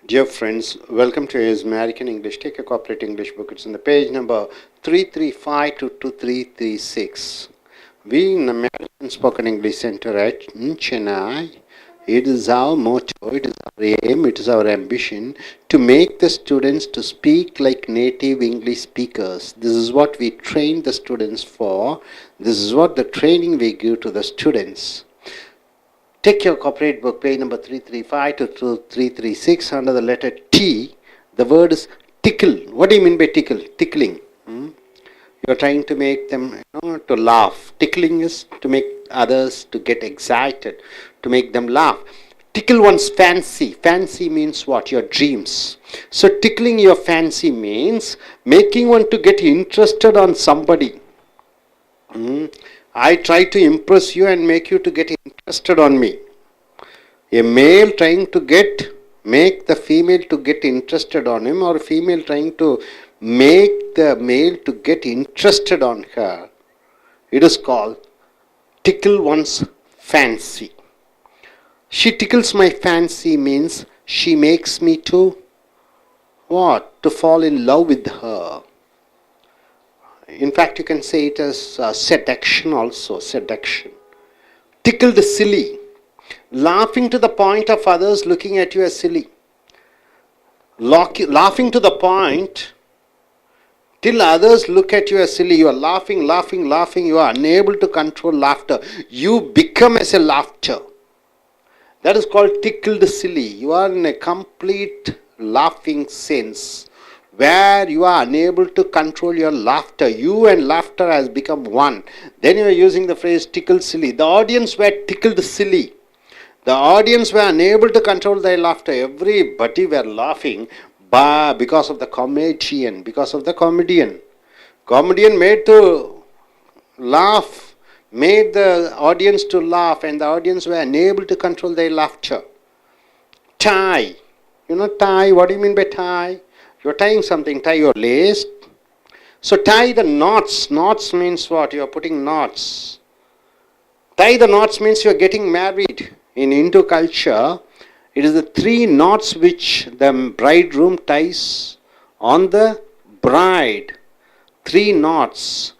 Dear friends, welcome to AS American English. Take a corporate English book. It's on the page number 335 to 2336. We in American Spoken English Center at Chennai, it is our motto, it is our aim, it is our ambition to make the students to speak like native English speakers. This is what we train the students for. This is what the training we give to the students. Take your corporate book, page number 335 to 336, under the letter T. The word is tickle. What do you mean by tickle? Tickling. You are trying to make them to laugh. Tickling is to make others to get excited, to make them laugh. Tickle one's fancy. Fancy means what? Your dreams. So tickling your fancy means making one to get interested on somebody. I try to impress you and make you to get interested on me. A male trying to make the female to get interested on him, or a female trying to make the male to get interested on her. It is called tickle one's fancy. She tickles my fancy means she makes me to what? To fall in love with her. In fact, you can say it as seduction also, seduction. Tickled silly. Laughing to the point of others looking at you as silly. Laughing to the point till others look at you as silly. You are laughing. You are unable to control laughter. You become as a laughter. That is called tickled silly. You are in a complete laughing sense, where you are unable to control your laughter. You and laughter has become one. Then you are using the phrase tickled silly. The audience were tickled silly. The audience were unable to control their laughter. Everybody were laughing because of the comedian, because of the comedian. Comedian made to laugh, made the audience to laugh, and the audience were unable to control their laughter. Tie. Tie. What do you mean by tie? You're tying something, tie your lace. So tie the knots. Knots means what? You're putting knots. Tie the knots means you're getting married. In Hindu culture, it is the 3 knots which the bridegroom ties on the bride. 3 knots.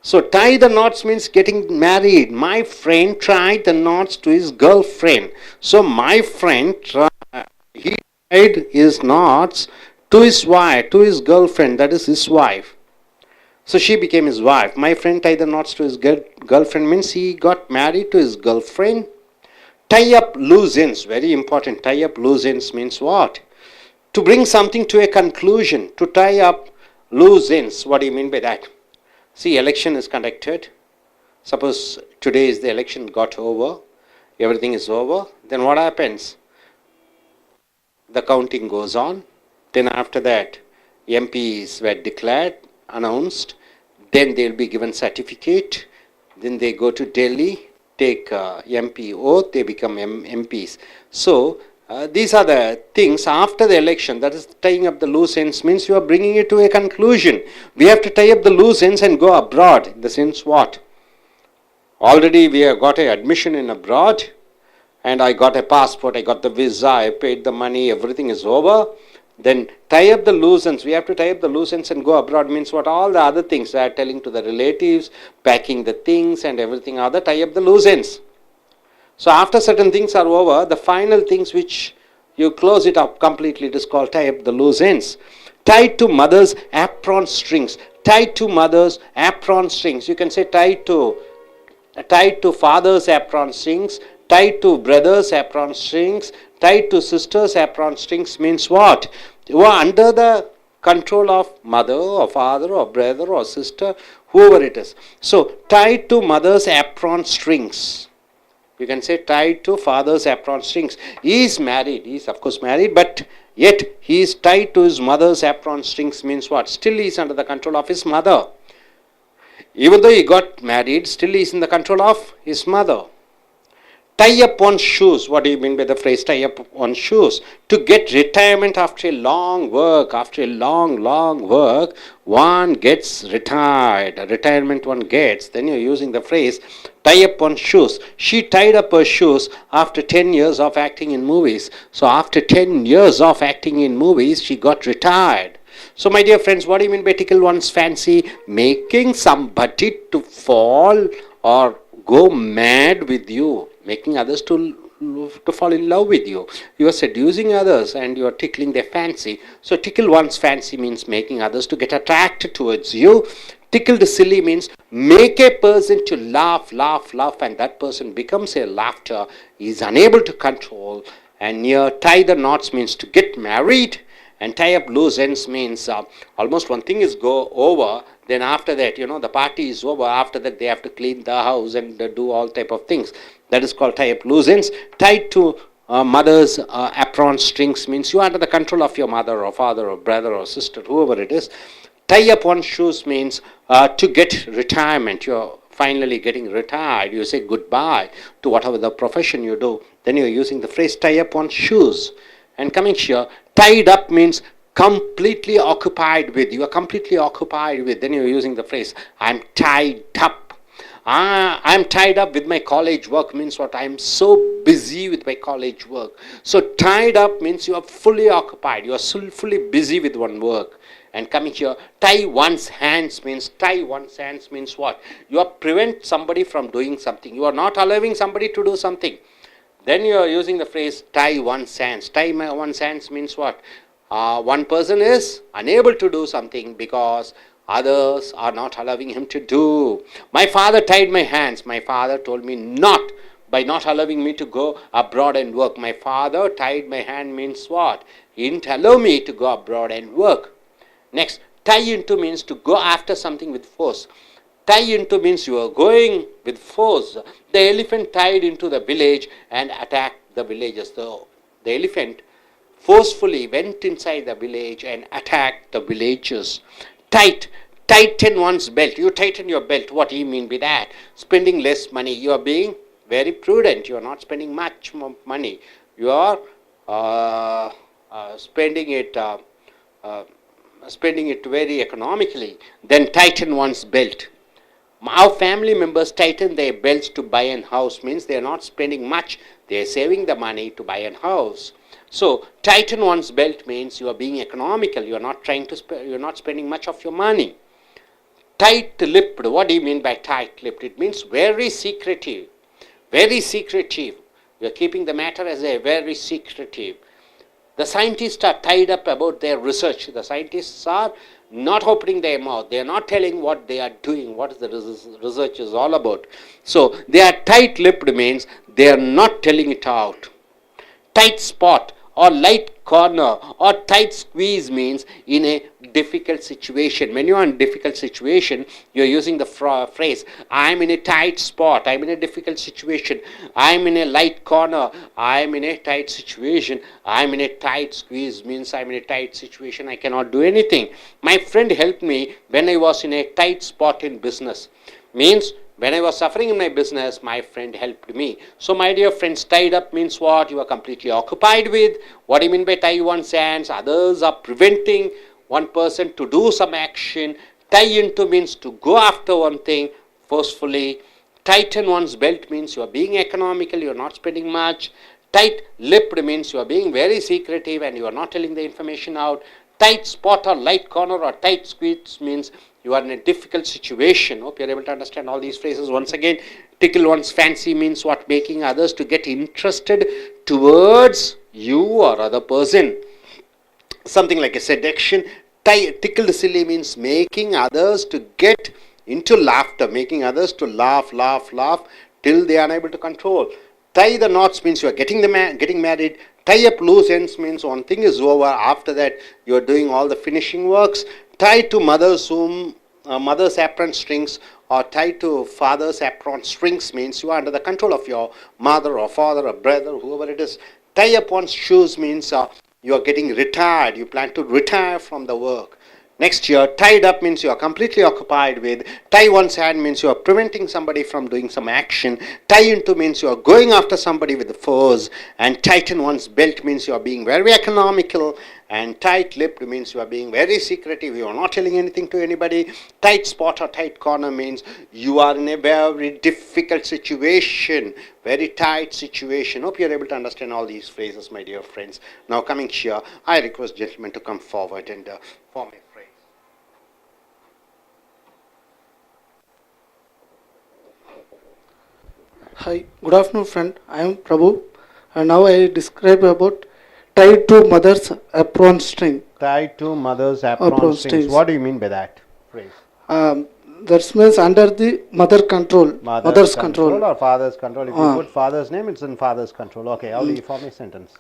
So tie the knots means getting married. My friend tied the knots to his girlfriend. So my friend he tied his knots to his wife, to his girlfriend, that is his wife. So she became his wife. My friend tied the knots to his girlfriend means he got married to his girlfriend. Tie up loose ends, very important. Tie up loose ends means what? To bring something to a conclusion. To tie up loose ends. What do you mean by that? See, election is conducted. Suppose today is the election got over. Everything is over. Then what happens? The counting goes on. Then after that, MPs were declared, announced. Then they will be given certificate. Then they go to Delhi, take MP oath, they become MPs. So these are the things after the election. That is tying up the loose ends means you are bringing it to a conclusion. We have to tie up the loose ends and go abroad. In the sense what? Already we have got an admission in abroad, and I got a passport, I got the visa, I paid the money, everything is over. Then tie up the loose ends. We have to tie up the loose ends and go abroad means what? All the other things they are telling to the relatives, packing the things and everything other, tie up the loose ends. So after certain things are over, the final things which you close it up completely, it is called tie up the loose ends. Tied to mother's apron strings. Tied to mother's apron strings. You can say tied to father's apron strings, tied to brother's apron strings, tied to sister's apron strings means what? You are under the control of mother or father or brother or sister, whoever it is. So tied to mother's apron strings. You can say tied to father's apron strings. He is married. He is of course married, but yet he is tied to his mother's apron strings means what? Still he is under the control of his mother. Even though he got married, still he is in the control of his mother. Tie up one's shoes. What do you mean by the phrase tie up one's shoes? To get retirement after a long work, after a long work, one gets retired. A retirement one gets. Then you're using the phrase tie up one's shoes. She tied up her shoes after 10 years of acting in movies. So after 10 years of acting in movies, she got retired. So my dear friends, what do you mean by tickle one's fancy? Making somebody to fall or go mad with you, making others to fall in love with you. You are seducing others and you are tickling their fancy. So tickle one's fancy means making others to get attracted towards you. Tickle the silly means make a person to laugh, and that person becomes a laughter. He is unable to control. And near tie the knots means to get married. And tie up loose ends means almost one thing is go over, then after that, the party is over. After that, they have to clean the house and do all type of things. That is called tie up loose ends. Tied to mother's apron strings means you are under the control of your mother or father or brother or sister, whoever it is. Tie up one's shoes means to get retirement. You're finally getting retired. You say goodbye to whatever the profession you do. Then you're using the phrase tie up one's shoes. And coming here, tied up means completely occupied with. You are completely occupied with. Then you're using the phrase, I'm tied up. I'm tied up with my college work means what? I'm so busy with my college work. So tied up means you are fully occupied. You are fully busy with one work. And coming here, tie one's hands means what? You are prevent somebody from doing something. You are not allowing somebody to do something. Then you are using the phrase tie one's hands. Tie one's hands means what? One person is unable to do something because others are not allowing him to do. My father tied my hands. My father told me not, by not allowing me to go abroad and work. My father tied my hand means what? He didn't allow me to go abroad and work. Next, tie into means to go after something with force. Tie into means you are going with force. The elephant tied into the village and attacked the villagers. The elephant forcefully went inside the village and attacked the villagers. Tighten one's belt. You tighten your belt. What do you mean by that? Spending less money. You are being very prudent. You are not spending much more money. You are spending it very economically. Then tighten one's belt. Our family members tighten their belts to buy a house means they are not spending much. They are saving the money to buy a house. So tighten one's belt means you are being economical. You are not you are not spending much of your money. Tight-lipped. What do you mean by tight-lipped? It means very secretive. Very secretive. You are keeping the matter as a very secretive. The scientists are tied up about their research. The scientists are not opening their mouth. They are not telling what they are doing, what the research is all about. So they are tight-lipped means they are not telling it out. Tight spot or light corner or tight squeeze means in a difficult situation. When you are in a difficult situation, you are using the phrase, I am in a tight spot, I am in a difficult situation, I am in a light corner, I am in a tight situation, I am in a tight squeeze means I am in a tight situation, I cannot do anything. My friend helped me when I was in a tight spot in business. Means when I was suffering in my business, my friend helped me. So my dear friends, tied up means what? You are completely occupied with. What do you mean by tie one's hands? Others are preventing one person to do some action. Tie into means to go after one thing forcefully. Tighten one's belt means you are being economical, you are not spending much. Tight-lipped means you are being very secretive and you are not telling the information out. Tight spot or light corner or tight squeeze means you are in a difficult situation. Hope you are able to understand all these phrases. Once again, tickle one's fancy means what? Making others to get interested towards you or other person. Something like a seduction. Tickle the silly means making others to get into laughter, making others to laugh till they are unable to control. Tie the knots means you are getting married. Tie up loose ends means one thing is over. After that, you are doing all the finishing works. Tie to mother's apron strings or tie to father's apron strings means you are under the control of your mother or father or brother, whoever it is. Tie up one's shoes means you are getting retired. You plan to retire from the work. Next here, tied up means you are completely occupied with. Tie one's hand means you are preventing somebody from doing some action. Tie into means you are going after somebody with the force. And tighten one's belt means you are being very economical. And tight-lipped means you are being very secretive. You are not telling anything to anybody. Tight spot or tight corner means you are in a very difficult situation. Very tight situation. Hope you are able to understand all these phrases, my dear friends. Now coming here, I request gentlemen to come forward and form a phrase. Hi, good afternoon friend. I am Prabhu and now I describe about tied to mother's apron string. Tied to mother's apron strings. What do you mean by that phrase? That means under the mother control. Mother's control. Or father's control. If you put father's name, it's in father's control. Okay, how do you form a sentence?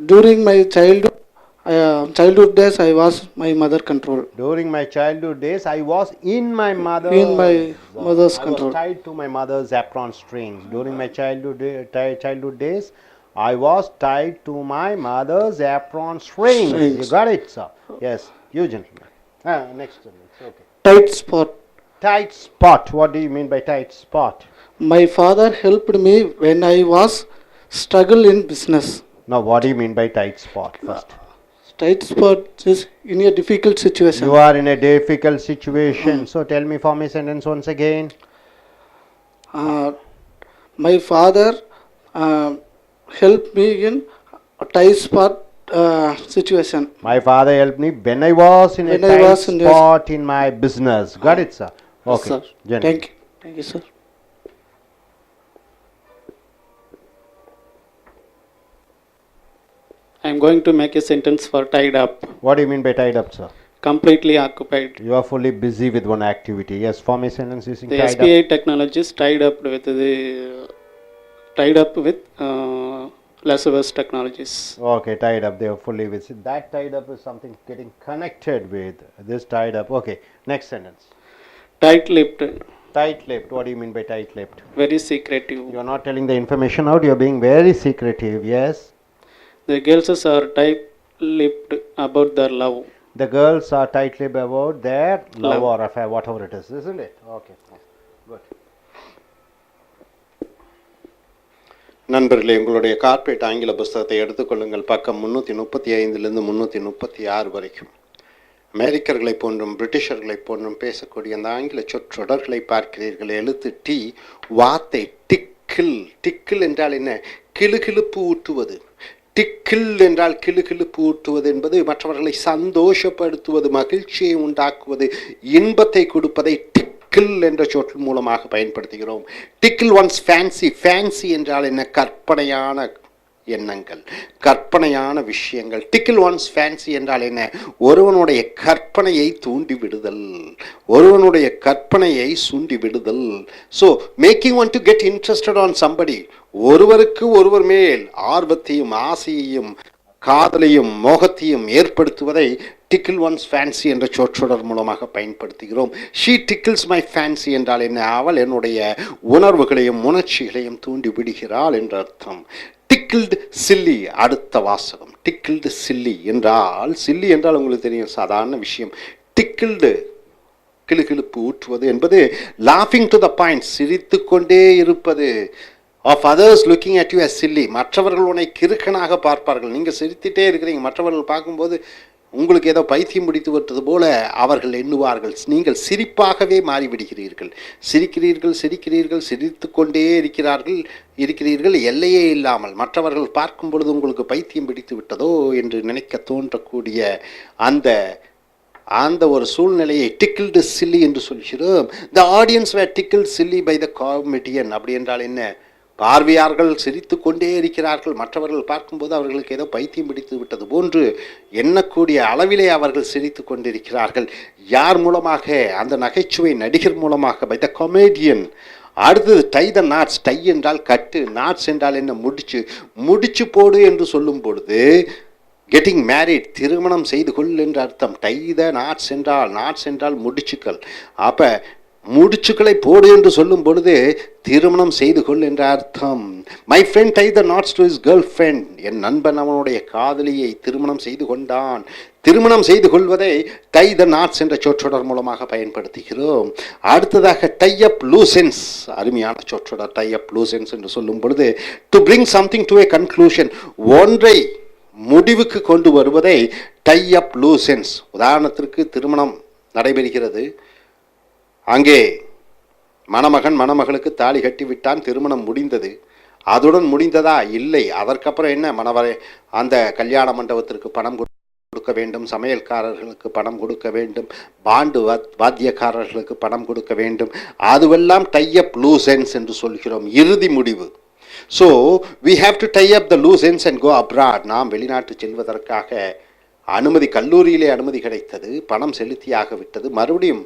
During my childhood days, I was my mother control. During my childhood days, I was in my mother's control. I was tied to my mother's apron strings. During my childhood days, I was tied to my mother's apron strings. You got it, sir? Yes, you gentlemen. Next sentence. Okay. Tight spot. Tight spot. What do you mean by tight spot? My father helped me when I was struggle in business. Now, what do you mean by tight spot first? Tight spot is in a difficult situation. You are in a difficult situation. So tell me, form a sentence once again. My father helped me in a tight spot situation. My father helped me when I was in a tight spot in my business. Got it, sir? Okay. Yes, sir. Thank you. Thank you, sir. I am going to make a sentence for tied up. What do you mean by tied up, sir? Completely occupied. You are fully busy with one activity. Yes, form a sentence using The tied SPI up. technologies tied up with Lasovas technologies. Okay, tied up. They are fully busy. That tied up is something getting connected with this tied up. Okay, next sentence. Tight-lipped. Tight-lipped. What do you mean by tight-lipped? Very secretive. You are not telling the information out. You are being very secretive. Yes. The girls are tight-lipped about their love. The girls are tight-lipped about their love Love. or affair, whatever it is, isn't it? Okay, good. நண்பர்களே, உங்களுடைய corporate ஆங்கில புஸ்தகத்தை எடுத்துக்கொள்ளுங்கள். பக்கம் 335 336 வரைக்கும். அமெரிக்கர்களைப் போன்றும் பிரிட்டிஷர்களைப் போன்றும் பேசக்கூடிய அந்த ஆங்கில சொற்றொடர்களை பார்க்கிறீர்கள். எழுத்து டி, வார்த்தை டிக்கிள். டிக்கிள் என்றால் என்ன? கிளுகிளுப்பு ஊட்டுவது. டிக்கிள் என்றால் கிளுகிளுப்பு ஊட்டுவது என்பது மற்றவர்களை சந்தோஷப்படுத்துவது, மகிழ்ச்சியை உண்டாக்குவது, இன்பத்தை கொடுப்பதை டிக்கிள் என்ற சொல் மூலமாக பயன்படுத்துகிறோம். டிக்கிள் ஒன்ஸ் ஃபேன்சி. ஃபேன்சி என்றால் என்ன? கற்பனையான எண்ணங்கள், கற்பனையான விஷயங்கள். டிக்கிள் ஒன்ஸ் ஃபேன்சி என்றால் என்ன? ஒருவனுடைய கற்பனையை தூண்டி விடுதல், ஒருவனுடைய கற்பனையை சூண்டி விடுதல். So making one to get interested on somebody. ஒருவருக்கு ஒருவர் மேல் ஆர்வத்தையும் ஆசையையும் காதலையும் மோகத்தையும் ஏற்படுத்துவதை டிக்கிள் ஒன்ஸ் ஃபேன்சி என்ற சொற்றொடர் மூலமாக பயன்படுத்துகிறோம். ஷீ டிக்கிள்ஸ் மை ஃபேன்சி என்றால் என்ன? அவள் என்னுடைய உணர்வுகளையும் உணர்ச்சிகளையும் தூண்டி விடுகிறாள் என்ற அர்த்தம். டிக்கிள்டு சில்லி. அடுத்த வாசகம். டிக்கிள்டு சில்லி என்றால், சில்லி என்றால் உங்களுக்கு தெரியும், சாதாரண விஷயம். டிக்கிள்டு கிளுகிளுப்பு ஊற்றுவது என்பது லாஃபிங் டு த பாயிண்ட், சிரித்து கொண்டே இருப்பது. Of others looking at you as silly. மற்றவர்கள் உன்னை கிறுக்கனாக பார்ப்பார்கள். நீங்கள் சிரித்துட்டே இருக்கிறீங்க, மற்றவர்கள் பார்க்கும்போது உங்களுக்கு ஏதோ பைத்தியம் பிடித்து விட்டது போல அவர்கள் எண்ணுவார்கள். நீங்கள் சிரிப்பாகவே மாறிவிடுகிறீர்கள். சிரிக்கிறீர்கள் சிரிக்கிறீர்கள் சிரித்து கொண்டே இருக்கிறீர்கள் எல்லையே இல்லாமல். மற்றவர்கள் பார்க்கும் பொழுது உங்களுக்கு பைத்தியம் பிடித்து விட்டதோ என்று நினைக்க தோன்றக்கூடிய அந்த ஒரு சூழ்நிலையை டிக்கிள்டு சில்லி என்று சொல்கிறோம். The audience were tickled silly by the comedian. அப்படி என்றால் என்ன? பார்வையாளர்கள் சிரித்து கொண்டே இருக்கிறார்கள். மற்றவர்கள் பார்க்கும்போது அவர்களுக்கு ஏதோ பைத்தியம் பிடித்து விட்டது போன்று எண்ணக்கூடிய அளவிலே அவர்கள் சிரித்து கொண்டிருக்கிறார்கள். யார் மூலமாக? அந்த நகைச்சுவை நடிகர் மூலமாக. By the comedian. அடுத்தது டை த நாட்ஸ். டை என்றால் கட்டு, நாட்ஸ் என்றால் என்ன? முடிச்சு போடு என்று சொல்லும் பொழுது கெட்டிங் மேரிட், திருமணம் செய்து கொள் என்று அர்த்தம். டை த நாட்ஸ் என்றால் முடிச்சுக்கள். அப்போ முடிச்சுக்களை போடு என்று சொல்லும் பொழுது திருமணம் செய்து கொள் என்ற அர்த்தம். My friend tie the knots to his girl friend, என் நண்பன் அவனுடைய காதலியை திருமணம் செய்து கொண்டான். திருமணம் செய்து கொள்வதை டை த நாட்ஸ் என்ற சொற்றொடர் மூலமாக பயன்படுத்துகிறோம். அடுத்ததாக டை அப் லூசென்ஸ், அருமையான சொற்றொடர் டை அப் லூசென்ஸ் என்று சொல்லும் பொழுது to bring something to A conclusion, ஒன்றை முடிவுக்கு கொண்டு வருவதை டை அப் லூசென்ஸ். உதாரணத்திற்கு திருமணம் நடைபெறுகிறது, அங்கே மணமகன் மணமகளுக்கு தாலி கட்டிவிட்டான், திருமணம் முடிந்தது. அதுடன் முடிந்ததா? இல்லை. அதற்கப்புறம் என்ன, அந்த கல்யாண மண்டபத்திற்கு பணம் கொடுக்க வேண்டும், சமையல்காரர்களுக்கு பணம் கொடுக்க வேண்டும், பாண்டு வாத்தியக்காரர்களுக்கு பணம் கொடுக்க வேண்டும். அதுவெல்லாம் டை அப் லூஸ் எண்ட்ஸ் என்று சொல்கிறோம், இறுதி முடிவு. So we have to tie up the loose ends and go abroad. நாம் வெளிநாட்டு செல்வதற்காக அனுமதி, கல்லூரியிலே அனுமதி கிடைத்தது, பணம் செலுத்தியாக விட்டது, மறுபடியும்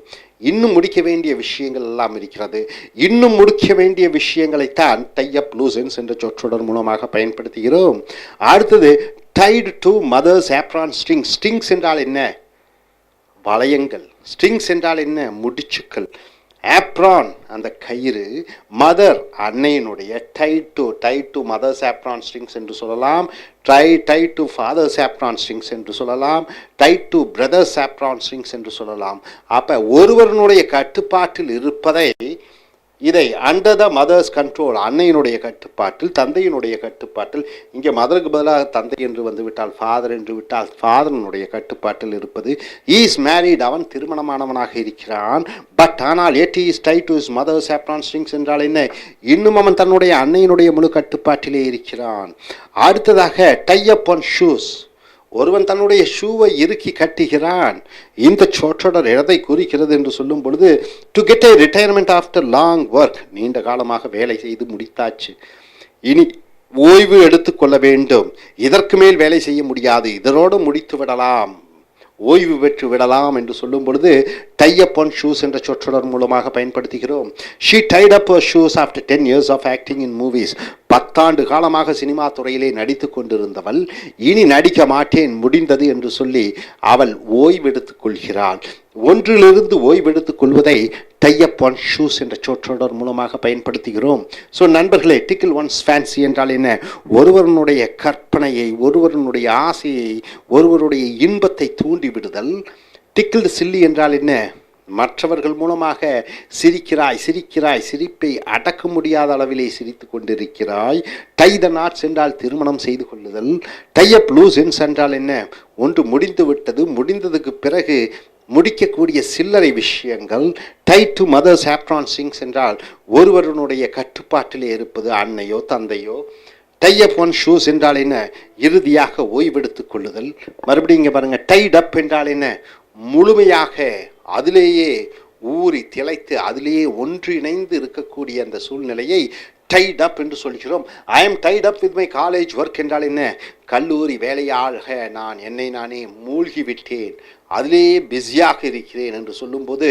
இன்னும் முடிக்க வேண்டிய விஷயங்கள் எல்லாம் இருக்கிறது. இன்னும் முடிக்க வேண்டிய விஷயங்களைத்தான் டை அப் லூஸ் எண்ட்ஸ் என்ற சொற்றொடர் மூலமாக பயன்படுத்துகிறோம். அடுத்தது tied to mother's apron strings. Strings என்றால் என்ன? வளையங்கள். ஸ்ட்ரிங்ஸ் என்றால் என்ன? முடிச்சுக்கள். ஆப்ரான் அந்த கயிறு, மதர் அன்னையினுடைய, tied to mother's apron strings என்று சொல்லலாம், tied to father's apron strings என்று சொல்லலாம், tied to brother's apron strings என்று சொல்லலாம். அப்போ ஒருவருடைய கட்டுப்பாட்டில் இருப்பதை, இதை அண்டர் த மதர்ஸ் கண்ட்ரோல், அன்னையினுடைய கட்டுப்பாட்டில், தந்தையினுடைய கட்டுப்பாட்டில், இங்கே மதருக்கு பதிலாக தந்தை என்று வந்துவிட்டால், ஃபாதர் என்று விட்டால் ஃபாதரனுடைய கட்டுப்பாட்டில் இருப்பது. இஸ் மேரிட், அவன் திருமணமானவனாக இருக்கிறான். பட் ஆனால் ed is tie to is mother's apron strings என்றால் என்ன? இன்னும் அவன் தன்னுடைய அன்னையினுடைய முழு கட்டுப்பாட்டிலே இருக்கிறான். அடுத்ததாக டை அப் ஆன் ஷூஸ், ஒருவன் தன்னுடைய ஷூவை இறுக்கி கட்டுகிறான். இந்த சொற்றொடர் எதை குறிக்கிறது என்று சொல்லும் பொழுது to get a retirement after long work, நீண்ட காலமாக வேலை செய்து முடித்தாச்சு, இனி ஓய்வு எடுத்துக்கொள்ள வேண்டும், இதற்கு மேல் வேலை செய்ய முடியாது, இதனோடு முடித்து விடலாம், ஓய்வு பெற்று விடலாம் என்று சொல்லும் பொழுது டை அப் ஆன் ஷூஸ் என்ற சொற்றொடர் மூலமாக பயன்படுத்துகிறோம். She tied up her shoes after 10 years of acting in movies. 10 ஆண்டு காலமாக சினிமா துறையிலே நடித்து கொண்டிருந்தவள் இனி நடிக்க மாட்டேன், முடிந்தது என்று சொல்லி அவள் ஓய்வெடுத்துக் கொள்கிறாள். ஒன்றிலிருந்து ஓய்வெடுத்துக் கொள்வதை டை அப் ஆன் ஷூஸ் என்ற சொற்றொடர் மூலமாக பயன்படுத்துகிறோம். ஸோ நண்பர்களே, டிக்கிள் ஒன்ஸ் ஃபேன்சி என்றால் என்ன? ஒருவருடைய கற்பனையை, ஒருவருடைய ஆசையை, ஒருவருடைய இன்பத்தை தூண்டிவிடுதல். டிக்கிள்டு சில்லி என்றால் என்ன? மற்றவர்கள் மூலமாக சிரிக்கிறாய், சிரிப்பை அடக்க முடியாத அளவிலே சிரித்து கொண்டிருக்கிறாய். டை த நாட்ஸ் என்றால் திருமணம் செய்து கொள்ளுதல். டை அப் லூஸ் எண்ட்ஸ் என்றால் என்ன? ஒன்று முடிந்து விட்டது, முடிந்ததுக்கு பிறகு முடிக்கக்கூடிய சில்லறை விஷயங்கள். Tie to mother's apron strings என்றால் ஒருவருடைய கட்டுப்பாட்டிலே இருப்பது, அன்னையோ தந்தையோ. டை அப் ஒன் ஷூஸ் என்றால் என்ன? இறுதியாக ஓய்வெடுத்துக் கொள்ளுதல். மறுபடியும் இங்கே பாருங்க, டைட் அப் என்றால் என்ன? முழுமையாக அதிலேயே ஊறி திளைத்து அதிலேயே ஒன்றிணைந்து இருக்கக்கூடிய அந்த சூழ்நிலையை டைட் அப் என்று சொல்கிறோம். I am tied up with my college work என்றால் என்ன? கல்லூரி வேலையாக நான் என்னை நானே மூழ்கி விட்டேன், அதிலேயே பிஸியாக இருக்கிறேன் என்று சொல்லும்போது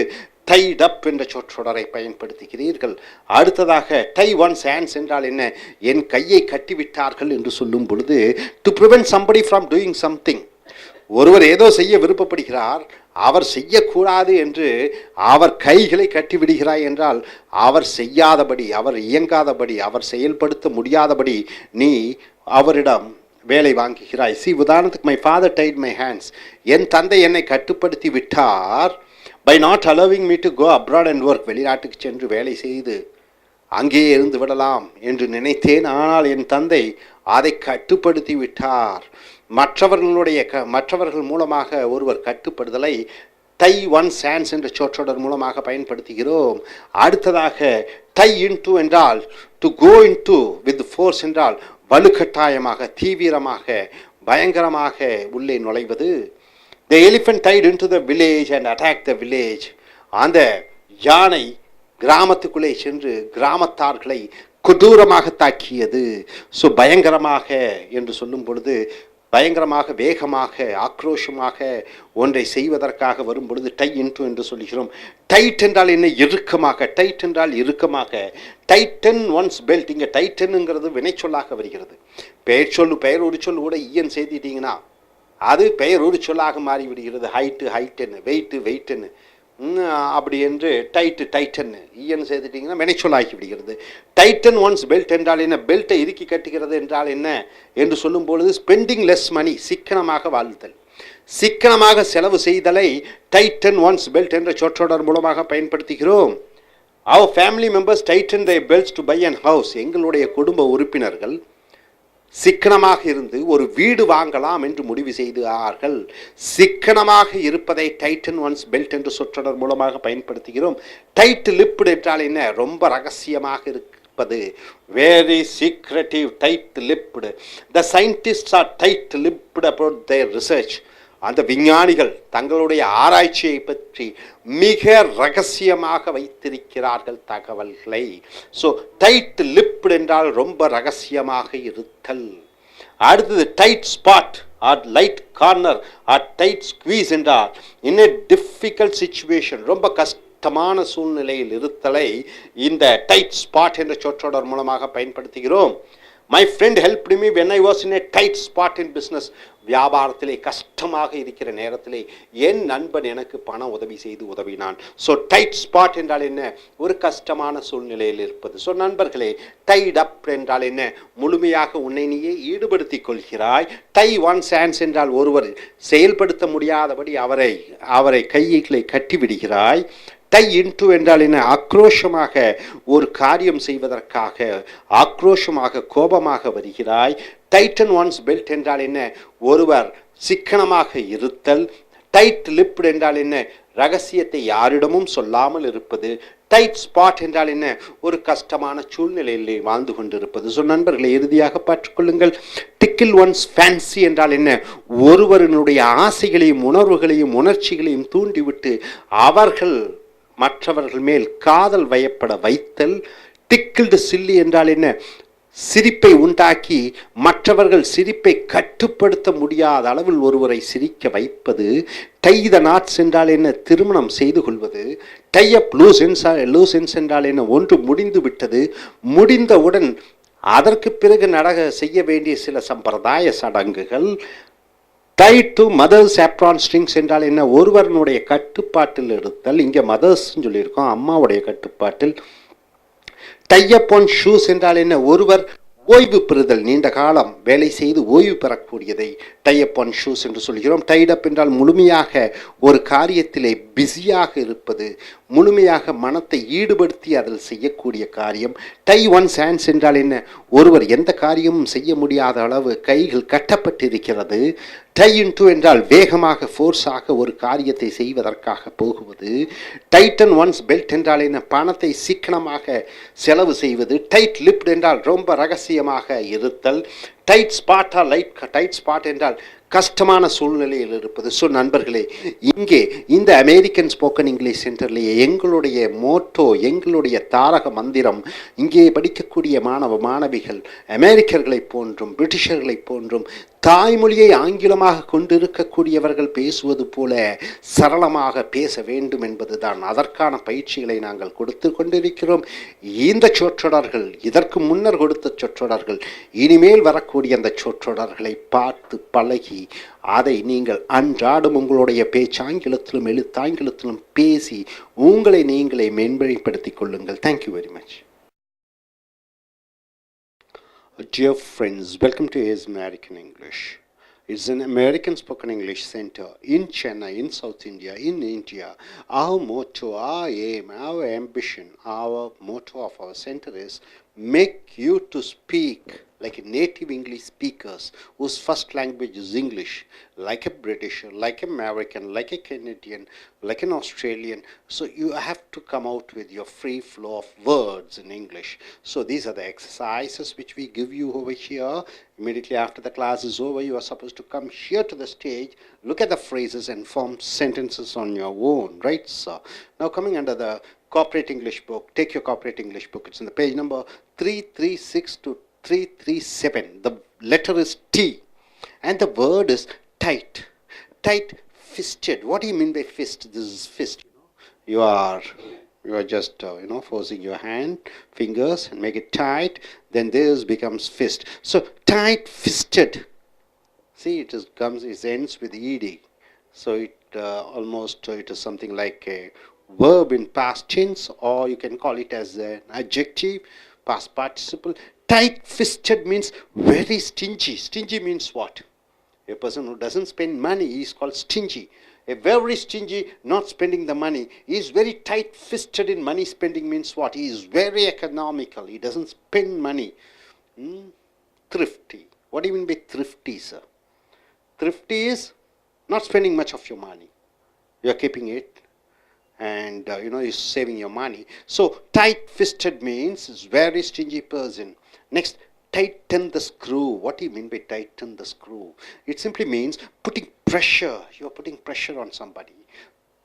டைட் அப் என்ற சொற்றொடரை பயன்படுத்துகிறீர்கள். அடுத்ததாக டை ஒன்ஸ் ஹேண்ட்ஸ் என்றால் என்ன? என் கையை கட்டிவிட்டார்கள் என்று சொல்லும் பொழுது to prevent somebody from doing something. ஒருவர் ஏதோ செய்ய விருப்பப்படுகிறார், அவர் செய்யக்கூடாது என்று அவர் கைகளை கட்டிவிடுகிறாய் என்றால் அவர் செய்யாதபடி, அவர் இயங்காதபடி, அவர் செயல்படுத்த முடியாதபடி நீ அவரிடம் வேலை வாங்குகிறாய். உதாரணத்துக்கு my father tied my hands, என் தந்தை என்னை கட்டுப்படுத்தி விட்டார். By not allowing me to go abroad and work, வெளிநாட்டுக்கு சென்று வேலை செய்து அங்கேயே இருந்து விடலாம் என்று நினைத்தேன், ஆனால் என் தந்தை அதை கட்டுப்படுத்தி விட்டார். மற்றவர்கள் மூலமாக ஒருவர் கட்டுப்படுதலை டை ஒன்ஸ் ஹேண்ட்ஸ் என்ற சொற்றொடர் மூலமாக பயன்படுத்துகிறோம். அடுத்ததாக டை இன்டு என்றால் to go into with force என்றால் வலுக்கட்டாயமாக, தீவிரமாக, பயங்கரமாக உள்ளே நுழைவது. The elephant tied into the village and attacked the village. அந்த யானை கிராமத்துக்குள்ளே சென்று கிராமத்தார்களை கொடூரமாக தாக்கியது. ஸோ பயங்கரமாக என்று சொல்லும் பொழுது பயங்கரமாக, வேகமாக, ஆக்ரோஷமாக ஒன்றை செய்வதற்காக வரும் பொழுது டை இன்டு என்று சொல்கிறோம். டைட் என்றால் என்ன? இறுக்கமாக. டைட் என்றால் இறுக்கமாக. Titan once belt. இங்கே டைட்டனுங்கிறது வினைச்சொல்லாக வருகிறது. பெயர் ஒரு சொல் கூட ஈயன் சேர்த்திட்டீங்கன்னா அது பெயர் ஒரு சொல்லாக மாறிவிடுகிறது. ஹைட்டு ஹைட்டென்னு, வெயிட்டு வெயிட்டுன்னு. அப்படி என்று டைட்டன் ஈயன் சேர்த்துட்டிங்கன்னா வினைச்சொல் ஆக்கி விடுகிறது. டைட்டன் ஒன்ஸ் பெல்ட் என்றால் என்ன? பெல்ட்டை இறுக்கி கட்டுகிறது என்றால் என்ன என்று சொல்லும் பொழுது ஸ்பெண்டிங் லெஸ் மணி, சிக்கனமாக வாழ்தல், சிக்கனமாக செலவு செய்தலை டைட்டன் ஒன்ஸ் பெல்ட் என்ற சொற்றொடர் மூலமாக பயன்படுத்துகிறோம். அவர் family members tighten their belts to buy an house. எங்களுடைய குடும்ப உறுப்பினர்கள் சிக்கனமாக இருந்து ஒரு வீடு வாங்கலாம் என்று முடிவு செய்தார்கள். சிக்கனமாக இருப்பதை டைட்டன் ஒன்ஸ் பெல்ட் என்று சொற்றொடர் மூலமாக பயன்படுத்துகிறோம். டைட் லிப்டு என்றால் என்ன? ரொம்ப ரகசியமாக இருப்பது. Very secretive, tight lipped. The scientists are tight lipped about their research. அந்த விஞ்ஞானிகள் தங்களுடைய ஆராய்ச்சியை பற்றி மிக ரகசியமாக வைத்திருக்கிறார்கள் தகவல்களை. ஸோ டைட் லிப்டு என்றால் ரொம்ப ரகசியமாக இருத்தல். அடுத்தது tight spot or light corner or tight squeeze என்றால் இன் எ டிஃபிகல்ட் சிச்சுவேஷன், ரொம்ப கஷ்டமான சூழ்நிலையில் இருத்தலை இந்த டைட் ஸ்பாட் என்ற சொற்றொடர் மூலமாக பயன்படுத்துகிறோம். My friend helped me when I was in a tight spot in business. வியாபாரத்திலே கஷ்டமாக இருக்கிற நேரத்திலே என் நண்பன் எனக்கு பண உதவி செய்து உதவினான். ஸோ டைட் ஸ்பாட் என்றால் என்ன? ஒரு கஷ்டமான சூழ்நிலையில் இருப்பது. ஸோ நண்பர்களே, டைட் அப் என்றால் என்ன? முழுமையாக உன்னை நீயே ஈடுபடுத்திக் கொள்கிறாய். டை ஒன்ஸ் ஹேண்ட்ஸ் என்றால் ஒருவர் செயல்படுத்த முடியாதபடி அவரை கைகளை கட்டிவிடுகிறாய். டை இன்டு என்றால் என்ன? ஆக்ரோஷமாக ஒரு காரியம் செய்வதற்காக ஆக்ரோஷமாக கோபமாக வருகிறாய். டைட்டன் ஒன்ஸ் பெல்ட் என்றால் என்ன? ஒருவர் சிக்கனமாக இருத்தல். டைட் லிப்டு என்றால் என்ன? ரகசியத்தை யாரிடமும் சொல்லாமல் இருப்பது. டைட் ஸ்பாட் என்றால் என்ன? ஒரு கஷ்டமான சூழ்நிலையிலே வாழ்ந்து கொண்டிருப்பது. ஸோ நண்பர்களை, இறுதியாக பார்த்துக்கொள்ளுங்கள். டிக்கிள் ஒன்ஸ் ஃபேன்சி என்றால் என்ன? ஒருவருடைய ஆசைகளையும் உணர்வுகளையும் உணர்ச்சிகளையும் தூண்டிவிட்டு அவர்கள் மற்றவர்கள் மேல் காதல் வயப்பட வைத்தல். டிக்கிள்டு சில்லி என்றால் என்ன? சிரிப்பை உண்டாக்கி மற்றவர்கள் சிரிப்பை கட்டுப்படுத்த முடியாத அளவில் ஒருவரை சிரிக்க வைப்பது. டை த நாட்ஸ் என்றால் என்ன? திருமணம் செய்து கொள்வது. டை அப் லூஸ் என்ஸ் என்றால் என்ன? ஒன்று முடிந்து விட்டது, முடிந்தவுடன் அதற்கு பிறகு செய்ய வேண்டிய சில சம்பிரதாய சடங்குகள். Tie to mother's apron strings என்றால் என்ன? ஒருவருடைய கட்டுப்பாட்டில் எடுத்தல். இங்கே மதர்ஸ் சொல்லியிருக்கோம், அம்மாவுடைய கட்டுப்பாட்டில். டை அப் ஆன் ஷூஸ் என்றால் என்ன? ஒருவர் ஓய்வு பெறுதல், நீண்ட காலம் வேலை செய்து ஓய்வு பெறக்கூடியதை டை அப் ஆன் ஷூஸ் என்று சொல்கிறோம். டைட் அப் என்றால் முழுமையாக ஒரு காரியத்திலே பிஸியாக இருப்பது, முழுமையாக மனத்தை ஈடுபடுத்தி அதில் செய்யக்கூடிய காரியம். டை ஒன்ஸ் ஹேண்ட்ஸ் என்றால் என்ன? ஒருவர் எந்த காரியமும் செய்ய முடியாத அளவு கைகள் கட்டப்பட்டிருக்கிறது. டை இன்டு என்றால் வேகமாக ஃபோர்ஸாக ஒரு காரியத்தை செய்வதற்காக போகுவது. டைட்டன் ஒன்ஸ் பெல்ட் என்றால் என்ன? பணத்தை சிக்கனமாக செலவு செய்வது. டைட் லிப்ட் என்றால் ரொம்ப ரகசியமாக இருத்தல். டைட் ஸ்பாட் என்றால் கஷ்டமான சூழ்நிலையில் இருப்பது. ஸோ நண்பர்களே, இங்கே இந்த அமெரிக்கன் ஸ்போக்கன் இங்கிலீஷ் சென்டர்லேயே எங்களுடைய மோட்டோ, எங்களுடைய தாரக மந்திரம், இங்கே படிக்கக்கூடிய மாணவிகள் அமெரிக்கர்களைப் போன்றும் பிரிட்டிஷர்களைப் போன்றும் தாய்மொழியை ஆங்கிலமாக கொண்டிருக்கக்கூடியவர்கள் பேசுவது போல சரளமாக பேச வேண்டும் என்பதுதான். அதற்கான பயிற்சிகளை நாங்கள் கொடுத்து கொண்டிருக்கிறோம். இந்த சொற்றொடர்கள், இதற்கு முன்னர் கொடுத்த சொற்றொடர்கள், இனிமேல் வரக்கூடிய அந்த சொற்றொடர்களை பார்த்து பழகி அதை நீங்கள் அன்றாடம் உங்களுடைய பேச்சாங்கிலத்திலும் எழுத்தாங்கிலத்திலும் பேசி உங்களை நீங்களே மேம்படுத்திக் கொள்ளுங்கள். Thank you very much. Dear friends, welcome to A's American English. It's an American spoken English center in Chennai, in South India, in India. Our motto, our aim, our ambition, our motto of our center is make you to speak like a native English speakers whose first language is English, like a British, like an American, like a Canadian, like an Australian. So you have to come out with your free flow of words in English. So these are the exercises which we give you over here. Immediately after the class is over, you are supposed to come here to the stage, look at the phrases and form sentences on your own, right? So now coming under the corporate English book, take your corporate English book. It's in the page number 336 to 337. The letter is T and the word is tight. Tight fisted. What do you mean by fist? This is fist. You are just forcing your fingers and make it tight. Then this becomes fist. So tight fisted. See, it ends with ed. So it almost it is something like a verb in past tense, or you can call it as an adjective, past participle. Tight-fisted means very stingy. Stingy means what? A person who doesn't spend money is called stingy. A very stingy, not spending the money. He is very tight-fisted in money spending means what? He is very economical. He doesn't spend money. Thrifty. What do you mean by thrifty, sir? Thrifty is not spending much of your money. You are keeping it, and you're saving your money. So tight-fisted means is very stingy person. Next, tighten the screw. What do you mean by tighten the screw? It simply means putting pressure. You're putting pressure on somebody,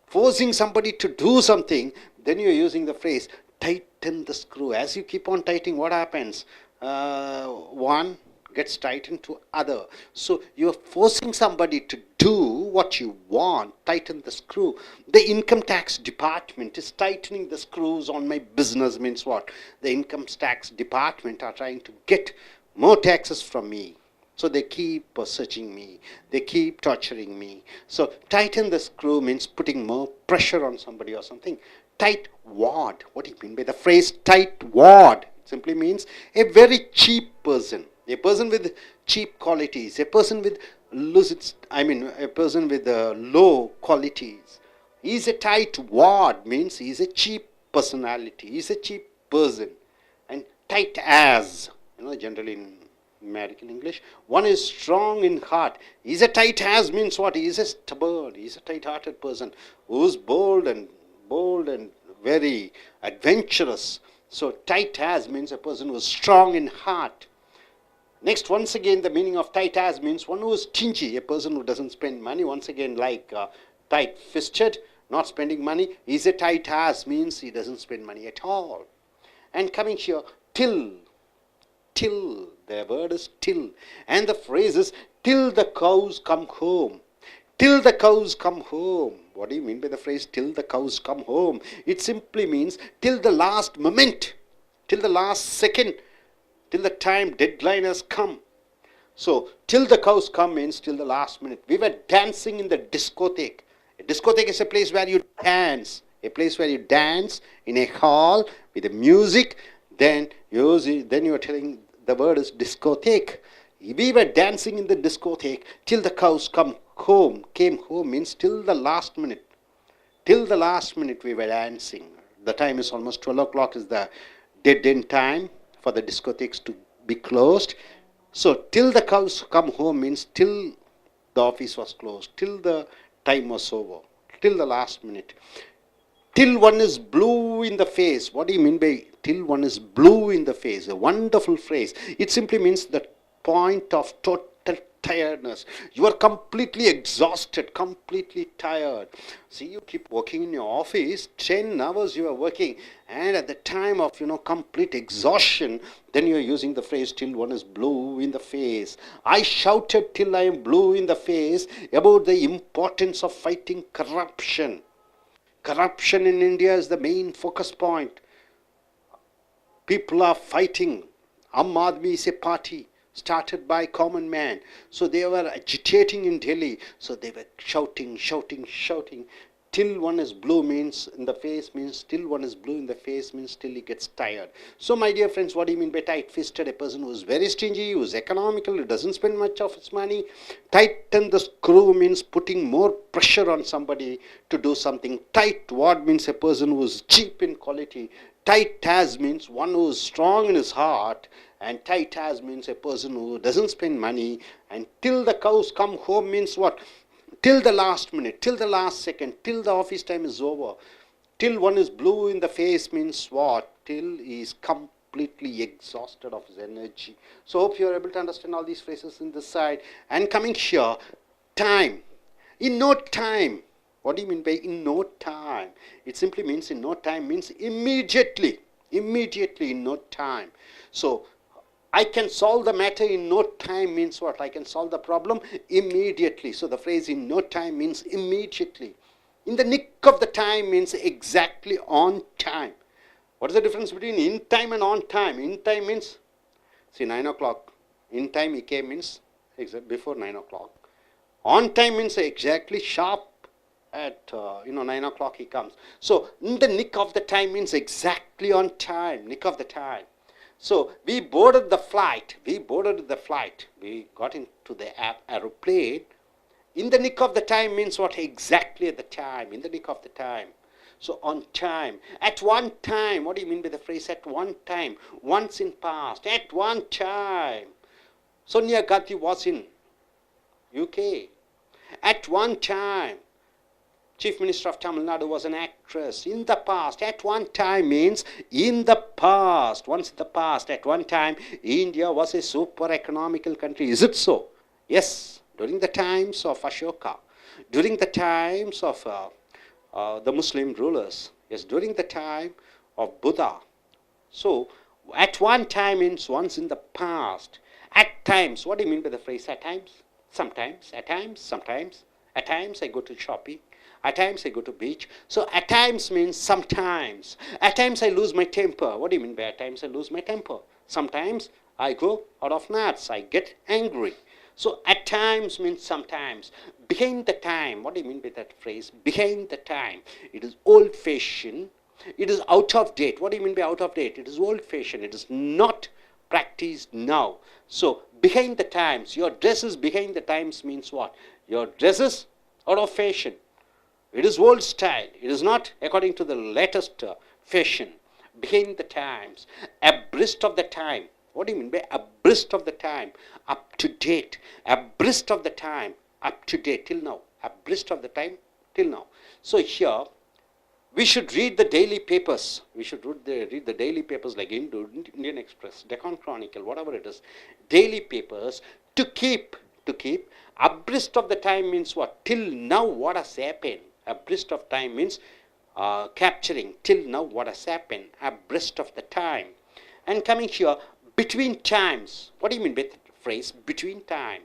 forcing somebody to do something. Then you're using the phrase tighten the screw. As you keep on tightening, what happens? One gets tightened to other. So you're forcing somebody to do what you want. Tighten the screw. The income tax department is tightening the screws on my business means what? The income tax department are trying to get more taxes from me. So they keep searching me. They keep torturing me. So tighten the screw means putting more pressure on somebody or something. Tight wad. What do you mean by the phrase tight wad? It simply means a very cheap person. A person with cheap qualities, a person with a person with low qualities. He is a tight wad means he is a cheap personality. He is a cheap person. And tight as, generally in American English, one is strong in heart. He is a tight as means what? He is a stubborn. He is a tight-hearted person who is bold and very adventurous. So tight as means a person who is strong in heart. Next, once again, the meaning of tight as means one who is stingy, a person who doesn't spend money. Once again, like tight-fisted, not spending money. Is a tight as means he doesn't spend money at all. And coming here, till, the word is till. And the phrase is, till the cows come home. Till the cows come home. What do you mean by the phrase, till the cows come home? It simply means, till the last moment, till the last second, till the time deadline has come. So, till the cows come means till the last minute. We were dancing in the discotheque. A discotheque is a place where you dance. A place where you dance in a hall with the music. Then you are telling the word is discotheque. We were dancing in the discotheque till the cows came home means till the last minute. Till the last minute we were dancing. The time is almost 12 o'clock is the dead end time for the discotheques to be closed. So till the cows come home means till the office was closed, till the time was over, till the last minute. Till one is blue in the face. What do you mean by till one is blue in the face? A wonderful phrase. It simply means the point of total tiredness. You are completely exhausted, completely tired. See, you keep working in your office, 10 hours you are working, and at the time of complete exhaustion, then you are using the phrase till one is blue in the face. I shouted till I am blue in the face about the importance of fighting corruption. Corruption in India is the main focus point. People are fighting. Aam Aadmi is a party started by common man. So they were agitating in Delhi. So they were shouting. Till one is blue means in the face means till one is blue in the face means till he gets tired. So my dear friends, what do you mean by tight-fisted? A person who is very stingy, who is economical, who doesn't spend much of his money. Tighten the screw means putting more pressure on somebody to do something. Tight wad means a person who is cheap in quality. Tight as means one who is strong in his heart. And tight as means a person who doesn't spend money. And till the cows come home means what? Till the last minute, till the last second, till the office time is over. Till one is blue in the face means what? Till he is completely exhausted of his energy. So hope you are able to understand all these phrases in this side. And coming here, time. In no time. What do you mean by in no time? It simply means in no time means immediately. Immediately in no time. So I can solve the matter in no time means what? I can solve the problem immediately. So the phrase in no time means immediately. In the nick of the time means exactly on time. What is the difference between in time and on time? In time means, see, 9 o'clock. In time he came means before 9 o'clock. On time means exactly sharp at 9 o'clock he comes. So in the nick of the time means exactly on time, nick of the time. So we boarded the flight. We got into the aeroplane. In the nick of the time means what? Exactly at the time. In the nick of the time. So on time. At one time. What do you mean by the phrase at one time? Once in past. At one time. Sonia Gandhi was in UK. At one time. Chief Minister of Tamil Nadu was an actress. In the past. At one time means in the past. Once in the past. At one time, India was a super economical country. Is it so? Yes. During the times of Ashoka. During the times of the Muslim rulers. Yes. During the time of Buddha. So, at one time means once in the past. At times. What do you mean by the phrase at times? Sometimes. At times. Sometimes. At times I go to shopping. At times I go to beach. So at times means sometimes. At times I lose my temper. What do you mean by at times I lose my temper? Sometimes I go out of nuts. I get angry. So at times means sometimes. Behind the time. What do you mean by that phrase? Behind the time. It is old fashioned. It is out of date. What do you mean by out of date? It is old fashioned. It is not practiced now. So behind the times. Your dresses behind the times means what? Your dresses out of fashion. It is old style. It is not according to the latest fashion. Behind the times. Abreast of the time. What do you mean by abreast of the time? Up to date. Abreast of the time. Up to date. Till now. Abreast of the time. Till now. So here, we should read the daily papers. We should read the daily papers like Indian Express, Deccan Chronicle, whatever it is. Daily papers to keep abreast of the time means what? Till now what has happened. Abreast of time means capturing. Till now what has happened. Abreast of the time. And coming here, between times. What do you mean by the phrase between time?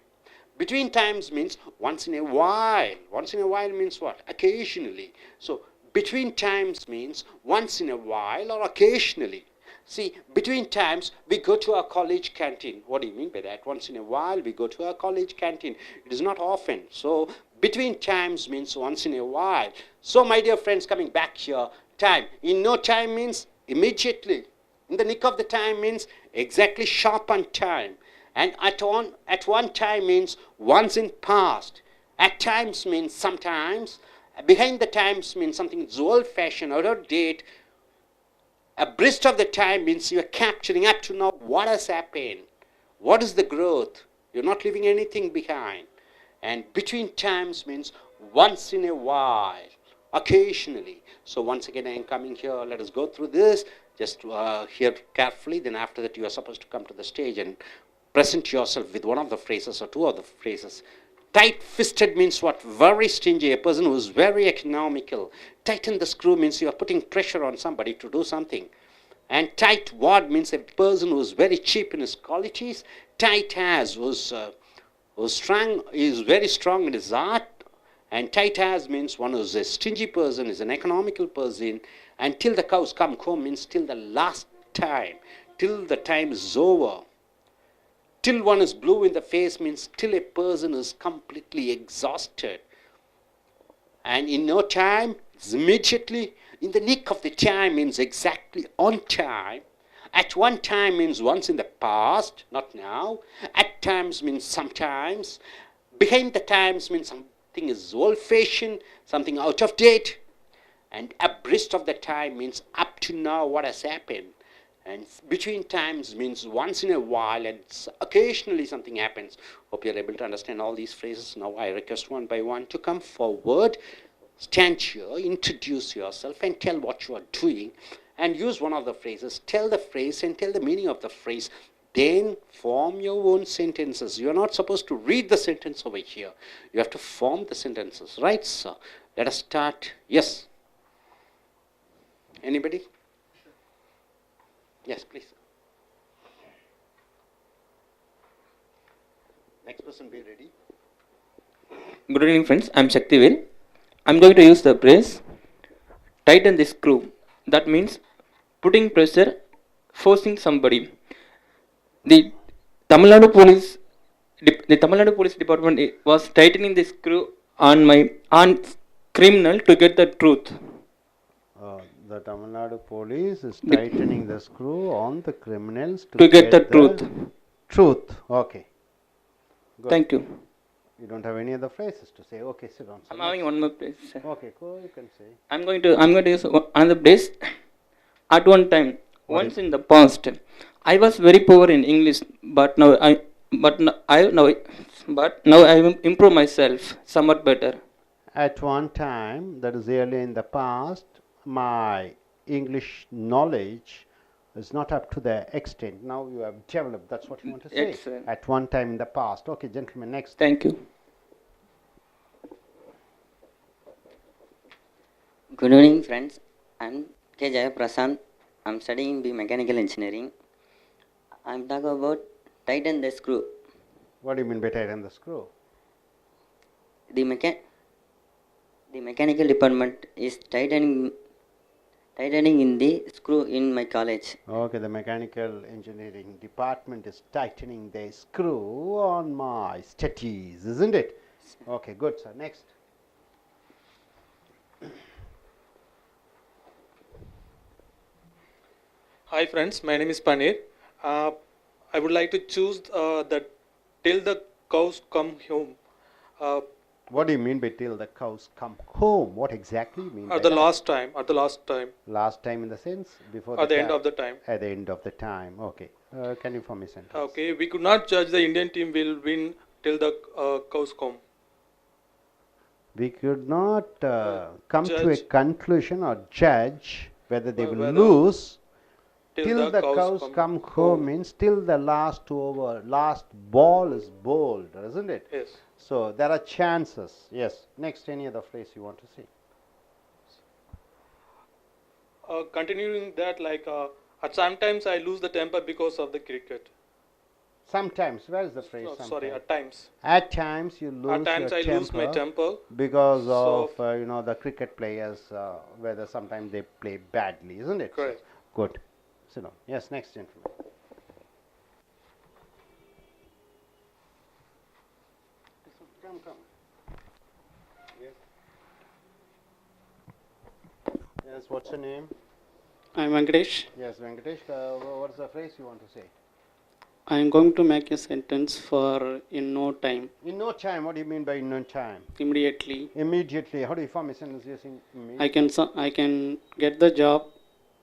Between times means once in a while. Once in a while means what? Occasionally. So between times means once in a while or occasionally. See, between times we go to our college canteen. What do you mean by that? Once in a while we go to our college canteen. It is not often. So between times means once in a while. So my dear friends, coming back here, time. In no time means immediately. In the nick of the time means exactly sharp on time. And at one time means once in past. At times means sometimes. Behind the times means something is old fashioned, out of date. Abreast of the time means you are capturing up to now what has happened. What is the growth? You're not leaving anything behind. And between times means once in a while, occasionally. So once again I am coming here. Let us go through this. Just hear carefully. Then after that you are supposed to come to the stage and present yourself with one of the phrases or two of the phrases. Tight-fisted means what? Very stingy, a person who is very economical. Tighten the screw means you are putting pressure on somebody to do something. And tight-wad means a person who is very cheap in his qualities. Tight-as is very strong in his art. And tight-as means one who is a stingy person, is an economical person. And till the cows come home means till the last time. Till the time is over. Till one is blue in the face means till a person is completely exhausted. And in no time, it's immediately. In the nick of the time means exactly on time. At one time means once in the past, not now. At times means sometimes. Behind the times means something is old-fashioned, something out of date. And abreast of the time means up to now what has happened. And between times means once in a while and occasionally something happens. Hope you're able to understand all these phrases. Now I request one by one to come forward, stand here, introduce yourself and tell what you are doing and use one of the phrases. Tell the phrase and tell the meaning of the phrase. Then form your own sentences. You're not supposed to read the sentence over here. You have to form the sentences. Right, sir? Let us start. Yes. Anybody? Yes, please. Next person be ready. Good evening, friends. I'm Shaktivel. I'm going to use the phrase tighten the screw. That means putting pressure, forcing somebody. The Tamil Nadu police the Tamil Nadu Police Department was tightening the screw on criminal to get the truth. The Tamil Nadu police is The- tightening the screw on the criminals To get the truth. Truth. Okay. Good. Thank you. You don't have any other phrases to say. Okay, sit down. I'm having one more place. Sir. Okay, cool. You can say. I'm going to use another place. At one time, once in the past, I was very poor in English, but now I improve myself somewhat better. At one time, that is early in the past, my English knowledge is not up to the extent. Now you have developed. That's what you want to say. Excellent. At one time in the past. Okay, gentlemen, next. Thank you. Good evening, friends. I'm K. Jayaprasad. I'm studying mechanical engineering. I'm talking about tighten the screw. What do you mean by tighten the screw? The mechanical department is tightening in the screw in my college. Okay, the mechanical engineering department is tightening the screw on my studies, isn't it? Okay, good, sir. Next. Hi friends, my name is Panir. I would like to choose the till the cows come home. What do you mean by till the cows come home? What exactly you mean by At the that? last time. Last time in the sense? Before At the ti- end of the time. At the end of the time. Okay. Can you form a sentence? Okay, we could not judge the Indian team will win till the cows come. We could not come to a Judge. conclusion or judge whether they will Whether lose Till till the cows come home means till the last ball is bowled, isn't it? Yes. So there are chances. Yes. Next, any other phrase you want to say? Continuing that, like at sometimes I lose the temper because of the cricket. Sometimes. Where is the phrase? No, sometimes? sorry, at times. At times you lose At times your I lose my temper. because So- of the cricket players, whether sometimes they play badly, isn't it? Correct. Good. Sit down. Yes, next gentleman. Come. Yes. Yes. What's your name? I'm Venkatesh. Yes, Venkatesh. What's the phrase you want to say? I'm going to make a sentence for in no time, In no time. What do you mean by in no time? immediately. Immediately. How do you form a sentence using immediately? I can get the job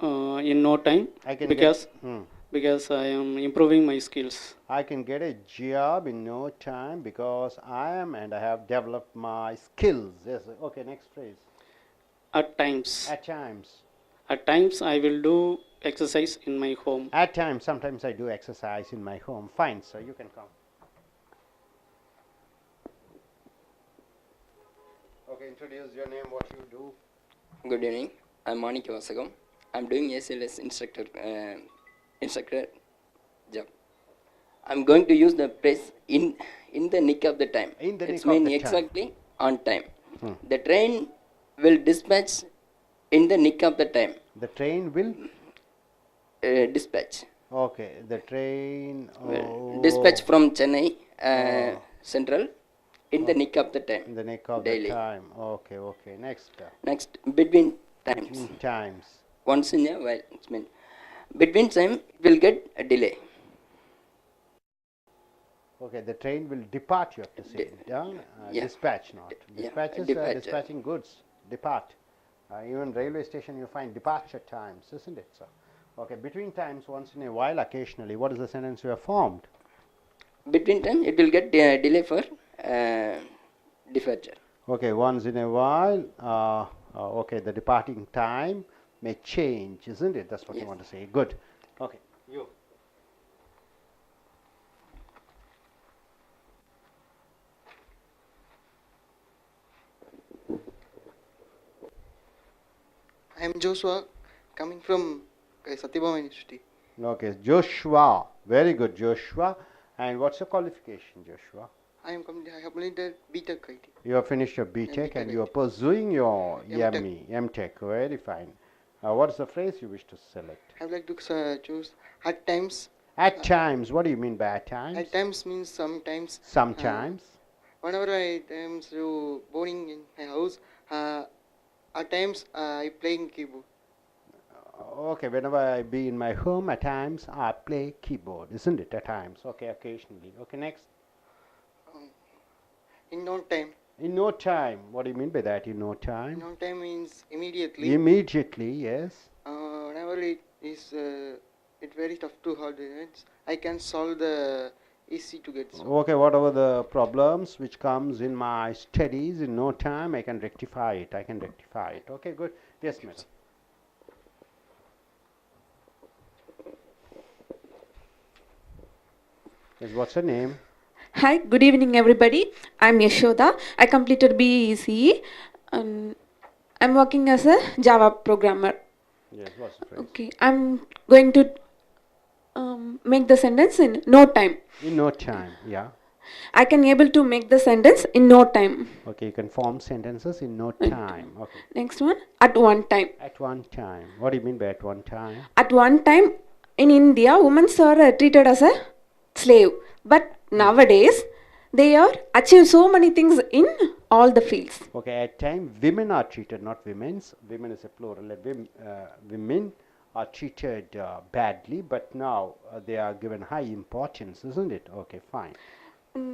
in no time I can because get, because I am improving my skills. I can get a job in no time because I have developed my skills. Yes. Okay. Next phrase. At times, At times. I will do exercise in my home. At times. Sometimes I do exercise in my home. Fine, sir. You can come. Okay. Introduce your name. What you do. Good evening. I'm Manik Vasagam. I'm doing ACLS instructor job. I'm going to use the phrase in the nick of the time. In the It's nick of mean the time. exactly on time. The train will dispatch in the nick of the time. The train will. Dispatch. Okay. The train. Dispatch from Chennai Central in the nick of the time. In the nick of daily. the time. Okay. Okay. Next. Next, between times. In times. Once in a while. It's mean between time it will get a delay. Okay, the train will depart, you have to say. Yeah? Yeah. Dispatch, not. Yeah, Dispatch is departure. dispatching goods. Depart. Even railway station you find departure times, isn't it, sir? Okay, between times, once in a while, occasionally. What is the sentence you have formed? Between time it will get delay for departure. Okay, once in a while, okay, the departing time may change, isn't it? That's what you Yes. want to say. Good. Okay, you. I am Joshua, coming from Satyabama University. Okay, Joshua. Very good, Joshua. And what's your qualification, Joshua? I have completed BTech IT. You have finished your BTech and you are pursuing your ME, MTech. Very fine. What's the phrase you wish to select? I would like to choose at times At times, what do you mean by at times? At times means sometimes. Sometimes. Whenever I times do boarding in my house, at times I playing keyboard. Okay, whenever I be in my home, at times I play keyboard, isn't it? At times, okay, occasionally. Okay, next. In no time. In no time. What do you mean by that? In no In time? no time means immediately. Immediately, yes. Whenever it is it's very tough to hard events, I can solve the easy to get solved. Okay, whatever the problems which comes in my studies, in no time I can rectify it. I can rectify it. Okay, good. Yes, madam. Yes, what's your name? Hi, good evening everybody. I'm Yashoda. I completed BECE and I'm working as a Java programmer. Yes, what's the phrase? Okay, I'm going to make the sentence in no time. In no time, yeah. I can able to make the sentence in no time. Okay, you can form sentences in no time. Okay. Next one, at one time. At one time. What do you mean by at one time? At one time in India, women are treated as a slave. But nowadays, they are achieve so many things in all the fields. Okay, at time women are treated, not women's. Women is a plural. Women are treated badly, but now they are given high importance, isn't it? Okay, fine.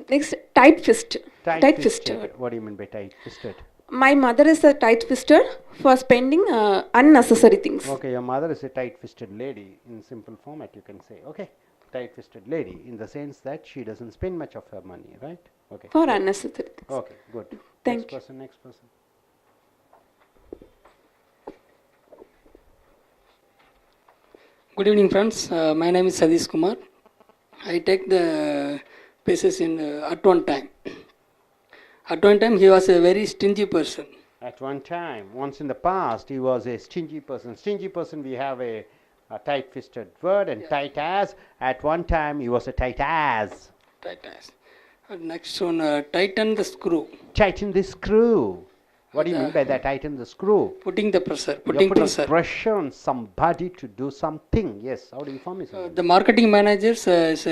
Next, tight-fisted. Tight-fisted. What do you mean by tight-fisted? My mother is a tight-fisted for spending unnecessary things. Okay, your mother is a tight-fisted lady. In simple format, you can say. Okay, tight-fisted lady in the sense that she doesn't spend much of her money, right? Okay. For unnecessary things. Okay, good. Thank you. Next person. Good evening, friends. My name is Sadish Kumar. I take the places in at one time. At one time, he was a very stingy person. At one time, once in the past, he was a stingy person. Stingy person, we have a tight-fisted word, and tight as. At one time, he was a tight as. Tight as. Next one, tighten the screw. Tighten the screw. What do you mean by that? Tighten the screw. Putting the pressure. Putting pressure on somebody to do something. Yes. How do you form it? The marketing managers is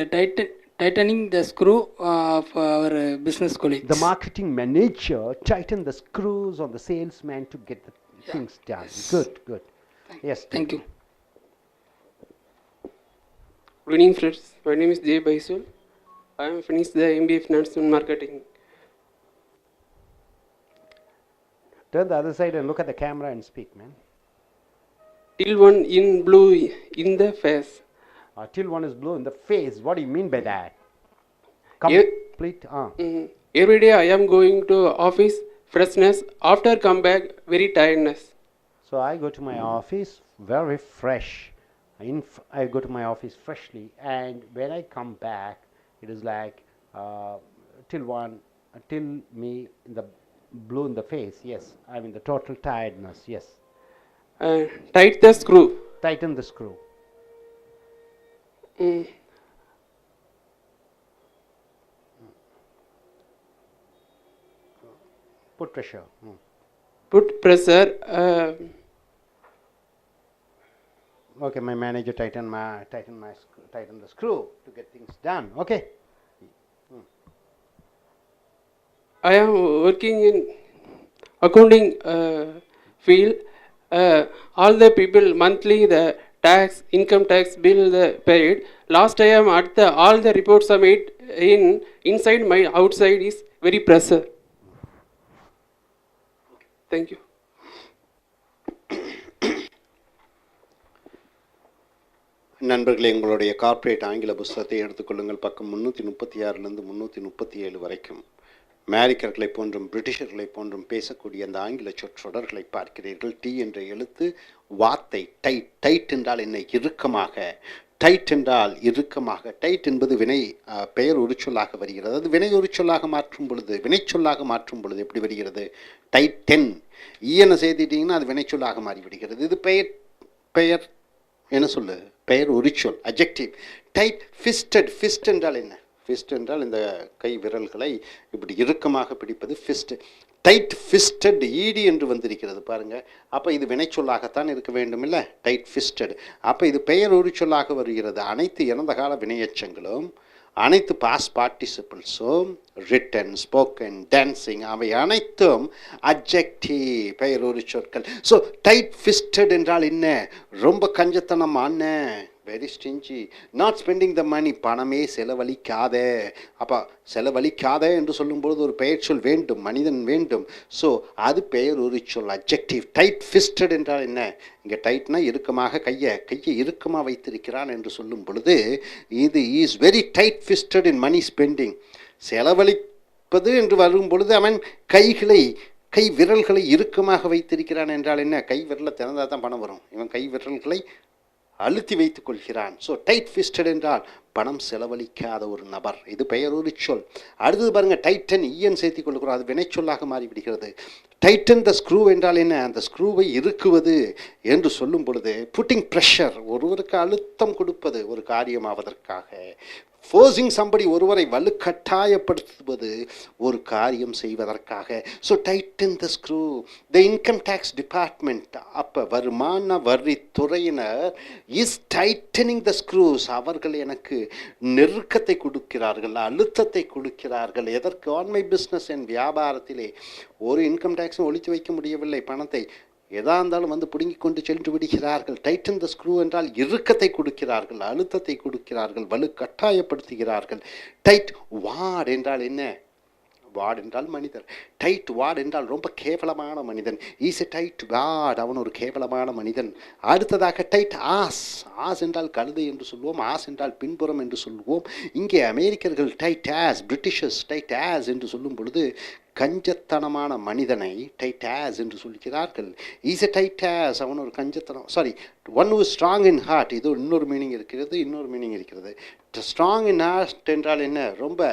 tightening the screw of our business colleagues. The marketing manager tighten the screws on the salesman to get the things done. Yes. Good. Yes. Thank you. Good evening, friends. My name is Jay Baisul. I am finished the MBA Finance and Marketing. Turn the other side and look at the camera and speak, man. Till one in blue in the face. Till one is blue in the face. What do you mean by that? Complete. Every day I am going to office, freshness. After come back, very tiredness. So I go to my office very fresh. I go to my office freshly, and when I come back, it is like till me in the blue in the face. Yes, I'm in the total tiredness. Yes. Tight the screw. Tighten the screw. Put pressure. Put pressure. Okay, my manager tighten the screw to get things done. Okay. I am working in accounting field. All the people monthly the tax, income tax bill the paid. Last I am at the all the reports are made inside my outside is very pressure. Thank you. நண்பர்களே, உங்களுடைய corporate ஆங்கில புஸ்தகத்தை எடுத்துக்கொள்ளுங்கள். பக்கம் 336லிருந்து 337 வரைக்கும் அமெரிக்கர்களை போன்றும் பிரிட்டிஷர்களை போன்றும் பேசக்கூடிய அந்த ஆங்கில சொற்றொடர்களை பார்க்கிறீர்கள். டி என்ற எழுத்து வார்த்தை டைட் என்றால் என்ன? இறுக்கமாக. டைட் என்றால் இறுக்கமாக. டைட் என்பது பெயர் உரிச்சொல்லாக வருகிறது. அது வினை உரிச்சொல்லாக மாற்றும் பொழுது, வினைச்சொல்லாக மாற்றும் பொழுது எப்படி வருகிறது? டைட்டன். ஈயனை சேர்த்திட்டிங்கன்னா அது வினைச்சொல்லாக மாறிவிடுகிறது. இது பெயர் என்ன சொல்லு? பெயர் உரிச்சொல், அட்ஜெக்டிவ். Tight fisted. ஃபிஸ்ட் என்றால் என்ன? ஃபிஸ்ட் என்றால் இந்த கை விரல்களை இப்படி இறுக்கமாக பிடிப்பது ஃபிஸ்ட். டைட் ஃபிஸ்டட் ஈடி என்று வந்திருக்கிறது பாருங்க. அப்போ இது வினைச்சொல்லாகத்தான் இருக்க வேண்டும் இல்லை? Tight fisted. அப்போ இது பெயர் ஒரு சொல்லாக வருகிறது. அனைத்து இறந்த கால வினையெச்சங்களும் அனைத்து பாஸ்ட் பார்ட்டிசிபிள்ஸும் ரிட்டன், ஸ்போக்கன், டான்சிங் அவை அனைத்தும் அட்ஜெக்டிவ் பெயர் ஒரு சொற்கள். ஸோ டைட் ஃபிஸ்டட் என்றால் என்ன? ரொம்ப கஞ்சத்தனமான, very stingy, not spending the money, பணமே செலவழிக்காத. அப்போ செலவழிக்காத என்று சொல்லும்பொழுது ஒரு பெயர் சொல் வேண்டும், மனிதன் வேண்டும். ஸோ அது பெயர் ஒரு சொல், அட்ஜெக்டிவ். டைட் ஃபிஸ்டட் என்றால் என்ன? இங்கே டைட்னா இறுக்கமாக, கையை இறுக்கமாக வைத்திருக்கிறான் என்று சொல்லும் பொழுது இது is very tight fisted in money spending. செலவழிப்பது என்று வரும் பொழுது அவன் கை விரல்களை இறுக்கமாக வைத்திருக்கிறான் என்றால் என்ன? கை விரலை திறந்தால் தான் பணம் வரும். இவன் கை விரல்களை அழுத்தி வைத்துக் கொள்கிறான். ஸோ டைட் ஃபிஸ்டட் என்றால் பணம் செலவழிக்காத ஒரு நபர். இது பெயரொரு சொல். அடுத்தது பாருங்க, டைட்டன், ஈயன் சேர்த்திக் கொள்கிறோம், அது வினைச்சொல்லாக மாறிவிடுகிறது. டைட்டன் த ஸ்க்ரூ என்றால் என்ன? அந்த ஸ்க்ரூவை இறுக்குவது என்று சொல்லும் பொழுது புட்டிங் ப்ரெஷர், ஒருவருக்கு அழுத்தம் கொடுப்பது ஒரு காரியமாவதற்காக. ஃபோர்ஸிங் சம்படி, ஒருவரை வலுக்கட்டாயப்படுத்துவது ஒரு காரியம் செய்வதற்காக. So tighten the screw. The income tax department, அப்போ வருமான வரித்துறையினர் இஸ் டைட்டனிங் த ஸ்க்ரூஸ், அவர்கள் எனக்கு நெருக்கத்தை கொடுக்கிறார்கள், அழுத்தத்தை கொடுக்கிறார்கள். எதற்கு? ஆன் மை பிஸ்னஸ், என் வியாபாரத்திலே. ஒரு இன்கம் டேக்ஸும் ஒழித்து வைக்க முடியவில்லை, பணத்தை எதா இருந்தாலும் வந்து பிடுங்கி கொண்டு சென்று விடுகிறார்கள். டைட்டன் த ஸ்க்ரூ என்றால் இறுக்கத்தை கொடுக்கிறார்கள், அழுத்தத்தை கொடுக்கிறார்கள், வலுக்கட்டாயப்படுத்துகிறார்கள். டைட் வார்ட் என்றால் என்ன? வார்ட் என்றால் மனிதர். டைட் வார்ட் என்றால் ரொம்ப கேவலமான மனிதன். இஸ் எ டைட் வார்ட், அவன் ஒரு கேவலமான மனிதன். அடுத்ததாக டைட் ஆஸ். ஆஸ் என்றால் கழுதை என்று சொல்வோம், ஆஸ் என்றால் பின்புறம் என்று சொல்வோம். இங்கே அமெரிக்கர்கள் tight ass, Britishers tight arse என்று சொல்லும் பொழுது கஞ்சத்தனமான மனிதனை டைட் ஆஸ் என்று சொல்கிறார்கள். இஸ் எ டைட் ஆஸ், அவன் ஒரு கஞ்சத்தனம். Sorry, one who strong in heart, இது இன்னொரு மீனிங் இருக்கிறது. ஸ்ட்ராங் இன் ஹார்ட் என்றால் என்ன? ரொம்ப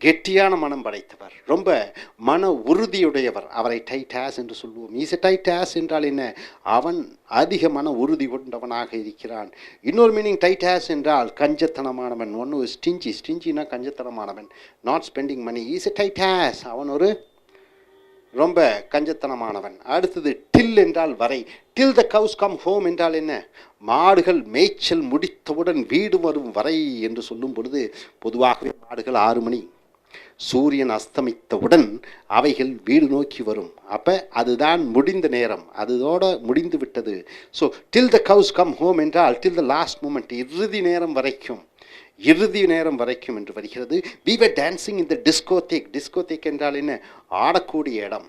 கெட்டியான மனம் படைத்தவர், ரொம்ப மன உறுதியுடையவர், அவரை டைட் ஆஸ் என்று சொல்லுவோம். இஸ் எ டைட் ஆஸ் என்றால் என்ன? அவன் அதிக மன உறுதி கொண்டவனாக இருக்கிறான். இன்னொரு மீனிங் டைட் ஆஸ் என்றால் கஞ்சத்தனமானவன். ஒன்று ஸ்டிஞ்சி, ஸ்டிஞ்சினா கஞ்சத்தனமானவன், not spending money. Is a tight ass, அவன் ஒரு ரொம்ப கஞ்சத்தனமானவன். அடுத்தது டில் என்றால் வரை. டில் த கவுஸ் கம் ஹோம் என்றால் என்ன? மாடுகள் மேய்ச்சல் முடித்தவுடன் வீடு வரும் வரை என்று சொல்லும் பொழுது பொதுவாகவே மாடுகள் 6 மணி, சூரியன் அஸ்தமித்தவுடன் அவைகள் வீடு நோக்கி வரும். அப்போ அதுதான் முடிந்த நேரம், அதோட முடிந்து விட்டது. ஸோ டில் த கவுஸ் கம் ஹோம் என்றால் டில் த லாஸ்ட் மூமெண்ட், இறுதி நேரம் வரைக்கும் என்று வருகிறது. we were dancing in the discotheque. டிஸ்கோதேக் என்றால் என்ன? ஆடக்கூடிய இடம்.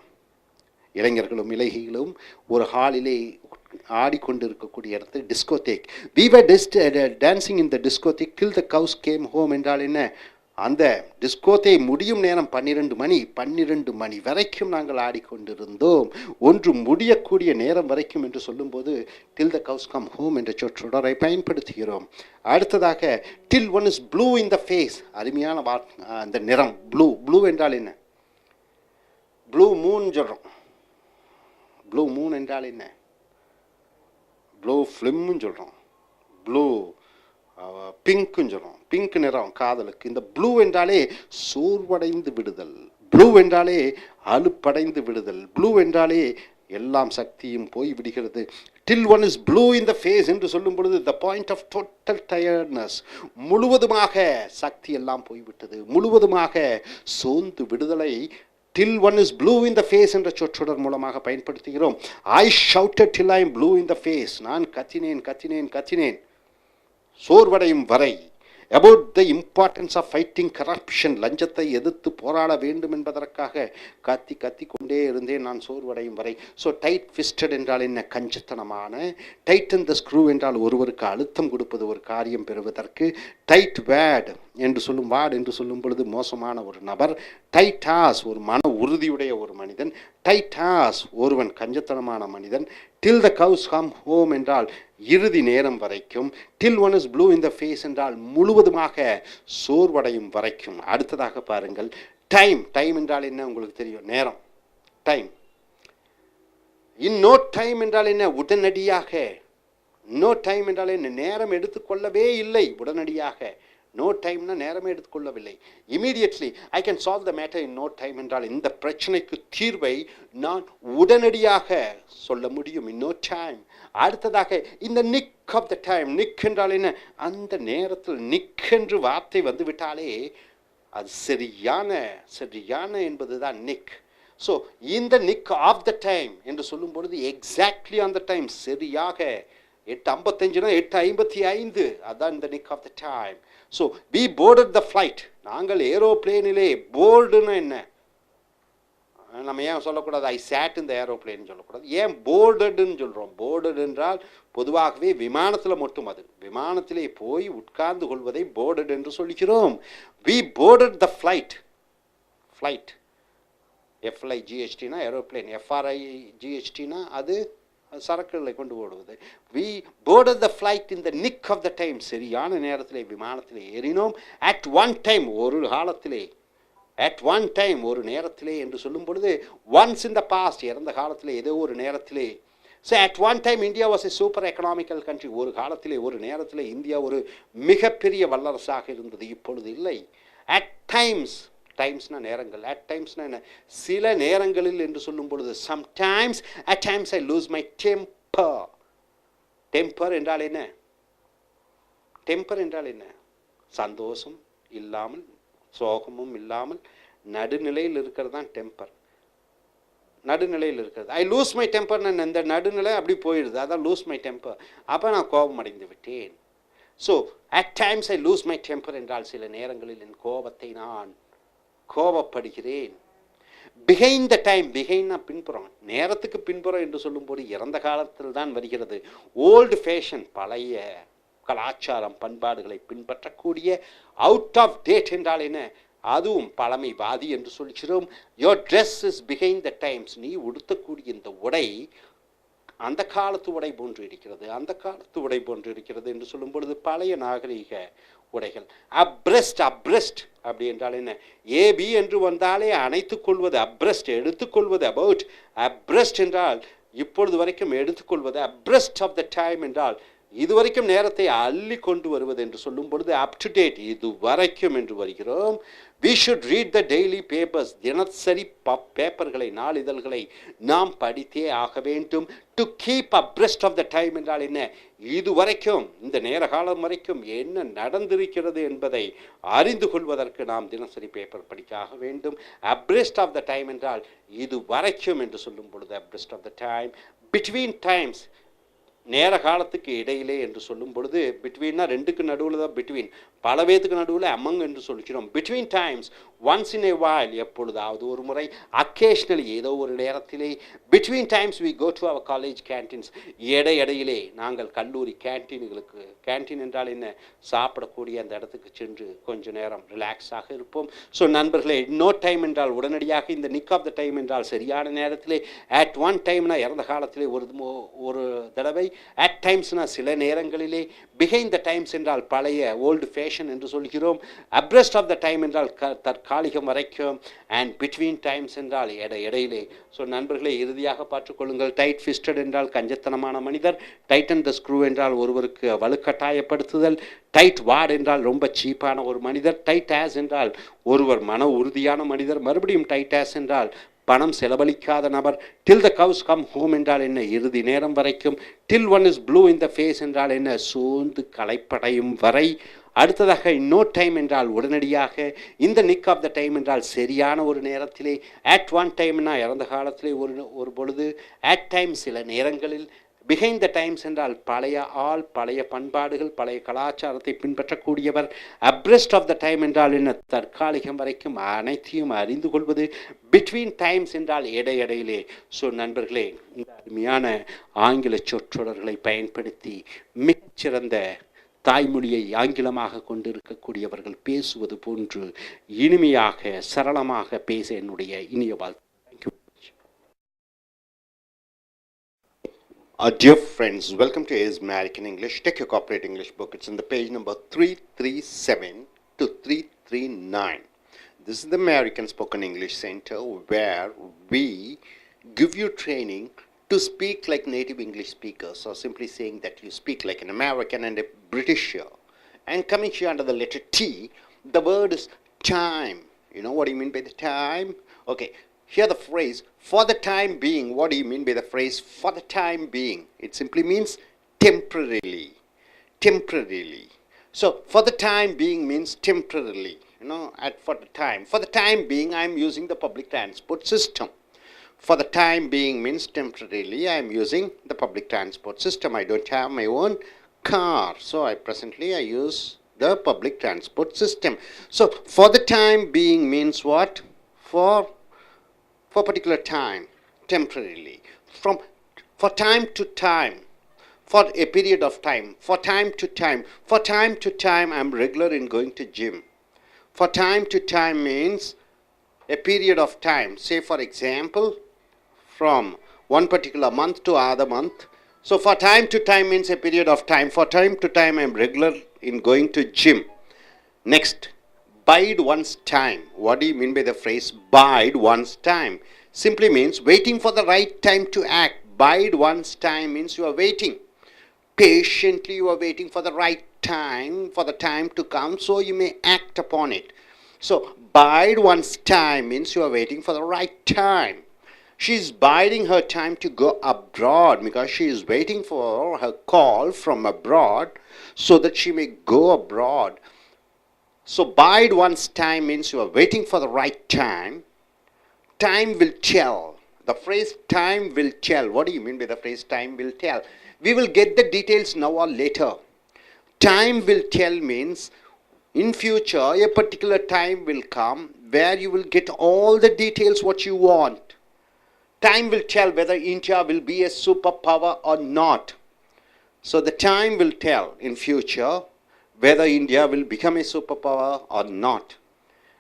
இளைஞர்களும் இளைஞர்களும் ஒரு ஹாலிலே ஆடிக்கொண்டிருக்கக்கூடிய இடத்தை டிஸ்கோதேக். we were dancing in the discotheque till the cows came home என்றால் என்ன? அந்த டிஸ்கோத்தை முடியும் நேரம் 12 மணி வரைக்கும் நாங்கள் ஆடிக்கொண்டிருந்தோம். ஒன்று முடியக்கூடிய நேரம் வரைக்கும் என்று சொல்லும்போது டில் த கவுஸ் கம் ஹோம் என்ற சொற்றொடரை பயன்படுத்துகிறோம். அடுத்ததாக till one is blue in the face. அருமையான அந்த நிறம் ப்ளூ. ப்ளூ என்றால் என்ன? ப்ளூ மூன் சொல்கிறோம். ப்ளூ மூன் என்றால் என்ன? ப்ளூ ஃபிலிம்னு சொல்கிறோம், ப்ளூ பிங்க்குன்னு சொல்கிறோம். பிங்க் நிறம் காதலுக்கு. இந்த ப்ளூ என்றாலே சோர்வடைந்து விடுதல், ப்ளூ என்றாலே அலுப்படைந்து விடுதல், ப்ளூ என்றாலே எல்லாம் சக்தியும் போய் விடுகிறது. Till one is blue in the face என்று சொல்லும் பொழுது the point of total tiredness, முழுவதுமாக சக்தி எல்லாம் போய்விட்டது, முழுவதுமாக சோர்ந்து விடுதலை till one is blue in the face என்ற சொற்றொடர் மூலமாக பயன்படுத்துகிறோம். I shouted till I am blue in the face. நான் கத்தினேன் சோர்வடையும் வரை. about the importance of fighting corruption, லஞ்சத்தை எதிர்த்து போராட வேண்டும் என்பதற்காக கத்தி கொண்டே இருந்தேன் நான் சோர்வடையும் வரை. ஸோ டைட் ஃபிஸ்டட் என்றால் என்ன? கஞ்சத்தனமான. டைட்டன் த ஸ்க்ரூ என்றால் ஒருவருக்கு அழுத்தம் கொடுப்பது ஒரு காரியம் பெறுவதற்கு. டைட் வேட் என்று சொல்லும் பொழுது மோசமான ஒரு நபர். டைட்டாஸ் ஒரு மன உறுதியுடைய ஒரு மனிதன். டைட்டாஸ் ஒருவன் கஞ்சத்தனமான மனிதன். டில் த கவுஸ் கம் ஹோம் என்றால் இறுதி நேரம் வரைக்கும். Till one is blue in the face என்றால் முழுவதுமாக சோர்வடையும் வரைக்கும். அடுத்ததாக பாருங்கள், டைம். டைம் என்றால் என்ன? உங்களுக்கு தெரியும், நேரம். டைம். இன் நோ டைம் என்றால் என்ன? உடனடியாக. நோ டைம் என்றால் என்ன? நேரம் எடுத்துக்கொள்ளவே இல்லை, உடனடியாக. நோ டைம்னா நேரமே எடுத்துக்கொள்ளவில்லை. Immediately I can solve the matter in no time என்றால் இந்த பிரச்சனைக்கு தீர்வை நான் உடனடியாக சொல்ல முடியும் இன் நோ டைம். அடுத்ததாக இந்த நிக் ஆஃப் த டைம். நிக் என்றால் என்ன? அந்த நேரத்தில் நிக் என்று வார்த்தை வந்துவிட்டாலே அது சரியான என்பதுதான் நிக். ஸோ இந்த நிக் ஆஃப் த டைம் என்று சொல்லும் பொழுது எக்ஸாக்ட்லி ஆன் த டைம், சரியாக 8:55னா 8:55, அதுதான் இந்த nick of the time. So we boarded the flight. நாங்கள் ஏரோப்ளேனிலே, போர்டுன்னு என்ன, நம்ம ஏன் சொல்லக்கூடாது ஐ சேட் இந்த ஏரோப்ளேன் சொல்லக்கூடாது, ஏன் போர்டடுன்னு சொல்கிறோம்? போர்டட் என்றால் பொதுவாகவே விமானத்தில் மட்டும், அது விமானத்திலே போய் உட்கார்ந்து கொள்வதை போர்டட் என்று சொல்கிறோம். We boarded the flight. Flight FLIGHTனா ஏரோப்ளேன், FRIGHTனா அது சரக்குகளை கொண்டு ஓடுவது. We boarded the flight in the nick of the time. சரியான நேரத்திலே விமானத்திலே ஏறினோம். அட் ஒன் டைம், ஒரு காலத்திலே. அட் ஒன் டைம், ஒரு நேரத்திலே என்று சொல்லும் பொழுது ஒன்ஸ் இன் த பாஸ்ட், இறந்த காலத்திலே, ஏதோ ஒரு நேரத்திலே. So at one time India was a super economical country. ஒரு காலத்திலே, ஒரு நேரத்திலே இந்தியா ஒரு மிகப்பெரிய வல்லரசாக இருந்தது, இப்பொழுது இல்லை. அட் டைம்ஸ், டைம்ஸ்னா நேரங்கள். அட் டைம்ஸ்னா என்ன? சில நேரங்களில் என்று சொல்லும் பொழுது sometimes, at times I loose my temper. Temper என்றால் என்ன? டெம்பர் என்றால் என்ன? சந்தோஷம் இல்லாமல், சோகமும் இல்லாமல் நடுநிலையில் இருக்கிறது தான் டெம்பர். நடுநிலையில் இருக்கிறது. ஐ லூஸ் மை டெம்பர், இந்த நடுநிலை அப்படி போயிடுது, அதான் லூஸ் மை டெம்பர். அப்போ நான் கோபம் அடைந்து விட்டேன். So at times I loose my temper என்றால் சில நேரங்களில் என் கோபத்தை நான் கோபப்படுகிறேன். பிஹைண்ட் த டைம், பிஹைண்ட்னா பின்புறம், நேரத்துக்கு பின்புறம் என்று சொல்லும்போது இறந்த காலத்தில் தான் வருகிறது. ஓல்டு ஃபேஷன், பழைய கலாச்சாரம் பண்பாடுகளை பின்பற்றக்கூடிய. அவுட் ஆஃப் டேட் என்றால் என்ன? அதுவும் பழமைவாதி என்று சொல்கிறோம். Your dress is behind the times. நீ உடுத்தக்கூடிய இந்த உடை அந்த காலத்து உடை போன்று இருக்கிறது, அந்த காலத்து உடை போன்று இருக்கிறது என்று சொல்லும் பொழுது பழைய நாகரீக உடைகள். அப்ரெஸ்ட், அப்ரெஸ்ட் அப்படி என்றால் என்ன? ஏபி என்று வந்தாலே அணைத்துக் கொள்வது அப்ரெஸ்ட், எடுத்துக்கொள்வது. அபவுட், அப்ரெஸ்ட் என்றால் இப்பொழுது வரைக்கும் எடுத்துக்கொள்வது. அப்ரெஸ்ட் ஆஃப் த டைம் என்றால் இதுவரைக்கும் நேரத்தை அள்ளி கொண்டு வருவது என்று சொல்லும் பொழுது அப் டு டேட், இது வரைக்கும் என்று வருகிறோம். we should read the daily papers. தினசரி பேப்பர்களை, நாளிதழ்களை நாம் படித்தே ஆக வேண்டும். to keep abreast of the time என்றால் என்ன? இது வரைக்கும், இந்த நேர காலம் வரைக்கும் என்ன நடந்திருக்கிறது என்பதை அறிந்து கொள்வதற்கு நாம் தினசரி பேப்பர் படிக்க ஆக வேண்டும். abreast of the time என்றால் இது வரைக்கும் என்று சொல்லும் பொழுது abreast of the time. between times, நேர காலத்துக்கு இடையிலே என்று சொல்லும் பொழுது பிட்வீன்னா ரெண்டுக்கு நடுவில் தான் பிட்வீன், பல பேத்துக்கு நடுவில் அமங் என்று சொல்லிக்கிறோம். Between times, once in a while, எப்பொழுதாவது ஒரு முறை, அக்கேஷ்னலி ஏதோ ஒரு நேரத்திலே. Between times we go to our college canteens. இடையிலே நாங்கள் கல்லூரி கேன்டீன்களுக்கு, கேன்டீன் என்றால் என்ன? சாப்பிடக்கூடிய அந்த இடத்துக்கு சென்று கொஞ்ச நேரம் ரிலாக்ஸாக இருப்போம். ஸோ நண்பர்களே, நோ டைம் என்றால் உடனடியாக, இந்த நிக் ஆஃப் த டைம் என்றால் சரியான நேரத்திலே. அட் ஒன் டைம்னா இறந்த காலத்திலே ஒரு தடவை. அட் டைம்ஸ்னா சில நேரங்களிலே. பிஹைண்ட் த டைம்ஸ் என்றால் பழைய ஓல்டு ஃபேஷன் என்று சொல்கிறோம். அப்ரெஸ்ட் ஆஃப் த டைம் என்றால் தற்காலிகம் வரைக்கும். அண்ட் பிட்வீன் டைம்ஸ் என்றால் இடையிலே. ஸோ நண்பர்களே, இறுதியாக பார்த்துக்கொள்ளுங்கள். டைட் ஃபிஸ்டட் என்றால் கஞ்சத்தனமான மனிதர். டைட் அண்ட் த ஸ்க்ரூ என்றால் ஒருவருக்கு வலுக்கட்டாயப்படுத்துதல். டைட் வார்ட் என்றால் ரொம்ப சீப்பான ஒரு மனிதர். டைட் ஆஸ் என்றால் ஒருவர் மன உறுதியான மனிதர். மறுபடியும் டைட் ஆஸ் என்றால் பணம் செலவழிக்காத நபர். டில் த கவுஸ் கம் ஹோம் என்றால் என்ன? இறுதி நேரம் வரைக்கும். Till one is blue in the face என்றால் என்ன? சோர்ந்து களைப்படையும் வரை. அடுத்ததாக நோ டைம் என்றால் உடனடியாக. இந்த நிக் ஆஃப் த டைம் என்றால் சரியான ஒரு நேரத்திலே. அட் ஒன் டைம்னா இறந்த காலத்திலே ஒரு பொழுது. அட் டைம் சில நேரங்களில். பிஹைண்ட் த டைம்ஸ் என்றால் பழைய ஆள், பழைய பண்பாடுகள், பழைய கலாச்சாரத்தை பின்பற்றக்கூடியவர். அப்ரெஸ்ட் ஆஃப் த டைம் என்றால் என்ன? தற்காலிகம் வரைக்கும் அனைத்தையும் அறிந்து கொள்வது. பிட்வீன் டைம்ஸ் என்றால் இடையிலே. ஸோ நண்பர்களே, இந்த அருமையான ஆங்கில சொற்றொடர்களை பயன்படுத்தி மிகச்சிறந்த தாய்மொழியை ஆங்கிலமாக கொண்டிருக்கக்கூடியவர்கள் பேசுவது போன்று இனிமையாக சரளமாக பேச என்னுடைய இனிய வாழ்த்து. Dear friends, welcome to AS American English. Take your corporate English book. It's in the page number 337 to 339. This is the American Spoken English Center, where we give you training to speak like native English speakers, or simply saying that you speak like an American and a Britisher. And coming here under the letter T, the word is time. You know what do you mean by the time? Okay, here the phrase for the time being. What do you mean by the phrase for the time being? It simply means temporarily. Temporarily. So for the time being means temporarily. You know, for the time. For the time being, I am using the public transport system. For the time being means temporarily I am using the public transport system. I don't have my own car. So I use the public transport system. So for the time being means what? For particular time, temporarily. For time to time, for a period of time, for time to time. For time to time I am regular in going to gym. For time to time means a period of time. Say for example, from one particular month to other month. So for time to time means a period of time. For time to time I am regular in going to gym. Next, bide one's time. What do you mean by the phrase bide one's time? Simply means waiting for the right time to act. Bide one's time means you are waiting. Patiently you are waiting for the right time, for the time to come, so you may act upon it. So bide one's time means you are waiting for the right time. She is biding her time to go abroad because she is waiting for her call from abroad so that she may go abroad. So bide one's time means you are waiting for the right time. Time will tell. The phrase time will tell. What do you mean by the phrase time will tell? We will get the details now or later. Time will tell means in future a particular time will come where you will get all the details what you want. Time will tell whether India will be a superpower or not. So the time will tell in future whether India will become a superpower or not.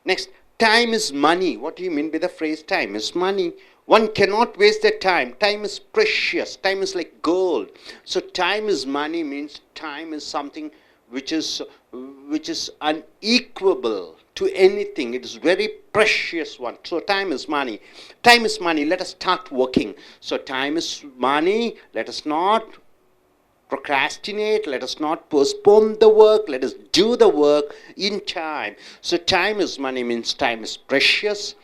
Next, time is money. What do you mean by the phrase time is money? One cannot waste their time. Time is precious. Time is like gold. So time is money means time is something which is unequal to anything. It is very precious one. So time is money. Time is money. Let us start working. So time is money. Let us not procrastinate. Let us not postpone the work. Let us do the work in time. So time is money means time is precious.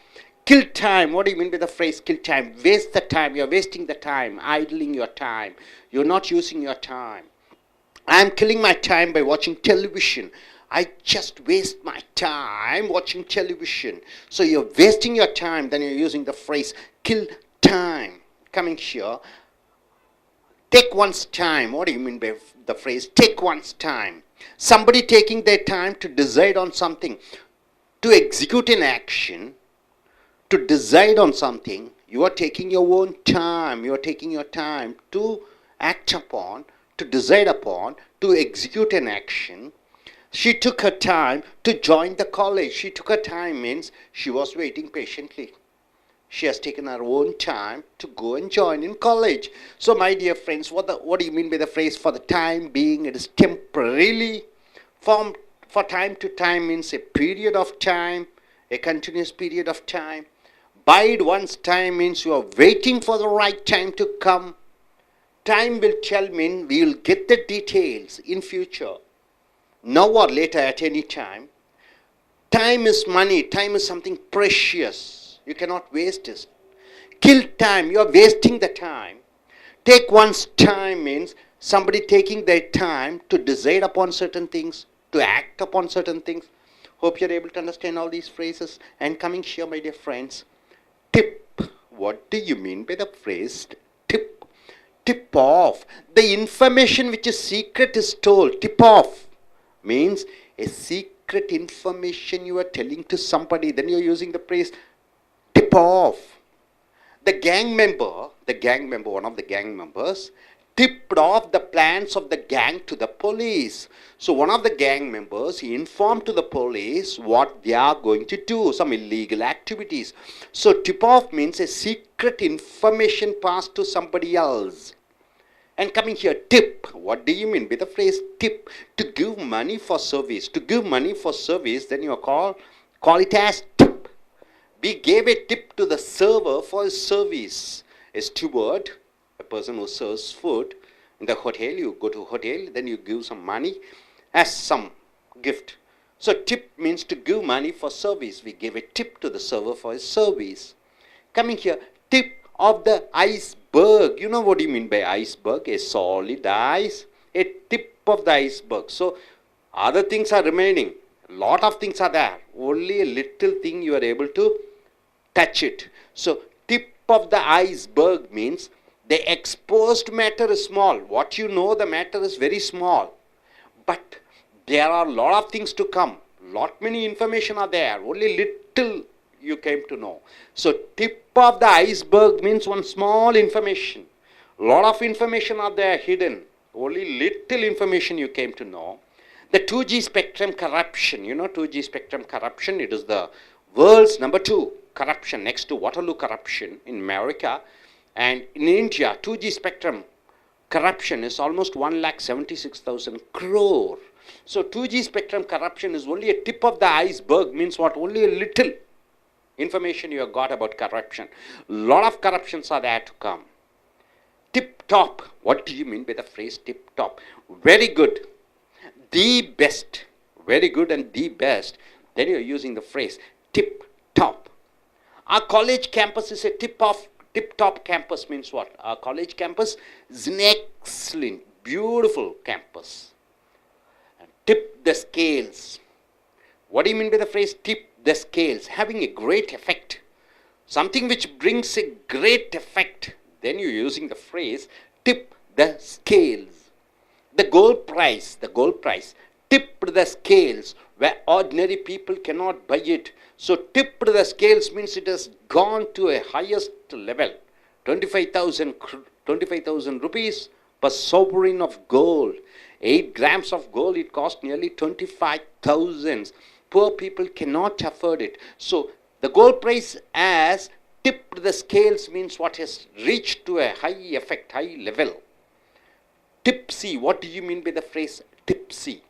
Kill time. What do you mean by the phrase kill time? Waste the time. You're wasting the time. Idling your time. You're not using your time. I am killing my time by watching television. I just waste my time watching television. So you're wasting your time, then you're using the phrase kill time. Coming here, take one's time. What do you mean by the phrase take one's time? Somebody taking their time to decide on something, to execute an action, to decide on something. You are taking your own time. You are taking your time to act upon, to decide upon, to execute an action. She took her time to join the college. She took her time means she was waiting patiently. She has taken her own time to go and join in college. So my dear friends, what do you mean by the phrase for the time being? It is temporarily. For time to time means a period of time, a continuous period of time. Bide one's time means you are waiting for the right time to come. Time will tell mean we will get the details in future. Now or later at any time. Time is money. Time is something precious. You cannot waste it. Kill time. You are wasting the time. Take one's time means somebody taking their time to decide upon certain things, to act upon certain things. Hope you are able to understand all these phrases. And coming here, my dear friends, tip. What do you mean by the phrase tip? Tip off. The information which is secret is told. Tip off means a secret information you are telling to somebody. Then you are using the phrase tip off. The gang member, one of the gang members, tipped off the plans of the gang to the police. So one of the gang members, he informed to the police what they are going to do, some illegal activities. So tip off means a secret information passed to somebody else. And coming here, tip. What do you mean by the phrase tip? To give money for service. To give money for service, then you call it as tip. We gave a tip to the server for his service. A steward, a person who serves food in the hotel, you go to a hotel, then you give some money as some gift. So tip means to give money for service. We give a tip to the server for his service. Coming here, tip of the iceberg. You know what do you mean by iceberg? A solid ice. A tip of the iceberg. So other things are remaining. A lot of things are there. Only a little thing you are able to touch it. So tip of the iceberg means the exposed matter is small. What you know, the matter is very small. But there are a lot of things to come. Lot many information are there. Only little you came to know. So tip of the iceberg means one small information. Lot of information are there hidden. Only little information you came to know. The 2G spectrum corruption. You know 2G spectrum corruption. It is the world's number 2 corruption next to Waterloo corruption in America. And in India, 2G spectrum corruption is almost 1,76,000 crore. So 2G spectrum corruption is only a tip of the iceberg, means what? Only a little information you have got about corruption. Lot of corruptions are there to come. Tip top. What do you mean by the phrase tip top? Very good. The best. Very good and the best. Then you are using the phrase tip top. Our college campus is a tip-top campus means what? Our college campus is an excellent, beautiful campus. And tip the scales. What do you mean by the phrase tip the scales? Having a great effect. Something which brings a great effect. Then you're using the phrase tip the scales. The gold price. Tip the scales where ordinary people cannot buy it. So tipped the scales means it has gone to a highest level. 25,000 rupees per sovereign of gold. 8 grams of gold, it cost nearly 25,000. Poor people cannot afford it. So the gold price as tipped the scales means what has reached to a high effect, high level. Tipsy, what do you mean by the phrase tipsy?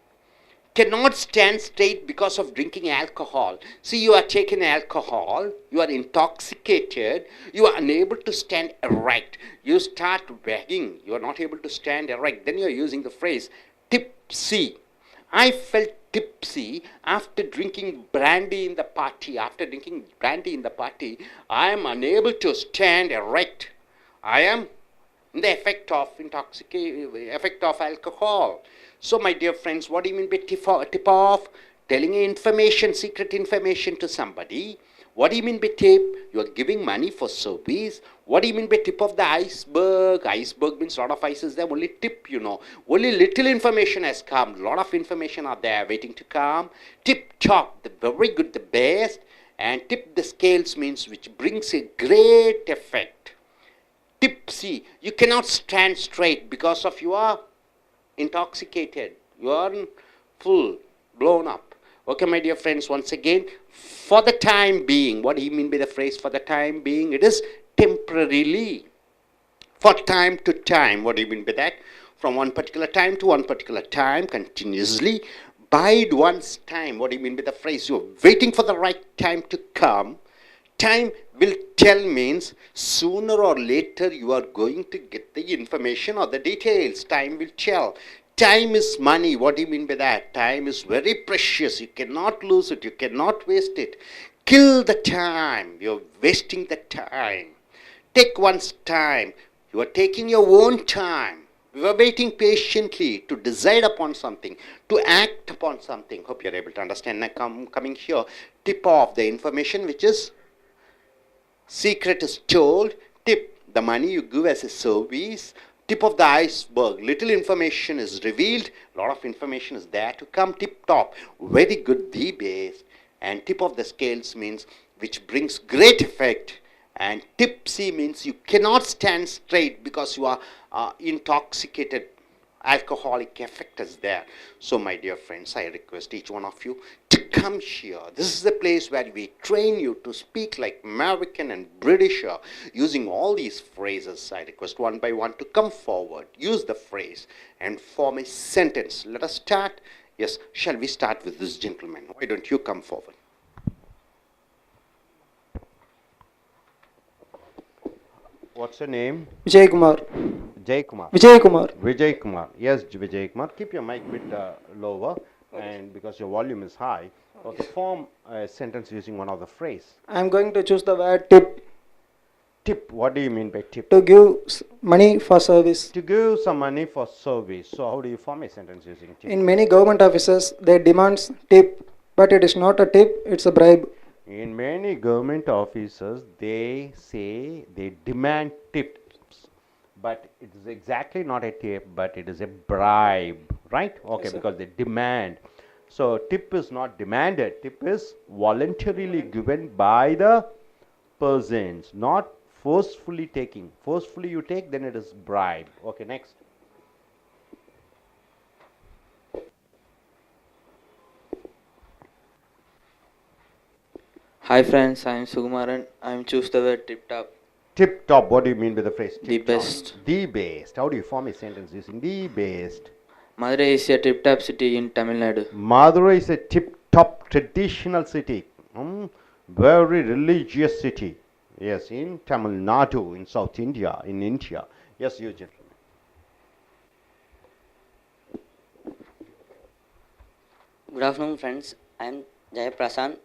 Cannot stand straight because of drinking alcohol. See, you are taking alcohol, you are intoxicated, you are unable to stand erect. You start begging, you are not able to stand erect. Then you are using the phrase tipsy. I felt tipsy after drinking brandy in the party. After drinking brandy in the party, I am unable to stand erect. I am in the effect of alcohol. So, my dear friends, what do you mean by tip off? Telling information, secret information to somebody. What do you mean by tip? You are giving money for service. What do you mean by tip of the iceberg? Iceberg means a lot of ice is there. Only tip, you know. Only little information has come. A lot of information are there waiting to come. Tip top, the very good, the best. And tip the scales means which brings a great effect. Tipsy, you cannot stand straight because of you are intoxicated. You are full, blown up. Okay, my dear friends, once again, for the time being, what do you mean by the phrase for the time being? It is temporarily. For time to time, what do you mean by that? From one particular time to one particular time, continuously. Bide one's time. What do you mean by the phrase? You are waiting for the right time to come. Time will tell means sooner or later you are going to get the information or the details. Time will tell. Time is money. What do you mean by that? Time is very precious. You cannot lose it. You cannot waste it. Kill the time. You're wasting the time. Take one's time. You are taking your own time. You are waiting patiently to decide upon something, to act upon something. Hope you are able to understand. Now coming here, tip off the information which is secret is told. Tip, the money you give as a service. Tip of the iceberg, little information is revealed, a lot of information is there to come. Tip top, very good, the base. And tip of the scales means which brings great effect. And tipsy means you cannot stand straight because you are intoxicated. Alcoholic effect is there. So my dear friends, I request each one of you to come here. This is the place where we train you to speak like American and British using all these phrases. I request one by one to come forward, use the phrase and form a sentence. Let us start. Yes, shall we start with this gentleman? Why don't you come forward? What's your name? Vijay Kumar. Jay Kumar. Vijay Kumar. Vijay Kumar. Yes, Vijay Kumar. Keep your mic a bit lower. and because your volume is high, okay, form a sentence using one of the phrase. I am going to choose the word tip. Tip, what do you mean by tip? To give money for service. To give some money for service. So how do you form a sentence using tip? In many government offices, they demand tip, but it is not a tip, it's a bribe. In many government offices, they say they demand tips, but it is exactly not a tip, but it is a bribe, right? Okay, Yes, because they demand. So tip is not demanded, tip is voluntarily given by the persons, not forcefully taking. Forcefully you take, then it is bribe. Okay, next. Hi friends, I am Sukumaran. I am choose the word tip top. Tip top, what do you mean by the phrase tip The top? best. The best. How do you form a sentence using the best? Madurai is a tip top city in Tamil Nadu. Madurai is a tip top traditional city. Very religious city. Yes, in Tamil Nadu, in South India, in India. Yes, you gentlemen. Good afternoon, friends. I am Jaya Prasan.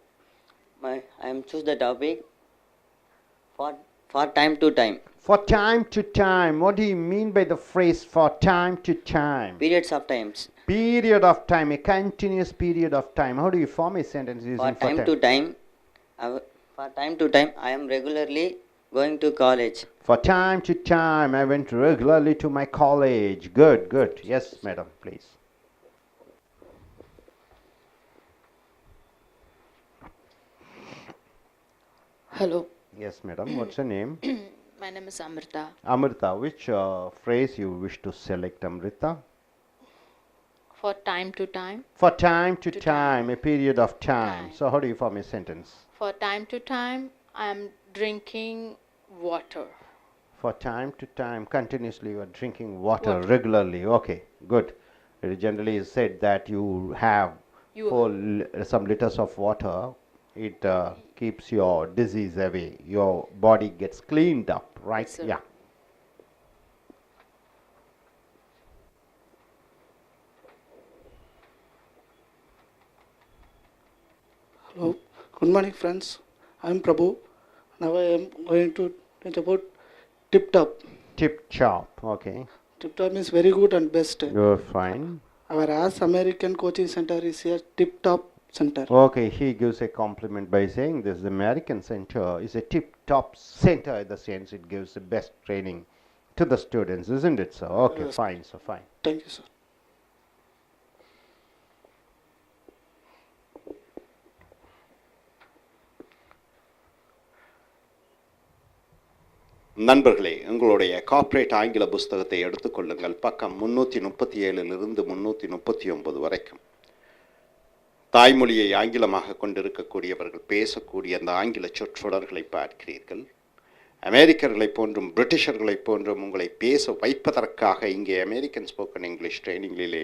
I am choose the topic for time to time. For time to time. What do you mean by the phrase for time to time? Periods of times. Period of time, a continuous period of time. How do you form a sentence using For time to time, I am regularly going to college. For time to time, I went regularly to my college. Good, good. Yes, madam, please. Hello. Yes, madam. What's your name? My name is Amrita. Amrita, which phrase you wish to select, Amrita? For time to time. For time to time, a period of time. So how do you form a sentence? For time to time, I am drinking water. For time to time, continuously you are drinking water regularly. Okay, good. It generally is said that you have some liters of water. It keeps your disease away. Your body gets cleaned up, right? Yes, sir. Yeah. Hello, good morning friends. I am Prabhu. Now I am going to teach about tip top. Tip top, okay. Tip top means very good and best. You're fine. Our As American Coaching Center is a tip top center. Okay, he gives a compliment by saying this American Center is a tip top center in the sense it gives the best training to the students, isn't it, sir? Okay, Yes. fine, so fine. Thank you, sir. நண்பர்களே, உங்களுடைய corporate ஆங்கில புஸ்தகத்தை எடுத்துக்கொள்ளுங்கள். பக்கம் 337 339 வரைக்கும். தாய்மொழியை ஆங்கிலமாக கொண்டிருக்கக்கூடியவர்கள் பேசக்கூடிய அந்த ஆங்கில சொற்றொடர்களை பார்க்கிறீர்கள். அமெரிக்கர்களைப் போன்றும் பிரிட்டிஷர்களைப் போன்றும் உங்களை பேச வைப்பதற்காக இங்கே அமெரிக்கன் ஸ்போக்கன் இங்கிலீஷ் ட்ரைனிங்கிலே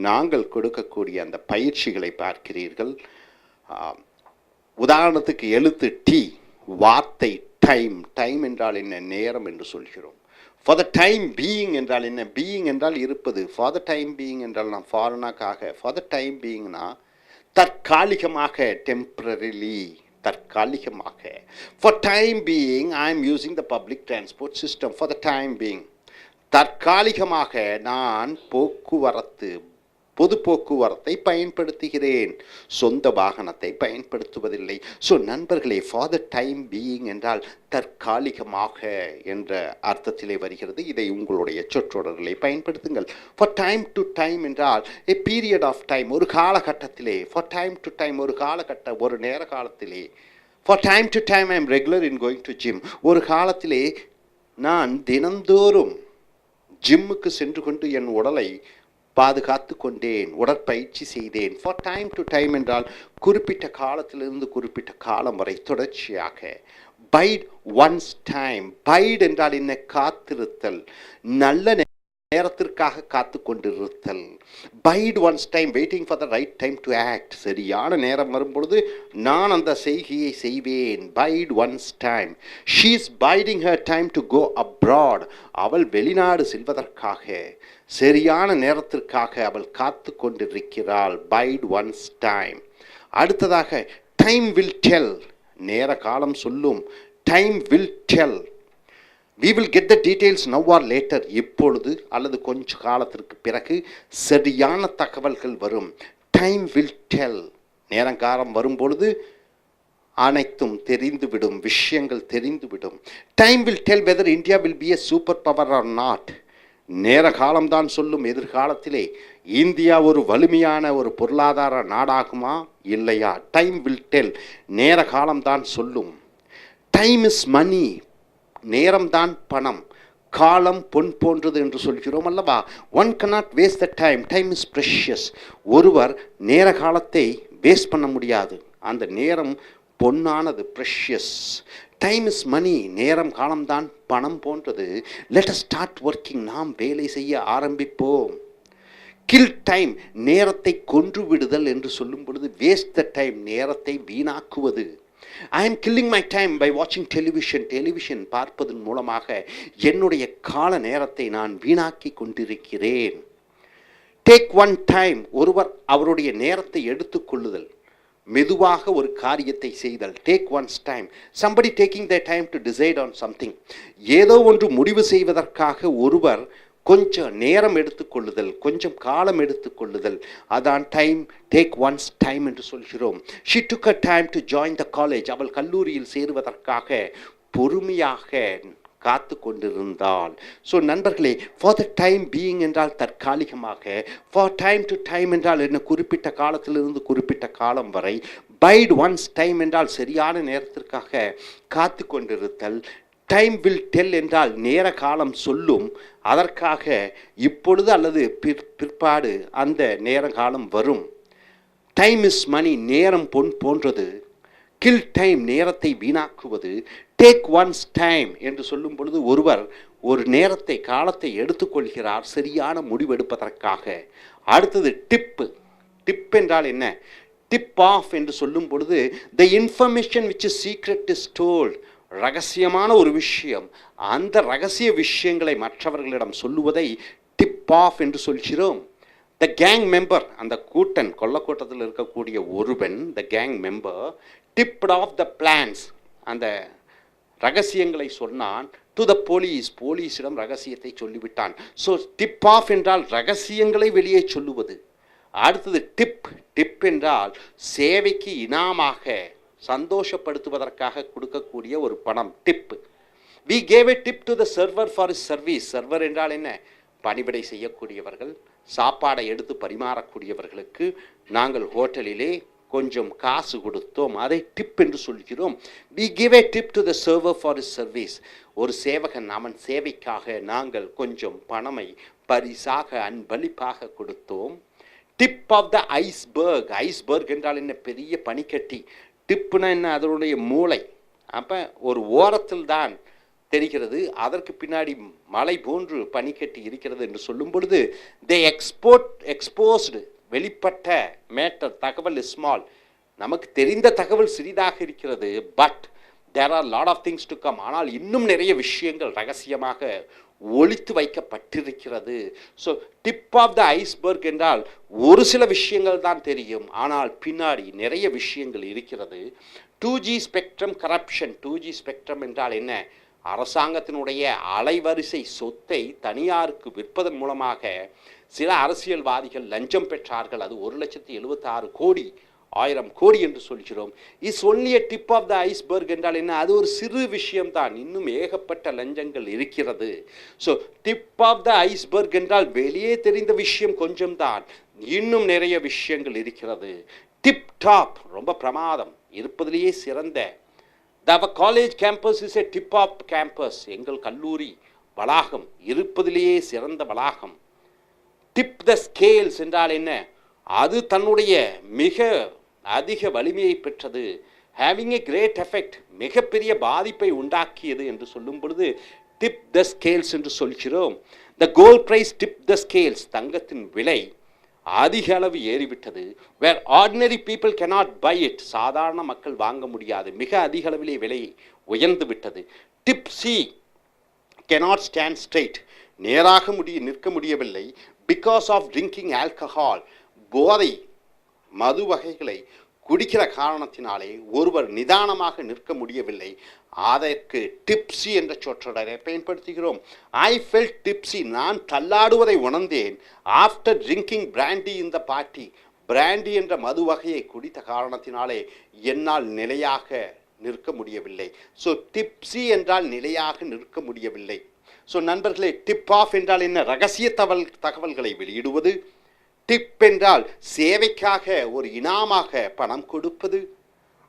நாங்கள் கொடுக்கக்கூடிய அந்த பயிற்சிகளை பார்க்கிறீர்கள். உதாரணத்துக்கு எழுத்து டி, வார்த்தை டைம். டைம் என்றால் என்ன? நேரம் என்று சொல்கிறோம். ஃபார் த டைம் பீயிங் என்றால் என்ன? பீயிங் என்றால் இருப்பது. ஃபார் த டைம் பீயிங் என்றால் நான் ஃபாரினாக்காக. ஃபார் த டைம் பீயிங்னா தற்காலிகமாக, டெம்பரரிலி, தற்காலிகமாக. For time being I am using the public transport system. For the time being தற்காலிகமாக நான் பொது போக்குவரத்தை பயன்படுத்துகிறேன், சொந்த வாகனத்தை பயன்படுத்துவதில்லை. ஸோ நண்பர்களே, ஃபார் த டைம் பீயிங் என்றால் தற்காலிகமாக என்ற அர்த்தத்திலே வருகிறது. இதை உங்களுடைய சொற்றொடர்களை பயன்படுத்துங்கள். ஃபார் டைம் டு டைம் என்றால் ஏ பீரியட் ஆஃப் டைம், ஒரு காலகட்டத்திலே. ஃபார் டைம் டு டைம் ஒரு ஒரு நேர காலத்திலே. For time to time I am regular in going to gym. ஒரு காலத்திலே நான் தினந்தோறும் ஜிம்முக்கு சென்று கொண்டு என் உடலை பாதுகாத்து கொண்டேன், உடற்பயிற்சி செய்தேன். ஃபார் டைம் டு டைம் என்றால் குறிப்பிட்ட காலத்திலிருந்து குறிப்பிட்ட காலம் வரை தொடர்ச்சியாக. Byte one's time. பைட் என்றால் என்ன? காத்திருத்தல். நல்ல நேரத்திற்காக காத்து கொண்டிருத்தல். Bide one's time, waiting for the right time to act. சரியான நேரம் வரும்பொழுது நான் அந்த செய்கையை செய்வேன். Bide one's time. She is biding her time to go abroad. அவள் வெளிநாடு செல்வதற்காக சரியான நேரத்திற்காக அவள் காத்து கொண்டிருக்கிறாள். Bide one's time. அடுத்ததாக டைம் வில் டெல். நேர காலம் சொல்லும். Time will tell. we will get the details now or later. இப்பொழுது அல்லது கொஞ்ச காலத்திற்கு பிறகு சரியான தகவல்கள் வரும். Time will tell. நேரங்காலம் வரும்பொழுது அனைத்தும் தெரிந்துவிடும், விஷயங்கள் தெரிந்துவிடும். Time will tell whether India will be a super power or not. நேர காலம்தான் சொல்லும் எதிர்காலத்திலே இந்தியா ஒரு வலிமையான ஒரு பொருளாதார நாடாகுமா இல்லையா. Time will tell. நேர காலம்தான் சொல்லும். Time is money. நேரம்தான் பணம். காலம் பொன் போன்றது என்று சொல்கிறோம் அல்லவா. One cannot waste the time. Time is precious. ஒருவர் நேர காலத்தை வேஸ்ட் பண்ண முடியாது. அந்த நேரம் பொன்னானது, ப்ரெஷியஸ். Time is money. நேரம் காலம்தான் பணம் போன்றது. Let us start working. நாம் வேலை செய்ய ஆரம்பிப்போம். Kill time. நேரத்தை கொன்று விடுதல் என்று சொல்லும் பொழுது வேஸ்ட் த டைம், நேரத்தை வீணாக்குவது. I am killing my time by வாட்சிங் டெலிவிஷன். டெலிவிஷன் பார்ப்பதன் மூலமாக என்னுடைய கால நேரத்தை நான் வீணாக்கி கொண்டிருக்கிறேன். Take one time. ஒருவர் அவருடைய நேரத்தை எடுத்துக்கொள்ளுதல், மெதுவாக ஒரு காரியத்தை செய்தல். Take one's time. Somebody taking the time to decide on something. ஏதோ ஒன்று முடிவு செய்வதற்காக ஒருவர் கொஞ்சம் நேரம் எடுத்துக்கொள்ளுதல், கொஞ்சம் காலம் எடுத்துக்கொள்ளுதல், அதான் டைம். டேக் ஒன்ஸ் டைம் என்று சொல்கிறோம். She took a time to join the college. அவள் கல்லூரியில் சேருவதற்காக பொறுமையாக காத்து கொண்டிருந்தாள். ஸோ நண்பர்களே, ஃபார் த டைம் பீயிங் என்றால் தற்காலிகமாக, ஃபார் டைம் டு டைம் என்றால் என்ன, குறிப்பிட்ட காலத்திலிருந்து குறிப்பிட்ட காலம் வரை. பைட் ஒன்ஸ் டைம் என்றால் சரியான நேரத்திற்காக காத்து கொண்டிருத்தல். டைம் வில் டெல் என்றால் நேர காலம் சொல்லும், அதற்காக இப்பொழுது அல்லது பிற்பாடு அந்த நேர காலம் வரும். Time is money. நேரம் பொன் போன்றது. Kill time. நேரத்தை வீணாக்குவது. டேக் ஒன்ஸ் டைம் என்று சொல்லும் பொழுது ஒருவர் ஒரு நேரத்தை, காலத்தை எடுத்துக்கொள்கிறார் சரியான முடிவெடுப்பதற்காக. அடுத்தது டிப்பு. டிப் என்றால் என்ன? டிப் ஆஃப் என்று சொல்லும் பொழுது the information which is secret is told. ரகசியமான ஒரு விஷயம், அந்த ரகசிய விஷயங்களை மற்றவர்களிடம் சொல்லுவதை டிப் ஆஃப் என்று சொல்கிறோம். The gang member. அந்த கூட்டன், கொல்லக்கூட்டத்தில் இருக்கக்கூடிய ஒருவன், the gang member, tipped off the plans. அந்த ரகசியங்களை சொன்னான். To the police. போலீஸிடம் ரகசியத்தை சொல்லிவிட்டான். ஸோ டிப் ஆஃப் என்றால் ரகசியங்களை வெளியே சொல்லுவது. அடுத்தது டிப். டிப் என்றால் சேவைக்கு இனாமாக, சந்தோஷப்படுத்துவதற்காக கொடுக்கக்கூடிய ஒரு பணம். Tip. We gave a tip to the server for his service. Server என்றால் என்ன? பணிவிடை செய்யக்கூடியவர்கள், சாப்பாடை எடுத்து பரிமாறக்கூடியவர்களுக்கு நாங்கள் ஹோட்டலிலே கொஞ்சம் காசு கொடுத்தோம், அதை டிப் என்று சொல்கிறோம். We give a tip to the server for his service. ஒரு சேவகன் அவன் சேவைக்காக நாங்கள் கொஞ்சம் பணமை பரிசாக, அன்பளிப்பாக கொடுத்தோம். Tip of the iceberg. Iceberg என்றால் என்ன? பெரிய பனிக்கட்டி. டிப்புனா என்ன? அதனுடைய மூளை. அப்போ ஒரு ஓரத்தில் தான் தெரிகிறது, அதற்கு பின்னாடி மலை போன்று பனிக்கட்டி இருக்கிறது என்று சொல்லும் பொழுது தே எக்ஸ்போஸ்டு. வெளிப்பட்ட மேட்டர், தகவல் ஸ்மால். நமக்கு தெரிந்த தகவல் சிறிதாக இருக்கிறது. But there are lot of things to come. ஆனால் இன்னும் நிறைய விஷயங்கள் ரகசியமாக ஒளித்து வைக்கப்பட்டிருக்கிறது. So tip of the iceberg என்றால் ஒரு சில விஷயங்கள் தான் தெரியும், ஆனால் பின்னாடி நிறைய விஷயங்கள் இருக்கிறது. 2G spectrum corruption. 2G spectrum என்றால் என்ன? அரசாங்கத்தினுடைய அலைவரிசை சொத்தை தனியாருக்கு விற்பதன் மூலமாக சில அரசியல்வாதிகள் லஞ்சம் பெற்றார்கள். அது 1,76,00,000 1000 கோடி என்று சொல்கிறோம். Is only a tip of the iceberg என்றால் என்ன? அது ஒரு சிறு விஷயம்தான், இன்னும் ஏகப்பட்ட லஞ்சங்கள் இருக்கிறது. So tip of the iceberg என்றால் வெளியே தெரிந்த விஷயம் கொஞ்சம் தான், இன்னும் நிறைய விஷயங்கள் இருக்கிறது. டிப் டாப், ரொம்ப பிரமாதம், இருப்பதிலேயே சிறந்த. The college campus is a tip of campus. எங்கள் கல்லூரி வளாகம் இருப்பதிலேயே சிறந்த வளாகம். டிப் த ஸ்கேல்ஸ் என்றால் என்ன? அது தன்னுடைய மிக அதிக வலிமையை பெற்றது. ஹேவிங் எ கிரேட் எஃபெக்ட், மிகப்பெரிய பாதிப்பை உண்டாக்கியது என்று சொல்லும் பொழுது டிப் த ஸ்கேல்ஸ் என்று சொல்கிறோம். The gold price tipped the scales. தங்கத்தின் விலை அதிக அளவு ஏறிவிட்டது. Where ordinary people cannot buy it. சாதாரண மக்கள் வாங்க முடியாது. மிக அதிக அளவிலே விலை உயர்ந்து விட்டது. Tipsy cannot stand straight. நேராக நிற்க முடியவில்லை. Because of drinking alcohol. போதை மது வகைகளை குடிக்கிற காரணத்தினாலே ஒருவர் நிதானமாக நிற்க முடியவில்லை. அதற்கு டிப்ஸி என்ற சொற்றொடரை பயன்படுத்துகிறோம். ஐ ஃபெல்ட் டிப்ஸி, நான் தள்ளாடுவதை உணர்ந்தேன். After drinking brandy in the party, brandy என்ற மது வகையை குடித்த காரணத்தினாலே என்னால் நிலையாக நிற்க முடியவில்லை. ஸோ டிப்ஸி என்றால் நிலையாக நிற்க முடியவில்லை. ஸோ நண்பர்களே, டிப் ஆஃப் என்றால் என்ன? ரகசிய தகவல்களை வெளியிடுவது. டிப் என்றால் சேவைக்காக ஒரு இனாமாக பணம் கொடுப்பது.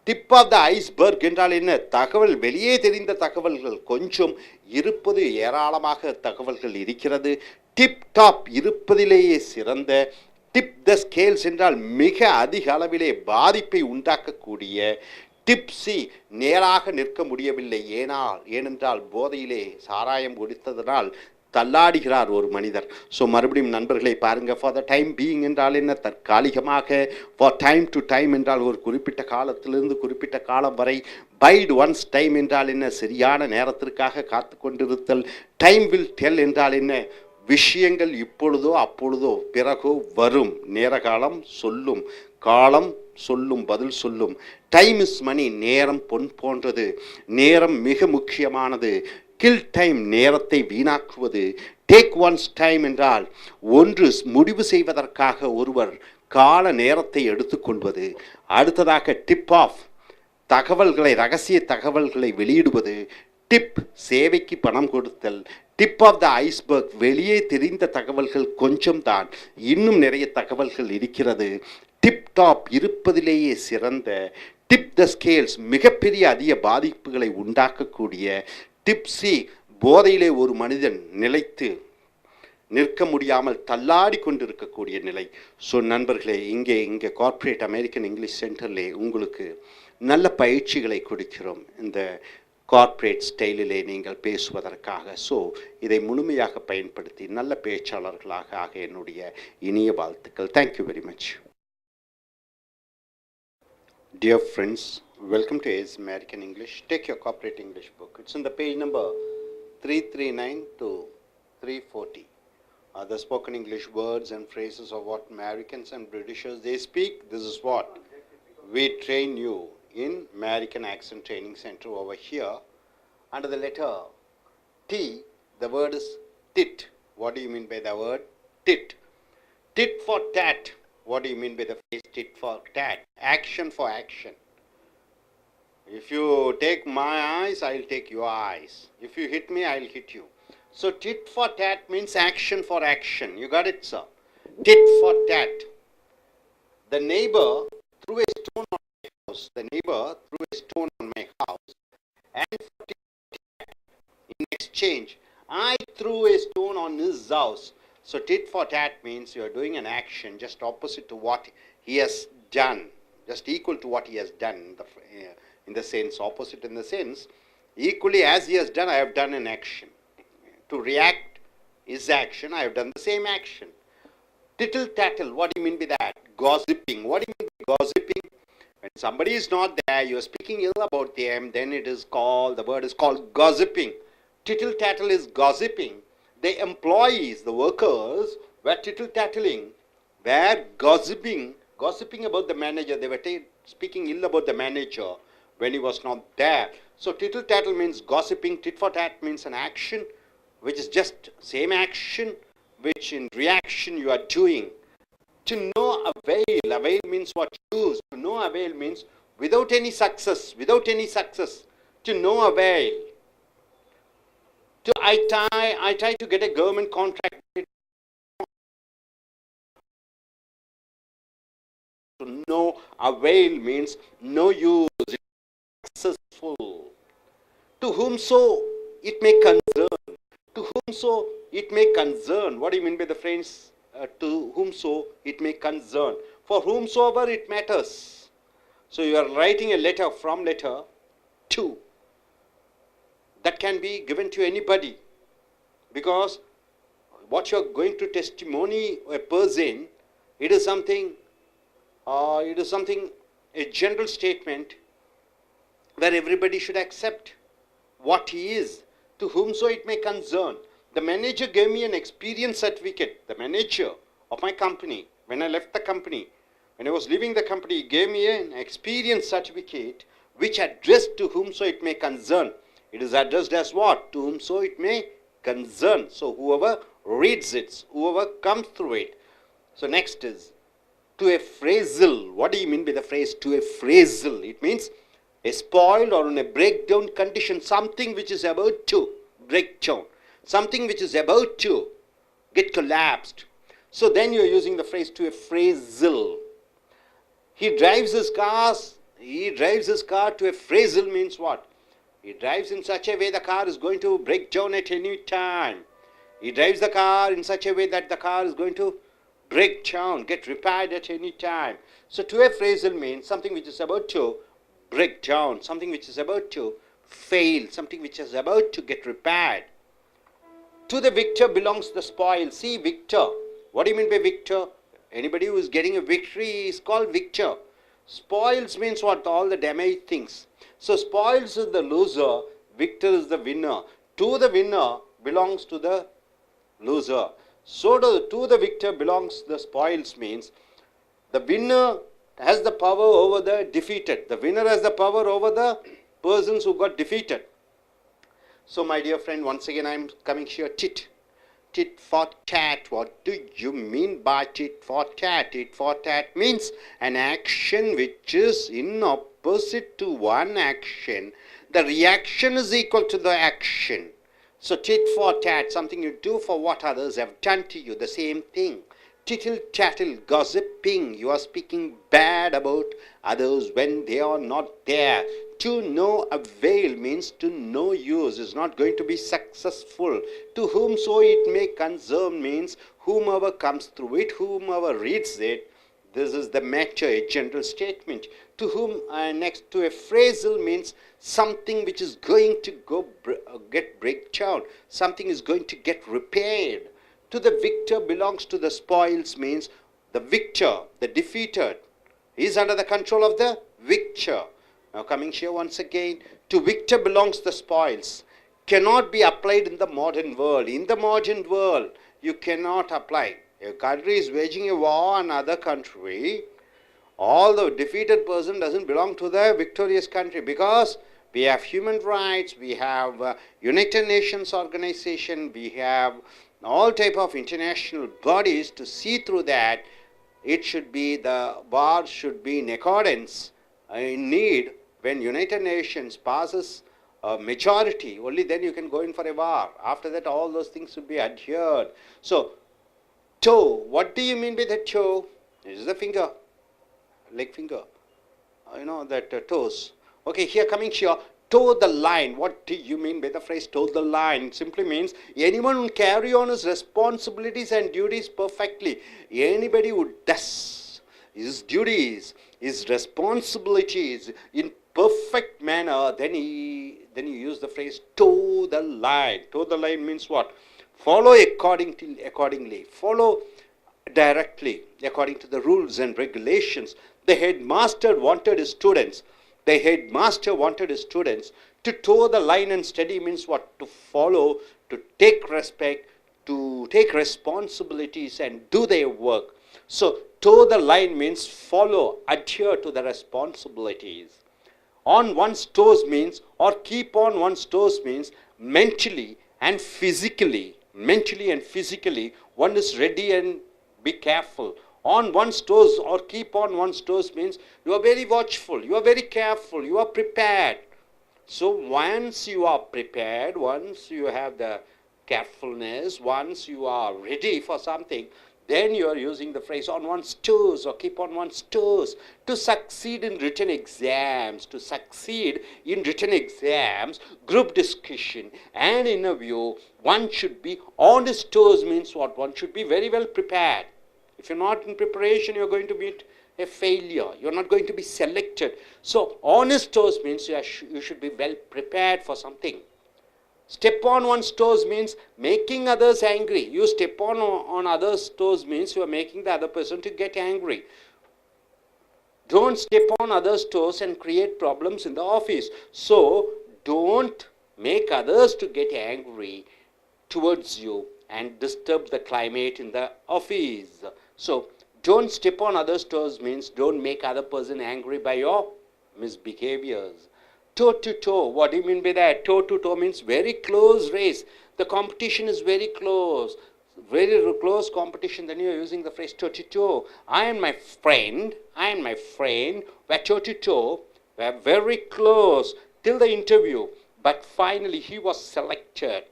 டிப் ஆஃப் த ஐஸ்பர்க் என்றால் என்ன? தகவல் வெளியே தெரிந்த தகவல்கள் கொஞ்சம், இருப்பது ஏராளமாக தகவல்கள் இருக்கிறது. டிப் டாப் இருப்பதிலேயே சிறந்த. டிப் த ஸ்கேல்ஸ் என்றால் மிக அதிக அளவிலே பாதிப்பை உண்டாக்கக்கூடிய. டிப்ஸி நேராக நிற்க முடியவில்லை. ஏனென்றால் போதையிலே சாராயம் குடித்ததனால் தள்ளாடுகிறார் ஒரு மனிதர். ஸோ மறுபடியும் நண்பர்களை பாருங்க. ஃபார் த டைம் பீயிங் என்றால் என்ன? தற்காலிகமாக. ஃபார் டைம் டு டைம் என்றால் ஒரு குறிப்பிட்ட காலத்திலிருந்து குறிப்பிட்ட காலம் வரை. பைட் ஒன்ஸ் டைம் என்றால் என்ன? சரியான நேரத்திற்காக காத்து கொண்டிருத்தல். டைம் வில் டெல் என்றால் என்ன? விஷயங்கள் இப்பொழுதோ அப்பொழுதோ பிறகோ வரும். நேர காலம் சொல்லும், காலம் சொல்லும், பதில் சொல்லும். டைம் இஸ் மணி, நேரம் பொன் போன்றது. நேரம் மிக முக்கியமானது. கில் டைம், நேரத்தை வீணாக்குவது. டேக் ஒன்ஸ் டைம் என்றால் ஒன்று முடிவு செய்வதற்காக ஒருவர் கால நேரத்தை எடுத்துக்கொள்வது. அடுத்ததாக டிப் ஆஃப், தகவல்களை ரகசிய தகவல்களை வெளியிடுவது. டிப் சேவைக்கு பணம் கொடுத்தல். டிப் ஆஃப் த ஐஸ்பர்க், வெளியே தெரிந்த தகவல்கள் கொஞ்சம் தான், இன்னும் நிறைய தகவல்கள் இருக்கிறது. டிப் டாப் இருப்பதிலேயே சிறந்த. டிப் த ஸ்கேல்ஸ், மிகப்பெரிய அதிக பாதிப்புகளை உண்டாக்கக்கூடிய. டிப்ஸி, போதையிலே ஒரு மனிதன் நிலைத்து நிற்க முடியாமல் தள்ளாடி கொண்டிருக்கக்கூடிய நிலை. ஸோ நண்பர்களே, இங்கே கார்ப்பரேட் அமெரிக்கன் இங்கிலீஷ் சென்டர்லே உங்களுக்கு நல்ல பயிற்சிகளை கொடுக்கிறோம் இந்த கார்ப்பரேட் ஸ்டைலிலே நீங்கள் பேசுவதற்காக. ஸோ இதை முழுமையாக பயன்படுத்தி நல்ல பேச்சாளர்களாக ஆக என்னுடைய இனிய வாழ்த்துக்கள். Thank you very much. Dear friends, welcome to AS American English. Take your corporate English book. It's in the page number 339 to 340. The spoken English words and phrases of what Americans and Britishers they speak. This is what we train you in American Accent Training Center over here. Under the letter T, the word is tit. What do you mean by the word tit? Tit for tat. What do you mean by the phrase tit for tat? Action for action. If you take my eyes, I'll take your eyes. If you hit me, I'll hit you. So tit for tat means action for action. You got it, sir? Tit for tat. The neighbor threw a stone on my house. The neighbor threw a stone on my house. And for tit for tat, in exchange, I threw a stone on his house. So tit for tat means you are doing an action just opposite to what he has done, just equal to what he has done in the sense, opposite in the sense, equally as he has done, I have done an action. To react is action, I have done the same action. Tittle tattle, what do you mean by that? Gossiping, what do you mean by gossiping? When somebody is not there, you are speaking ill about them, then it is called, the word is called gossiping. Tittle tattle is gossiping. The employees, the workers, were tittle-tattling, were gossiping about the manager. They were speaking ill about the manager when he was not there. So tittle-tattle means gossiping. Tit-for-tat means an action, which is just same action, which in reaction you are doing. To no avail. Avail means what? Use. To no avail means without any success. Without any success. To no avail. I try to get a government contract. To no avail means no use, successful. To whomso it may concern. To whomso it may concern. What do you mean by the phrase to whomso it may concern? For whomsoever it matters. So you are writing a letter from letter to. That can be given to anybody, because what you are going to testimony a person, it is something, a general statement where everybody should accept what he is, to whomso it may concern. The manager gave me an experience certificate. The manager of my company, when I left the company, when I was leaving the company, he gave me an experience certificate which addressed to whomso it may concern. It is addressed as what? To whomso it may concern. So whoever reads it, whoever comes through it. So next is to a phrasal. What do you mean by the phrase to a phrasal? It means a spoiled or in a breakdown condition, something which is about to break down, something which is about to get collapsed. So then you are using the phrase to a phrasal. He drives his car to a phrasal means what? He drives in such a way the car is going to break down at any time. He drives the car in such a way that the car is going to break down, get repaired at any time. So to a phrasal means something which is about to break down, something which is about to fail, something which is about to get repaired. To the victor belongs the spoil. See, victor. What do you mean by victor? Anybody who is getting a victory is called victor. Spoils means what? All the damaged things. So spoils is the loser, victor is the winner. To the winner belongs to the loser. So to the victor belongs the spoils means the winner has the power over the defeated. The winner has the power over the persons who got defeated. So my dear friend, once again I am coming here, tit for tat. What do you mean by tit for tat? Tit for tat means an action which is in opposite to one action. The reaction is equal to the action. So tit for tat, something you do for what others have done to you, the same thing. Tittle tattle, gossiping, you are speaking bad about others when they are not there. To no avail means to no use, is not going to be successful. To whomso it may concern means whomever comes through it, whomever reads it. This is the matter, a general statement. To whom, next to a phrasal means something which is going to get breakdown, something is going to get repaired. To the victor belongs to the spoils means the victor, the defeated, is under the control of the victor. Now coming here once again, to victor belongs the spoils. Cannot be applied in the modern world. In the modern world, you cannot apply. A country is waging a war on another country. All the defeated person doesn't belong to the victorious country, because we have human rights, we have United Nations organization, we have all type of international bodies to see through that. It should be, the war should be in accordance, in need. When United Nations passes a majority, only then you can go in for a war. After that, all those things should be adhered. So, toe, what do you mean by the toe? This is the finger, leg finger, you know, that toes. Okay, here coming here, toe the line. What do you mean by the phrase toe the line? It simply means anyone who carry on his responsibilities and duties perfectly. Anybody who does his duties, his responsibilities in perfect manner, then you use the phrase toe the line. Toe the line means what? Follow accordingly. Follow directly according to the rules and regulations. The headmaster wanted his students. The headmaster wanted his students to toe the line and study means what? To follow, to take respect, to take responsibilities and do their work. So, toe the line means follow, adhere to the responsibilities. On one's toes means, or keep on one's toes means, mentally and physically, one is ready and be careful. On one's toes or keep on one's toes means you are very watchful, you are very careful, you are prepared. So once you are prepared, once you have the carefulness, once you are ready for something, then you are using the phrase on one's toes or keep on one's toes. To succeed in written exams, group discussion and interview, one should be on his toes means what? One should be very well prepared. If you're not in preparation, you're going to meet a failure. You're not going to be selected. So, on his toes means you should be well prepared for something. Step on one's toes means making others angry. You step on others' toes means you are making the other person to get angry. Don't step on others' toes and create problems in the office. So, don't make others to get angry towards you and disturb the climate in the office. So, don't step on others' toes means don't make other person angry by your misbehaviors. Toe to toe, what do you mean by that? Toe to toe means very close race. The competition is very close. Very close competition, then you are using the phrase toe to toe. I and my friend were toe to toe, were very close till the interview, but finally he was selected.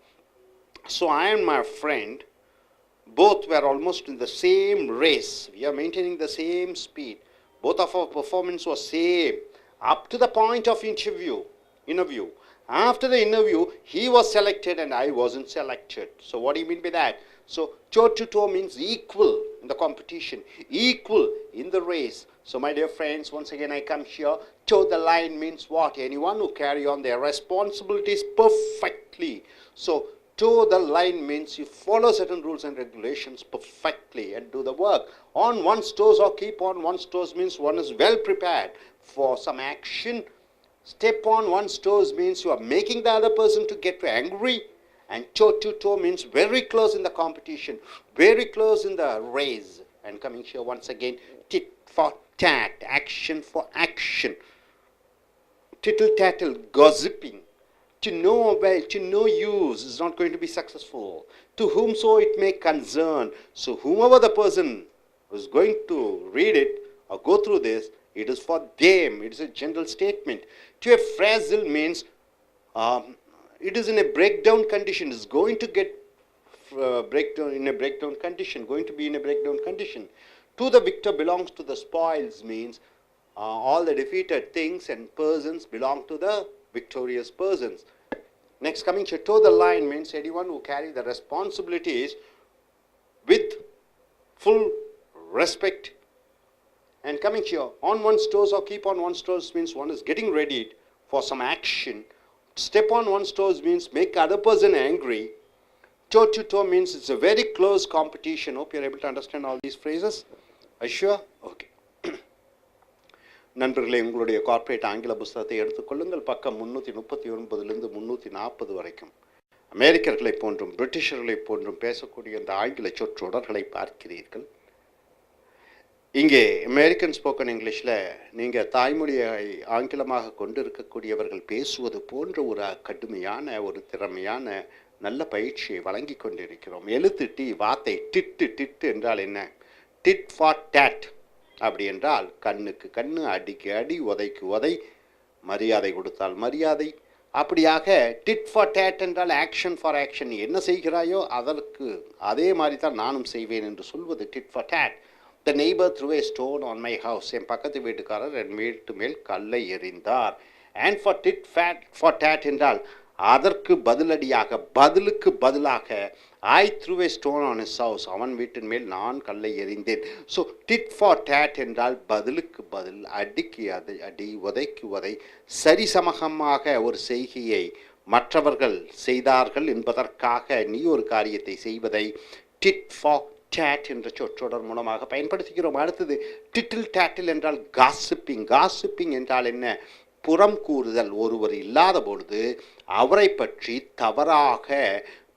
So I and my friend both were almost in the same race. We are maintaining the same speed. Both of our performance was same up to the point of interview. After the interview, he was selected and I wasn't selected. So what do you mean by that? So toe to toe means equal in the competition, equal in the race. So my dear friends, once again I come here. Toe the line means what? Anyone who carry on their responsibilities perfectly. So toe the line means you follow certain rules and regulations perfectly and do the work. On one's toes or keep on one's toes means one is well prepared for some action. Step on one's toes means you are making the other person to get angry. And toe to toe means very close in the competition, very close in the race. And coming here once again, tit for tat, action for action. Tittle tattle, gossiping. To no avail, to no use is not going to be successful. To whomso it may concern. So whomever the person who is going to read it or go through this, it is for them. It is a general statement. To a phrasal means it is in a breakdown condition. It's going to get breakdown in a breakdown condition. Going to be in a breakdown condition. To the victor belongs to the spoils means all the defeated things and persons belong to the victorious persons. Next coming to toe the line means anyone who carry the responsibilities with full respect. And coming here, on one's toes or keep on one's toes means one is getting ready for some action. Step on one's toes means make other person angry. Toe to toe means it's a very close competition. Hope you're able to understand all these phrases. Are you sure? Okay. நண்பர்களே, உங்களுடைய corporate ஆங்கில புஸ்தகத்தை எடுத்துக்கொள்ளுங்கள். பக்கம் 339 340 வரைக்கும் அமெரிக்கர்களைப் போன்றும் பிரிட்டிஷர்களைப் போன்றும் பேசக்கூடிய இந்த ஆங்கில சொற்றொடர்களை பார்க்கிறீர்கள். இங்கே அமெரிக்கன் ஸ்போக்கன் இங்கிலீஷில் நீங்கள் தாய்மொழியை ஆங்கிலமாக கொண்டு இருக்கக்கூடியவர்கள் பேசுவது போன்ற ஒரு கடுமையான ஒரு திறமையான நல்ல பயிற்சியை வழங்கி கொண்டிருக்கிறோம். எழுத்து டி, வார்த்தை டிட்டு. டிட்டு என்றால் என்ன? Did for date. அப்படி என்றால் கண்ணுக்கு கண்ணு, அடிக்கு அடி, உதைக்கு உதை, மரியாதை கொடுத்தால் மரியாதை. அப்படியாக டிட் ஃபார் டேட் என்றால் ஆக்ஷன் ஃபார் ஆக்ஷன். என்ன செய்கிறாயோ அதற்கு அதே மாதிரி தான் நானும் செய்வேன் என்று சொல்வது did for date. The neighbor threw a stone on my house. என் பக்கத்து வீட்டுக்காரர் என் வீட்டு மேல் கல்லை எறிந்தார். And for tit for tat என்றால் அதற்கு பதிலடியாக, பதிலுக்கு பதிலாக I threw a stone on his house. அவன் வீட்டின் மேல் நான் கல்லை எறிந்தேன். So tit for tat என்றால் பதிலுக்கு பதில், அடிக்கு அடி, உதைக்கு உதை, சரிசமகமாக ஒரு செய்கையை மற்றவர்கள் செய்தார்கள் என்பதற்காக நீ ஒரு காரியத்தை செய்வதை tit for tat என்ற சொற்றொடர் மூலமாக பயன்படுத்துகிறோம். அடுத்தது டிட்டில் டேட்டில் என்றால் காசிப்பிங். காசிப்பிங் என்றால் என்ன? புறம் கூறுதல். ஒருவர் இல்லாத பொழுது அவரை பற்றி தவறாக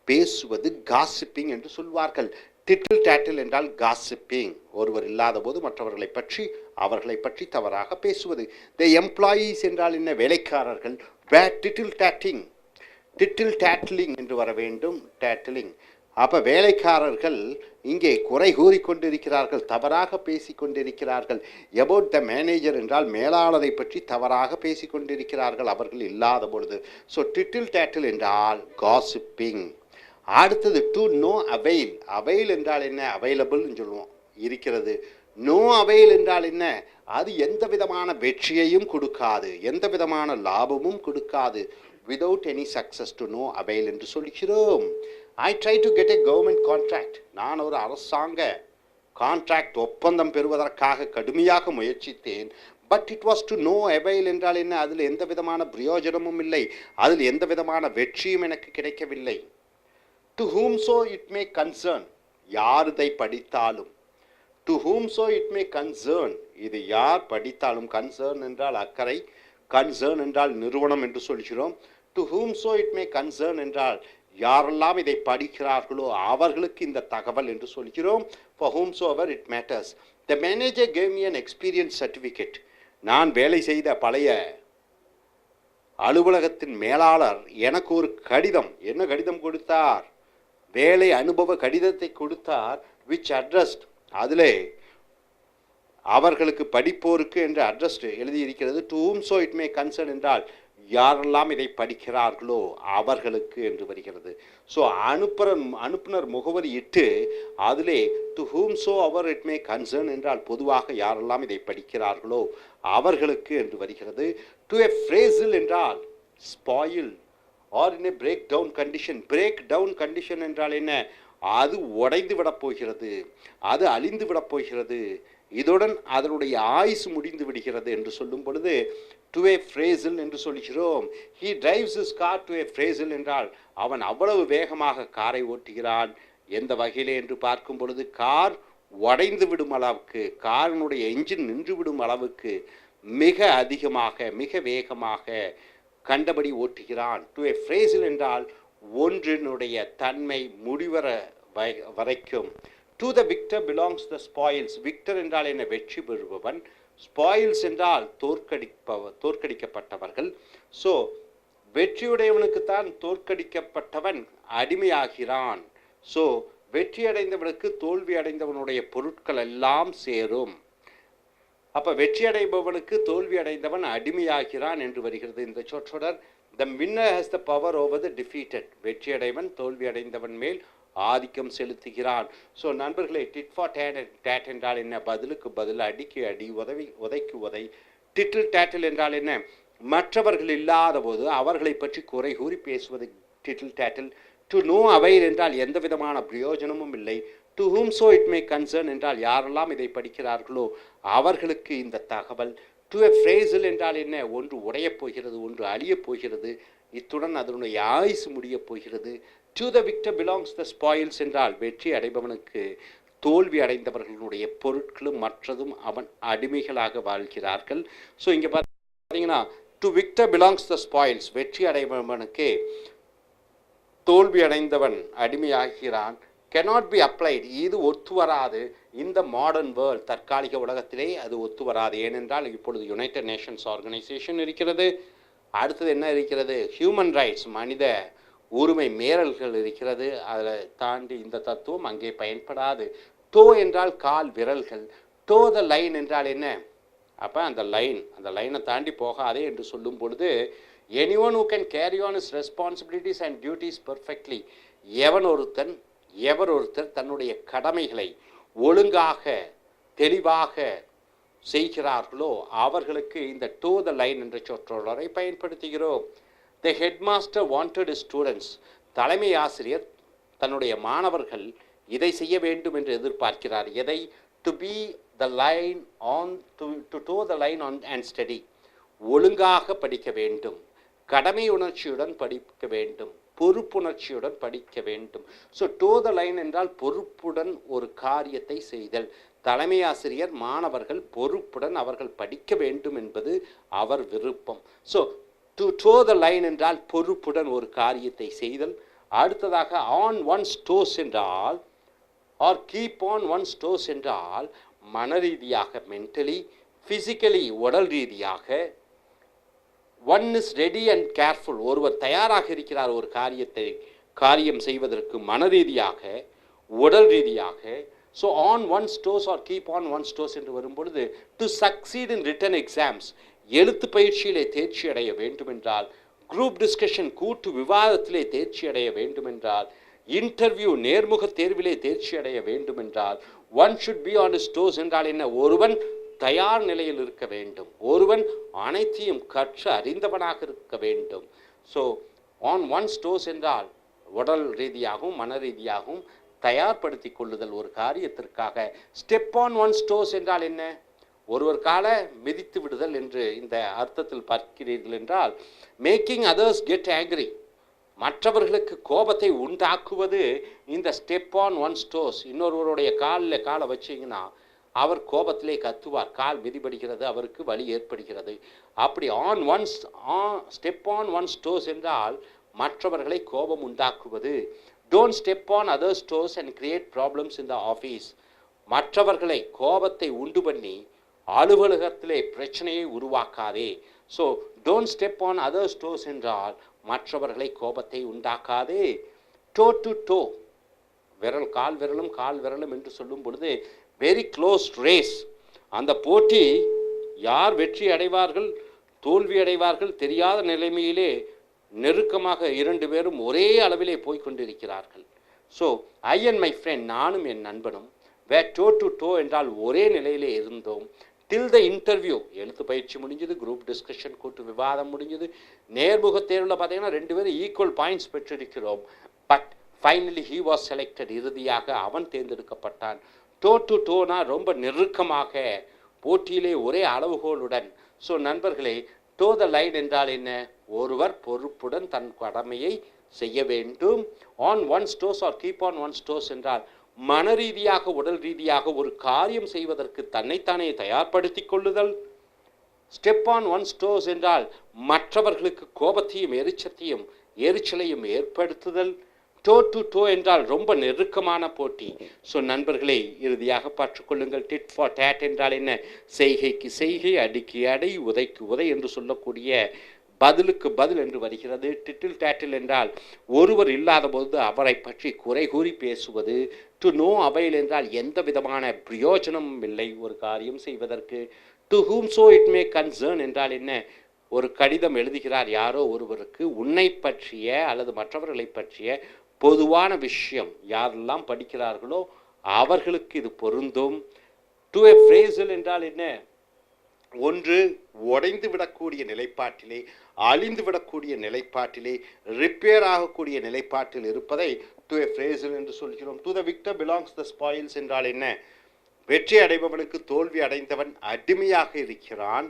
பேசுவது காசிப்பிங் என்று சொல்வார்கள். டிட்டில் டேட்டில் என்றால் காசிப்பிங். ஒருவர் இல்லாத போது மற்றவர்களை பற்றி அவர்களை பற்றி தவறாக பேசுவது. த எம்ப்ளாயீஸ் என்றால் என்ன? வேலைக்காரர்கள். டிட்டில் டேட்டிங், டிட்டில் டேட்லிங் என்று வர வேண்டும். டேட்லிங். அப்போ வேலைக்காரர்கள் இங்கே குறை கூறிக்கொண்டிருக்கிறார்கள், தவறாக பேசிக்கொண்டிருக்கிறார்கள். எபவுட் த மேனேஜர் என்றால் மேலாளரை பற்றி தவறாக பேசிக்கொண்டிருக்கிறார்கள் அவர்கள் இல்லாத பொழுது. ஸோ டிட்டில் டேட்டில் என்றால் காசிப்பிங். அடுத்தது டு நோ அவைல். அவைல் என்றால் என்ன? அவைலபிள்னு சொல்லுவோம், இருக்கிறது. நோ அவைல் என்றால் என்ன? அது எந்த விதமான வெற்றியையும் கொடுக்காது, எந்த விதமான லாபமும் கொடுக்காது. Without any success, to know avail என்று சொல்கிறோம். I try to get a government contract. நான் ஒரு அரசாங்க கான்ட்ராக்ட் ஒப்பந்தம் பெறுவதற்காக கடுமையாக முயற்சித்தேன். But it was to know avail என்றால் என்ன? அதில் எந்த விதமான பிரயோஜனமும் இல்லை, அதில் எந்த விதமான வெற்றியும் எனக்கு கிடைக்கவில்லை. To whom so it may concern, யார் இதை படித்தாலும். To whom so it may concern, இது யார் படித்தாலும். கன்சர்ன் என்றால் அக்கறை, கன்சர்ன் என்றால் நிறுவனம் என்று சொல்கிறோம். To whom so it may concern என்றால் யாரெல்லாம் இதை படிக்கிறார்களோ அவர்களுக்கு இந்த தகவல் என்று சொல்கிறோம். for whomsoever it matters. The manager gave me an experience certificate. நான் வேலை செய்த பழைய அலுவலகத்தின் மேலாளர் எனக்கு ஒரு கடிதம், என்ன கடிதம் கொடுத்தார்? வேலை அனுபவ கடிதத்தை கொடுத்தார். which addressed, அதிலே அவர்களுக்கு படிப்போருக்கு என்று அட்ரஸ்ட் எழுதியிருக்கிறது. To whom so it may concern என்றால் யாரெல்லாம் இதை படிக்கிறார்களோ அவர்களுக்கு என்று வருகிறது. ஸோ அனுப்புனர் முகவரி இட்டு அதிலே to whom so ever it may concern என்றால் பொதுவாக யாரெல்லாம் இதை படிக்கிறார்களோ அவர்களுக்கு என்று வருகிறது. டு a phrasal என்றால் spoil or in a break down condition. break down condition என்றால் என்ன? அது உடைந்து விடப் போகிறது, அது அழிந்து விடப் போகிறது, இதுடன் அதனுடைய ஆயுசு முடிந்து விடுகிறது என்று சொல்லும் பொழுது டு a phrasal என்று சொல்கிறோம். he drives his car to a phrasal என்றால் அவன் அவ்வளவு வேகமாக காரை ஓட்டுகிறான். எந்த வகையிலே என்று பார்க்கும் பொழுது கார் உடைந்து விடும் அளவுக்கு, காரினுடைய என்ஜின் நின்று விடும் அளவுக்கு மிக அதிகமாக மிக வேகமாக கண்டபடி ஓட்டுகிறான். டு a phrasal என்றால் ஒன்றினுடைய தன்மை முடிவர வரைக்கும். To the Victor belongs the spoils. Victor என்றால் என்ன? வெற்றி பெறுபவன். ஸ்பாயில்ஸ் என்றால் தோற்கடிக்கப்பட்டவர்கள். ஸோ வெற்றியுடையவனுக்குத்தான் தோற்கடிக்கப்பட்டவன் அடிமையாகிறான். ஸோ வெற்றி அடைந்தவனுக்கு தோல்வி அடைந்தவனுடைய பொருட்கள் எல்லாம் சேரும். அப்போ வெற்றி அடைபவனுக்கு தோல்வி அடைந்தவன் அடிமையாகிறான் என்று வருகிறது இந்த சொற்றொடர். The winner has the power over the defeated. வெற்றி அடைவன் தோல்வி அடைந்தவன் மேல் ஆதிக்கம் செலுத்துகிறான். ஸோ நண்பர்களே, டிட் ஃபார் டேட் என்றால் என்ன? பதிலுக்கு பதில், அடிக்கு அடி, உதைக்கு உதை. டிட்டில் டேட்டில் என்றால் என்ன? மற்றவர்கள் இல்லாத போது அவர்களை பற்றி குறை கூறி பேசுவது டிட்டில் டேட்டில். டு நோ அவைல் என்றால் எந்த விதமான பிரயோஜனமும் இல்லை. To whom so it may concern என்றால் யாரெல்லாம் இதை படிக்கிறார்களோ அவர்களுக்கு இந்த தகவல். டு a phrasal என்றால் என்ன? ஒன்று உடையப் போகிறது, ஒன்று அழியப் போகிறது, இத்துடன் அதனுடைய ஆயுசு முடியப் போகிறது. To the Victor belongs the spoils என்றால் வெற்றி அடைபவனுக்கு தோல்வி அடைந்தவர்களுடைய பொருட்களும் மற்றதும் அவன் அடிமைகளாக வாழ்கிறார்கள். ஸோ இங்கே பார்த்தீங்கன்னா to Victor belongs the spoils, வெற்றி அடைபவனுக்கு தோல்வி அடைந்தவன் அடிமையாகிறான். cannot be applied, இது ஒத்து வராது. இந்த மாடர்ன் வேர்ல்ட், தற்காலிக உலகத்திலே அது ஒத்து வராது. ஏனென்றால் இப்பொழுது யுனைடெட் நேஷன்ஸ் ஆர்கனைசேஷன் இருக்கிறது. அடுத்தது என்ன இருக்கிறது? ஹியூமன் ரைட்ஸ், மனித உரிமை மீறல்கள் இருக்கிறது. அதில் தாண்டி இந்த தத்துவம் அங்கே பயன்படாது. டோ என்றால் கால் விரல்கள். டோ த லைன் என்றால் என்ன? அப்போ அந்த லைனை தாண்டி போகாதே என்று சொல்லும் பொழுது anyone who can carry on his responsibilities and duties perfectly, எவர் ஒருத்தர் தன்னுடைய கடமைகளை ஒழுங்காக தெளிவாக செய்கிறார்களோ அவர்களுக்கு இந்த டோ த லைன் என்ற சொற்றொடரை பயன்படுத்துகிறோம். த ஹெட்மாஸ்டர் வாண்டட் ஸ்டூடெண்ட்ஸ், தலைமை ஆசிரியர் தன்னுடைய மாணவர்கள் இதை செய்ய வேண்டும் என்று எதிர்பார்க்கிறார். எதை? To be the line on, to toe the line on and study, ஒழுங்காக படிக்க வேண்டும், கடமை உணர்ச்சியுடன் படிக்க வேண்டும், பொறுப்புணர்ச்சியுடன் படிக்க வேண்டும். ஸோ டோ த லைன் என்றால் பொறுப்புடன் ஒரு காரியத்தை செய்தல். தலைமை ஆசிரியர் மாணவர்கள் பொறுப்புடன் அவர்கள் படிக்க வேண்டும் என்பது அவர் விருப்பம். So to toe the line என்றால் பொறுப்புடன் ஒரு காரியத்தை செய்தல். அடுத்ததாக ஆன் ஒன்ஸ் டோஸ் என்றால், or keep on one's toes என்றால் மன ரீதியாக மென்டலி, ஃபிசிக்கலி உடல் ரீதியாக. One is ready and careful, ஒருவர் தயாராக இருக்கிறார் ஒரு காரியம் செய்வதற்கு மன ரீதியாக உடல் ரீதியாக. So on one's toes or keep on one's toes என்று வரும்பொழுது to succeed in written exams, எழுத்து பயிற்சியிலே தேர்ச்சி அடைய வேண்டுமென்றால், குரூப் டிஸ்கஷன் கூட்டு விவாதத்திலே தேர்ச்சி அடைய வேண்டுமென்றால், இன்டர்வியூ நேர்முக தேர்விலே தேர்ச்சி அடைய வேண்டுமென்றால், one should be on is dose என்றால் என்ன? ஒருவன் தயார் நிலையில் இருக்க வேண்டும், ஒருவன் அனைத்தையும் கற்று அறிந்தவனாக இருக்க வேண்டும். ஸோ ஆன் ஒன்ஸ் டோஸ் என்றால் உடல் ரீதியாகவும் மன ரீதியாகவும் தயார்படுத்தி கொள்ளுதல் ஒரு காரியத்திற்காக. ஸ்டெப் ஆன் ஒன்ஸ் டோஸ் என்றால் என்ன? ஒருவர் காலை மிதித்து விடுதல் என்று இந்த அர்த்தத்தில் பார்க்கிறீர்கள் என்றால், மேக்கிங் அதர்ஸ் கெட் ஆங்கிரி, மற்றவர்களுக்கு கோபத்தை உண்டாக்குவது. இந்த ஸ்டெப் ஆன் ஒன்ஸ் டோஸ், இன்னொருவருடைய காலில் காலை வச்சிங்கன்னா அவர் கோபத்திலே கத்துவார், கால் மிதிபடுகிறது, அவருக்கு வலி ஏற்படுகிறது. அப்படி ஸ்டெப் ஆன் ஒன்ஸ் டோஸ் என்றால் மற்றவர்களை கோபம் உண்டாக்குவது. Don't step on others toes and create problems in the office. மற்றவர்களை கோபத்தை உண்டு பண்ணி அலுவலகத்திலே பிரச்சனையை உருவாக்காதே. So don't step on others toes என்றால் மற்றவர்களை கோபத்தை உண்டாக்காதே. டோ டு டோ, விரல் கால் விரலும் என்று சொல்லும் பொழுது வெரி க்ளோஸ் ரேஸ். அந்த போட்டி யார் வெற்றி அடைவார்கள் தோல்வி அடைவார்கள் தெரியாத நிலைமையிலே நெருக்கமாக இரண்டு பேரும் ஒரே அளவிலே போய்கொண்டிருக்கிறார்கள். So I and my friend, நானும் என் நண்பனும் டோ டு டோ என்றால் ஒரே நிலையிலே இருந்தோம். டில் த இன்டர்வியூ, எழுத்து பயிற்சி முடிஞ்சது, குரூப் டிஸ்கஷன் கூட்டு விவாதம் முடிஞ்சது, நேர்முக தேர்வில் பார்த்தீங்கன்னா ரெண்டு பேரும் ஈக்குவல் பாயிண்ட்ஸ் பெற்றிருக்கிறோம். But finally he was selected, இறுதியாக அவன் தேர்ந்தெடுக்கப்பட்டான். டோ டு டோனா ரொம்ப நெருக்கமாக, போட்டியிலே ஒரே அளவுகோலுடன். ஸோ நண்பர்களே, டோ த லைன் என்றால் என்ன? ஒருவர் பொறுப்புடன் தன் கடமையை செய்ய வேண்டும். On one's toes or keep on one's toes என்றால் மன ரீதியாக உடல் ரீதியாக ஒரு காரியம் செய்வதற்கு தன்னைத்தானே தயார்படுத்திக் கொள்ளுதல். ஸ்டெப் ஆன் ஒன்ஸ் டோஸ் என்றால் மற்றவர்களுக்கு கோபத்தையும் எரிச்சலையும் ஏற்படுத்துதல். டோ டு டோ என்றால் ரொம்ப நெருக்கமான போட்டி. ஸோ நண்பர்களே, இறுதியாக பார்த்துக்கொள்ளுங்கள். டிட் ஃபார் டேட் என்றால் என்ன? செய்கைக்கு செய்கை, அடிக்கு அடை, உதைக்கு உதை என்று சொல்லக்கூடிய பதிலுக்கு பதில் என்று வருகிறது. டிட்டில் டேட்டில் என்றால் ஒருவர் இல்லாத போது அவரை பற்றி குறை கூறி பேசுவது. டு நோ அவைல் என்றால் எந்த விதமான பிரயோஜனமும் இல்லை ஒரு காரியம் செய்வதற்கு. To whom so it may concern என்றால் என்ன? ஒரு கடிதம் எழுதுகிறார் யாரோ ஒருவருக்கு, உன்னை பற்றிய அல்லது மற்றவர்களை பற்றிய பொதுவான விஷயம் யாரெல்லாம் படிக்கிறார்களோ அவர்களுக்கு இது பொருந்தும். டு எ ஃப்ரேசல் என்றால் என்ன? ஒன்று உடைந்து விடக்கூடிய நிலைப்பாட்டிலே, அழிந்து விடக்கூடிய நிலைப்பாட்டிலே, ரிப்பேர் ஆகக்கூடிய நிலைப்பாட்டில் இருப்பதை டு எ ஃப்ரேசல் என்று சொல்கிறோம். To the Victor belongs the spoils என்றால் என்ன? வெற்றி அடைபவனுக்கு தோல்வி அடைந்தவன் அடிமையாக இருக்கிறான்.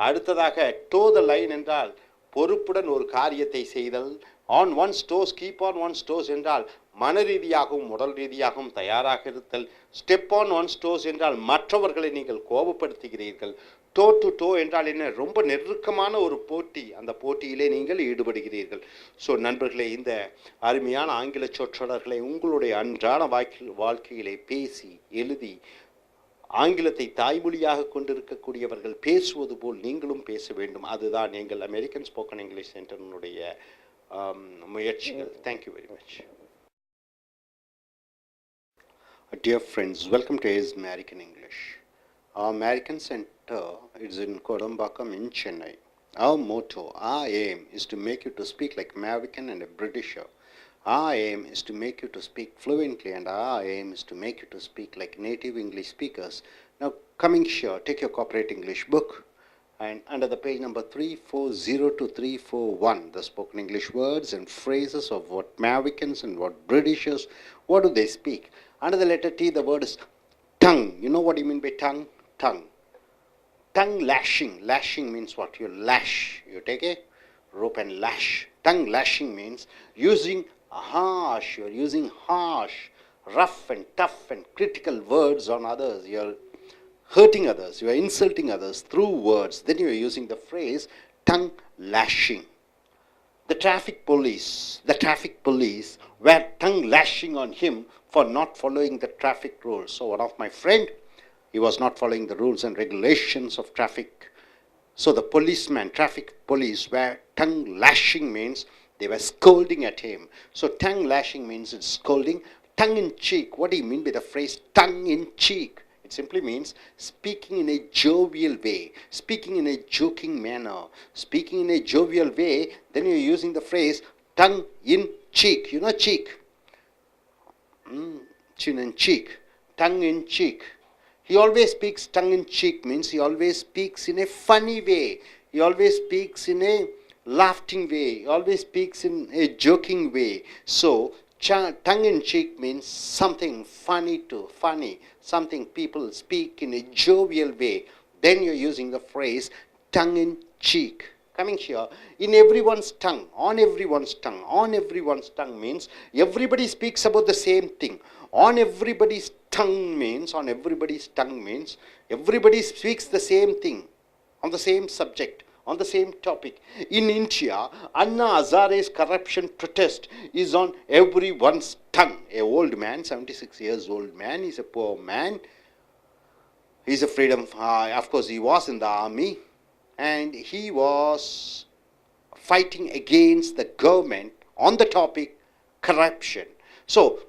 அடுத்ததாக டோ த லைன் என்றால் பொறுப்புடன் ஒரு காரியத்தை செய்தல். On one's dose, keep on one's toes என்றால் மன ரீதியாகவும் உடல் ரீதியாகவும் தயாராக இருத்தல். ஸ்டெப் ஆன் ஒன்ஸ் டோஸ் என்றால் மற்றவர்களை நீங்கள் கோபப்படுத்துகிறீர்கள். டோ டு டோ என்றால் என்ன? ரொம்ப நெருக்கமான ஒரு போட்டி, அந்த போட்டியிலே நீங்கள் ஈடுபடுகிறீர்கள். ஸோ நண்பர்களே, இந்த அருமையான ஆங்கில சொற்றொடர்களை உங்களுடைய அன்றாட வாழ்க்கையிலே பேசி எழுதி ஆங்கிலத்தை தாய்மொழியாக கொண்டிருக்கக்கூடியவர்கள் பேசுவது போல் நீங்களும் பேச வேண்டும். அதுதான் எங்கள் அமெரிக்கன் ஸ்போக்கன் இங்கிலீஷ் சென்டரினுடைய முயற்சிகள். Thank you very much. Dear friends, welcome to AIS American English. Our American Center is in Kodambakkam in Chennai. Our motto, our aim is to make you to speak like American and a Britisher. Our aim is to make you to speak fluently, and our aim is to make you to speak like native English speakers. Now coming here, take your corporate English book, and under the page number 340 to 341, the spoken English words and phrases of what Americans and what Britishers, what do they speak? Under the letter T, the word is tongue. You know what you mean by tongue? Tongue. Tongue lashing. Lashing means what? You lash. You take a rope and lash. Tongue lashing means using harsh. You're using harsh, rough and tough and critical words on others. You're hurting others. You are insulting others through words. Then you are using the phrase tongue lashing. The traffic police were tongue lashing on him for not following the traffic rules. So one of my friend, he was not following the rules and regulations of traffic. So the traffic police were tongue lashing means they were scolding at him. So tongue lashing means it's scolding. Tongue in cheek. What do you mean by the phrase tongue in cheek? It simply means speaking in a jovial way, speaking in a joking manner, speaking in a jovial way. Then you're using the phrase tongue in cheek. You know cheek? Chin and cheek. Tongue in cheek. He always speaks tongue in cheek means he always speaks in a funny way. He always speaks in a laughing way. He always speaks in a joking way. So tongue in cheek means something funny, something people speak in a jovial way. then you're using the phrase tongue in cheek. Coming here, in everyone's tongue, on everyone's tongue, on everyone's tongue means everybody speaks about the same thing. On everybody's tongue means, everybody speaks the same thing, on the same subject, on the same topic. In India, Anna Hazare's corruption protest is on everyone's tongue. A old man, 76 years old man, he's a poor man. He's a freedom, of course he was in the army, and he was fighting against the government on the topic corruption. So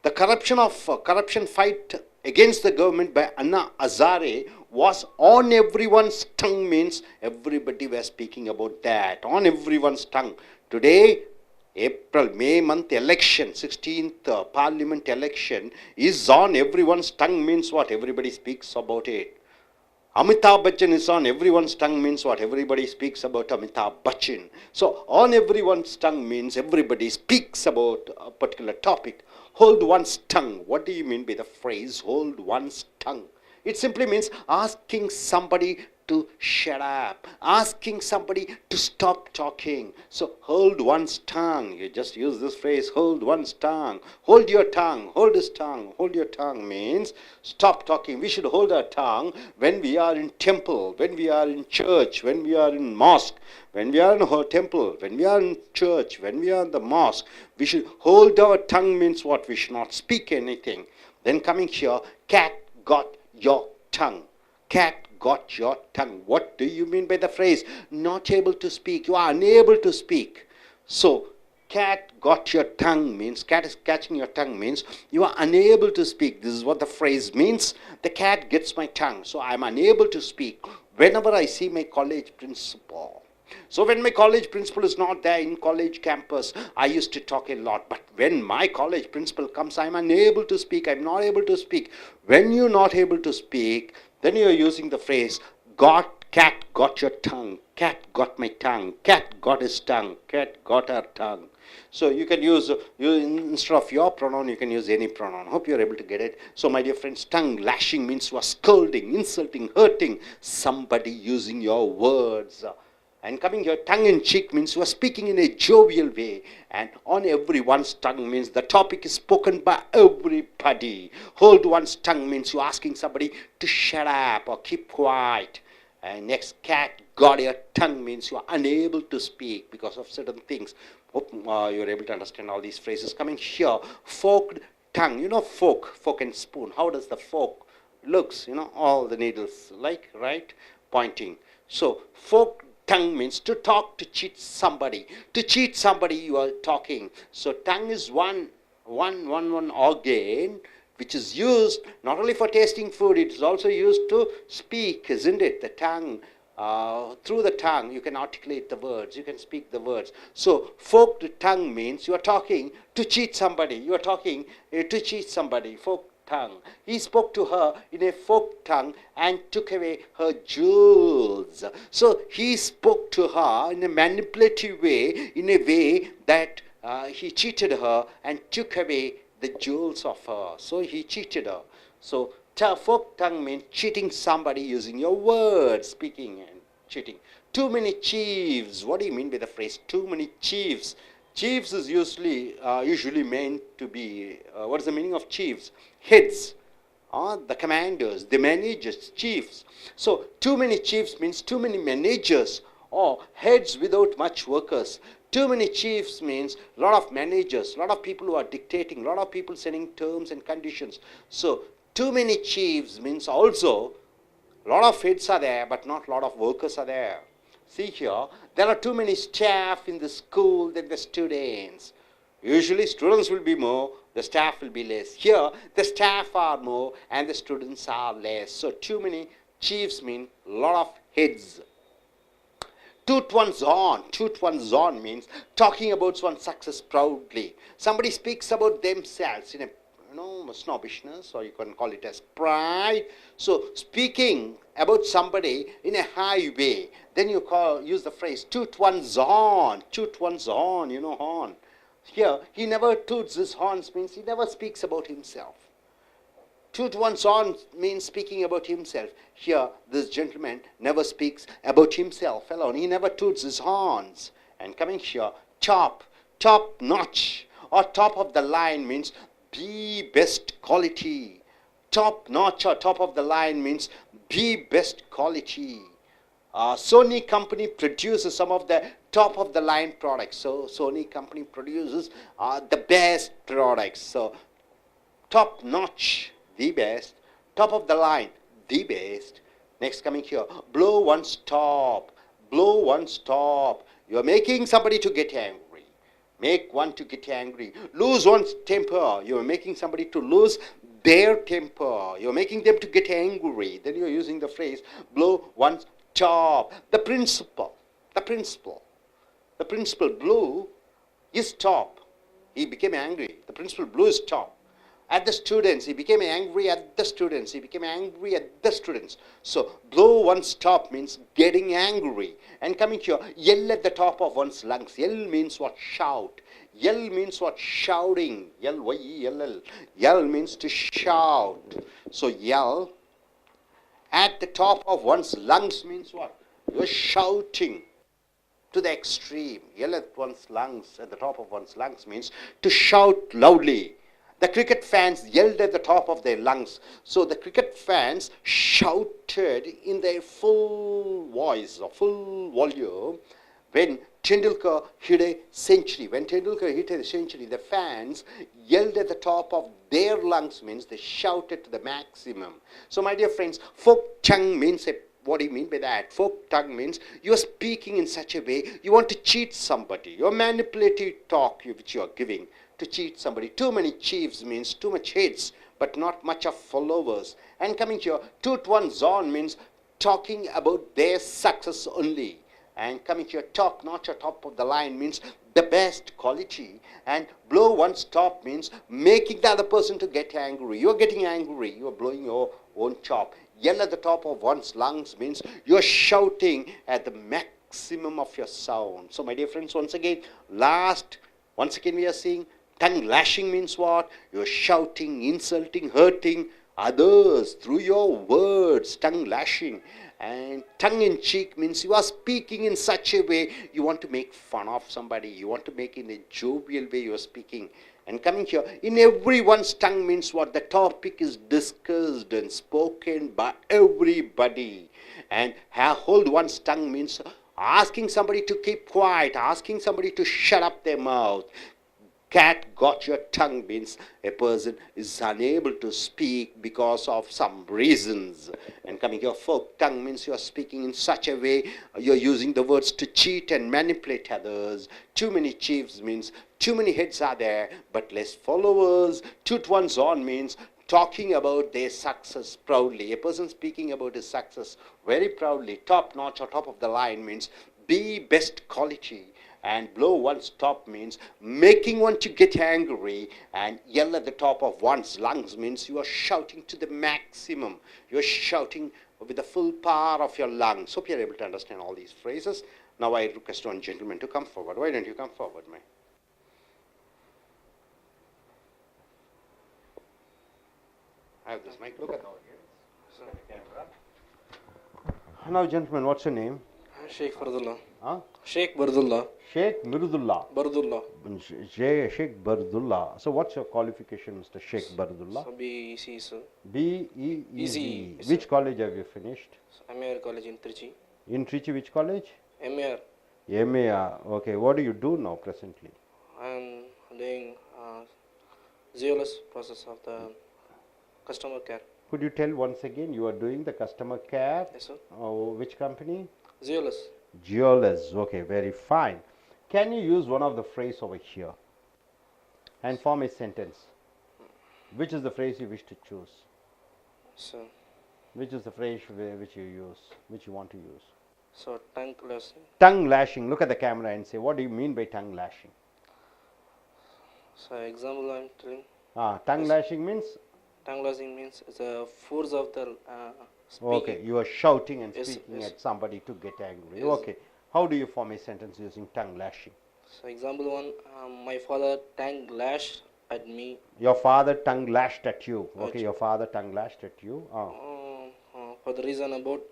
the corruption fight against the government by Anna Hazare was on everyone's tongue means everybody was speaking about that, on everyone's tongue. Today, May month election, 16th parliament election is on everyone's tongue means what? Everybody speaks about it. Amitabh Bachchan is on everyone's tongue means what? Everybody speaks about Amitabh Bachchan. So on everyone's tongue means everybody speaks about a particular topic. Hold one's tongue. What do you mean by the phrase hold one's tongue? It simply means asking somebody to shut up, asking somebody to stop talking. So hold one's tongue. You just use this phrase, hold one's tongue. Hold your tongue, hold his tongue. Hold your tongue means stop talking. We should hold our tongue when we are in temple, when we are in church, when we are in mosque, when we are in a temple, when we are in church, when we are in the mosque. We should hold our tongue means what? We should not speak anything. Then coming here, cat got your tongue. Cat got your tongue. What do you mean by the phrase not able to speak? You are unable to speak. So cat got your tongue means, cat is catching your tongue means you are unable to speak. This is what the phrase means. The cat gets my tongue. So I am unable to speak whenever I see my college principal. So when my college principal is not there in college campus, I used to talk a lot. But when my college principal comes, I am unable to speak. I am not able to speak. When you're not able to speak, then you're using the phrase cat got your tongue. Cat got my tongue. Cat got his tongue. Cat got her tongue. So you can use, instead of your pronoun, you can use any pronoun. Hope you're able to get it. So my dear friends, tongue lashing means you are scolding, insulting, hurting somebody using your words. And coming here, tongue in cheek means you are speaking in a jovial way. And on everyone's tongue means the topic is spoken by everybody. Hold one's tongue means you're asking somebody to shut up or keep quiet. And next, cat got your tongue means you are unable to speak because of certain things. Hope you're able to understand all these phrases. Coming here, forked tongue. You know fork and spoon. How does the fork looks? You know, all the needles like, right? Pointing. So forked tongue means to talk, to cheat somebody. To cheat somebody, you are talking. So tongue is one organ which is used not only for tasting food, it is also used to speak, isn't it? The tongue, through the tongue, you can articulate the words, you can speak the words. So forked tongue means you are talking to cheat somebody. You are talking to cheat somebody. Forked tongue. He spoke to her in a forked tongue and took away her jewels. So he spoke to her in a manipulative way, in a way that he cheated her and took away the jewels of her. So he cheated her. So forked tongue means cheating somebody using your words, speaking and cheating. Too many chiefs. What do you mean by the phrase too many chiefs? Chiefs is usually meant to be, what is the meaning of chiefs? Heads, the commanders, the managers, chiefs. So too many chiefs means too many managers or heads without much workers. Too many chiefs means a lot of managers, a lot of people who are dictating, a lot of people setting terms and conditions. So too many chiefs means also a lot of heads are there but not a lot of workers are there. See here, there are too many staff in the school than the students. Usually students will be more, the staff will be less. Here, the staff are more and the students are less. So too many chiefs mean a lot of heads. Toot one's on means talking about one's success proudly. Somebody speaks about themselves in a snobbishness, or you can call it as pride. So speaking about somebody in a high way, then you use the phrase toot one's horn, horn. Here, he never toots his horns means he never speaks about himself. Toot one's horn means speaking about himself. Here, this gentleman never speaks about himself alone. He never toots his horns. And coming here, top notch, or top of the line means the best quality. Top notch or top of the line means the best quality. Sony company produces some of the top of the line products. So Sony company produces the best products. So top notch, the best. Top of the line, the best. Next coming here, blow one's top. Blow one's top. You are making somebody to get angry. Make one to get angry. Lose one's temper. You are making somebody to lose their temper. You are making them to get angry. Then you are using the phrase blow one's top. The principal blew his top. He became angry. The principal blew his top at the students. He became angry at the students. He became angry at the students. So blow one's top means getting angry. And coming here, yell at the top of one's lungs. Yell means what? Shout. Yell means what? Shouting. Yell, yell means to shout. So yell at the top of one's lungs means what? You're shouting to the extreme. Yell at one's lungs, at the top of one's lungs means to shout loudly. The cricket fans yelled at the top of their lungs. So the cricket fans shouted in their full voice or full volume when Tendulkar hit a century. When Tendulkar hit a century, the fans yelled at the top of their lungs means they shouted to the maximum. So my dear friends, folk tongue means what do you mean by that? Folk tongue means you are speaking in such a way you want to cheat somebody. Your manipulative talk which you are giving to cheat somebody. Too many chiefs means too much heads but not much of followers. And coming here, toot one's horn means talking about their success only. And coming here, top notch or top of the line means the best quality. And blow one's top means making the other person to get angry. You are getting angry. You are blowing your own top. Yell at the top of one's lungs means you are shouting at the maximum of your sound. So my dear friends, once again we are seeing tongue lashing means what? You are shouting, insulting, hurting others through your words. Tongue lashing. And tongue in cheek means you are speaking in such a way you want to make fun of somebody. You want to make in a jovial way you are speaking. And coming here, in everyone's tongue means what? The topic is discussed and spoken by everybody. And hold one's tongue means asking somebody to keep quiet, asking somebody to shut up their mouth. Cat got your tongue means a person is unable to speak because of some reasons. And coming here, folk tongue means you are speaking in such a way, you are using the words to cheat and manipulate others. Too many chiefs means too many heads are there but less followers. Toot one's horn means talking about their success proudly. A person speaking about his success very proudly. Top notch or top of the line means the best quality. And blow one's top means making one to get angry. And yell at the top of one's lungs means you are shouting to the maximum. You are shouting with the full power of your lungs. Hope you are able to understand all these phrases. Now I request one gentleman to come forward. Why don't you come forward, man? I have this mic. Look at the audience. Look at the camera. Now, gentlemen, what's your name? Sheikh Bardullah. Huh? Sheikh Bardullah. Sheikh Mirdullah. Bardullah. Sheikh Bardullah. So what's your qualification, Mr. Sheikh Bardullah? So BEC, sir. BEEZ. Which college have you finished? MAR college in Trichy. In Trichy, which college? MAR. MAR. Okay. What do you do now presently? I am doing zealous process of the customer care. Could you tell once again, you are doing the customer care? Yes, sir. Which company? Zealous. Geoless. Okay, very fine. Can you use one of the phrase over here and form a sentence? Which is the phrase you wish to choose? Sir. Which is the phrase which you use, which you want to use? So, tongue lashing. Tongue lashing. Look at the camera and say, what do you mean by tongue lashing? So, example I am telling. Tongue lashing means? Tongue lashing means it's a force of the speaking. Okay, you are shouting and speaking yes. at somebody to get angry. Yes. Okay, how do you form a sentence using tongue lashing? So, example one, my father tongue lashed at me. Your father tongue lashed at you. Okay, Okay. your father tongue lashed at you. For the reason about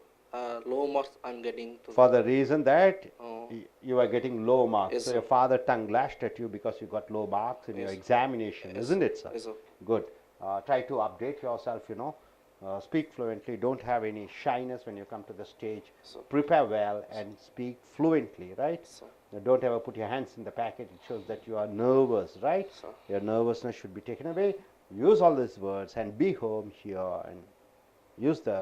low marks I'm getting. For the reason that Uh, you are getting low marks. Yes, so sir. your father tongue lashed at you because you got low marks in your Yes. examination, Yes. isn't it, sir? Yes, sir. Good. Try to update yourself, speak fluently. Don't have any shyness when you come to the stage. Sir. Prepare well and speak fluently, right? Sir. Don't ever put your hands in the packet. It shows that you are nervous, right? Sir. Your nervousness should be taken away. Use all these words and be home here and use the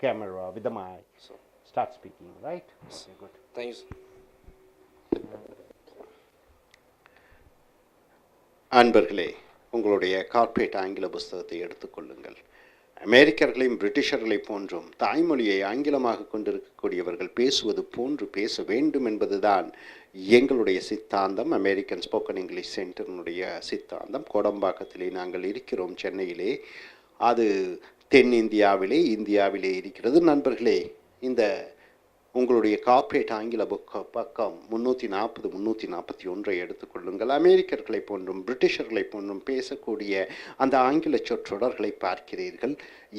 camera with the mic. Sir. Start speaking, right? Sir. Okay, good. Thank you, sir. அன்பர்களே, உங்களுடைய corporate ஆங்கில புஸ்தகத்தை எடுத்துக்கொள்ளுங்கள். அமெரிக்கர்களையும் பிரிட்டிஷர்களைப் போன்றும் தாய்மொழியை ஆங்கிலமாக கொண்டிருக்கக்கூடியவர்கள் பேசுவது போன்று பேச வேண்டும் என்பதுதான் எங்களுடைய சித்தாந்தம். அமெரிக்கன் ஸ்போக்கன் இங்கிலீஷ் சென்டரினுடைய சித்தாந்தம். கோடம்பாக்கத்திலே நாங்கள் இருக்கிறோம், சென்னையிலே. அது தென்னிந்தியாவிலே இந்தியாவிலே இருக்கிறது. நண்பர்களே, இந்த உங்களுடைய கார்ப்பரேட் ஆங்கில பக்கம் 340 341 எடுத்துக்கொள்ளுங்கள். அமெரிக்கர்களை போன்றும் பிரிட்டிஷர்களை போன்றும் பேசக்கூடிய அந்த ஆங்கில சொற்றொடர்களை பார்க்கிறீர்கள்.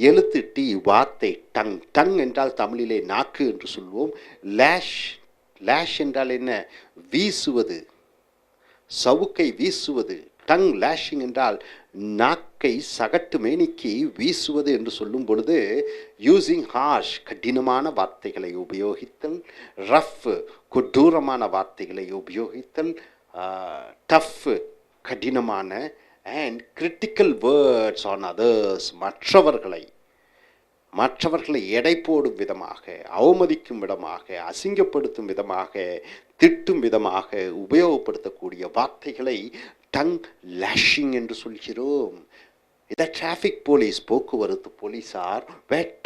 எழுத்து டி, வார்த்தை டங். டங் என்றால் தமிழிலே நாக்கு என்று சொல்வோம். லேஷ், லேஷ் என்றால் என்ன? வீசுவது, சவுக்கை வீசுவது. டங் லேஷிங் என்றால் நாக்கை சகட்டு மேனிக்கு வீசுவது என்று சொல்லும் பொழுது யூசிங் ஹார்ஷ், கடினமான வார்த்தைகளை உபயோகித்தல். ரஃப், கொடூரமான வார்த்தைகளை உபயோகித்தல். டஃப், கடினமான. And critical words on others, மற்றவர்களை எடை போடும் விதமாக, அவமதிக்கும் விதமாக, அசிங்கப்படுத்தும் விதமாக, திட்டும் விதமாக உபயோகப்படுத்தக்கூடிய வார்த்தைகளை டங் லேஷிங் என்று சொல்கிறோம். இந்த டிராஃபிக் போலீஸ், போக்குவரத்து போலீஸார்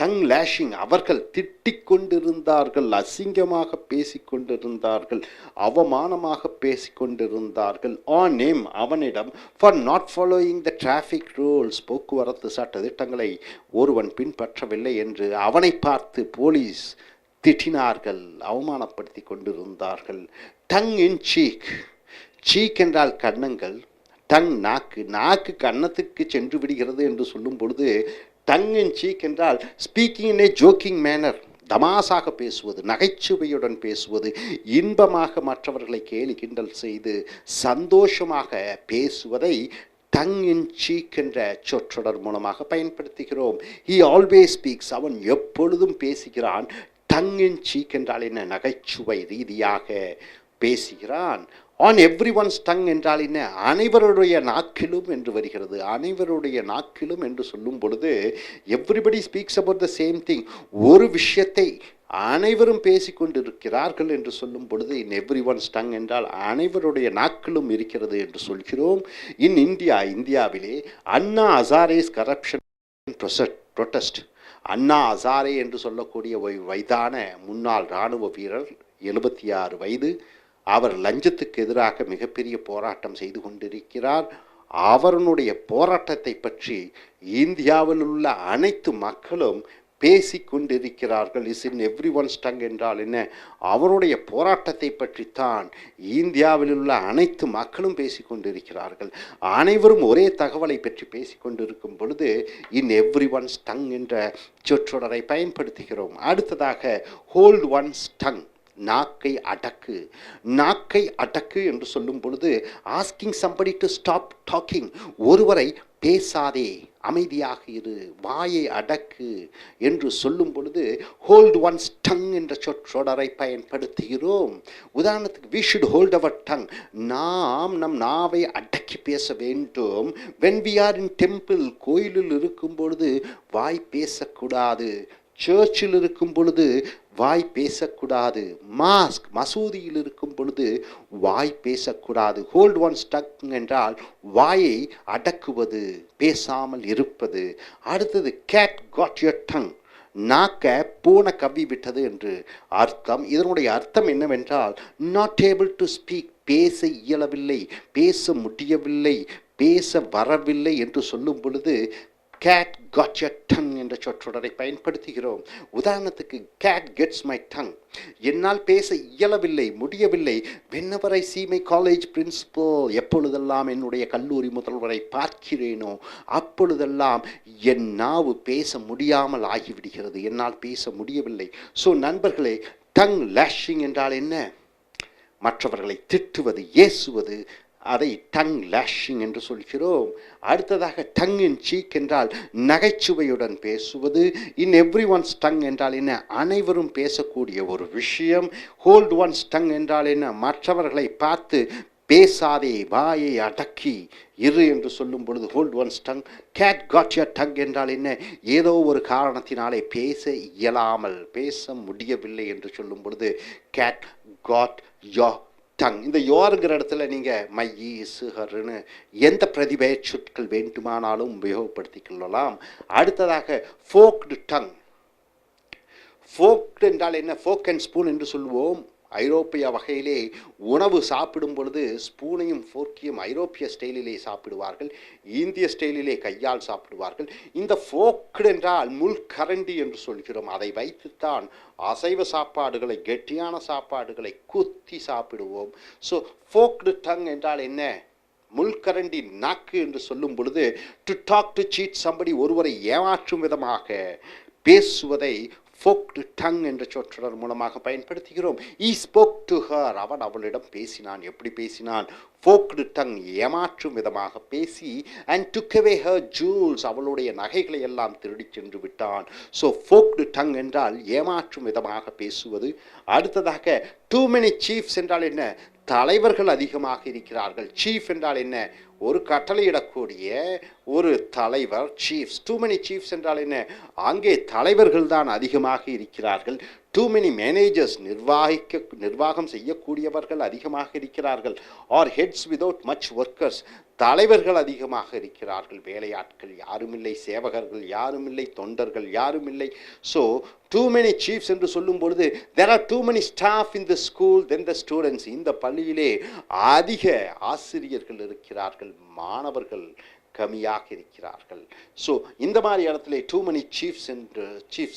டங் லேஷிங். அவர்கள் திட்டிக் கொண்டிருந்தார்கள், அசிங்கமாக பேசிக்கொண்டிருந்தார்கள், அவமானமாக பேசிக்கொண்டிருந்தார்கள். ஆன் நேம், அவனிடம், for not following the traffic rules, போக்குவரத்து சட்ட திட்டங்களை ஒருவன் பின்பற்றவில்லை என்று அவனை பார்த்து போலீஸ் திட்டினார்கள், அவமானப்படுத்தி கொண்டிருந்தார்கள். Tongue in seek. சீக் என்றால் கன்னங்கள், டங் நாக்கு. நாக்கு கன்னத்துக்கு சென்று விடுகிறது என்று சொல்லும் பொழுது டங் இன் சீக் என்றால் speaking in a joking manner, தமாசாக பேசுவது, நகைச்சுவையுடன் பேசுவது, இன்பமாக மற்றவர்களை கேலி கிண்டல் செய்து சந்தோஷமாக பேசுவதை டங் இன் சீக் என்ற சொற்றொடர் மூலமாக பயன்படுத்துகிறோம். ஹி ஆல்வேஸ் ஸ்பீக்ஸ், அவன் எப்பொழுதும் பேசுகிறான். டங் இன் சீக் என்றால் என்ன? நகைச்சுவை ரீதியாக பேசுகிறான். ஆன் எவ்ரி ஒன்ஸ் டங் என்றால் என்ன? அனைவருடைய நாக்கிலும் என்று வருகிறது. அனைவருடைய நாக்கிலும் என்று சொல்லும் பொழுது everybody speaks about the same thing. ஒரு விஷயத்தை அனைவரும் பேசிக்கொண்டிருக்கிறார்கள் என்று சொல்லும் பொழுது இன் எவ்ரி ஒன்ஸ் டங் என்றால் அனைவருடைய நாக்கிலும் இருக்கிறது என்று சொல்கிறோம். இன் இந்தியா, இந்தியாவிலே அண்ணா ஹசாரேஸ் கரப்ஷன் ப்ரொட்டஸ்ட். அண்ணா ஹசாரே என்று சொல்லக்கூடிய வயதான முன்னாள் இராணுவ வீரர், 76 வயது. அவர் லஞ்சத்துக்கு எதிராக மிகப்பெரிய போராட்டம் செய்து கொண்டிருக்கிறார். அவருடைய போராட்டத்தை பற்றி இந்தியாவில் உள்ள அனைத்து மக்களும் பேசிக்கொண்டிருக்கிறார்கள். Is in everyone's tongue என்றால் என்ன? அவருடைய போராட்டத்தை பற்றித்தான் இந்தியாவில் உள்ள அனைத்து மக்களும் பேசிக்கொண்டிருக்கிறார்கள். அனைவரும் ஒரே தகவலை பற்றி பேசிக்கொண்டிருக்கும் பொழுது இன் எவ்ரி ஒன்ஸ் டங் என்ற சொற்றொடரை பயன்படுத்துகிறோம். அடுத்ததாக ஹோல்ட் ஒன்ஸ் டங், நாக்கை அடக்கு. நாக்கை அடக்கு என்று சொல்லும் பொழுது asking somebody to stop talking, ஒருவரை பேசாதே, அமைதியாக இரு, வாயை அடக்கு என்று சொல்லும் பொழுது ஹோல்ட் ஒன்ஸ் டங் என்ற சொற்றொடரை பயன்படுத்துகிறோம். உதாரணத்துக்கு we should hold our tongue, நாம் நம் நாவை அடக்கி பேச வேண்டும். when we are in temple, கோயிலில் இருக்கும் பொழுது வாய் பேசக்கூடாது. சர்ச்சில் இருக்கும் பொழுது வாய் பேசக்கூடாது. மாஸ்க், மசூதியில் இருக்கும் பொழுது வாய் பேசக்கூடாது. ஹோல்ட் ஒன்ஸ் டங் என்றால் வாயை அடக்குவது, பேசாமல் இருப்பது. அடுத்தது கேட் காட் யுவர் டங், நாக்க பூனை கவ்வி விட்டது என்று அர்த்தம். இதனுடைய அர்த்தம் என்னவென்றால் நாட் ஏபிள் டு ஸ்பீக், பேச இயலவில்லை, பேச முடியவில்லை, பேச வரவில்லை என்று சொல்லும் பொழுது கேட் காட் யர் டங் என்ற சொற்றொடரை பயன்படுத்துகிறோம். உதாரணத்துக்கு கேட் கெட்ஸ் மை டங், என்னால் பேச இயலவில்லை, முடியவில்லை. whenever I see my college principal, எப்பொழுதெல்லாம் என்னுடைய கல்லூரி முதல்வரை பார்க்கிறேனோ அப்பொழுதெல்லாம் என் நாவு பேச முடியாமல் ஆகிவிடுகிறது, என்னால் பேச முடியவில்லை. ஸோ நண்பர்களே, டங் லேஷிங் என்றால் என்ன? மற்றவர்களை திட்டுவது, ஏசுவது, அதை டங் லேஷிங் என்று சொல்கிறோம். அடுத்ததாக டங் இன் சீக் என்றால் நகைச்சுவையுடன் பேசுவது. இன் எவ்ரி ஒன்ஸ் டங் என்றால் என்ன? அனைவரும் பேசக்கூடிய ஒரு விஷயம். ஹோல்ட் ஒன்ஸ் டங் என்றால் என்ன? மற்றவர்களை பார்த்து பேசாதே, வாயை அடக்கி இரு என்று சொல்லும் பொழுது hold one's tongue. Cat got your tongue என்றால் என்ன? ஏதோ ஒரு காரணத்தினாலே பேச இயலாமல், பேச முடியவில்லை என்று சொல்லும் பொழுது கேட் காட் யோர் டங். இந்த யோருங்கிற இடத்துல நீங்கள் மை இஸ் ஹர்னு எந்த பிரதிபெய சொற்கள் வேண்டுமானாலும் உபயோகப்படுத்திக் கொள்ளலாம். அடுத்ததாக ஃபோக்டு டங். ஃபோக்டு என்றால் என்ன? ஃபோக் அண்ட் ஸ்பூன் என்று சொல்லுவோம். ஐரோப்பிய வகையிலே உணவு சாப்பிடும் பொழுது ஸ்பூனையும் ஃபோர்க்கையும் ஐரோப்பிய ஸ்டைலிலே சாப்பிடுவார்கள், இந்திய ஸ்டைலிலே கையால் சாப்பிடுவார்கள். இந்த ஃபோக்டு என்றால் முள்கரண்டி என்று சொல்கிறோம். அதை வைத்துத்தான் அசைவ சாப்பாடுகளை, கெட்டியான சாப்பாடுகளை குத்தி சாப்பிடுவோம். ஸோ ஃபோக்டு டங் என்றால் என்ன? முள்கரண்டி நாக்கு என்று சொல்லும் பொழுது to talk to cheat somebody, ஒருவரை ஏமாற்றும் விதமாக பேசுவதை ஃபோக்டு டங் என்ற சொற்றொடர் மூலமாக பயன்படுத்துகிறோம். ஈ ஸ்போக் டு ஹர், அவன் அவளிடம் பேசினான். எப்படி பேசினான்? ஃபோக்டு டங், ஏமாற்றும் விதமாக பேசி. And took away her jewels, அவளுடைய நகைகளை எல்லாம் திருடி சென்று விட்டான். ஸோ ஃபோக்டு டங் என்றால் ஏமாற்றும் விதமாக பேசுவது. அடுத்ததாக டூ மெனி சீஃப்ஸ் என்றால் என்ன? தலைவர்கள் அதிகமாக இருக்கிறார்கள். சீஃப் என்றால் என்ன? ஒரு கட்டளையிடக்கூடிய ஒரு தலைவர், சீஃப்ஸ். டூ மெனி சீஃப்ஸ் என்றால் என்ன? அங்கே தலைவர்கள் தான் அதிகமாக இருக்கிறார்கள். டூ மெனி மேனேஜர்ஸ், நிர்வாகம் செய்யக்கூடியவர்கள் அதிகமாக இருக்கிறார்கள். Or heads without much workers, தலைவர்கள் அதிகமாக இருக்கிறார்கள், வேலையாட்கள் யாருமில்லை, சேவகர்கள் யாருமில்லை, தொண்டர்கள் யாருமில்லை. ஸோ டூ மெனி சீஃப்ஸ் என்று சொல்லும் பொழுது there are too many staff in the school then the students, இந்த பள்ளியிலே அதிக ஆசிரியர்கள் இருக்கிறார்கள், மாணவர்கள் கம்மியாக இருக்கிறார்கள். ஸோ இந்த மாதிரி இடத்துல டூ மெனி சீஃப்ஸ்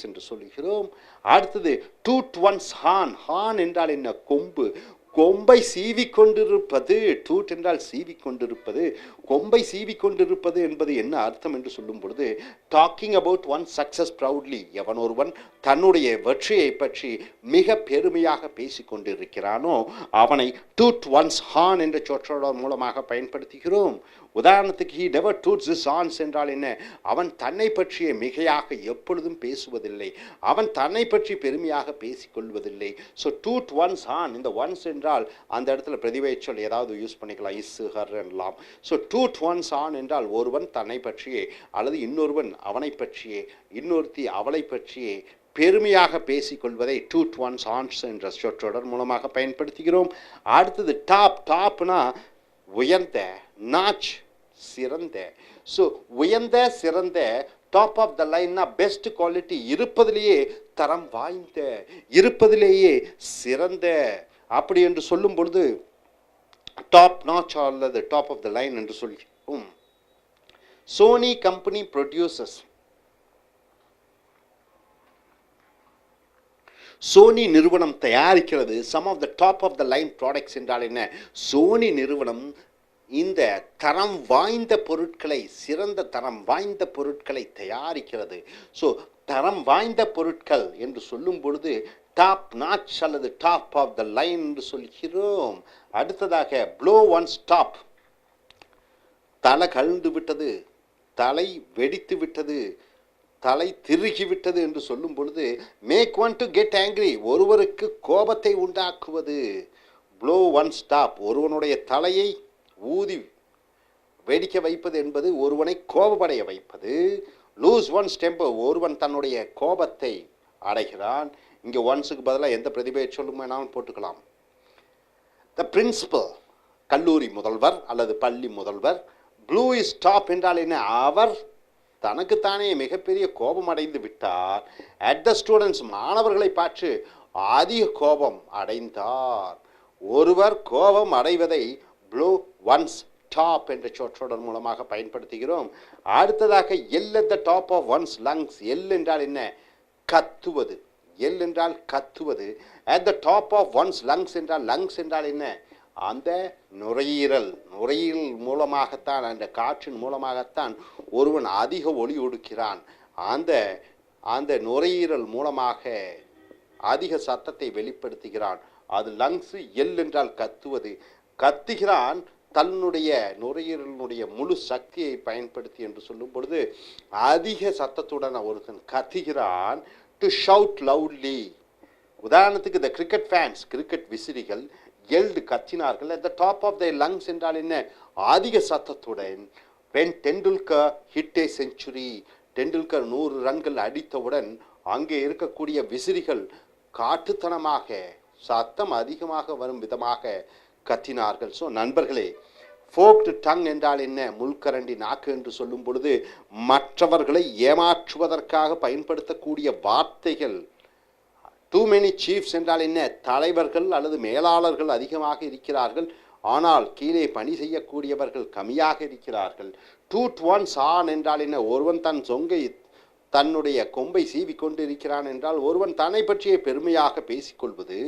என்று சொல்லுகிறோம். அடுத்தது டூட் ஒன்ஸ் ஹார்ன். ஹார்ன் என்றால் என்ன? கொம்பு. கொம்பை சீவிக்கொண்டிருப்பது. டூட் என்றால் சீவிக்கொண்டிருப்பது. கொம்பை சீவிக்கொண்டிருப்பது என்பது என்ன அர்த்தம் என்று சொல்லும் பொழுது talking about one success proudly, எவன் ஒருவன் தன்னுடைய வெற்றியை பற்றி மிக பெருமையாக பேசிக்கொண்டிருக்கிறானோ அவனை டூட் ஒன்ஸ் ஹார்ன் என்ற சொற்றொடர் மூலமாக பயன்படுத்துகிறோம். உதாரணத்துக்கு he never dudes his horns என்றால் என்ன? அவன் தன்னை பற்றிய மிகையாக எப்பொழுதும் பேசுவதில்லை, அவன் தன்னை பற்றி பெருமையாக பேசிக்கொள்வதில்லை. ஸோ டூட் ஒன்ஸ் ஹார்ன், இந்த ஒன்ஸ் என்றால் அந்த இடத்துல பிரதிபெய சொல் ஏதாவது யூஸ் பண்ணிக்கலாம், இஸ் ஹர் எல்லாம். ஸோ டூட் ஒன்ஸ் ஹார்ன் என்றால் ஒருவன் தன்னை பற்றியே அல்லது இன்னொருவன் அவனை பற்றியே, இன்னொருத்தி அவளை பற்றியே பெருமையாக பேசிக்கொள்வதை டூட் ஒன்ஸ் ஹார்ன்ஸ் என்ற சொற்றொடர் மூலமாக பயன்படுத்துகிறோம். அடுத்தது டாப். டாப்னா உயர்ந்த, நாச் சிறந்த. ஸோ உயர்ந்த, சிறந்த, டாப் ஆஃப் த லைன்னா பெஸ்ட் குவாலிட்டி, இருப்பதிலேயே தரம் வாய்ந்த, இருப்பதிலேயே சிறந்த, அப்படி என்று சொல்லும் பொழுது டாப் நாச் அல்லது டாப் ஆஃப் த லைன் என்று சொல்கிறோம். Sony company producers. சோனி நிறுவனம் தயாரிக்கிறது some of the top of the line products என்றால் என்ன? சோனி நிறுவனம் இந்த தரம் வாய்ந்த பொருட்களை, சிறந்த தரம் வாய்ந்த பொருட்களை தயாரிக்கிறது. ஸோ தரம் வாய்ந்த பொருட்கள் என்று சொல்லும் பொழுது டாப் நாச் அல்லது டாப் ஆஃப் த லைன் என்று சொல்கிறோம். அடுத்ததாக ப்ளோ ஒன்ஸ் டாப். தலை கழுந்து விட்டது, தலை வெடித்து விட்டது, தலை திருகிவிட்டது என்று சொல்லும் பொழுது make one to get angry, ஒருவருக்கு கோபத்தை உண்டாக்குவது. ப்ளோ ஒன்ஸ் டாப், ஒருவனுடைய தலையை ஊதி வெடிக்க வைப்பது என்பது ஒருவனை கோபப்படைய வைப்பது. லூஸ் ஒன்ஸ் டெம்பர், ஒருவன் தன்னுடைய கோபத்தை அடைகிறான். இங்கே ஒன்ஸுக்கு பதிலாக எந்த பிரதிபெய சொல்லும் வேணாலும் போட்டுக்கலாம். த பிரின்சிபல், கல்லூரி முதல்வர் அல்லது பள்ளி முதல்வர். ப்ளூ இஸ் டாப் என்றால் என்ன? அவர் தனக்குத்தானே மிகப்பெரிய கோபம் அடைந்து விட்டார். அட் த ஸ்டூடெண்ட்ஸ், மாணவர்களை பார்த்து அதிக கோபம் அடைந்தார். ஒருவர் கோபம் அடைவதை ப்ளோ ஒன்ஸ் டாப் என்ற சொற்றொடர் மூலமாக பயன்படுத்துகிறோம். அடுத்ததாக L at the top of one's lungs. L என்றால் என்ன? கத்துவது. எல் என்றால் கத்துவது. at the top of one's lungs என்றால் lungs என்றால் என்ன? அந்த நுரையீரல். நுரையீரல் மூலமாகத்தான், அந்த காற்றின் மூலமாகத்தான் ஒருவன் அதிக ஒலி ஒடுக்கிறான். அந்த நுரையீரல் மூலமாக அதிக சத்தத்தை வெளிப்படுத்துகிறான். அது லங்ஸ். எல் என்றால் கத்துவது. கத்துகிறான் தன்னுடைய நுரையீரலினுடைய முழு சக்தியை பயன்படுத்தி என்று சொல்லும் பொழுது அதிக சத்தத்துடன் ஒருத்தன் கத்துகிறான். To shout loudly. உதாரணத்துக்கு இந்த கிரிக்கெட் ஃபேன்ஸ், கிரிக்கெட் விசிறிகள் எல்டு கத்தினார்கள். at the top of their lungs என்றால் என்ன? அதிக சத்தத்துடன். when Tendulkar hit a century, Tendulkar 100 ரன்கள் அடித்தவுடன் அங்கே இருக்கக்கூடிய விசிறிகள் காட்டுத்தனமாக சத்தம் அதிகமாக வரும் விதமாக கத்தினார்கள். ஸோ நண்பர்களே, ஃபோக்டு டங் என்றால் என்ன? முள்கரண்டி நாக்கு என்று சொல்லும் பொழுது மற்றவர்களை ஏமாற்றுவதற்காக பயன்படுத்தக்கூடிய வார்த்தைகள். டூ மெனி சீஃப்ஸ் என்றால் என்ன? தலைவர்கள் அல்லது மேலாளர்கள் அதிகமாக இருக்கிறார்கள், ஆனால் கீழே பணி செய்யக்கூடியவர்கள் கம்மியாக இருக்கிறார்கள். டூட் ஒன்ஸ் ஆன் என்றால் என்ன? ஒருவன் தன்னுடைய கொம்பை சீவிக்கொண்டு இருக்கிறான் என்றால் ஒருவன் தன்னை பற்றிய பெருமையாக பேசிக்கொள்வது.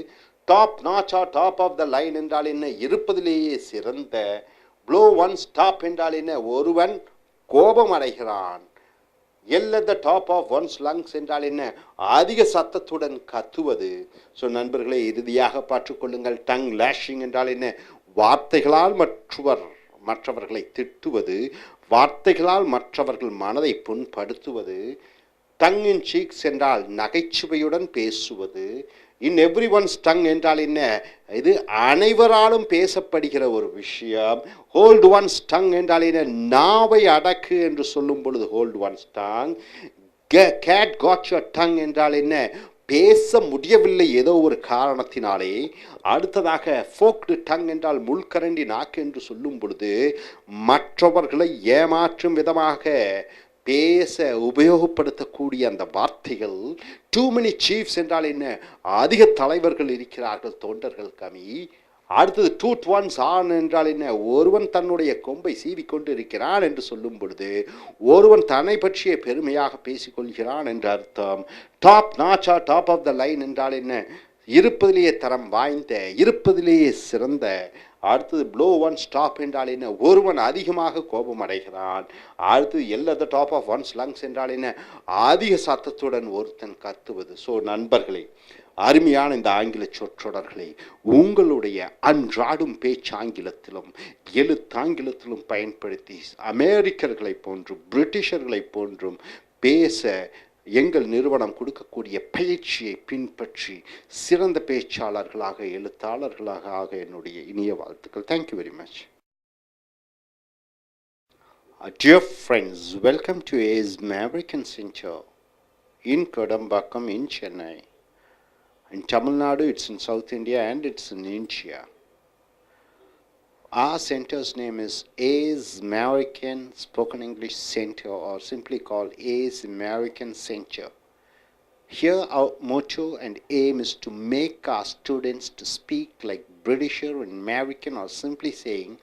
Top notch or top of the line என்றால் என்ன? இருப்பதிலேயே சிறந்த. ப்ளோ ஒன்ஸ் டாப் என்றால் என்ன? ஒருவன் கோபம் அடைகிறான். L at the top of one's lungs என்றால் என்ன? அதிக சத்தத்துடன் கத்துவது. ஸோ நண்பர்களே, இறுதியாக பார்த்துக்கொள்ளுங்கள். டங் லேஷிங் என்றால் என்ன? வார்த்தைகளால் மற்றவர்களை திட்டுவது, வார்த்தைகளால் மற்றவர்கள் மனதை புண்படுத்துவது. டங் இன் சீக்ஸ் என்றால் நகைச்சுவையுடன் பேசுவது. இன் எவ்ரி ஒன்ஸ் டங் என்றால் என்ன? இது அனைவராலும் பேசப்படுகிற ஒரு விஷயம். ஹோல்டு ஒன்ஸ் டங் என்றால் என்ன? நாவை அடக்கு என்று சொல்லும் பொழுது hold one's tongue. Cat got your tongue என்றால் என்ன? பேச முடியவில்லை ஏதோ ஒரு காரணத்தினாலே. அடுத்ததாக ஃபோக்டு டங் என்றால் முள்கரண்டி நாக்கு என்று சொல்லும் பொழுது மற்றவர்களை ஏமாற்றும் விதமாக பேச உபயோகப்படுத்தக்கூடிய அந்த வார்த்தைகள். டூ மெனி சீஃப்ஸ் என்றால் என்ன? அதிக தலைவர்கள் இருக்கிறார்கள், தொண்டர்கள் கம்மி. அடுத்தது டூட் ஒன்ஸ் ஆன் என்றால் என்ன? ஒருவன் தன்னுடைய கொம்பை சீவிக்கொண்டு இருக்கிறான் என்று சொல்லும் பொழுது ஒருவன் தன்னை பற்றிய பெருமையாக பேசிக்கொள்கிறான் என்று அர்த்தம். Top notch or top of the line என்றால் என்ன? இருப்பதிலேயே தரம் வாய்ந்த, இருப்பதிலேயே சிறந்த. அடுத்தது ப்ளோ ஒன் ஸ்டாப் என்றால் என்ன? ஒருவன் அதிகமாக கோபம் அடைகிறான். அடுத்தது L at the top of one's lungs என்றால் என்ன? அதிக சத்தத்துடன் ஒருத்தன் கத்துவது. ஸோ நண்பர்களே, அருமையான இந்த ஆங்கில சொற்றொடர்களை உங்களுடைய அன்றாடும் பேச்சாங்கிலத்திலும் எழுத்தாங்கிலத்திலும் பயன்படுத்தி அமெரிக்கர்களைப் போன்றும் பிரிட்டிஷர்களைப் போன்றும் பேச எங்கள் நிறுவனம் கொடுக்கக்கூடிய பயிற்சியை பின்பற்றி சிறந்த பேச்சாளர்களாக, எழுத்தாளர்களாக ஆக என்னுடைய இனிய வாழ்த்துக்கள். Thank you very much. Dear friends, welcome to AIS American Center in Kodambakkam in Chennai. In Tamil Nadu, it's in South India and it's in India. Our center's name is AIS American Spoken English Center, or simply called AIS American Center. Here our motto and aim is to make our students to speak like British or American, or simply saying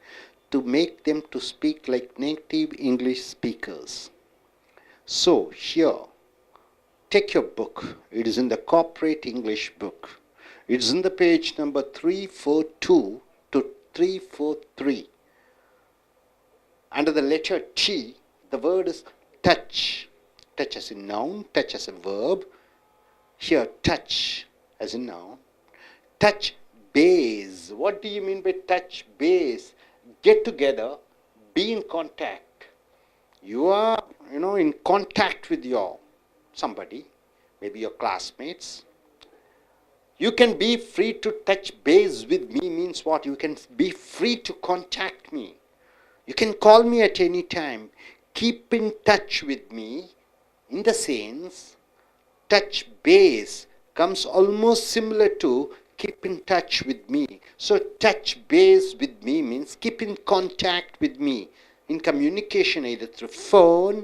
to make them to speak like native English speakers. So here, take your book. It is in the corporate English book. It is in the page number 342 to 343. Under the letter T, the word is touch. Touch as a noun, touch as a verb. Here, touch as a noun. Touch base. What do you mean by touch base? Get together, be in contact. You are, in contact with somebody, maybe your classmates. You can be free to touch base with me means what? You can be free to contact me. You can call me at any time. Keep in touch with me. In the sense, touch base comes almost similar to keep in touch with me. So touch base with me means keep in contact with me in communication, either through phone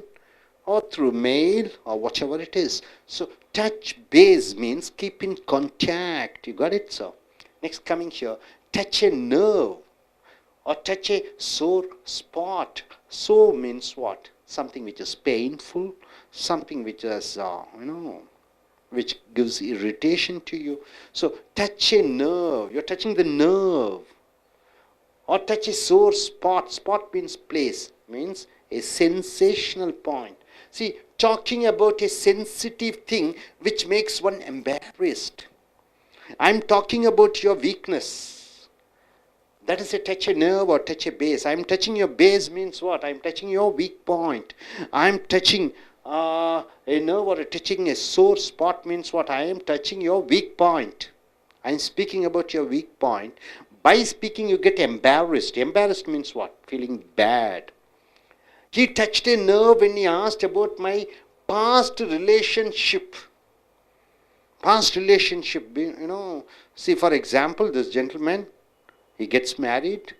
or through mail or whatever it is. So touch base means keep in contact. You got it? So next, coming here, touch a nerve. Or touch a sore spot. Sore means what? Something which is painful, something which is, which gives irritation to you. So touch a nerve, you're touching the nerve. Or touch a sore spot. Spot means place, means a sensational point. See, talking about a sensitive thing which makes one embarrassed. I'm talking about your weakness. That is a touch a nerve or touch a base. I'm touching your base means what? I'm touching your weak point. I'm touching a nerve or touching a sore spot means what? I am touching your weak point. I'm speaking about your weak point. By speaking, you get embarrassed. Embarrassed means what? Feeling bad. He touched a nerve when he asked about my past relationship. Past relationship, See, for example, this gentleman, he gets married.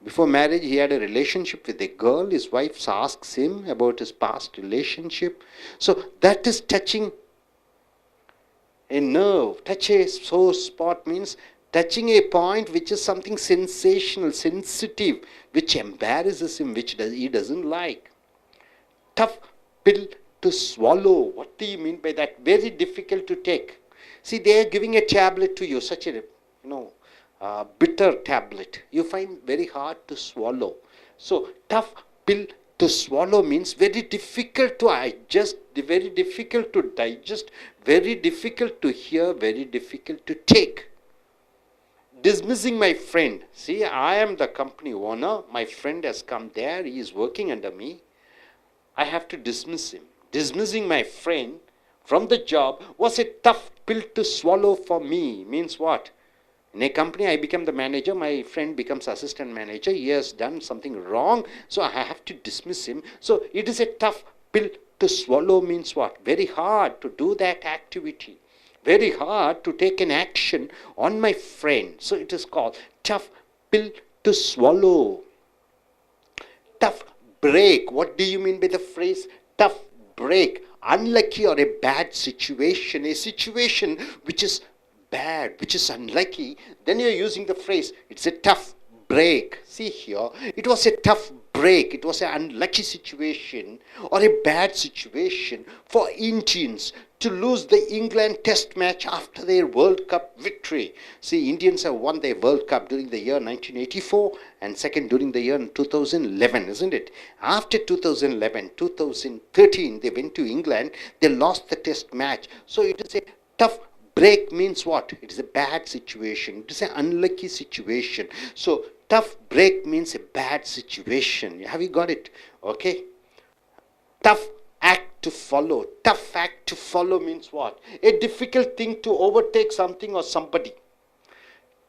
Before marriage, he had a relationship with a girl. His wife asks him about his past relationship. So that is touching a nerve. Touch a sore spot means touching a point which is something sensational, sensitive, which embarrasses him, which he doesn't like. Tough pill to swallow. What do you mean by that? Very difficult to take. See, they are giving a tablet to you, such a, bitter tablet. You find very hard to swallow. So, tough pill to swallow means very difficult to digest, very difficult to digest, very difficult to hear, very difficult to take. Dismissing my friend. See, I am the company owner. My friend has come there. He is working under me. I have to dismiss him. Dismissing my friend from the job was a tough pill to swallow for me. Means what? In a company, I become the manager. My friend becomes assistant manager. He has done something wrong. So I have to dismiss him. So it is a tough pill to swallow means what? Very hard to do that activity. Very hard to take an action on my friend. So it is called tough pill to swallow. Tough break. What do you mean by the phrase tough break? Unlucky or a bad situation. A situation which is bad, which is unlucky. Then you're using the phrase, it's a tough break. See here, it was a tough break. It was an unlucky situation or a bad situation for Indians to lose the England test match after their World Cup victory. See, Indians have won their World Cup during the year 1984 and second during the year 2011, isn't it? After 2011, 2013, they went to England, they lost the test match. So it is a tough break means what? It is a bad situation. It is an unlucky situation. So tough break means a bad situation. Have you got it? Okay. Tough act to follow. Tough act to follow means what? A difficult thing to overtake something or somebody.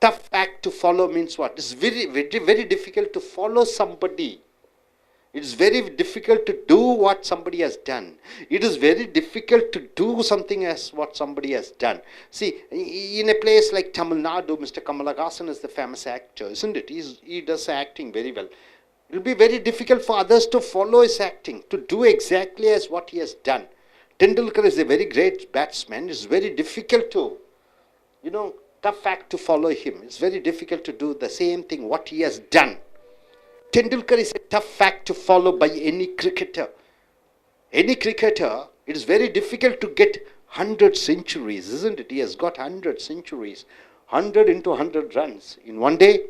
Tough act to follow means what? It's very, very, very difficult to follow somebody. It's very difficult to do what somebody has done. It is very difficult to do something as what somebody has done. See, in a place like Tamil Nadu, Mr. Kamalakasan is the famous actor, isn't it? He does acting very well. It will be very difficult for others to follow his acting, to do exactly as what he has done. Tendulkar is a very great batsman. It's very difficult to, tough act to follow him. It's very difficult to do the same thing what he has done. Tendulkar is a tough fact to follow by any cricketer. Any cricketer, it is very difficult to get 100 centuries, isn't it? He has got 100 centuries, 100 into 100 runs in one day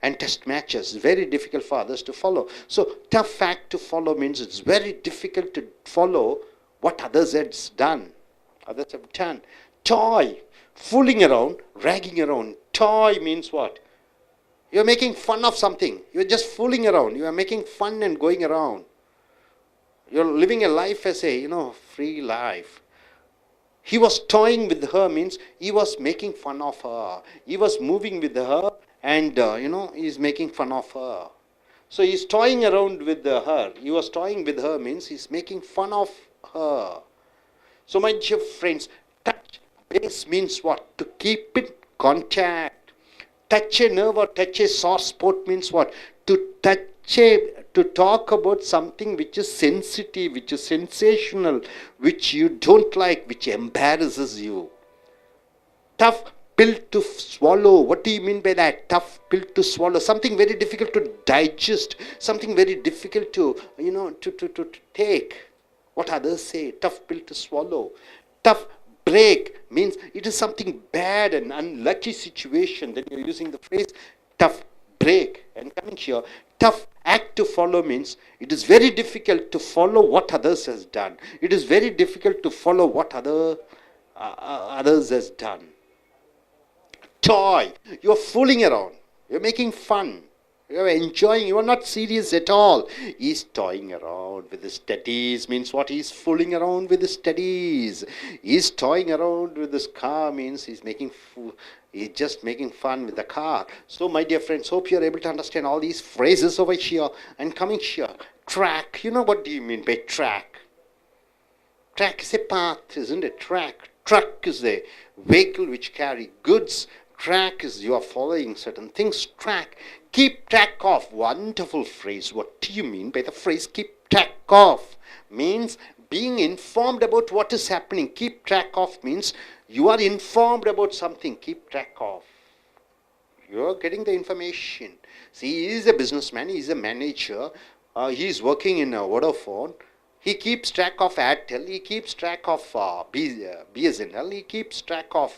and test matches. Very difficult for others to follow. So, tough fact to follow means it's very difficult to follow what others have done. Others have done. Toy, fooling around, ragging around. Toy means what? You're making fun of something. You're just fooling around. You are making fun and going around. You're living a life as a, free life. He was toying with her means he was making fun of her. He was moving with her and, he's making fun of her. So he's toying around with her. He was toying with her means he's making fun of her. So my dear friends, touch base means what? To keep in contact. Touch a nerve or touch a sore spot means what? To talk about something which is sensitive, which is sensational, which you don't like, which embarrasses you. Tough pill to swallow. What do you mean by that? Tough pill to swallow. Something very difficult to digest. Something very difficult to, to take. What others say, tough pill to swallow. Tough break means it is something bad and unlucky situation. Then you're using the phrase tough break. And coming here, tough act to follow means it is very difficult to follow what others has done. It is very difficult to follow what others has done. Toy. You're fooling around. You're making fun. You're enjoying. You are not serious at all. He's toying around with his studies means what? He's fooling around with his studies. He's toying around with his car means he's just making fun with the car. So my dear friends, hope you're able to understand all these phrases over here. And coming here, track. You know what do you mean by track? Track is a path, isn't it? Track. Truck is a vehicle which carry goods. Track is you are following certain things. Track. Keep track of. Wonderful phrase. What do you mean by the phrase keep track of? Means being informed about what is happening. Keep track of means you are informed about something. Keep track of. You are getting the information. See, he is a businessman. He is a manager. He is working in a Vodafone. He keeps track of Airtel, he keeps track of BSNL, he keeps track of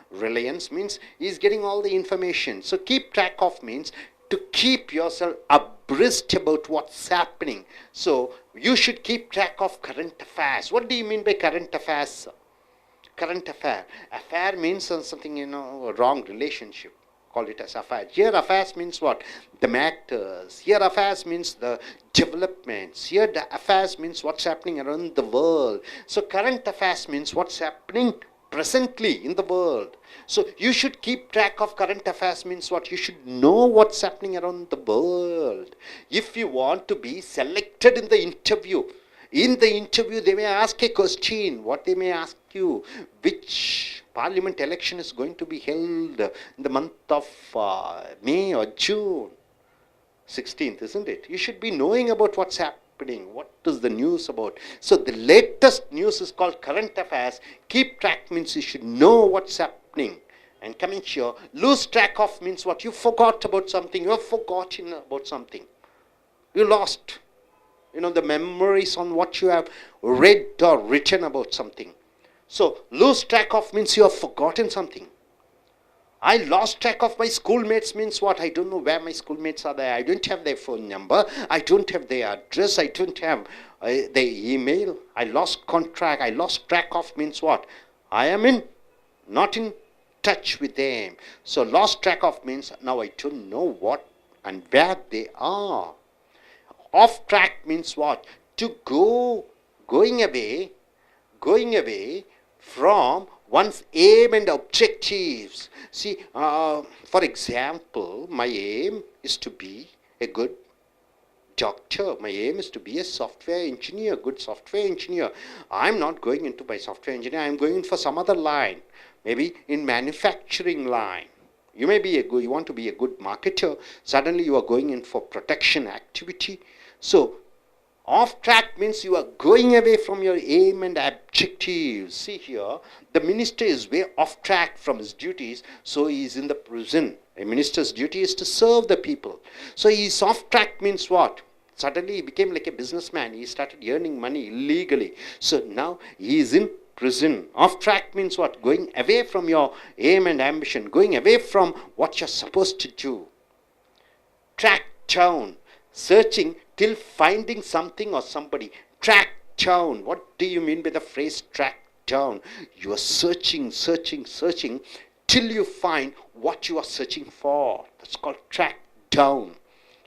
Reliance, means he is getting all the information. So keep track of means to keep yourself abreast about what's happening. So you should keep track of current affairs. What do you mean by current affairs? Current affair. Affair means something, a wrong relationship. Call it as affair. Here affairs means what? The matters. Here affairs means the developments. Here the affairs means what's happening around the world. So current affairs means what's happening presently in the world. So you should keep track of current affairs means what? You should know what's happening around the world. If you want to be selected in the interview, they may ask a question. What they may ask you? Which parliament election is going to be held in the month of May or June? 16th, isn't it? You should be knowing about what's happening. What is the news about? So the latest news is called current affairs. Keep track means you should know what's happening. And coming here, lose track of means what? You forgot about something. You have forgotten about something. You lost. The memories on what you have read or written about something. So, lose track of means you have forgotten something. I lost track of my schoolmates means what? I don't know where my schoolmates are there. I don't have their phone number. I don't have their address. I don't have their email. I lost contract. I lost track of means what? I am not in touch with them. So, lost track of means now I don't know what and where they are. Off track means what? To going away from one's aim and objectives. See, for example, my aim is to be a good doctor. My aim is to be a software engineer, good software engineer. I'm not going into my software engineer. I'm going in for some other line, maybe in manufacturing line. You want to be a good marketer. Suddenly you are going in for protection activity. So, off track means you are going away from your aim and objectives. See here, the minister is way off track from his duties, so he is in the prison. A minister's duty is to serve the people. So, he is off track means what? Suddenly he became like a businessman. He started earning money illegally. So, now he is in prison. Off track means what? Going away from your aim and ambition. Going away from what you're supposed to do. Track down. Searching till finding something or somebody. Track down. What do you mean by the phrase track down? You are searching till you find what you are searching for. That's called track down.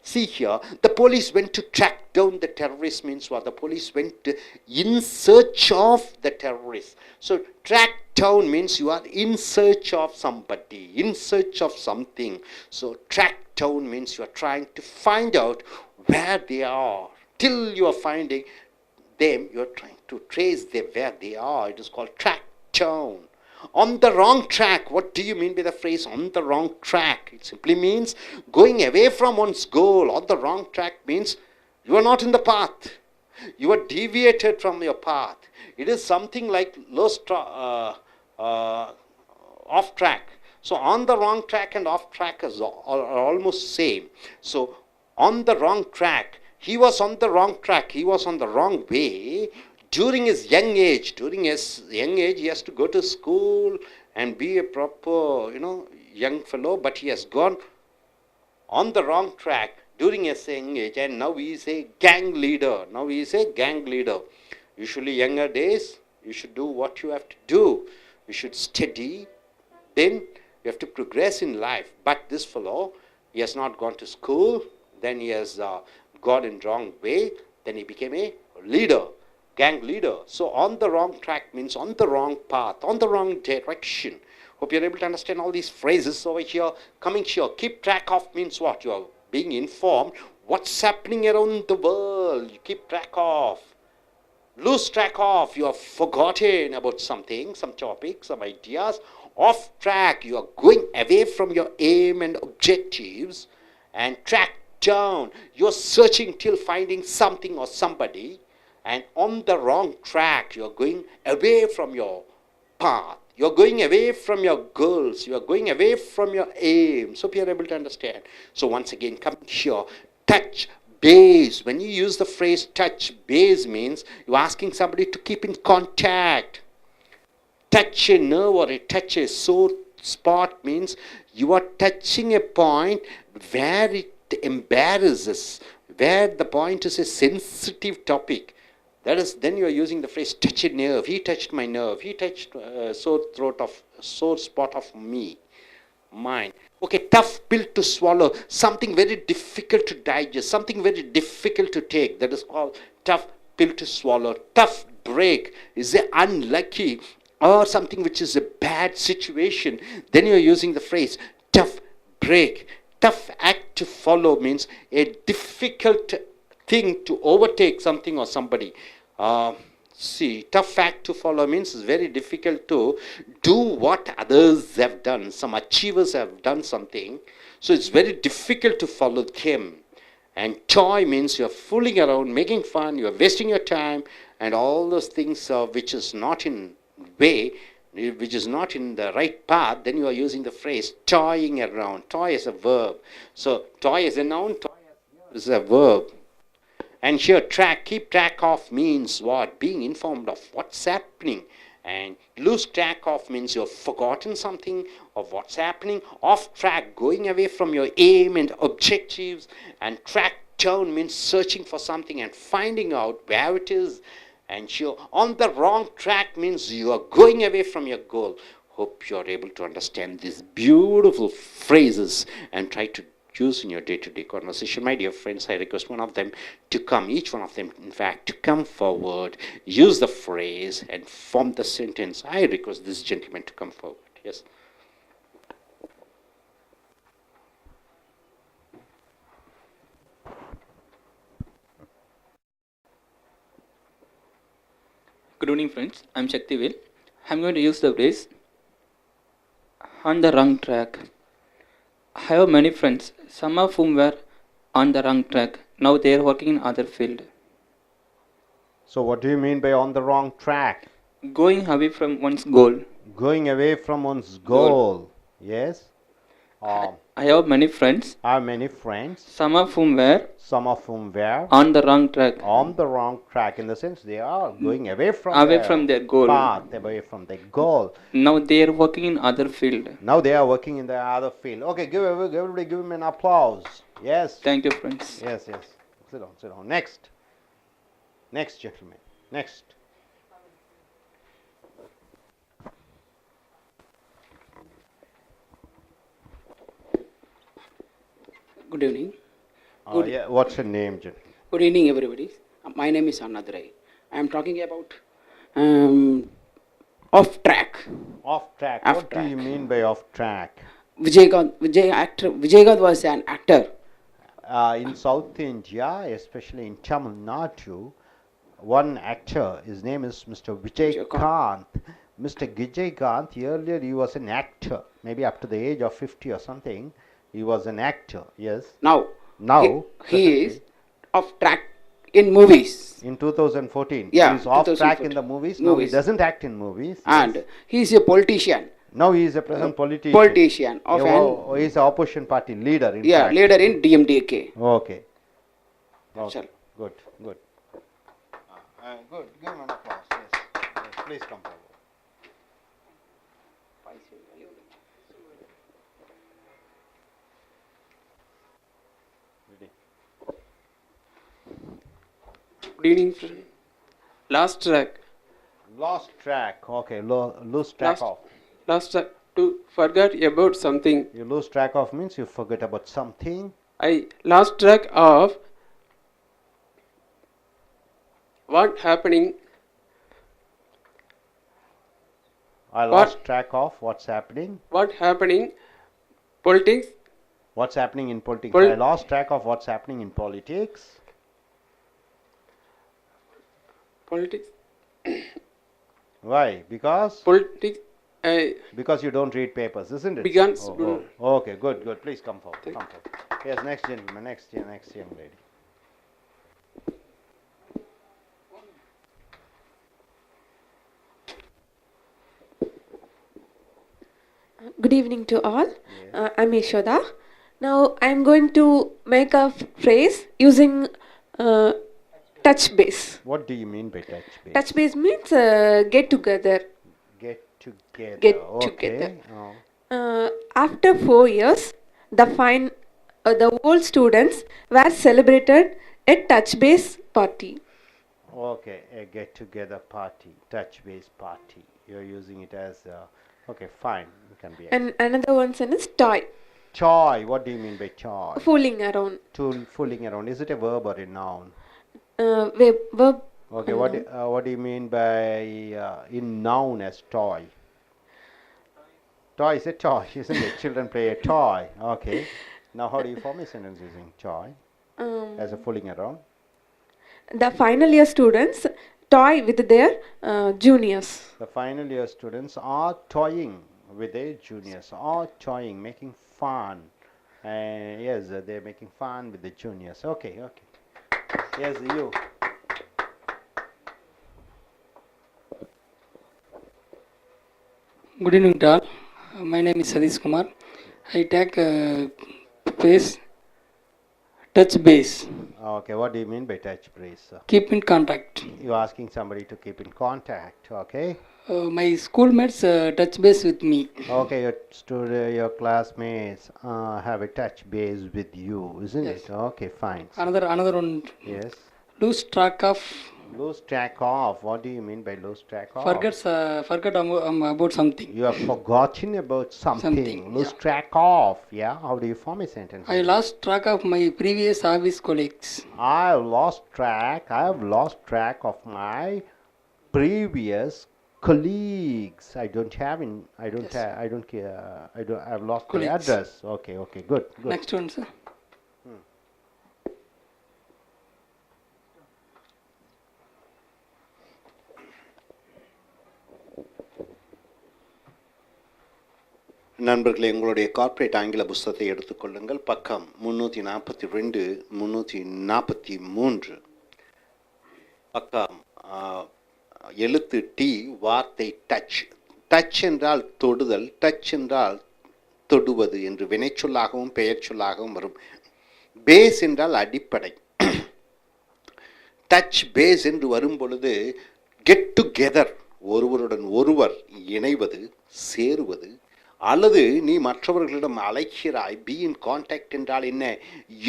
See here, the police went to track down the terrorists means what? The police went in search of the terrorists. So track down means you are in search of somebody, in search of something. So track down means you are trying to find out where they are. Till you are finding them, you are trying to trace them where they are. It is called track down. On the wrong track. What do you mean by the phrase on the wrong track? It simply means going away from one's goal. On the wrong track means you are not in the path. You are deviated from your path. It is something like off track. So on the wrong track and off track are almost same. So on the wrong track, he was on the wrong track, he was on the wrong way during his young age. During his young age, he has to go to school and be a proper, young fellow, but he has gone on the wrong track during his young age, and now he is a gang leader. Now he is a gang leader. Usually younger days, you should do what you have to do. You should study, then you have to progress in life. But this fellow, he has not gone to school, then he has gone in wrong way, then he became a leader, gang leader. So on the wrong track means on the wrong path, on the wrong direction. Hope you're able to understand all these phrases over here. Coming here, keep track of means what? You are being informed what's happening around the world. You keep track of. Lose track of, you have forgotten about something, some topic, some ideas. Off track, you are going away from your aim and objectives. And track down, you're searching till finding something or somebody. And on the wrong track, you're going away from your path. You're going away from your goals. You're going away from your aims. Hope you're able to understand. So once again, come here, touch base. When you use the phrase touch base means you're asking somebody to keep in contact. Touch a nerve or touch a sore spot means you are touching a point where it embarrasses, where the point is a sensitive topic. That is, then you are using the phrase touch a nerve. He touched my nerve. He touched sore spot of me, mine. Okay, tough pill to swallow. Something very difficult to digest. Something very difficult to take. That is called tough pill to swallow. Tough break is a unlucky or something which is a bad situation. Then you are using the phrase tough break. Tough act to follow means a difficult thing to overtake something or somebody. Tough act to follow means it's very difficult to do what others have done. Some achievers have done something, so it's very difficult to follow them. And toy means you're fooling around, making fun, you're wasting your time, and all those things which is not in way, which is not in the right path. Then you are using the phrase toying around. Toy is a verb. So toy is a noun, toy is a verb. And here track, keep track of means what? Being informed of what's happening. And lose track of means you've forgotten something of what's happening. Off track, going away from your aim and objectives. And track down means searching for something and finding out where it is. And here on the wrong track means you are going away from your goal. Hope you are able to understand these beautiful phrases and try to use in your day-to-day conversation. My dear friends, I request one of them to come, each one of them, in fact, to come forward, use the phrase and form the sentence. I request this gentleman to come forward. Yes. Good evening, friends. I'm Shaktivil. I'm going to use the phrase on the wrong track. I have many friends, some of whom were on the wrong track. Now they are working in other field. So what do you mean by on the wrong track? Going away from one's goal. Going away from one's goal. Yes. I have many friends. I have many friends. Some of whom were on the wrong track. On the wrong track, in the sense they are going away from their goal. Path, away from their goal. Now they are working in other field. Now they are working in the other field. Okay, everybody give him an applause. Yes. Thank you, friends. Yes. Sit down. Next, gentlemen. Next. Good evening. What's your name, Jen? Good evening, everybody. My name is Anadrai. I am talking about off track. Off track. What do you mean by off track? Vijay was an actor. In South India, especially in Tamil Nadu, one actor, his name is Mr. Vijay Kant. Mr. Vijay Kant, earlier he was an actor, maybe up to the age of 50 or something. He was an actor, yes. Now he is off track in movies. In 2014. Yeah. He's off track in the movies. No, he doesn't act in movies. And he is a politician. Now he is a present politician. Politician of He is opposition party leader. In yeah, fact. leader in DMDK. Okay. Sure. Okay. Good. Good. Good. Give him an applause. Yes. Yes. Please come forward. Good evening, friend. Last track. Lost track. Okay. Lose track of. Last track. To forget about something. You lose track of means you forget about something. I lost track of what happening. I lost track of what's happening. What happening? Politics. What's happening in politics? I lost track of what's happening in politics. Politics. Why? Because? Politics. Because you don't read papers, isn't it? Begins. Okay, good, good. Please come forward. Come forward. Yes, next gentleman, next young lady. Good evening to all. I'm Yashoda. Now I'm going to make a phrase using touch base. What do you mean by touch base? Touch base means get together. Get together. Get okay. together. Oh. After 4 years, the old students were celebrated a touch base party. Okay, a get together party, touch base party. You're using it as okay, fine. It can be. And another one is toy. Toy. What do you mean by toy? Fooling around. Fooling around. Is it a verb or a noun? Verb. Okay. What do you mean by in noun as toy? Toy is a toy, isn't it? Children play a toy. Okay. Now, how do you form a sentence using toy as a fooling around? The final year students toy with their juniors. The final year students are toying with their juniors, are toying, making fun. Yes, they're making fun with the juniors. Okay, okay. Yes, you. Good evening to all. My name is Sadish Kumar. I take base, touch base. Okay, what do you mean by touch base? Keep in contact. You're asking somebody to keep in contact, okay? My schoolmates touch base with me. Okay, your classmates have a touch base with you, isn't it? Okay, fine. Another one. Yes. Lose track of. Lose track of. What do you mean by lose track of? Forget about something. You have forgotten about something. Lose track of. Yeah. How do you form a sentence? I lost track of my previous office colleagues. I have lost track of my previous colleagues. I've lost the address. Okay, good. Next one, sir. நண்பர்களே, உங்களுடைய corporate ஆங்கில புஸ்தகத்தை எடுத்துக்கொள்ளுங்கள். பக்கம் 342 343. பக்கம் எழுத்து D, வார்த்தை touch. Touch என்றால் தொடுதல், டச் என்றால் தொடுவது என்று வினைச்சொல்லாகவும் பெயர் சொல்லாகவும் வரும். பேஸ் என்றால் அடிப்படை. டச் பேஸ் என்று வரும் பொழுது கெட் டுகெதர், ஒருவருடன் ஒருவர் இணைவது, சேருவது, அல்லது நீ மற்றவர்களிடம் அழைக்கிறாய். பி இன் கான்டாக்ட் என்றால் என்ன?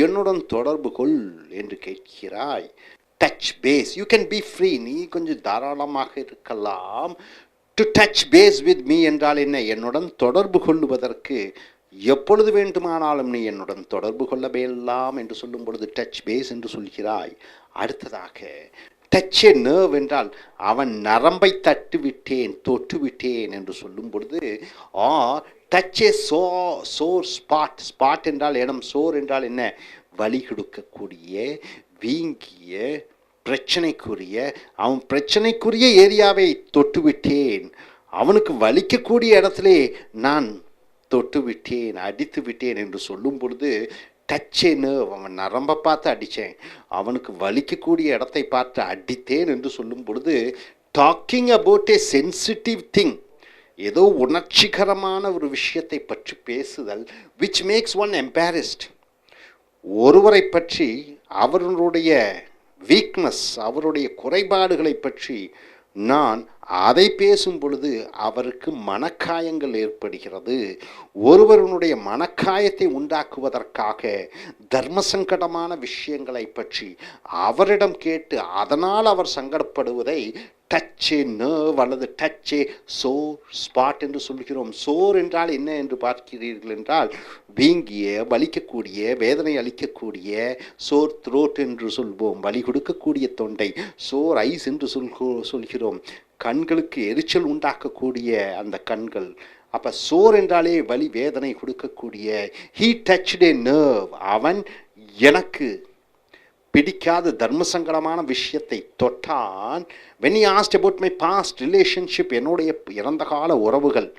என்னுடன் தொடர்பு கொள் என்று கேட்கிறாய். Touch base. You can be free, நீ கொஞ்சம் தாராளமாக இருக்கலாம். To touch base with me என்றால் என்ன? என்னுடன் தொடர்பு கொள்ளுவதற்கு எப்பொழுது வேண்டுமானாலும் நீ என்னுடன் தொடர்பு கொள்ளவேலாம் என்று சொல்லும் பொழுது டச் பேஸ் என்று சொல்கிறாய். அடுத்ததாக டச் ஏ நர்வ் என்றால் அவன் நரம்பை தட்டுவிட்டேன், தொட்டுவிட்டேன் என்று சொல்லும் பொழுது டச் ஏ சோர் ஸ்பாட். ஸ்பாட் என்றால் இடம், சோர் என்றால் என்ன? வலி கொடுக்கக்கூடிய, வீங்கிய, பிரச்சனைக்குரிய, அவன் பிரச்சனைக்குரிய ஏரியாவை தொட்டுவிட்டேன், அவனுக்கு வலிக்கக்கூடிய இடத்திலே நான் தொட்டுவிட்டேன், அடித்து விட்டேன் என்று சொல்லும் பொழுது டச்சேன்னு அவன் நரம்பை பார்த்து அடித்தேன், அவனுக்கு வலிக்கக்கூடிய இடத்தை பார்த்து அடித்தேன் என்று சொல்லும் பொழுது talking about A sensitive thing, ஏதோ உணர்ச்சிகரமான ஒரு விஷயத்தை பற்றி பேசுதல் which makes one embarrassed. ஒருவரை பற்றி அவர்களுடைய வீக்னஸ், அவருடைய குறைபாடுகளை பற்றி நான் அதை பேசும் பொழுது அவருக்கு மனக்காயங்கள் ஏற்படுகிறது. ஒருவருடைய மனக்காயத்தை உண்டாக்குவதற்காக தர்மசங்கடமான விஷயங்களை பற்றி அவரிடம் கேட்டு அதனால் அவர் சங்கடப்படுவதை டச்சே நர்வ் அல்லது டச்சே சோர் ஸ்பாட் என்று சொல்கிறோம். சோர் என்றால் என்ன என்று பார்க்கிறீர்கள் என்றால் வீங்கிய, வலிக்கக்கூடிய, வேதனை அளிக்கக்கூடிய சோர் த்ரோட் என்று சொல்வோம். வலி கொடுக்கக்கூடிய தொண்டை சோர் ஐஸ் என்று சொல்கிறோம். கண்களுக்கு எரிச்சல் உண்டாக்கக்கூடிய அந்த கண்கள். அப்போ சோர் என்றாலே வலி, வேதனை கொடுக்கக்கூடிய. He touched A nerve. அவன் எனக்கு பிடிக்காத தர்மசங்கடமான விஷயத்தை தொட்டான். when he asked about my past relationship, என்னுடைய இறந்த கால உறவுகள்,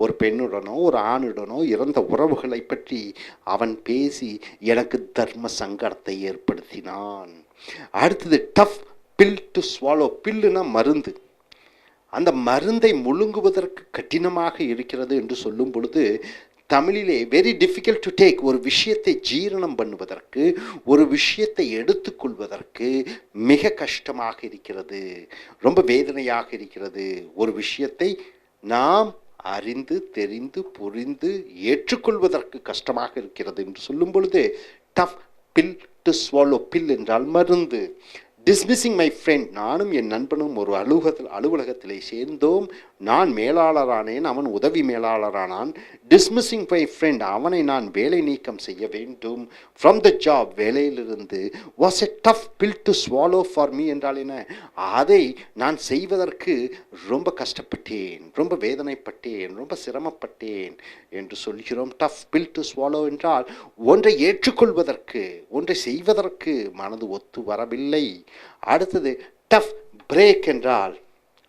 ஒரு பெண்ணுடனோ ஒரு ஆணுடனோ இறந்த உறவுகளை பற்றி அவன் பேசி எனக்கு தர்ம சங்கடத்தை ஏற்படுத்தினான். அடுத்தது டஃப் பில் டு ஸ்வாலோ. பில்லுனா மருந்து. அந்த மருந்தை முழுங்குவதற்கு கடினமாக இருக்கிறது என்று சொல்லும் பொழுது தமிழிலே வெரி டிஃபிகல்ட் டு டேக். ஒரு விஷயத்தை ஜீரணம் பண்ணுவதற்கு, ஒரு விஷயத்தை எடுத்துக்கொள்வதற்கு மிக கஷ்டமாக இருக்கிறது, ரொம்ப வேதனையாக இருக்கிறது. ஒரு விஷயத்தை நாம் அறிந்து தெரிந்து புரிந்து ஏற்றுக்கொள்வதற்கு கஷ்டமாக இருக்கிறது என்று சொல்லும் பொழுது tough bill to swallow. Bill என்றால் மருந்து. Dismissing my friend. நானும் என் நண்பனும் ஒரு அலுவலகத்திலே சேர்ந்தோம். நான் மேலாளரானேன், அவன் உதவி மேலாளரானான். டிஸ்மிஸிங் மை ஃப்ரெண்ட், அவனை நான் வேலை நீக்கம் செய்ய வேண்டும் ஃப்ரம் த ஜாப், வேலையிலிருந்து. Was a tough bill to swallow for me என்றால் என்ன? அதை நான் செய்வதற்கு ரொம்ப கஷ்டப்பட்டேன், ரொம்ப வேதனைப்பட்டேன், ரொம்ப சிரமப்பட்டேன் என்று சொல்கிறோம். டஃப் பில் டு ஸ்வாலோ என்றால் ஒன்றை ஏற்றுக்கொள்வதற்கு, ஒன்றை செய்வதற்கு மனது ஒத்து வரவில்லை. அடுத்தது டஃப் பிரேக் என்றால்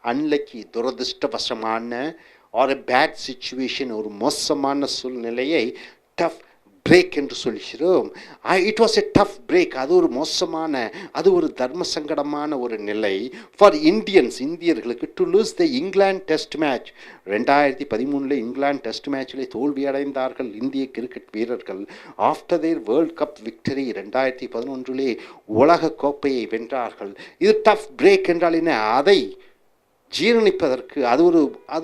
அன்லக்கி, துரதிருஷ்டவசமான ஆர் எ பேட் சிச்சுவேஷன், ஒரு மோசமான சூழ்நிலையை டஃப் பிரேக் என்று சொல்கிறோம். It was a tough break. அது ஒரு மோசமான, அது ஒரு தர்ம சங்கடமான ஒரு நிலை ஃபார் இந்தியன்ஸ், இந்தியர்களுக்கு. To lose the England test match. 2013 England test மேட்சில் தோல்வி அடைந்தார்கள் இந்திய கிரிக்கெட் வீரர்கள். After their world cup victory 2011 உலக கோப்பையை வென்றார்கள். இது டஃப் பிரேக் என்றால் என்ன? அதை ஜீரணிப்பதற்கு அது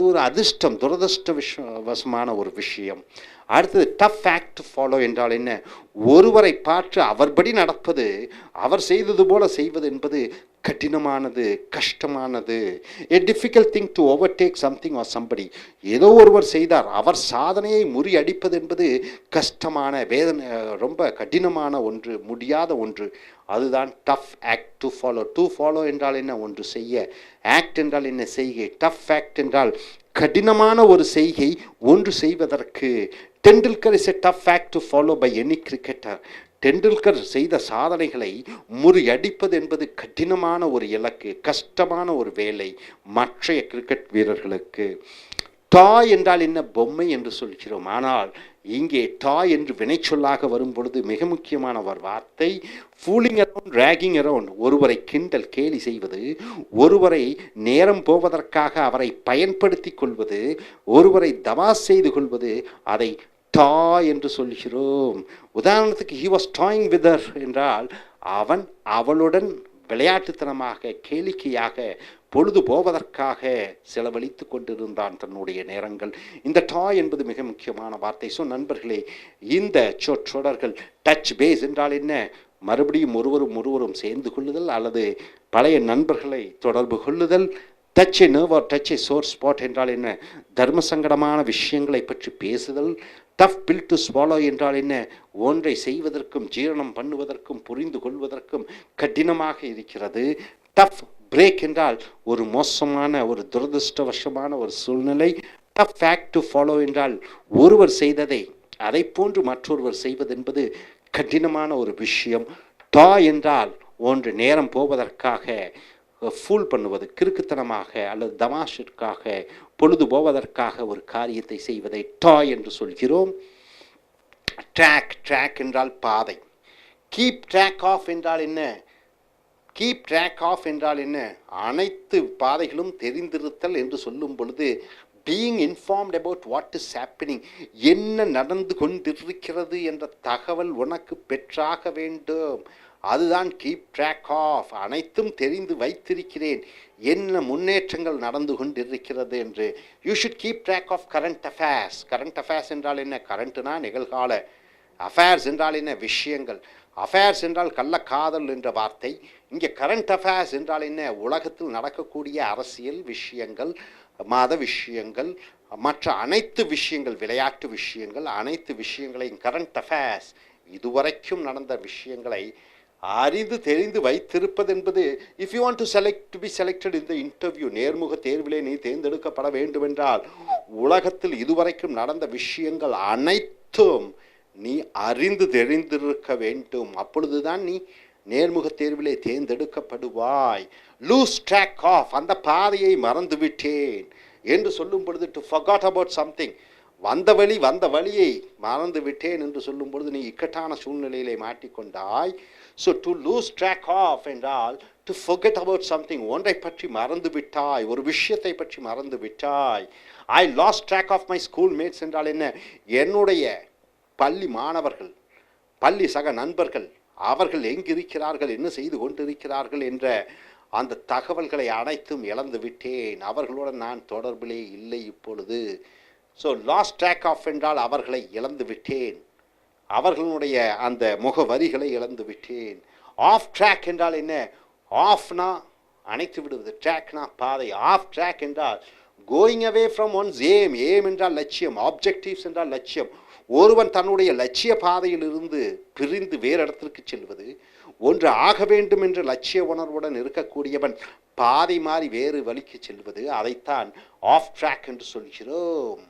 ஒரு அதிர்ஷ்டம், துரதிருஷ்டவசமான ஒரு விஷயம். அடுத்தது டஃப் ஃபேக்ட் டு ஃபாலோ என்றால் என்ன? ஒருவரை பார்த்து அவர்படி நடப்பது, அவர் செய்தது போல செய்வது என்பது கடினமானது, கஷ்டமானது. A difficult thing to overtake something or somebody. ஏதோ ஒருவர் செய்தார், அவர் சாதனையை முறியடிப்பது என்பது கஷ்டமான, வேதனை, ரொம்ப கடினமான ஒன்று, முடியாத ஒன்று. அதுதான் tough act to follow. To follow என்றால் என்ன? ஒன்று செய்ய. ஆக்ட் என்றால் என்ன? செய்கை. டஃப் ஆக்ட் என்றால் கடினமான ஒரு செய்கை ஒன்று செய்வதற்கு. Tendulkar is a tough act to follow by any cricketer. Tendulkar செய்த சாதனைகளை முறியடிப்பது என்பது கடினமான ஒரு இலக்கு, கஷ்டமான ஒரு வேலை மற்றைய கிரிக்கெட் வீரர்களுக்கு. டாய் என்றால் என்ன? பொம்மை என்று சொல்கிறோம். ஆனால் இங்கே டாய் என்று வினைச்சொல்லாக வரும் பொழுது மிக முக்கியமான ஒரு வார்த்தை ஃபூலிங் அரவுண்ட், ராகிங் அரவுண்ட். ஒருவரை கிண்டல், கேலி செய்வது, ஒருவரை நேரம் போவதற்காக அவரை பயன்படுத்தி கொள்வது, ஒருவரை தமாஸ் செய்து கொள்வது, அதை டாய் என்று சொல்கிறோம். உதாரணத்துக்கு he was toying with her என்றால் அவன் அவளுடன் விளையாட்டுத்தனமாக, கேளிக்கையாக, பொழுது போவதற்காக செலவழித்து கொண்டிருந்தான் தன்னுடைய நேரங்கள். இந்த டாய் என்பது மிக முக்கியமான வார்த்தை. ஸோ நண்பர்களே, இந்த சொற்றொடர்கள் டச் பேஸ் என்றால் என்ன? மறுபடியும் ஒருவரும் சேர்ந்து கொள்ளுதல் அல்லது பழைய நண்பர்களை தொடர்பு கொள்ளுதல். டச் ஏ நர்வ் ஆர் டச் ஏ சோர் ஸ்பாட் என்றால் என்ன? தர்ம சங்கடமான விஷயங்களை பற்றி பேசுதல். டஃப் பில் டு ஸ்வாலோ என்றால் என்ன? ஒன்றை செய்வதற்கும் ஜீரணம் பண்ணுவதற்கும் புரிந்து கொள்வதற்கும் கடினமாக இருக்கிறது. டஃப் பிரேக் என்றால் ஒரு மோசமான, ஒரு துரதிருஷ்டவசமான ஒரு சூழ்நிலை. டஃப் ஃபேக்ட் டு ஃபாலோ என்றால் ஒருவர் செய்ததை அதை போன்று மற்றொருவர் செய்வது என்பது கடினமான ஒரு விஷயம். டா என்றால் ஒன்று நேரம் போவதற்காக ஃபூல் பண்ணுவது, கிறுக்குத்தனமாக அல்லது தமாஷிற்காக, பொழுது போவதற்காக ஒரு காரியத்தை செய்வதை டாய் என்று சொல்கிறோம். ட்ராக் என்றால் பாதை. கீப் ட்ராக் ஆஃப் என்றால் என்ன? கீப் ட்ராக் ஆஃப் என்றால் என்ன? அனைத்து பாதைகளும் தெரிந்திருத்தல் என்று சொல்லும் பொழுது being informed about what is happening, என்ன நடந்து கொண்டிருக்கிறது என்ற தகவல் உனக்கு பெற்றாக வேண்டும். அதுதான் கீப் ட்ராக் ஆஃப். அனைத்தும் தெரிந்து வைத்திருக்கிறேன், என்ன முன்னேற்றங்கள் நடந்து கொண்டிருக்கிறது என்று. You should keep track of current affairs. Current affairs என்றால் என்ன? கரண்ட்னா நிகழ்கால, அஃபேர்ஸ் என்றால் என்ன? விஷயங்கள். அஃபேர்ஸ் என்றால் கள்ளக்காதல் என்ற வார்த்தை. இங்கே கரண்ட் அஃபேர்ஸ் என்றால் என்ன? உலகத்தில் நடக்கக்கூடிய அரசியல் விஷயங்கள், மத விஷயங்கள், மற்ற அனைத்து விஷயங்கள், விளையாட்டு விஷயங்கள், அனைத்து விஷயங்களையும் கரண்ட் அஃபேர்ஸ், இதுவரைக்கும் நடந்த விஷயங்களை அறிந்து தெரிந்து வைத்திருப்பது என்பது, if you want to select to be selected in the interview, நேர்முக தேர்விலே நீ தேர்ந்தெடுக்கப்பட வேண்டுமென்றால் உலகத்தில் இதுவரைக்கும் நடந்த விஷயங்கள் அனைத்தும் நீ அறிந்து தெரிந்திருக்க வேண்டும். அப்பொழுதுதான் நீ நேர்முக தேர்விலே தேர்ந்தெடுக்கப்படுவாய். லூஸ் ட்ராக் ஆஃப், அந்த பாதையை மறந்துவிட்டேன் என்று சொல்லும் பொழுது, டு ஃபர்காட் அபவுட் சம்திங், வந்த வழியை மறந்து விட்டேன் என்று சொல்லும் பொழுது நீ இக்கட்டான சூழ்நிலையிலே மாட்டிக்கொண்டாய். So to lose track of என்றால் டு ஃபர்கெட் அபவுட் சம்திங், ஒன்றை பற்றி மறந்து விட்டாய், ஒரு விஷயத்தை பற்றி மறந்து விட்டாய். I lost track of my school mates என்றால் என்ன? என்னுடைய பள்ளி மாணவர்கள், பள்ளி சக நண்பர்கள், அவர்கள் எங்கிருக்கிறார்கள், என்ன செய்து கொண்டிருக்கிறார்கள் என்ற அந்த தகவல்களை அனைத்தும் இழந்து விட்டேன், அவர்களுடன் நான் தொடர்பிலே இல்லை இப்பொழுது. ஸோ லாஸ்ட் ட்ராக் ஆஃப் என்றால் அவர்களை இழந்து விட்டேன், அவர்களுடைய அந்த முகவரிகளை இழந்து விட்டேன். ஆஃப் ட்ராக் என்றால் என்ன? ஆஃப்னா அணைத்து விடுவது, ட்ராக்னா பாதை. ஆஃப் ட்ராக் என்றால் கோயிங் அவே ஃப்ரம் ஒன்ஸ் ஏம். ஏம் என்றால் லட்சியம், ஆப்ஜெக்டிவ்ஸ் என்றால் லட்சியம். ஒருவன் தன்னுடைய லட்சிய பாதையிலிருந்து பிரிந்து வேறு இடத்திற்கு செல்வது. ஒன்று ஆக வேண்டும் என்ற லட்சிய உணர்வுடன் இருக்கக்கூடியவன் பாதை மாறி வேறு வழிக்கு செல்வது, அதைத்தான் ஆஃப் ட்ராக் என்று சொல்கிறோம்.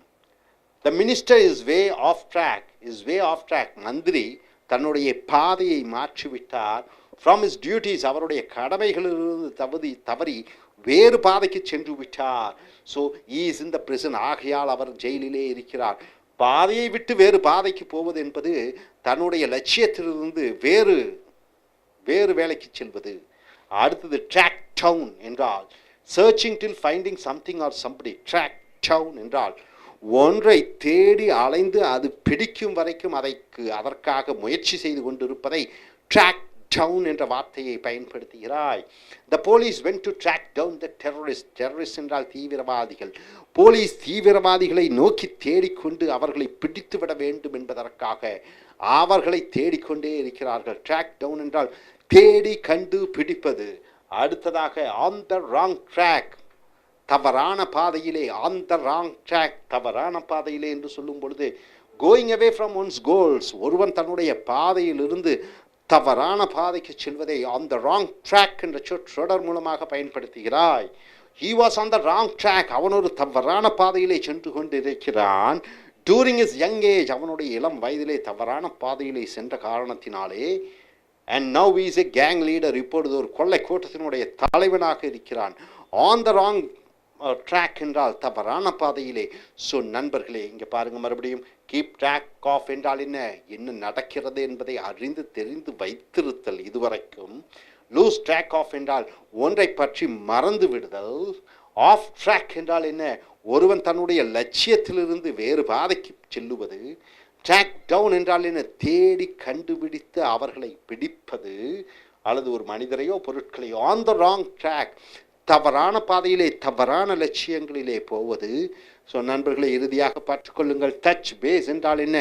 The minister is way off track, is way off track. மந்திரி தன்னுடைய பாதையை மாற்றிவிட்டார். From his duties, அவருடைய கடமைகளிலிருந்து தவறி வேறு பாதைக்கு சென்று விட்டார். So he is in the prison, ஆகையால் அவர் ஜெயிலிலே இருக்கிறார். பாதையை விட்டு வேறு பாதைக்கு போவது என்பது தன்னுடைய லட்சியத்திலிருந்து வேறு வேலைக்கு செல்வது. அடுத்தது ட்ராக் டவுன் என்றால் searching till finding something or somebody. Track down என்றால் ஒன்றை தேடி அலைந்து அது பிடிக்கும் வரைக்கும் அதற்காக முயற்சி செய்து கொண்டிருப்பதை ட்ராக் டவுன் என்ற வார்த்தையை பயன்படுத்துகிறாய். The police went to track down the terrorist. Terrorist என்றால் தீவிரவாதிகள். போலீஸ் தீவிரவாதிகளை நோக்கி தேடிக்கொண்டு அவர்களை பிடித்து விட வேண்டும் என்பதற்காக அவர்களை தேடிக்கொண்டே இருக்கிறார்கள். ட்ராக் டவுன் என்றால் தேடி கண்டு பிடிப்பது. அடுத்ததாக ஆன் த ராங் ட்ராக், தவறான பாதையிலே. ஆன் த ராங் ட்ராக், தவறான பாதையிலே என்று சொல்லும் பொழுது going away from once goals, ஒருவன் தன்னுடைய பாதையிலிருந்து தவறான பாதைக்கு செல்வதை ஆன் த ராங் ட்ராக் என்ற சொற்றொடர் மூலமாக பயன்படுத்துகிறாய். he was on the wrong track, அவன் ஒரு தவறான பாதையிலே சென்று கொண்டிருக்கிறான். during his young age, அவனுடைய இளம் வயதிலே தவறான பாதையிலே சென்ற காரணத்தினாலே. and now he is a gang leader, இப்பொழுது ஒரு கொள்ளை கூட்டத்தினுடைய தலைவனாக இருக்கிறான். on the wrong ட்ராக் என்றால் தவறான பாதையிலே. ஸோ நண்பர்களே, இங்கே பாருங்க மறுபடியும், கீப் ட்ராக் ஆஃப் என்றால் என்ன நடக்கிறது என்பதை அறிந்து தெரிந்து வைத்திருத்தல் இதுவரைக்கும். லூஸ் ட்ராக் ஆஃப் என்றால் ஒன்றை பற்றி மறந்து விடுதல். ஆஃப் ட்ராக் என்றால் என்ன? ஒருவன் தன்னுடைய லட்சியத்திலிருந்து வேறு பாதைக்கு செல்லுவது. ட்ராக் டவுன் என்றால் என்ன? தேடி கண்டுபிடித்து அவர்களை பிடிப்பது, அல்லது ஒரு மனிதரையோ பொருட்களையோ. ஆன் த ராங் ட்ராக், தவறான பாதையிலே தவறான லட்சியங்களிலே போவது. ஸோ நண்பர்களை இறுதியாக பார்த்துக்கொள்ளுங்கள். டச் பேஸ் என்றால் என்ன?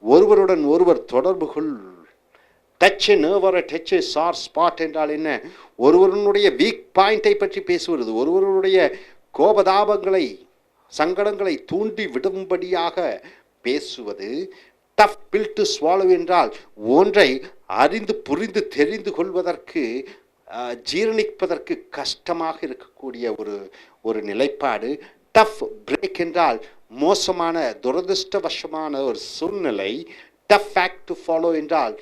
ஒருவருடன் ஒருவர் தொடர்பு கொள். டச் நர்வர் டச் சார் ஸ்பாட் என்றால் என்ன? ஒருவருடைய வீக் பாயிண்டை பற்றி பேசுவது, ஒருவருடைய கோபதாபங்களை சங்கடங்களை தூண்டி விடும்படியாக பேசுவது. டஃப் பில் டு ஸ்வாலோ என்றால் ஒன்றை அறிந்து புரிந்து தெரிந்து கொள்வதற்கு ஜீரணிப்பதற்கு கஷ்டமாக இருக்கக்கூடிய ஒரு நிலைப்பாடு. டஃப் பிரேக் என்றால் மோசமான துரதிருஷ்டவசமான ஒரு சூழ்நிலை. டஃப் ஃபேக்ட் டு ஃபாலோ என்றால்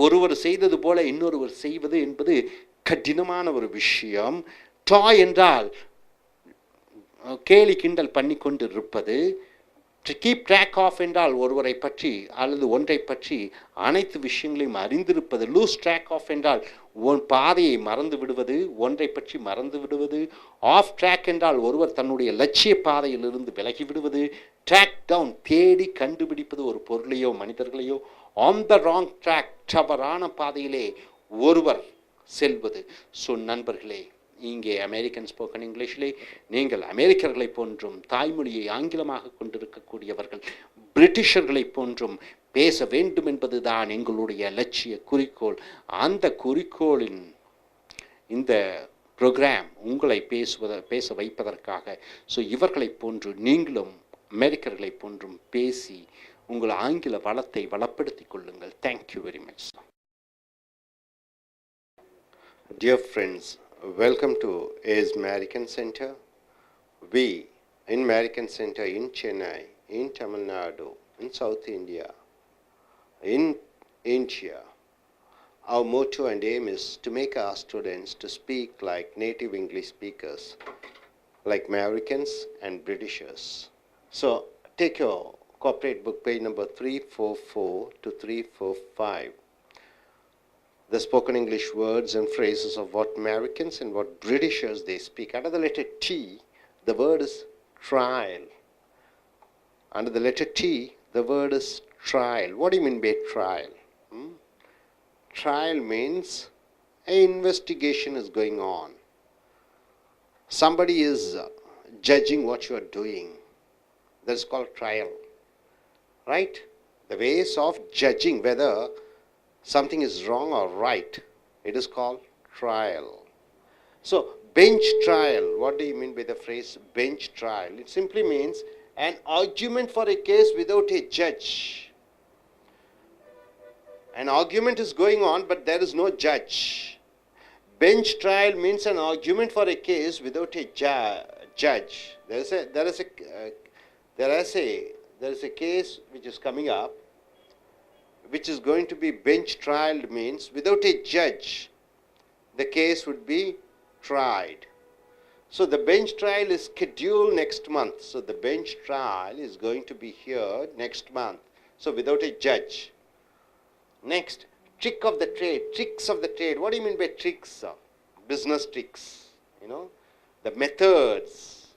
ஒருவர் செய்தது போல இன்னொருவர் செய்வது என்பது கடினமான ஒரு விஷயம். டாய் என்றால் கேலி கிண்டல் பண்ணி கொண்டு இருப்பது. கீப் ட்ராக் ஆஃப் என்றால் ஒருவரை பற்றி அல்லது ஒன்றை பற்றி அனைத்து விஷயங்களையும் அறிந்திருப்பது. லூஸ் ட்ராக் ஆஃப் என்றால் பாதையை மறந்து விடுவது, ஒன்றை பற்றி மறந்து விடுவது. ஆஃப் ட்ராக் என்றால் ஒருவர் தன்னுடைய லட்சிய பாதையிலிருந்து விலகி விடுவது. ட்ராக் டவுன், தேடி கண்டுபிடிப்பது ஒரு பொருளையோ மனிதர்களையோ. ஆன் த ராங் ட்ராக், தவறான பாதையிலே ஒருவர் செல்வது. ஸோ நண்பர்களே, இங்கே அமெரிக்கன் ஸ்போக்கன் இங்கிலீஷிலே நீங்கள் அமெரிக்கர்களைப் போன்றும் தாய்மொழியை ஆங்கிலமாக கொண்டிருக்கக்கூடியவர்கள் பிரிட்டிஷர்களைப் போன்றும் பேச வேண்டும் என்பதுதான் எங்களுடைய லட்சிய குறிக்கோள். அந்த குறிக்கோளின் இந்த ப்ரோக்ராம் உங்களை பேச வைப்பதற்காக. ஸோ இவர்களைப் போன்று நீங்களும் அமெரிக்கர்களைப் போன்றும் பேசி உங்கள் ஆங்கில வளத்தை வளப்படுத்திக் கொள்ளுங்கள். Thank you very much. Dear friends, welcome to AIS American Center. We in American Center in Chennai, in Tamil Nadu, in South India, in India, our motto and aim is to make our students to speak like native English speakers, like Americans and Britishers. So take your corporate book, page number 344 to 345. The spoken English words and phrases of what Americans and what Britishers they speak. Under the letter T, the word is trial. Under the letter T, the word is trial. What do you mean by trial? Trial means an investigation is going on. Somebody is judging what you are doing. That is called trial. Right? The ways of judging whether something is wrong or right, it is called trial. So bench trial, what do you mean by the phrase bench trial? It simply means an argument for a case without a judge. An argument is going on but there is no judge. Bench trial means an argument for a case without a judge. There is a case which is coming up, which is going to be bench trial, means without a judge, the case would be tried. So the bench trial is scheduled next month. So the bench trial is going to be here next month. So without a judge. Next, trick of the trade, tricks of the trade. What do you mean by tricks? Business tricks, you know, the methods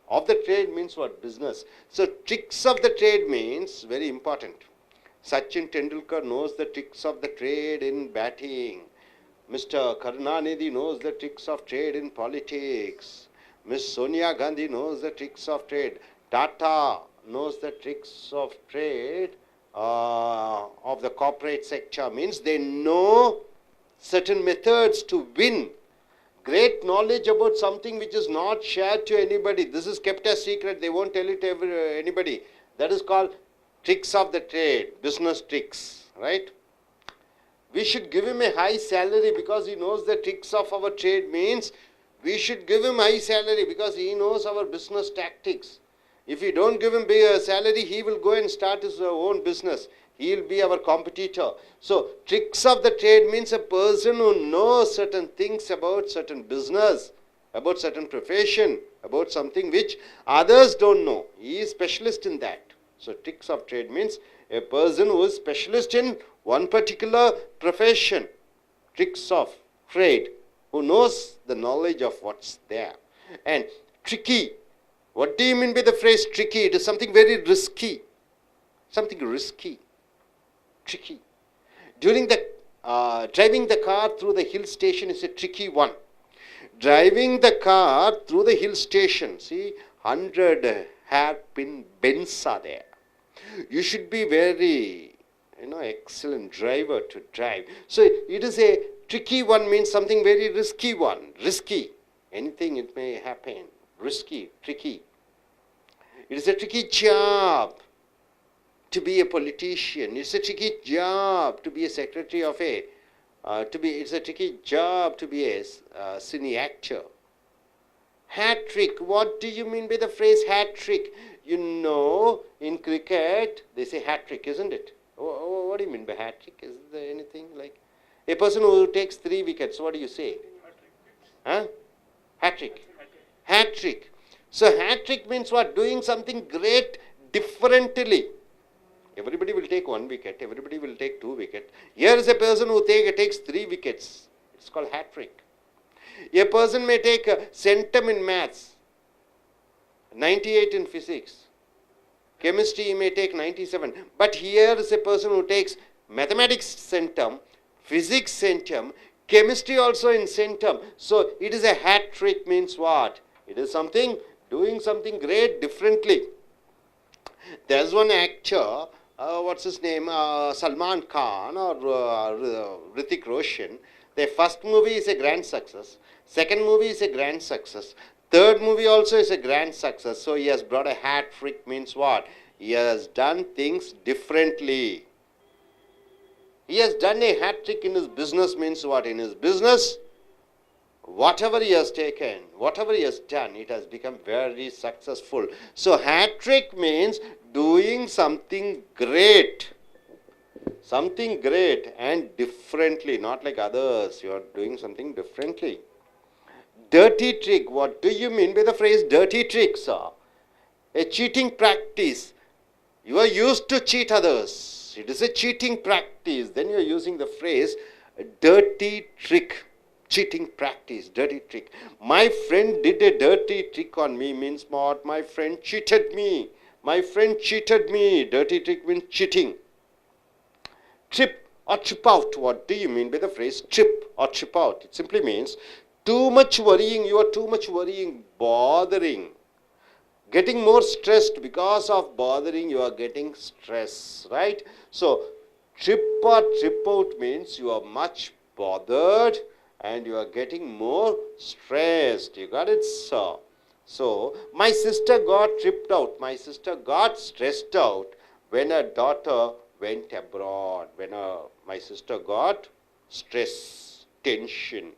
of the trade means what? Business. So tricks of the trade means very important. Sachin Tendulkar knows the tricks of the trade in batting. Mr. Karunanidhi knows the tricks of trade in politics. Miss Sonia Gandhi knows the tricks of trade. Tata knows the tricks of trade of the corporate sector. Means they know certain methods to win. Great knowledge about something which is not shared to anybody. This is kept a secret. They won't tell it to anybody. That is called tricks of the trade, business tricks, right? We should give him a high salary because he knows the tricks of our trade. Means we should give him high salary because he knows our business tactics. If we don't give him a salary, he will go and start his own business. He will be our competitor. So tricks of the trade means a person who knows certain things about certain business, about certain profession, about something which others don't know. He is specialist in that. So tricks of trade means a person who is specialist in one particular profession. Tricks of trade, who knows the knowledge of what's there. And tricky, what do you mean by the phrase tricky? It is something very risky. Something risky. Tricky. During the driving the car through the hill station is a tricky one. Driving the car through the hill station, see, 100 hairpin bends are there. You should be very, excellent driver to drive. So it is a tricky one, means something very risky one. Risky. Anything it may happen. Risky, tricky. It is a tricky job to be a politician. It's a tricky job to be a secretary of it's a tricky job to be a cine actor. Hat trick. What do you mean by the phrase hat trick? You know, in cricket, they say hat trick, isn't it? What do you mean by hat trick? Is there anything like a person who takes 3 wickets? What do you say? Huh? Hat trick. Hat trick. So hat trick means what? Doing something great differently. Everybody will take 1 wicket. Everybody will take 2 wickets. Here is a person who takes 3 wickets. It's called hat trick. A person may take centum in maths, 98 in physics. Chemistry he may take 97. But here is a person who takes mathematics centum, physics centum, chemistry also in centum. So it is a hat trick means what? It is something, doing something great differently. There's one actor, what's his name, Salman Khan or Hrithik Roshan. Their first movie is a grand success. Second movie is a grand success. Third movie also is a grand success. So he has brought a hat trick means what? He has done things differently. He has done a hat trick in his business means what? In his business, whatever he has taken, whatever he has done, it has become very successful. So hat trick means doing something great. Something great and differently, not like others. You are doing something differently. Dirty trick. What do you mean by the phrase dirty trick, sir? A cheating practice. You are used to cheat others. It is a cheating practice. Then you are using the phrase dirty trick. Cheating practice, dirty trick. My friend did a dirty trick on me means what? My friend cheated me. My friend cheated me. Dirty trick means cheating. Trip or trip out. What do you mean by the phrase trip or trip out? It simply means too much worrying. You are too much worrying, bothering. Getting more stressed because of bothering, you are getting stress, right? So, trip or trip out means you are much bothered and you are getting more stressed. You got it, sir? So, my sister got tripped out. My sister got stressed out when her daughter went abroad. When my sister got stress, tension.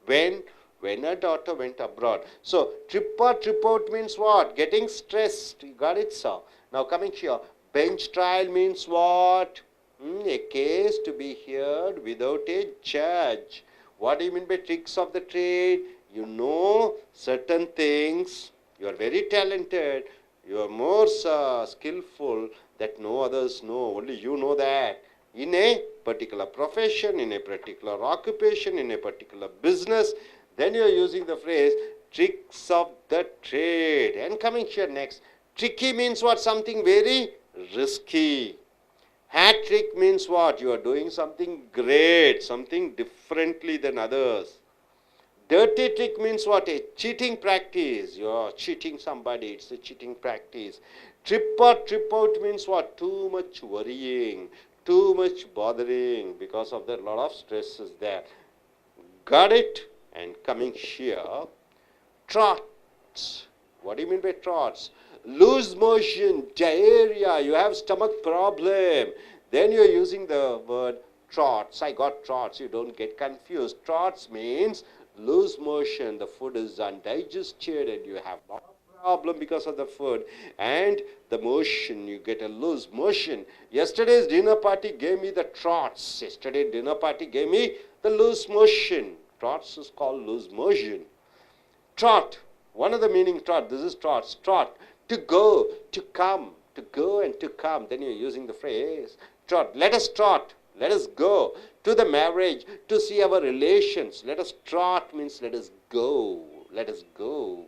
When her daughter went abroad. So, trip or trip out means what? Getting stressed. You got it, sir? Now, coming here. Bench trial means what? A case to be heard without a judge. What do you mean by tricks of the trade? You know certain things. You are very talented. You are more skillful that no others know. Only you know that. In a particular profession, in a particular occupation, in a particular business, then you are using the phrase tricks of the trade. And coming here next, tricky means what? Something very risky. Hat trick means what? You are doing something great, something differently than others. Dirty trick means what? A cheating practice. You are cheating somebody. It's a cheating practice. Trip or trip out means what? Too much worrying, too much bothering because of the lot of stress is there. Got it? And coming here, trots. What do you mean by trots? Loose motion, diarrhea, you have stomach problem. Then you are using the word trots. I got trots, you don't get confused. Trots means loose motion, the food is undigested and you have no problem because of the food. And the motion, you get a loose motion. Yesterday's dinner party gave me the trots. Yesterday's dinner party gave me the loose motion. Trots is called loose motion. Trot. One of the meaning trot. This is trots. Trot. To go, to come, to go and to come. Then you're using the phrase trot. Let us trot. Let us go to the marriage to see our relations. Let us trot means let us go. Let us go.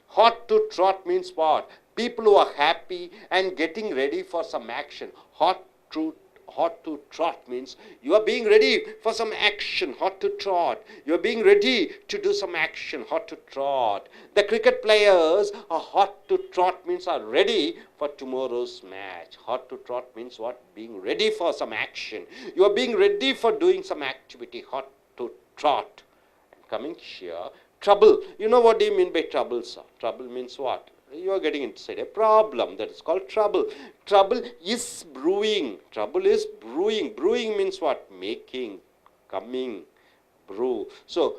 Hot to trot means what? People who are happy and getting ready for some action. Hot to trot means you are being ready for some action. Hot to trot. You are being ready to do some action. Hot to trot. The cricket players are hot to trot means are ready for tomorrow's match. Hot to trot means what? Being ready for some action. You are being ready for doing some activity. Hot to trot. And coming here, trouble. You know what do you mean by trouble, sir? Trouble means what? You are getting inside a problem. That is called trouble. Trouble is brewing. Trouble is brewing. Brewing means what? Making, coming, brew. So,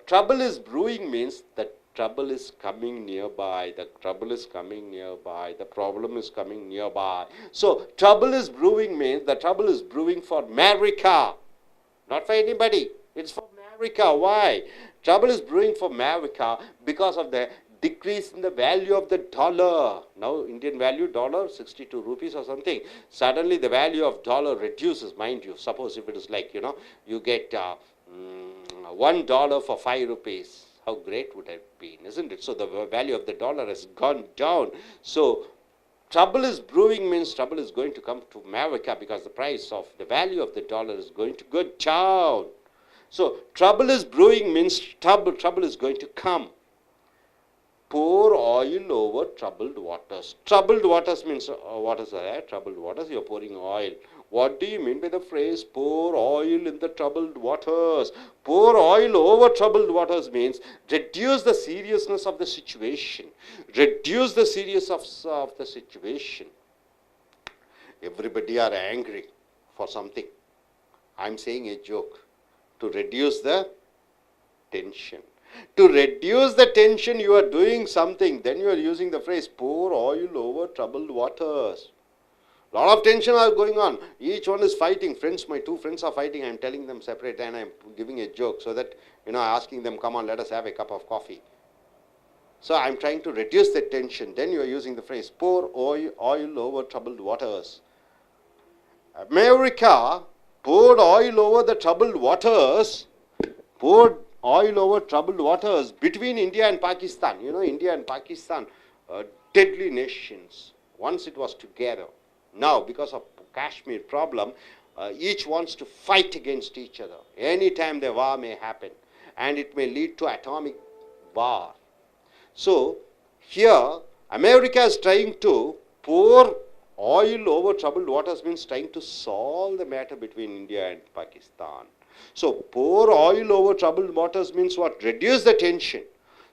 trouble is brewing means that trouble is coming nearby. The trouble is coming nearby. The problem is coming nearby. So, trouble is brewing means the trouble is brewing for America. Not for anybody. It's for America. Why? Trouble is brewing for America because of the decrease in the value of the dollar. Now, Indian value dollar, 62 rupees or something. Suddenly, the value of dollar reduces, mind you. Suppose if it is like, you get $1 for 5 rupees. How great would it have been, isn't it? So the value of the dollar has gone down. So trouble is brewing means trouble is going to come to America because the price of the value of the dollar is going to go down. So trouble is brewing means trouble is going to come. Pour oil over troubled waters. Troubled waters means what is that? Troubled waters, you're pouring oil. What do you mean by the phrase pour oil in the troubled waters? Pour oil over troubled waters means reduce the seriousness of the situation. Reduce the seriousness of the situation. Everybody are angry for something. I'm saying a joke to reduce the tension. To reduce the tension, you are doing something. Then you are using the phrase pour oil over troubled waters. Lot of tension are going on. Each one is fighting. Friends, my two friends are fighting. I'm telling them separate and I'm giving a joke so that, asking them, come on, let us have a cup of coffee. So I'm trying to reduce the tension. Then you are using the phrase pour oil over troubled waters. America poured oil over the troubled waters. Poured oil over troubled waters between India and Pakistan. India and Pakistan, deadly nations. Once it was together. Now, because of Kashmir problem, each wants to fight against each other. Anytime the war may happen. And it may lead to atomic war. So, here, America is trying to pour oil over troubled waters means trying to solve the matter between India and Pakistan. So, pour oil over troubled waters means what? Reduce the tension.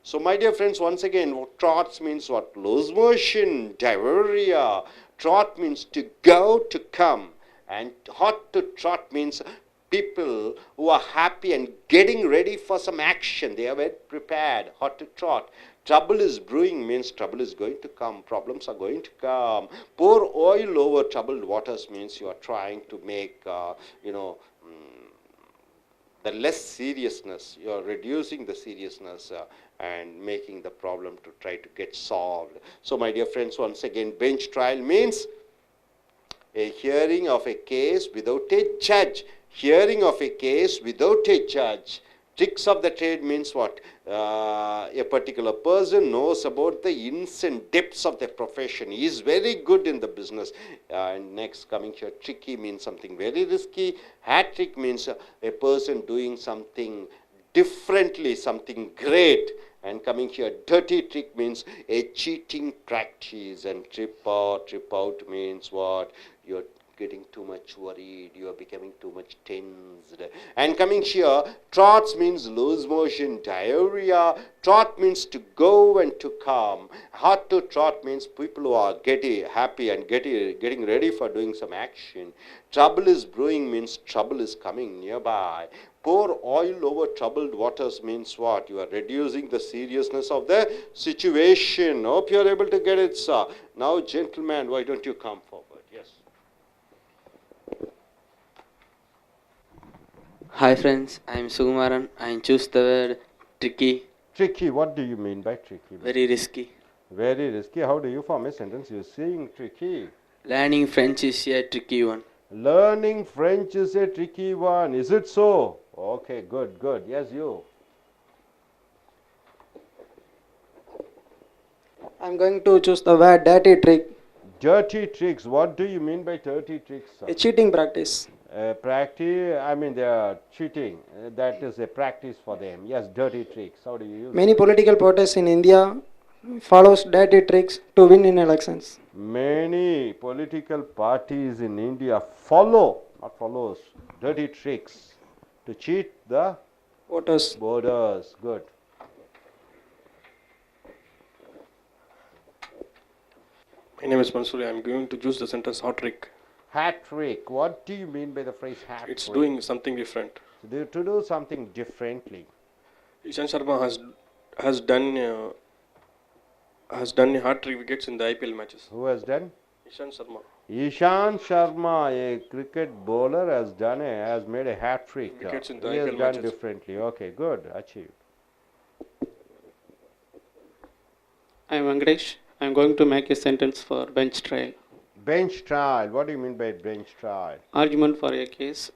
So, my dear friends, once again, trots means what? Loose motion, diarrhea. Trot means to go, to come. And hot to trot means people who are happy and getting ready for some action. They are well prepared, hot to trot. Trouble is brewing means trouble is going to come. Problems are going to come. Pour oil over troubled waters means you are trying to make, the less seriousness. You are reducing the seriousness and making the problem to try to get solved. So, my dear friends, once again, bench trial means a hearing of a case without a judge. Hearing of a case without a judge. Tricks of the trade means what? A particular person knows about the ins and depths of the profession. He is very good in the business. And next coming here, tricky means something very risky. Hat trick means a person doing something differently, something great. And coming here, dirty trick means a cheating practice. And trip out means what? You're getting too much worried, you are becoming too much tensed. And coming here, trots means loose motion, diarrhea. Trot means to go and to come. Hot to trot means people who are happy and getting ready for doing some action. Trouble is brewing means trouble is coming nearby. Pour oil over troubled waters means what? You are reducing the seriousness of the situation. Hope you are able to get it, sir. Now, gentlemen, why don't you come forward? Yes. Hi friends, I am Sukumaran. I choose the word tricky. Tricky, what do you mean by tricky? Very risky. Very risky. How do you form a sentence? You're saying tricky. Learning French is a tricky one. Learning French is a tricky one. Is it so? Okay, good. Yes, you. I'm going to choose the word dirty trick. Dirty tricks. What do you mean by dirty tricks, sir? A cheating practice. Practice, I mean they are cheating. That is a practice for them. Yes, dirty tricks. How do you use Many political parties in India follows dirty tricks to win in elections. Many political parties in India follows dirty tricks to cheat the voters. Good. My name is Mansuri. I am going to use the sentence hat trick. Hat trick. What do you mean by the phrase hat trick? It's doing something different. To do something differently. Ishant Sharma has done a hat trick wickets in the IPL matches. Who has done? Ishant Sharma. Ishant Sharma, a cricket bowler, has made a hat trick. Wickets in the he has IPL done matches. differently. Okay, good. Achieved. I am Venkatesh. I am going to make a sentence for bench trial. Bench trial. What do you mean by bench trial? Argument for a case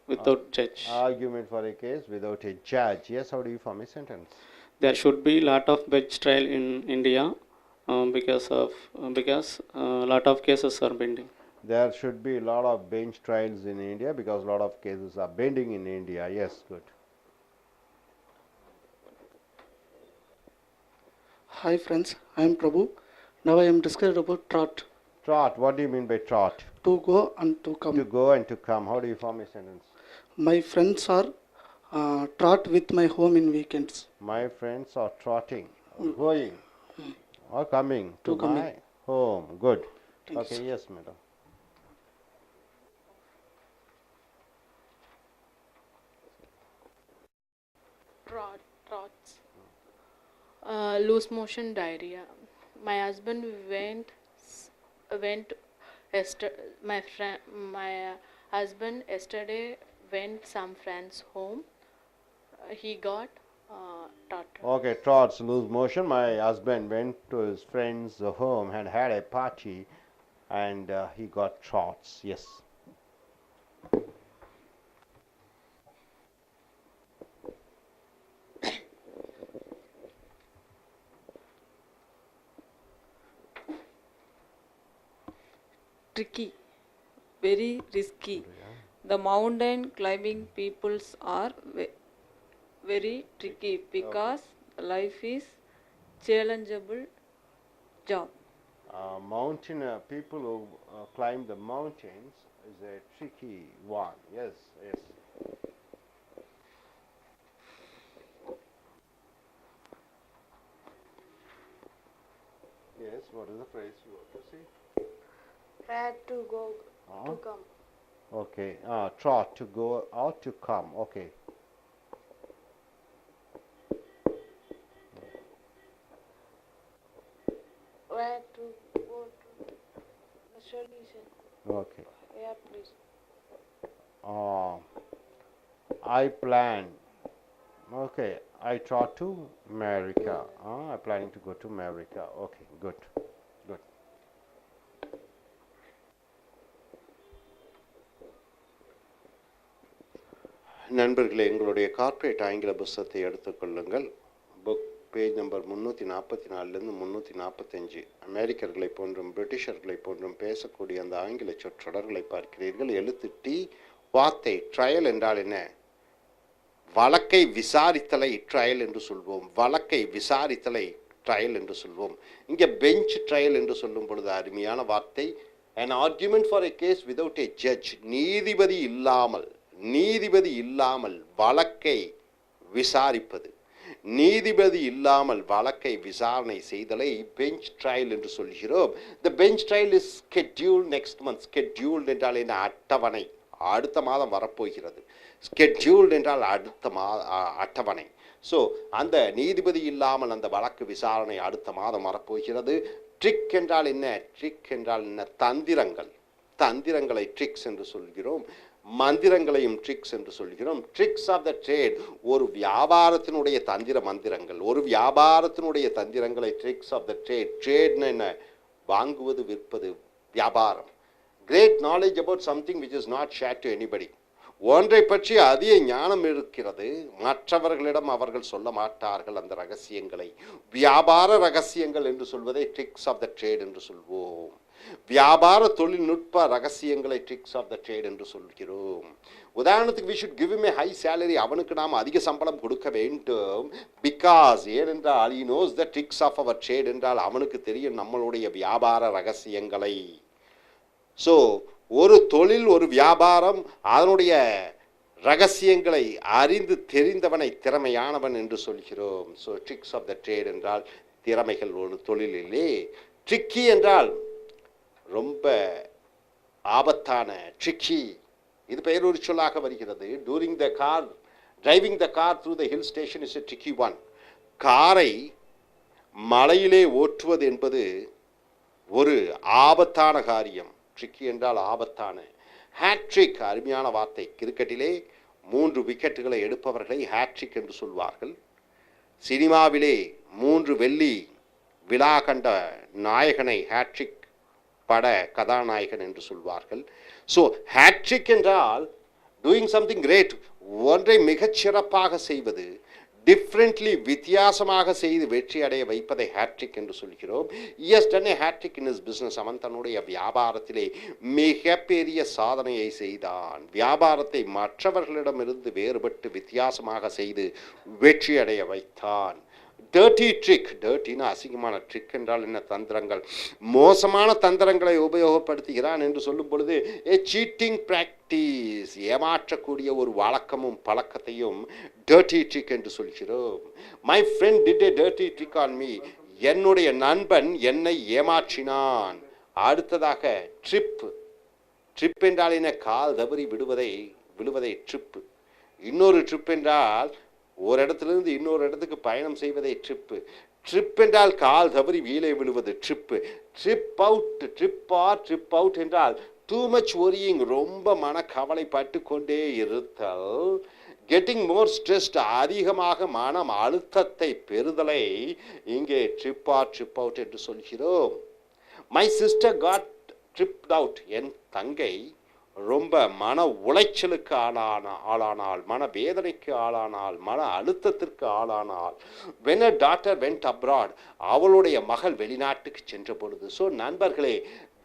without judge. Argument for a case without a judge. Yes, how do you form a sentence? There should be lot of bench trial in India because lot of cases are pending. There should be a lot of bench trials in India because a lot of cases are pending in India. Yes, good. Hi friends, I am Prabhu. Now I am discussing about trot. Trot. What do you mean by trot? To go and to come. To go and to come. How do you form a sentence? My friends are trot with my home in weekends. My friends are trotting, going, or coming to my home. Good. Thanks. Okay, yes, madam. Trots. Loose motion diarrhea. My husband went my husband yesterday went some friends home. He got trot. Okay, trots, loose motion. My husband went to his friend's home and had a party, and he got trots. Yes. Tricky, very risky. The mountain climbing peoples are very tricky because life is challengeable job. Mountain people who climb the mountains is a tricky one. Yes, yes. Yes, what is the phrase you want to see? Try to go to come. Okay, trot, to go or to come. Okay. Where to go to the solution. Okay. Yeah, please. I plan. Okay, I trot to America. I'm planning to go to America. Okay, good. Good. நண்பர்களே, எங்களுடைய corporate ஆங்கில புஸ்தகத்தை எடுத்துக்கொள்ளுங்கள். Book page number 344லேருந்து 345. அமெரிக்கர்களை போன்றும் பிரிட்டிஷர்களை போன்றும் பேசக்கூடிய அந்த ஆங்கில சொற்றொடர்களை பார்க்கிறீர்கள். எழுத்து டி. வார்த்தை ட்ரையல் என்றால் என்ன? வழக்கை விசாரித்தலை ட்ரையல் என்று சொல்வோம். வழக்கை விசாரித்தலை ட்ரையல் என்று சொல்வோம். இங்கே பெஞ்ச் ட்ரையல் என்று சொல்லும் பொழுது அருமையான வார்த்தை. an argument for a case without a judge. நீதிபதி இல்லாமல் வழக்கை விசாரிப்பது. நீதிபதி இல்லாமல் வழக்கை விசாரணை செய்தலை பெஞ்ச் ட்ரையல் என்று சொல்கிறோம். the bench trial is scheduled next month. scheduled என்றால் என்ன? அட்டவணை. அடுத்த மாதம் வரப்போகிறது. scheduled என்றால் அட்டவணை. ஸோ அந்த நீதிபதி இல்லாமல் அந்த வழக்கு விசாரணை அடுத்த மாதம் வரப்போகிறது. ட்ரிக் என்றால் என்ன? ட்ரிக் என்றால் என்ன? தந்திரங்கள். தந்திரங்களை ட்ரிக்ஸ் என்று சொல்கிறோம். மந்திரங்களையும் ட்ரிக்ஸ் என்று சொல்கிறோம். ட்ரிக்ஸ் ஆஃப் த ட்ரேட், ஒரு வியாபாரத்தினுடைய தந்திர மந்திரங்கள். ஒரு வியாபாரத்தினுடைய தந்திரங்களை ட்ரிக்ஸ் ஆஃப் த ட்ரேட். ட்ரேட்னு என்ன? வாங்குவது, விற்பது, வியாபாரம். Great knowledge about something which is not share to anybody. ஒன்றை பற்றி அதிக ஞானம் இருக்கிறது, மற்றவர்களிடம் அவர்கள் சொல்ல மாட்டார்கள் அந்த ரகசியங்களை. வியாபார ரகசியங்கள் என்று சொல்வதை ட்ரிக்ஸ் ஆஃப் த ட்ரேட் என்று சொல்வோம். வியாபார தொழில்நுட்ப ரகசியங்களை ட்ரிக்ஸ் ஆஃப் த ட்ரேட் என்று சொல்கிறோம். உதாரணத்துக்கு we should give him a high salary. அவனுக்கு நாம் அதிக சம்பளம் கொடுக்க வேண்டும். பிகாஸ் ஏனென்றால் he knows the tricks of our trade என்றால் அவனுக்கு தெரியும் நம்மளுடைய வியாபார ரகசியங்களை. ஸோ ஒரு தொழில், ஒரு வியாபாரம், அதனுடைய ரகசியங்களை அறிந்து தெரிந்தவனை திறமையானவன் என்று சொல்கிறோம். So tricks of the trade என்றால் திறமைகள் ஒரு தொழிலிலே. ட்ரிக்கி என்றால் ரொம்ப ஆபத்தான. ட்ரிக்கி இது பெயரொரு சொல்லாக வருகிறது. Driving the car through the hill station is a tricky one. காரை மலையிலே ஓட்டுவது என்பது ஒரு ஆபத்தான காரியம். ட்ரிக்கி என்றால் ஆபத்தான. ஹேட்ரிக் அருமையான வார்த்தை. கிரிக்கெட்டிலே 3 விக்கெட்டுகளை எடுப்பவர்களை ஹேட்ரிக் என்று சொல்வார்கள். சினிமாவிலே 3 வெள்ளி விழா கண்ட நாயகனை ஹேட்ரிக் பட கதாநாயகன் என்று சொல்வார்கள். ஸோ ஹேட்ரிக் என்றால் டூயிங் சம்திங் கிரேட், ஒன்றை மிகச்சிறப்பாக செய்வது, டிஃப்ரெண்ட்லி வித்தியாசமாக செய்து வெற்றி அடைய வைப்பதை ஹேட்ரிக் என்று சொல்கிறோம். Has done a hat trick in is business. அவன் தன்னுடைய வியாபாரத்திலே மிகப்பெரிய சாதனையை செய்தான். வியாபாரத்தை மற்றவர்களிடமிருந்து வேறுபட்டு வித்தியாசமாக செய்து வெற்றி அடைய வைத்தான். டர்ட்டி ட்ரிக், டர்ட்டினா அசிங்கமான, ட்ரிக் என்றால் என்ன, தந்திரங்கள், மோசமான தந்திரங்களை உபயோகப்படுத்துகிறான் என்று சொல்லும் பொழுது ஏ சீட்டிங் ப்ராக்டிஸ், ஏமாற்றக்கூடிய ஒரு வழக்கமும் பழக்கத்தையும் டர்ட்டி ட்ரிக் என்று சொல்கிறோம். My friend did A dirty trick on me, என்னுடைய நண்பன் என்னை ஏமாற்றினான். அடுத்ததாக ட்ரிப், ட்ரிப் என்றால் என்ன, கால் தவறி விழுவதை ட்ரிப்பு. இன்னொரு ட்ரிப் என்றால் ஒரு இடத்துலேருந்து இன்னொரு இடத்துக்கு பயணம் செய்வதை ட்ரிப்பு. ட்ரிப் என்றால் கால் தவறி வீழே விழுவது trip. Trip out, trip out என்றால் டூ மச் ஒரியிங், ரொம்ப மன கவலைப்பட்டு கொண்டே இருத்தல். கெட்டிங் மோர் ஸ்ட்ரெஸ்ட், அதிகமாக மனம் அழுத்தத்தை பெறுதலை இங்கே ட்ரிப் அவுட் என்று சொல்கிறோம். My sister got tripped out, என் தங்கை ரொம்ப மன உளைச்சலுக்கு ஆளானாள், மன வேதனைக்கு ஆளானாள், மன அழுத்தத்திற்கு ஆளானாள். when a daughter went abroad, அவளுடைய மகள் வெளிநாட்டுக்கு சென்ற பொழுது. ஸோ நண்பர்களே,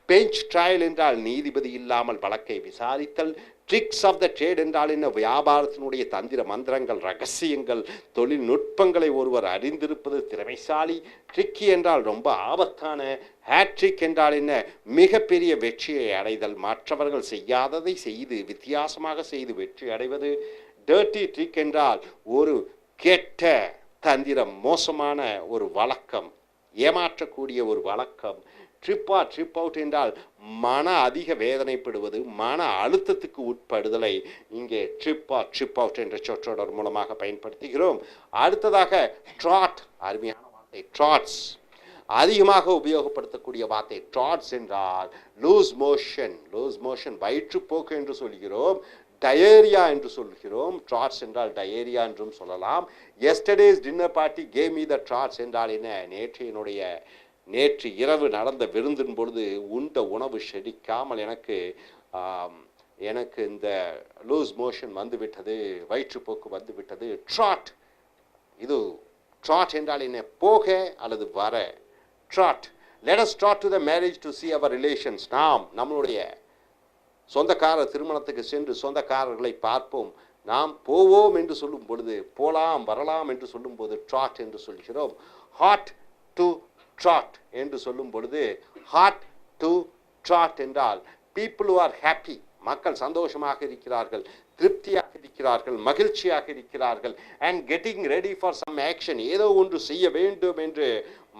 பெஞ்ச் ட்ரையல் என்றால் நீதிபதி இல்லாமல் வழக்கை விசாரித்தல். ட்ரிக்ஸ் ஆஃப் த ட்ரேட் என்றால் என்ன, வியாபாரத்தினுடைய தந்திர மந்திரங்கள், ரகசியங்கள், தொழில்நுட்பங்களை ஒருவர் அறிந்திருப்பது திறமைசாலி. ட்ரிக்கி என்றால் ரொம்ப ஆபத்தான. ஹேட்ரிக் என்றால் என்ன, மிகப்பெரிய வெற்றியை அடைதல், மற்றவர்கள் செய்யாததை செய்து வித்தியாசமாக செய்து வெற்றி அடைவது. டர்ட்டி ட்ரிக் என்றால் ஒரு கெட்ட தந்திரம், மோசமான ஒரு வழக்கம், ஏமாற்றக்கூடிய ஒரு வழக்கம். ட்ரிப் அவுட் என்றால் மன அதிக வேதனைப்படுவது, மன அழுத்தத்துக்கு உட்படுதலை இங்கே ட்ரிப் அவுட் என்ற சொற்றொடர் மூலமாக பயன்படுத்துகிறோம். அடுத்ததாக ட்ராட், அருமையான வார்த்தை ட்ராட்ஸ், அதிகமாக உபயோகப்படுத்தக்கூடிய வார்த்தை. ட்ராட்ஸ் என்றால் லூஸ் மோஷன், வயிற்றுப்போக்கு என்று சொல்கிறோம். டயேரியா என்று சொல்கிறோம். ட்ராட்ஸ் என்றால் டயேரியா என்றும் சொல்லலாம். Yesterday's dinner party gave me the trots என்றால் என்ன, நேற்று இரவு நடந்த விருந்தின் பொழுது உண்ட உணவு செடிக்காமல் எனக்கு இந்த லூஸ் மோஷன் வந்துவிட்டது, வயிற்றுப்போக்கு வந்துவிட்டது. ட்ராட், இது ட்ராட் என்றால் என்ன, போக அல்லது வர. Trot, let us trot to the marriage to see our relations. நாம் நம்மளுடைய சொந்தக்காரர் திருமணத்துக்கு சென்று சொந்தக்காரர்களை பார்ப்போம். நாம் போவோம் என்று சொல்லும் பொழுது, போலாம் வரலாம் என்று சொல்லும் போது ட்ராட் என்று சொல்கிறோம். ஹாட் டு ட்ராட் என்று சொல்லும் பொழுது, ஹாட் டு ட்ராட் என்றால் பீப்புள் who are happy, மக்கள் சந்தோஷமாக இருக்கிறார்கள், திருப்தியாக இருக்கிறார்கள், மகிழ்ச்சியாக இருக்கிறார்கள். And getting ready for some action, ஏதோ ஒன்று செய்ய வேண்டும் என்று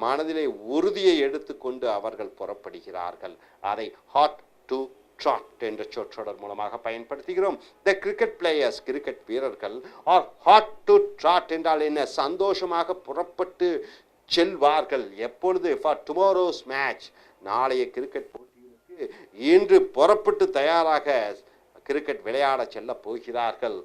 மனதிலே உறுதியை எடுத்துக்கொண்டு அவர்கள் புறப்படுகிறார்கள். அதை ஹாட் டு ட்ராட் என்ற சொற்றொடர் மூலமாக பயன்படுத்துகிறோம். த கிரிக்கெட் பிளேயர்ஸ், கிரிக்கெட் வீரர்கள் ஆர் ஹாட் டு ட்ராட் என்றால் என்ன, சந்தோஷமாக புறப்பட்டு செல்வார்கள். எப்பொழுது, ஃபார் டுமாரோஸ் மேட்ச், நாளைய கிரிக்கெட் போட்டிகளுக்கு இன்று புறப்பட்டு தயாராக கிரிக்கெட் விளையாட செல்ல போகிறார்கள்.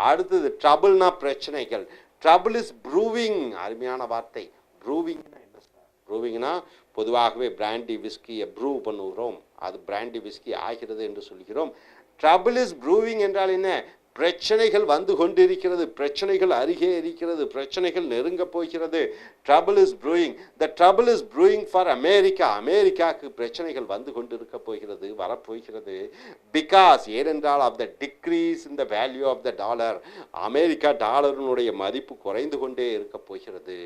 அடுத்தது ட்ரபிள்னா பிரச்சனைகள். ட்ரபிள் இஸ் ப்ரூவிங், அருமையான வார்த்தை. ப்ரூவிங்னா என்ன சார்? ப்ரூவிங்னா பொதுவாகவே பிராண்டி விஸ்கியை ப்ரூ பண்ணுகிறோம், அது பிராண்டி விஸ்கி ஆகிறது என்று சொல்கிறோம். ட்ரபிள் இஸ் ப்ரூவிங் என்றால் என்ன, பிரச்சனைகள் வந்து கொண்டிருக்கிறது, பிரச்சனைகள் அருகே இருக்கிறது, பிரச்சனைகள் நெருங்க போகிறது. Trouble is brewing. The trouble is brewing for America, அமெரிக்காவுக்கு பிரச்சனைகள் வந்து கொண்டிருக்க போகிறது, வரப்போகிறது. பிகாஸ், ஏனென்றால் of the decrease in the value of the dollar, America டாலரினுடைய மதிப்பு குறைந்து கொண்டே இருக்க போகிறது.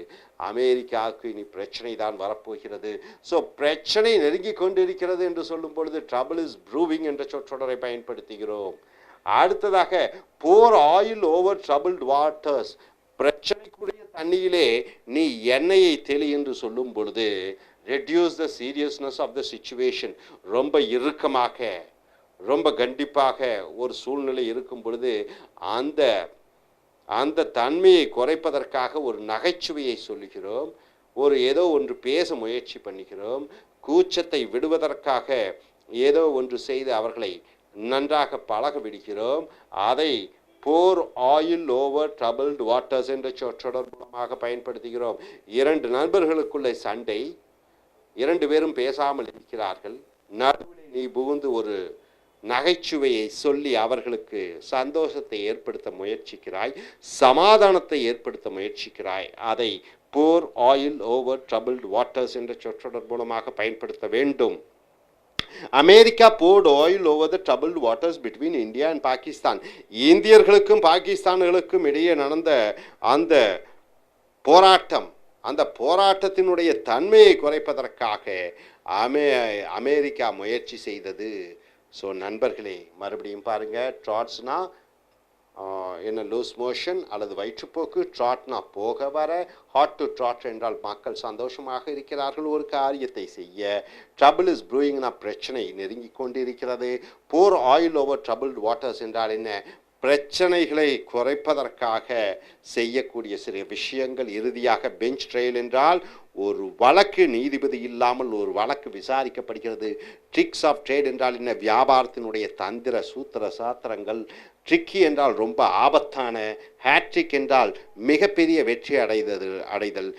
அமெரிக்காவுக்கு இனி பிரச்சனை தான் வரப்போகிறது. ஸோ பிரச்சனை நெருங்கி கொண்டிருக்கிறது என்று சொல்லும் பொழுது ட்ரபிள் இஸ் ப்ரூவிங் என்ற சொற்றொடரை பயன்படுத்துகிறோம். அடுத்ததாக pour oil over troubled waters, பிரச்சனைக்குரிய தண்ணியிலே நீ எண்ணெயை தெளி என்று சொல்லும் பொழுது reduce the seriousness of the situation, ரொம்ப இறுக்கமாக ரொம்ப கண்டிப்பாக ஒரு சூழ்நிலை இருக்கும் பொழுது அந்த தன்மையை குறைப்பதற்காக ஒரு நகைச்சுவையை சொல்லுகிறோம், ஒரு ஏதோ ஒன்று பேச முயற்சி பண்ணுகிறோம், கூச்சத்தை விடுவதற்காக ஏதோ ஒன்று செய்து அவர்களை நன்றாக பழக விடுகிறோம். அதை போர் ஆயில் ஓவர் ட்ரபிள்ட் வாட்டர்ஸ் என்ற சொற்றொடர் மூலமாக பயன்படுத்துகிறோம். இரண்டு நண்பர்களுக்குள்ள சண்டை, இரண்டு பேரும் பேசாமல் இருக்கிறார்கள். நடுவில் நீ புகுந்து ஒரு நகைச்சுவையை சொல்லி அவர்களுக்கு சந்தோஷத்தை ஏற்படுத்த முயற்சிக்கிறாய், சமாதானத்தை ஏற்படுத்த முயற்சிக்கிறாய். அதை போர் ஆயில் ஓவர் ட்ரபிள்டு வாட்டர்ஸ் என்ற சொற்றொடர் மூலமாக பயன்படுத்த வேண்டும். America poured oil over the troubled waters between India and Pakistan. இந்தியர்களுக்கும் பாகிஸ்தான்களுக்கும் இடையே நடந்த அந்த போராட்டம், அந்த போராட்டத்தினுடைய தன்மையை குறைப்பதற்காக அமெரிக்கா முயற்சி செய்தது. ஸோ நண்பர்களே, மறுபடியும் பாருங்கள், ட்ராட்ஸ்னா என்ன லூஸ் மோஷன் அல்லது வயிற்றுப்போக்கு, ட்ராட்னா போக வர, ஹாட் டு ட்ராட் என்றால் மக்கள் சந்தோஷமாக இருக்கிறார்கள் ஒரு காரியத்தை செய்ய. ட்ரபிள் இஸ் ப்ரூயிங்னா பிரச்சனை நெருங்கி கொண்டு இருக்கிறது. போர் ஆயில் ஓவர் ட்ரபிள்டு வாட்டர்ஸ் என்றால் என்ன? பிரச்சனைகளை குறைப்பதற்காக செய்யக்கூடிய சில விஷயங்கள். இறுதியாக பெஞ்ச் ட்ரையல் என்றால் ஒரு வழக்கு நீதிபதி இல்லாமல் ஒரு வழக்கு விசாரிக்கப்படுகிறது. ட்ரிக்ஸ் ஆஃப் ட்ரேட் என்றால் என்ன? வியாபாரத்தினுடைய தந்திர சூத்திர சாத்திரங்கள். ட்ரிக்கி என்றால் ரொம்ப ஆபத்தான, ஹேட்ரிக் என்றால் மிகப்பெரிய வெற்றி அடைதல்,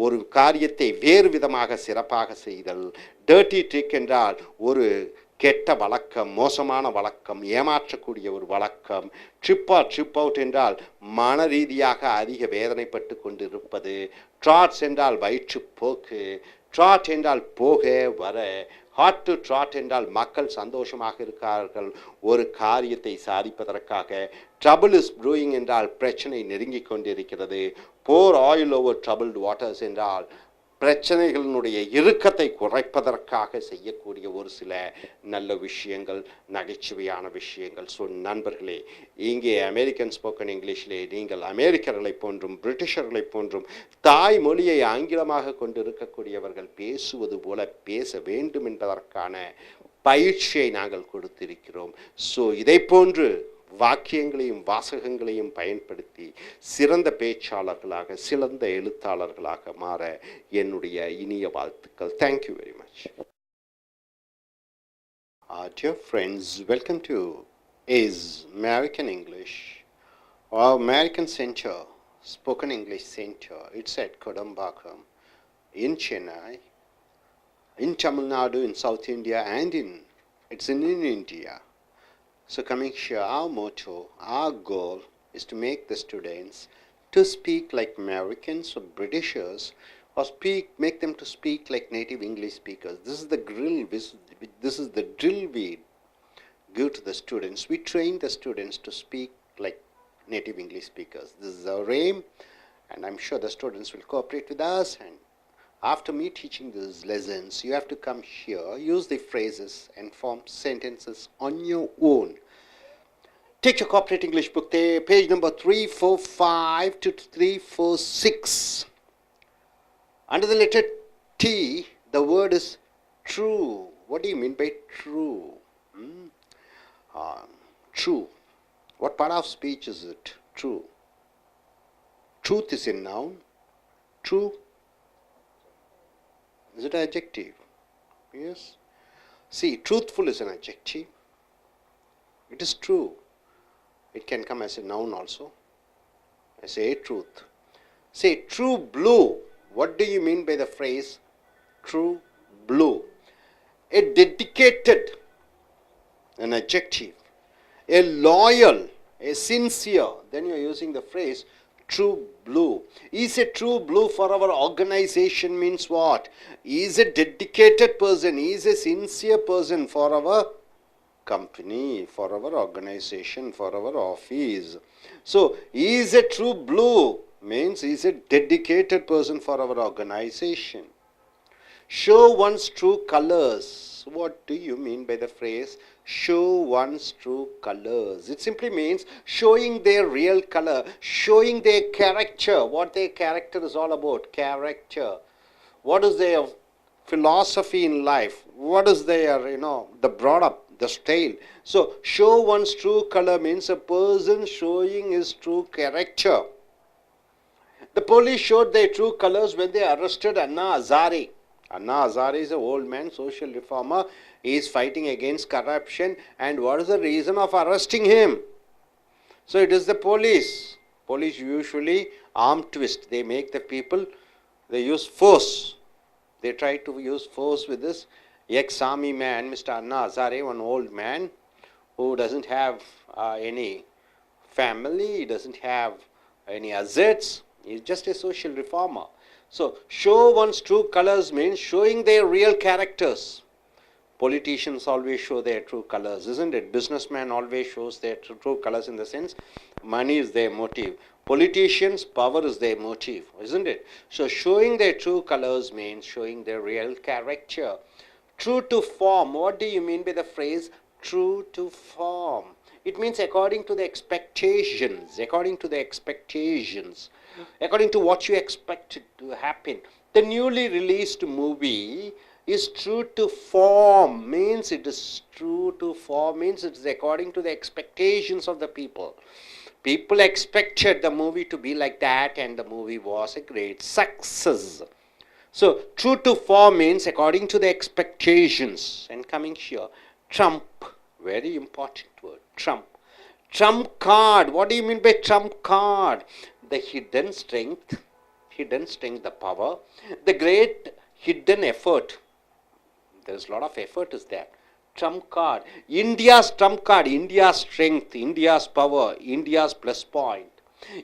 ஒரு காரியத்தை வேறு விதமாக சிறப்பாக செய்தல். டர்ட்டி ட்ரிக் என்றால் ஒரு கெட்ட வழக்கம், மோசமான வழக்கம், ஏமாற்றக்கூடிய ஒரு வழக்கம். ட்ரிப் அவுட் என்றால் மன ரீதியாக அதிக வேதனைப்பட்டு கொண்டிருப்பது. ட்ராட்ஸ் என்றால் வயிற்றுப்போக்கு. ட்ராட் என்றால் போக வர. ஹாட் டு ட்ராட் என்றால் மக்கள் சந்தோஷமாக இருக்கிறார்கள் ஒரு காரியத்தை சாதிப்பதற்காக. ட்ரபிள் இஸ் ப்ரூயிங் என்றால் பிரச்சனை நெருங்கி கொண்டிருக்கிறது. போர் ஆயில் ஓவர் ட்ரபிள்டு வாட்டர்ஸ் என்றால் பிரச்சனைகளினுடைய இறுக்கத்தை குறைப்பதற்காக செய்யக்கூடிய ஒரு சில நல்ல விஷயங்கள், நகைச்சுவையான விஷயங்கள். ஸோ நண்பர்களே, இங்கே அமெரிக்கன் ஸ்போக்கன் இங்கிலீஷிலே நீங்கள் அமெரிக்கர்களைப் போன்றும் பிரிட்டிஷர்களைப் போன்றும் தாய்மொழியை ஆங்கிலமாக கொண்டு இருக்கக்கூடியவர்கள் பேசுவது போல பேச வேண்டும் என்பதற்கான பயிற்சியை நாங்கள் கொடுத்திருக்கிறோம். ஸோ இதை போன்று வாக்கியங்களையும் வாசகங்களையும் பயன்படுத்தி சிறந்த பேச்சாளர்களாக, சிறந்த எழுத்தாளர்களாக மாற என்னுடைய இனிய வாழ்த்துக்கள். Thank you very much. Dear friends, welcome to is American English, or American Center, Spoken English Center. It's at Kodambakam in Chennai, in Tamil Nadu, in South India, and it's in India. So coming here, our motto, our goal is to make the students to speak like Americans or Britishers, or make them to speak like native English speakers. This is the drill we give to the students. We train the students to speak like native English speakers. This is our aim, and I'm sure the students will cooperate with us. And after me teaching these lessons, you have to come here, use the phrases and form sentences on your own. Take your corporate English book there, page number 345 to 346. Under the letter T, the word is true. What do you mean by true? True. What part of speech is it? True. Truth is a noun. True. Is it an adjective? Yes. See, truthful is an adjective. It is true. It can come as a noun also. I say truth. Say true blue. What do you mean by the phrase true blue? A dedicated, an adjective. A loyal, a sincere. Then you are using the phrase true blue. Is a true blue for our organization means what? Is a dedicated person, is a sincere person for our company, for our organization, for our office. So is a true blue means is a dedicated person for our organization. Show one's true colors. What do you mean by the phrase show one's true colors? It simply means showing their real color, showing their character, what their character is all about. Character. What is their philosophy in life? What is their, the brought up, the style. So show one's true color means a person showing his true character. The police showed their true colors when they arrested Anna Hazare. Anna Hazare is an old man, social reformer. He is fighting against corruption. And what is the reason of arresting him? So it is the police. Police usually arm twist. They make the people, they use force. They try to use force with this ex-army man, Mr. Anna Hazare, one old man who doesn't have any family, he doesn't have any assets, he's just a social reformer. So, show one's true colors means showing their real characters. Politicians always show their true colors, isn't it? Businessmen always shows their true colors in the sense money is their motive. Politicians, power is their motive, isn't it? So showing their true colors means showing their real character. True to form. What do you mean by the phrase true to form? It means according to the expectations, according to the expectations, according to what you expected to happen. The newly released movie is true to form, means it is true to form, means it is according to the expectations of the people. People expected the movie to be like that, and the movie was a great success. So, true to form means according to the expectations. And coming here, trump, very important word, trump. Trump card, what do you mean by trump card? The hidden strength, the power, the great hidden effort. There's a lot of effort is there. Trump card, India's trump card, India's strength, India's power, India's plus point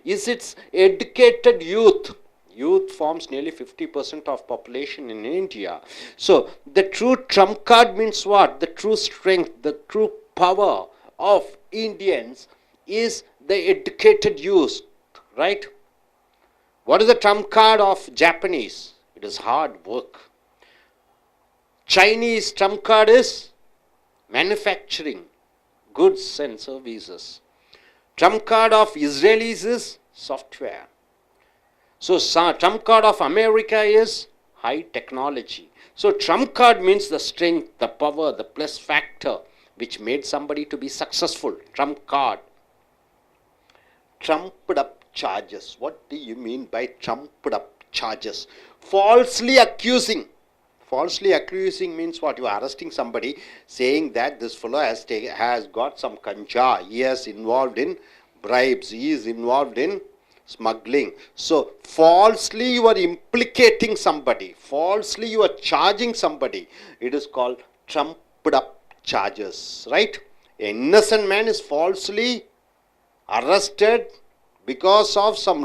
is its educated youth. Youth forms nearly 50% of population in India. So the true trump card means what? The true strength, the true power of Indians is the educated youth, right? What is the trump card of Japanese? It is hard work. Chinese trump card is manufacturing, goods and services. Trump card of Israelis is software. So trump card of America is high technology. So trump card means the strength, the power, the plus factor which made somebody to be successful. Trump card. Trumped up charges. What do you mean by trumped up charges? Falsely accusing. Falsely accusing means what? You are arresting somebody saying that this fellow has got some ganja. He is involved in bribes. He is involved in smuggling. So, falsely you are implicating somebody. Falsely you are charging somebody. It is called trumped up charges. Right? An innocent man is falsely arrested because of some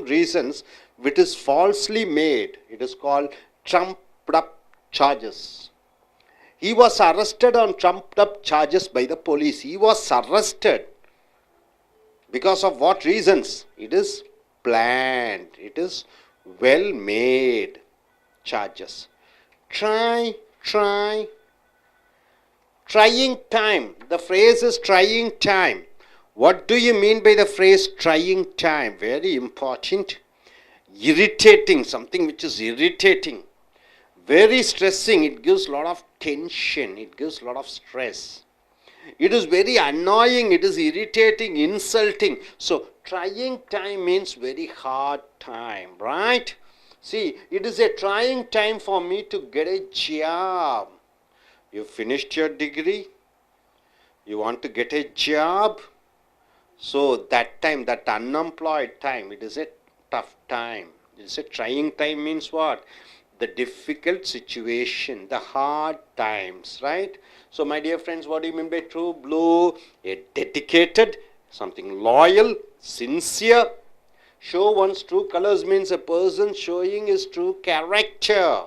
reasons which is falsely made. It is called trumped up charges. He was arrested on trumped up charges by the police. He was arrested because of what reasons? It is planned. It is well made charges. Trying time. The phrase is trying time. What do you mean by the phrase trying time? Very important. Irritating, something which is irritating. Very stressing, it gives a lot of tension, it gives a lot of stress. It is very annoying, it is irritating, insulting. So, trying time means very hard time, right? See, it is a trying time for me to get a job. You finished your degree, you want to get a job. So, that time, that unemployed time, it is a tough time. It is a trying time means what? The difficult situation, the hard times, right? So, my dear friends, what do you mean by true blue? A dedicated, something loyal, sincere. Show one's true colors means a person showing his true character.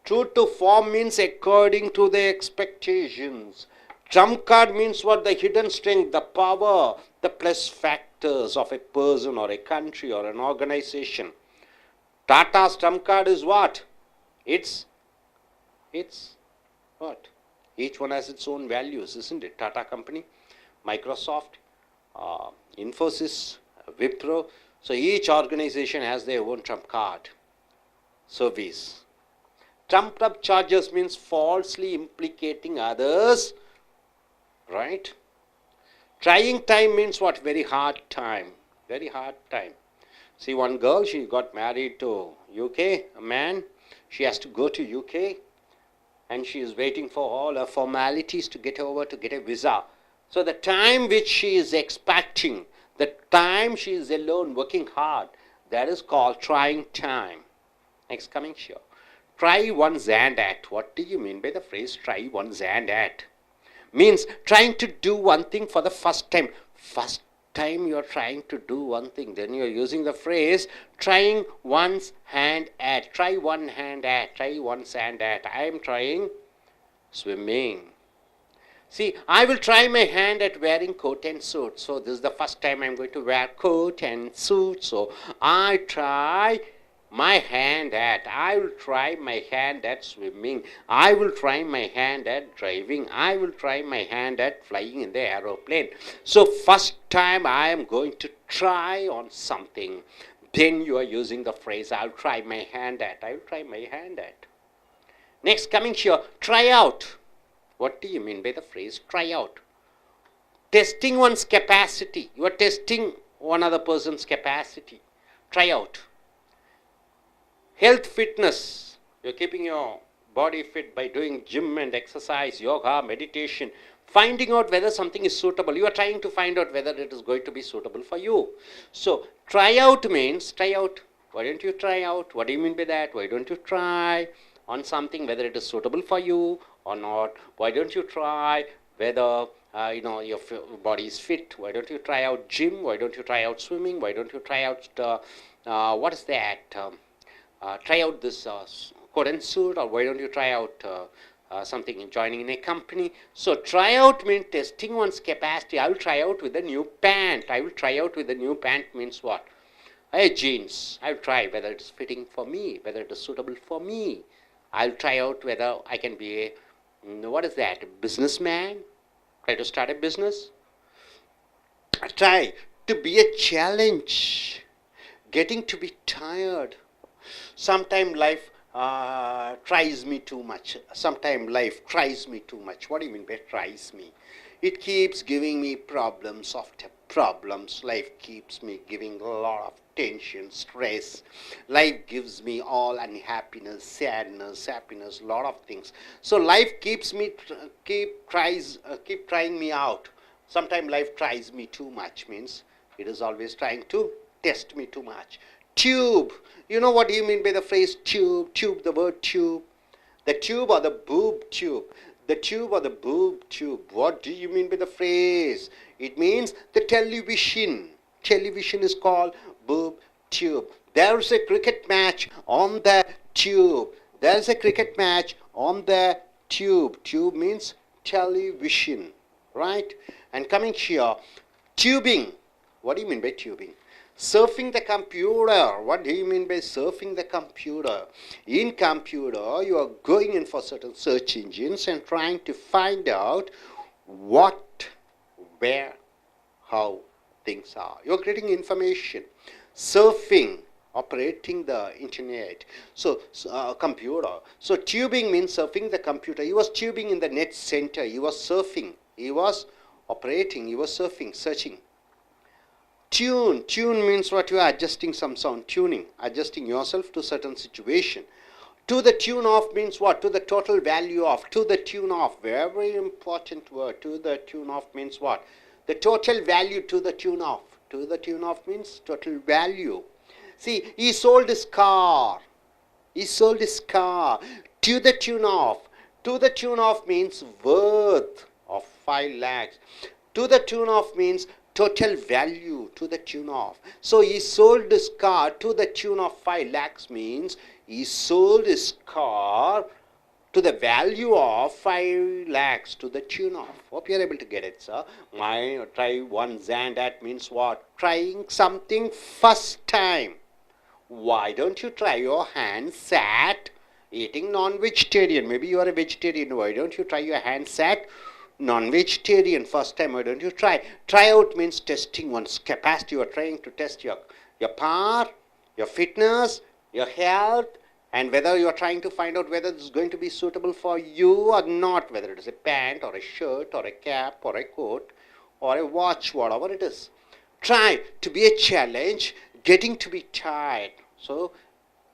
True to form means according to the expectations. Trump card means what? The hidden strength, the power, the plus factors of a person or a country or an organization. Tata's trump card is what? It's what? Each one has its own values, isn't it? Tata company, Microsoft, Infosys, Wipro. So each organization has their own trump card. Service. Trumped up charges means falsely implicating others, right? Trying time means what? Very hard time. Very hard time. See, one girl, she got married to UK, a man. She has to go to UK and she is waiting for all her formalities to get over to get a visa. So the time which she is expecting, the time she is alone working hard, that is called trying time. Next, coming here. Try once and at. What do you mean by the phrase try once and at? Means trying to do one thing for the first time. First time you are trying to do one thing, then you are using the phrase trying once hand at. Try one hand at. Try once and at. I am trying swimming. See, I will try my hand at wearing coat and suit. So this is the first time I am going to wear coat and suit. So I try my hand at. I will try my hand at swimming. I will try my hand at driving. I will try my hand at flying in the aeroplane. So first time I am going to try on something. Then you are using the phrase I'll try my hand at. I will try my hand at. Next, coming here, try out. What do you mean by the phrase try out? Testing one's capacity. You are testing one other person's capacity. Try out. Health, fitness. You are keeping your body fit by doing gym and exercise, yoga, meditation. Finding out whether something is suitable. You are trying to find out whether it is going to be suitable for you. So, try out means try out. Why don't you try out? What do you mean by that? Why don't you try on something whether it is suitable for you or not? Why don't you try whether your body is fit? Why don't you try out gym? Why don't you try out swimming? Why don't you try out what is that? Try out this coat and suit, or why don't you try out something in joining in a company? So try out means testing one's capacity. I will try out with a new pant. I will try out with a new pant means what? Jeans. I will try whether it is fitting for me, whether it is suitable for me. I will try out whether I can be a, what is that, a businessman? Try to start a business. Try to be a challenge. Getting to be tired. Sometimes life tries me too much. Sometimes life tries me too much. What do you mean by tries me? It keeps giving me problems after problems. Life keeps me giving a lot of tension, stress. Life gives me all unhappiness, sadness, happiness, lot of things. So life keeps me, keep trying me out. Sometimes life tries me too much means it is always trying to test me too much. Tube. You know what do you mean by the phrase tube? Tube, the word tube. The tube or the boob tube. The tube or the boob tube. What do you mean by the phrase? It means the television. Television is called boob tube. There is a cricket match on the tube. There is a cricket match on the tube. Tube means television. Right? And coming here, tubing. What do you mean by tubing? Surfing the computer. What do you mean by surfing the computer? In computer, you are going in for certain search engines and trying to find out what, where, how things are. You are getting information. Surfing, operating the internet. So, computer. So, tubing means surfing the computer. He was tubing in the net center. He was surfing. He was operating. He was surfing, searching. Tune. Tune means what? You are adjusting some sound. Tuning. Adjusting yourself to certain situation. To the tune of means what? To the total value of. To the tune of. Very important word. To the tune of means what? The total value to the tune of. To the tune of means total value. See, he sold his car. He sold his car. To the tune of. To the tune of means worth of 5 lakhs. To the tune of means total value, to the tune of. So he sold his car to the tune of 5 lakhs means he sold his car to the value of 5 lakhs, to the tune of. Hope you are able to get it, sir. Try once and that means what? Trying something first time. Why don't you try your hands at eating non-vegetarian? Maybe you are a vegetarian. Why don't you try your hands at non-vegetarian first time? Why don't you try? Try out means testing one's capacity. You are trying to test your power, your fitness, your health, and whether you are trying to find out whether it's going to be suitable for you or not, whether it is a pant or a shirt or a cap or a coat or a watch, whatever it is. Try to be a challenge, getting to be tired. So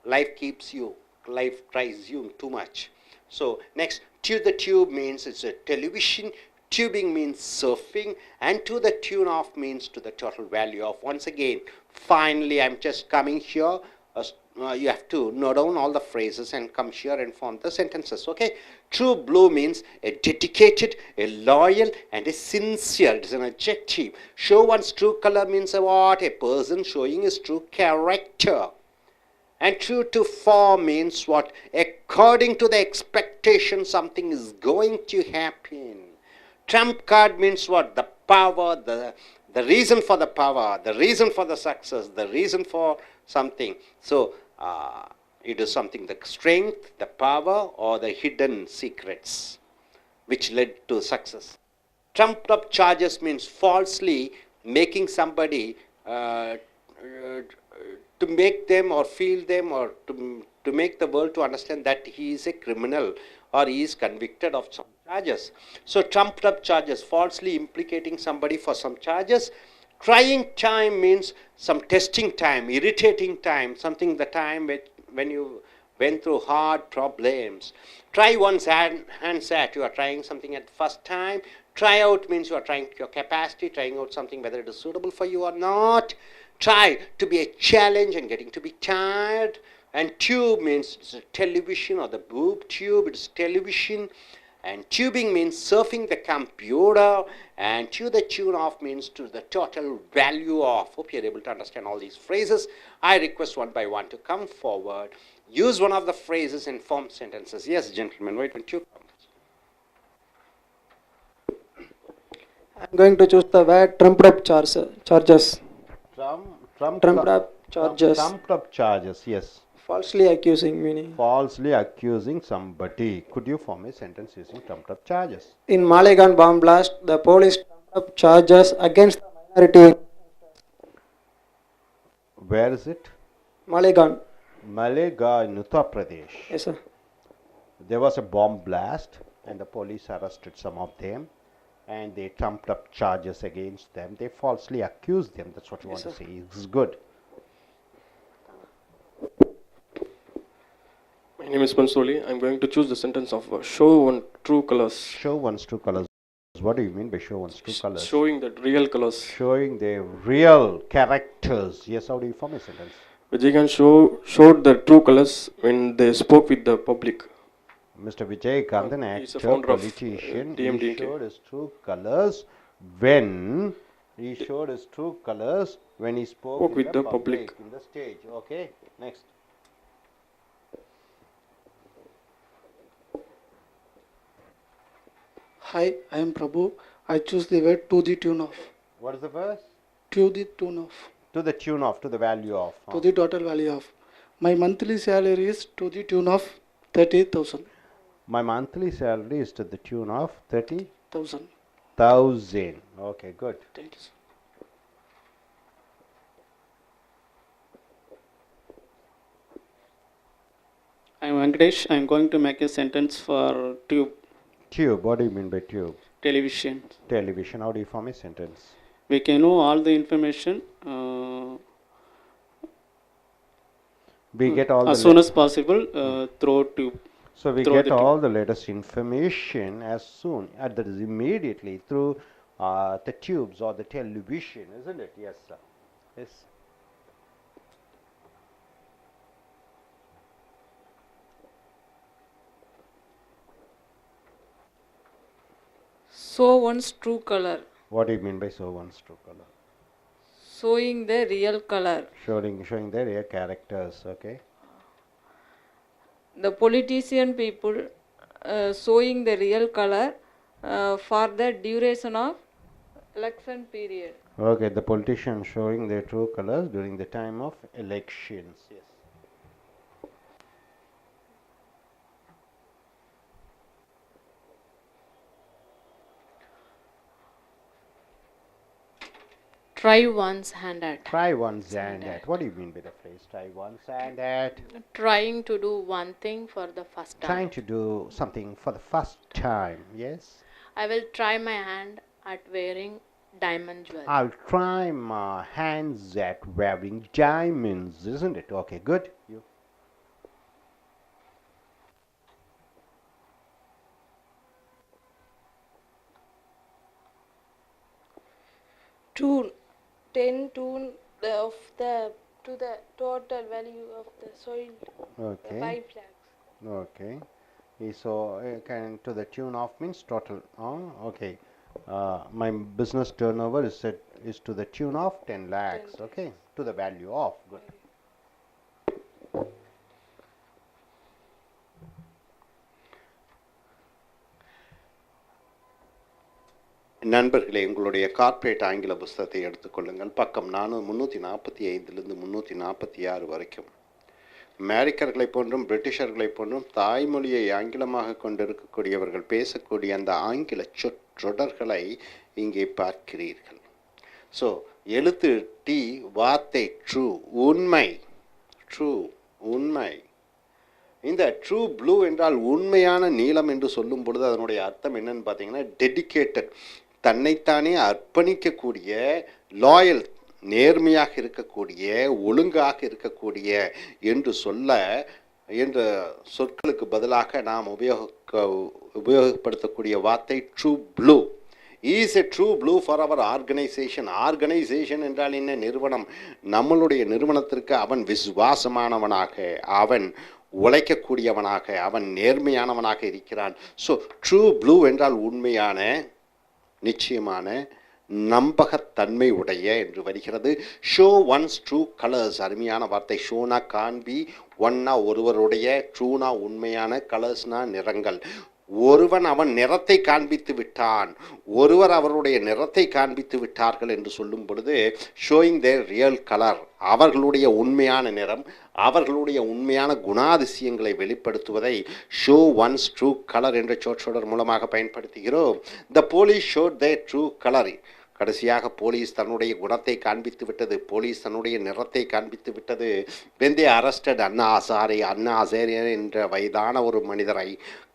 life keeps you, life tries you too much. So next, to the tube means it's a television. Tubing means surfing, and to the tune of means to the total value of. Once again, finally, I'm just coming here. you have to note down all the phrases and come here and form the sentences. Okay, true blue means a dedicated, a loyal, and a sincere. It is an adjective. Show one's true color means a what? A person showing his true character. And true to form means what? According to the expectation, something is going to happen. Trump card means what? The power, the reason for the power, the reason for the success, the reason for something. So it is something, the strength, the power, or the hidden secrets which led to success. Trumped up charges means falsely making somebody to make them or feel them or to make the world to understand that he is a criminal or he is convicted of some charges. So trumped up charges, falsely implicating somebody for some charges. Trying time means some testing time, irritating time, something the time when you went through hard problems. Try one's hands at, you are trying something at first time. Try out means you are trying your capacity, trying out something whether it is suitable for you or not. Try to be a challenge and getting to be tired. And tube means it's a television or the boob tube, it's television. And tubing means surfing the computer. And to the tune of means to the total value of. Hope you're able to understand all these phrases. I request one by one to come forward. Use one of the phrases and form sentences. Yes, gentlemen, wait when you come. I'm going to choose the word trumped up charges. Trumped up charges. Trumped up charges, yes. Falsely accusing meaning. Falsely accusing somebody. Could you form a sentence using trumped up charges? In Malegaon bomb blast, the police trumped up charges against the minority. Where is it? Malegaon. Malegaon in Uttar Pradesh. Yes, sir. There was a bomb blast and the police arrested some of them and they trumped up charges against them. They falsely accused them. That's what you want to say. It's good. My name is Pansoli. I'm going to choose the sentence of show one true colors. Show one's true colors. What do you mean by show one's true colors? Showing the real colors. Showing their real characters. Yes, how do you form a sentence? Vijay showed the true colors when they spoke with the public. Mr. Vijay Kant, an actor, politician, he showed his true colors when he spoke with the public in the stage. Okay, next. Hi, I am Prabhu. I choose the word to the tune of. What is the verse? To the tune of. To the tune of, to the value of. To the total value of. My monthly salary is to the tune of 30,000. My monthly salary is to the tune of 30,000. Okay, good. Thank you, sir. I'm Venkatesh. I'm going to make a sentence for tube. Tube, what do you mean by tube? Television. Television, how do you form a sentence? We can know all the information we get all as soon as possible through tube. So we get all the latest information as soon, that is immediately through the tubes or the television, isn't it? Yes, sir. Yes. Show one's true color. What do you mean by show one's true color? Showing the real color. Showing their real characters, okay. The politician people showing the real color for the duration of election period. Okay, the politicians showing their true colors during the time of elections. Yes. Try one's hand at. Try one's hand at. What do you mean by the phrase try one's hand at? Trying to do one thing for the first time. Trying to do something for the first time, yes? I will try my hand at wearing diamond jewelry. I'll try my hands at wearing diamonds, isn't it? Okay, good. You. Tune. 10 tune of the to the total value of the soil. Okay. 5 lakhs. Okay. So can to the tune of means total. Okay. My business turnover is to the tune of 10 lakhs. Okay. To the value of. Good. நண்பர்களே, உங்களுடைய corporate ஆங்கில புஸ்தகத்தை எடுத்துக்கொள்ளுங்கள். பக்கம் 345 346 வரைக்கும். அமெரிக்கர்களைப் போன்றும் பிரிட்டிஷர்களைப் போன்றும் தாய்மொழியை ஆங்கிலமாக கொண்டிருக்கக்கூடியவர்கள் பேசக்கூடிய அந்த ஆங்கில சொற்றொடர்களை இங்கே பார்க்கிறீர்கள். ஸோ எழுத்து டி, வார்த்தை ட்ரூ, உண்மை, ட்ரூ, உண்மை. இந்த ட்ரூ ப்ளூ என்றால் உண்மையான நீலம் என்று சொல்லும் பொழுது அதனுடைய அர்த்தம் என்னன்னு பார்த்தீங்கன்னா டெடிகேட்டட், தன்னைத்தானே அர்ப்பணிக்கக்கூடிய, லாயல், நேர்மையாக இருக்கக்கூடிய, ஒழுங்காக இருக்கக்கூடிய என்று என்ற சொற்களுக்கு பதிலாக நாம் உபயோகப்படுத்தக்கூடிய வார்த்தை true blue. Is a true blue for our organisation. Organisation என்றால் என்ன? நிறுவனம். நம்மளுடைய நிறுவனத்திற்கு அவன் விசுவாசமானவனாக, அவன் உழைக்கக்கூடியவனாக, அவன் நேர்மையானவனாக இருக்கிறான். ஸோ ட்ரூ ப்ளூ என்றால் உண்மையான, நிச்சயமான, நம்பகத்தன்மை உடைய என்று வருகிறது. Show one's true colours. அருமையான வார்த்தை. ஷோனா காண்பி, ஒன்னா ஒருவருடைய, ட்ரூனா உண்மையான, கலர்ஸ்னா நிறங்கள். ஒருவன் அவன் நிறத்தை காண்பித்து விட்டான், ஒருவர் அவருடைய நிறத்தை காண்பித்து விட்டார்கள் என்று சொல்லும் பொழுது ஷோயிங் தேர் ரியல் கலர், அவர்களுடைய உண்மையான நிறம், அவர்களுடைய உண்மையான குணாதிசயங்களை வெளிப்படுத்துவதை ஷோ ஒன்ஸ் ட்ரூ கலர் என்ற சொற்றொடர் மூலமாக பயன்படுத்துகிறோம். The police showed their true colour. கடைசியாக போலீஸ் தன்னுடைய குணத்தை காண்பித்து விட்டது, போலீஸ் தன்னுடைய நிறத்தை காண்பித்து விட்டது. வெந்தே அரஸ்டட் அண்ணா அசாரியர் என்ற வயதான ஒரு மனிதரை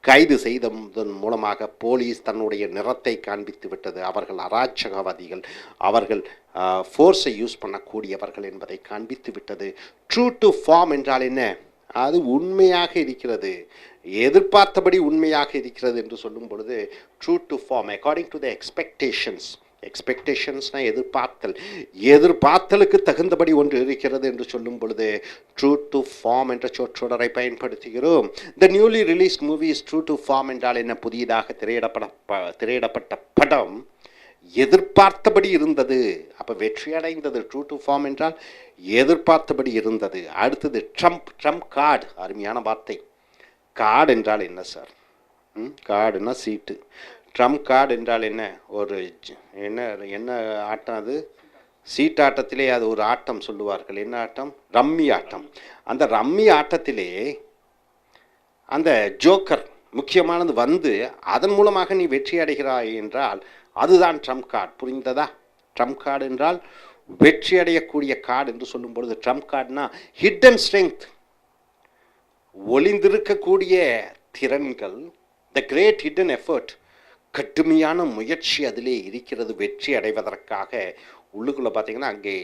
கைது செய்ததன் மூலமாக போலீஸ் தன்னுடைய நிறத்தை காண்பித்து விட்டது. அவர்கள் அராஜகவாதிகள், அவர்கள் ஃபோர்ஸை யூஸ் பண்ணக்கூடியவர்கள் என்பதை காண்பித்து விட்டது. ட்ரூ டு ஃபார்ம் என்றால் என்ன? அது உண்மையாக இருக்கிறது, எதிர்பார்த்தபடி உண்மையாக இருக்கிறது என்று சொல்லும் பொழுது true to form according to the expectations. எக்ஸ்பெக்டேஷன்ஸ்னா எதிர்பார்த்தல், எதிர்பார்த்தலுக்கு தகுந்தபடி ஒன்று இருக்கிறது என்று சொல்லும் பொழுது ட்ரூ டு ஃபார்ம் என்ற சொற்றொடரை பயன்படுத்துகிறோம். The newly released movie is true to form என்றால் என்ன? புதியதாக திரையிடப்பட்ட படம் எதிர்பார்த்தபடி இருந்தது, அப்போ வெற்றி அடைந்தது. ட்ரூ டு ஃபார்ம் என்றால் எதிர்பார்த்தபடி இருந்தது. அடுத்தது ட்ரம்ப். Trump card. அருமையான வார்த்தை. கார்டு என்றால் என்ன சார்? கார்டுன்னா சீட்டு. ட்ரம்ப் கார்டு என்றால் என்ன? ஒரு என்ன ஆட்டம் அது? சீட்டாட்டத்திலே அது ஒரு ஆட்டம் சொல்லுவார்கள். என்ன ஆட்டம்? ரம்மி ஆட்டம். அந்த ரம்மி ஆட்டத்திலே அந்த ஜோக்கர் முக்கியமானது வந்து அதன் மூலமாக நீ வெற்றி அடைகிறாய் என்றால் அதுதான் ட்ரம்ப் கார்டு. புரிந்ததா? ட்ரம்ப் கார்டு என்றால் வெற்றி அடையக்கூடிய கார்டு என்று சொல்லும் பொழுது ட்ரம்ப் கார்டுனா ஹிடன் ஸ்ட்ரெங்க், ஒளிந்திருக்கக்கூடிய திறன்கள், த கிரேட் ஹிடன் எஃபர்ட், கடுமையான முயற்சி அதிலே இருக்கிறது. வெற்றி அடைவதற்காக உள்ளுக்குள்ளே பார்த்தீங்கன்னா அங்கே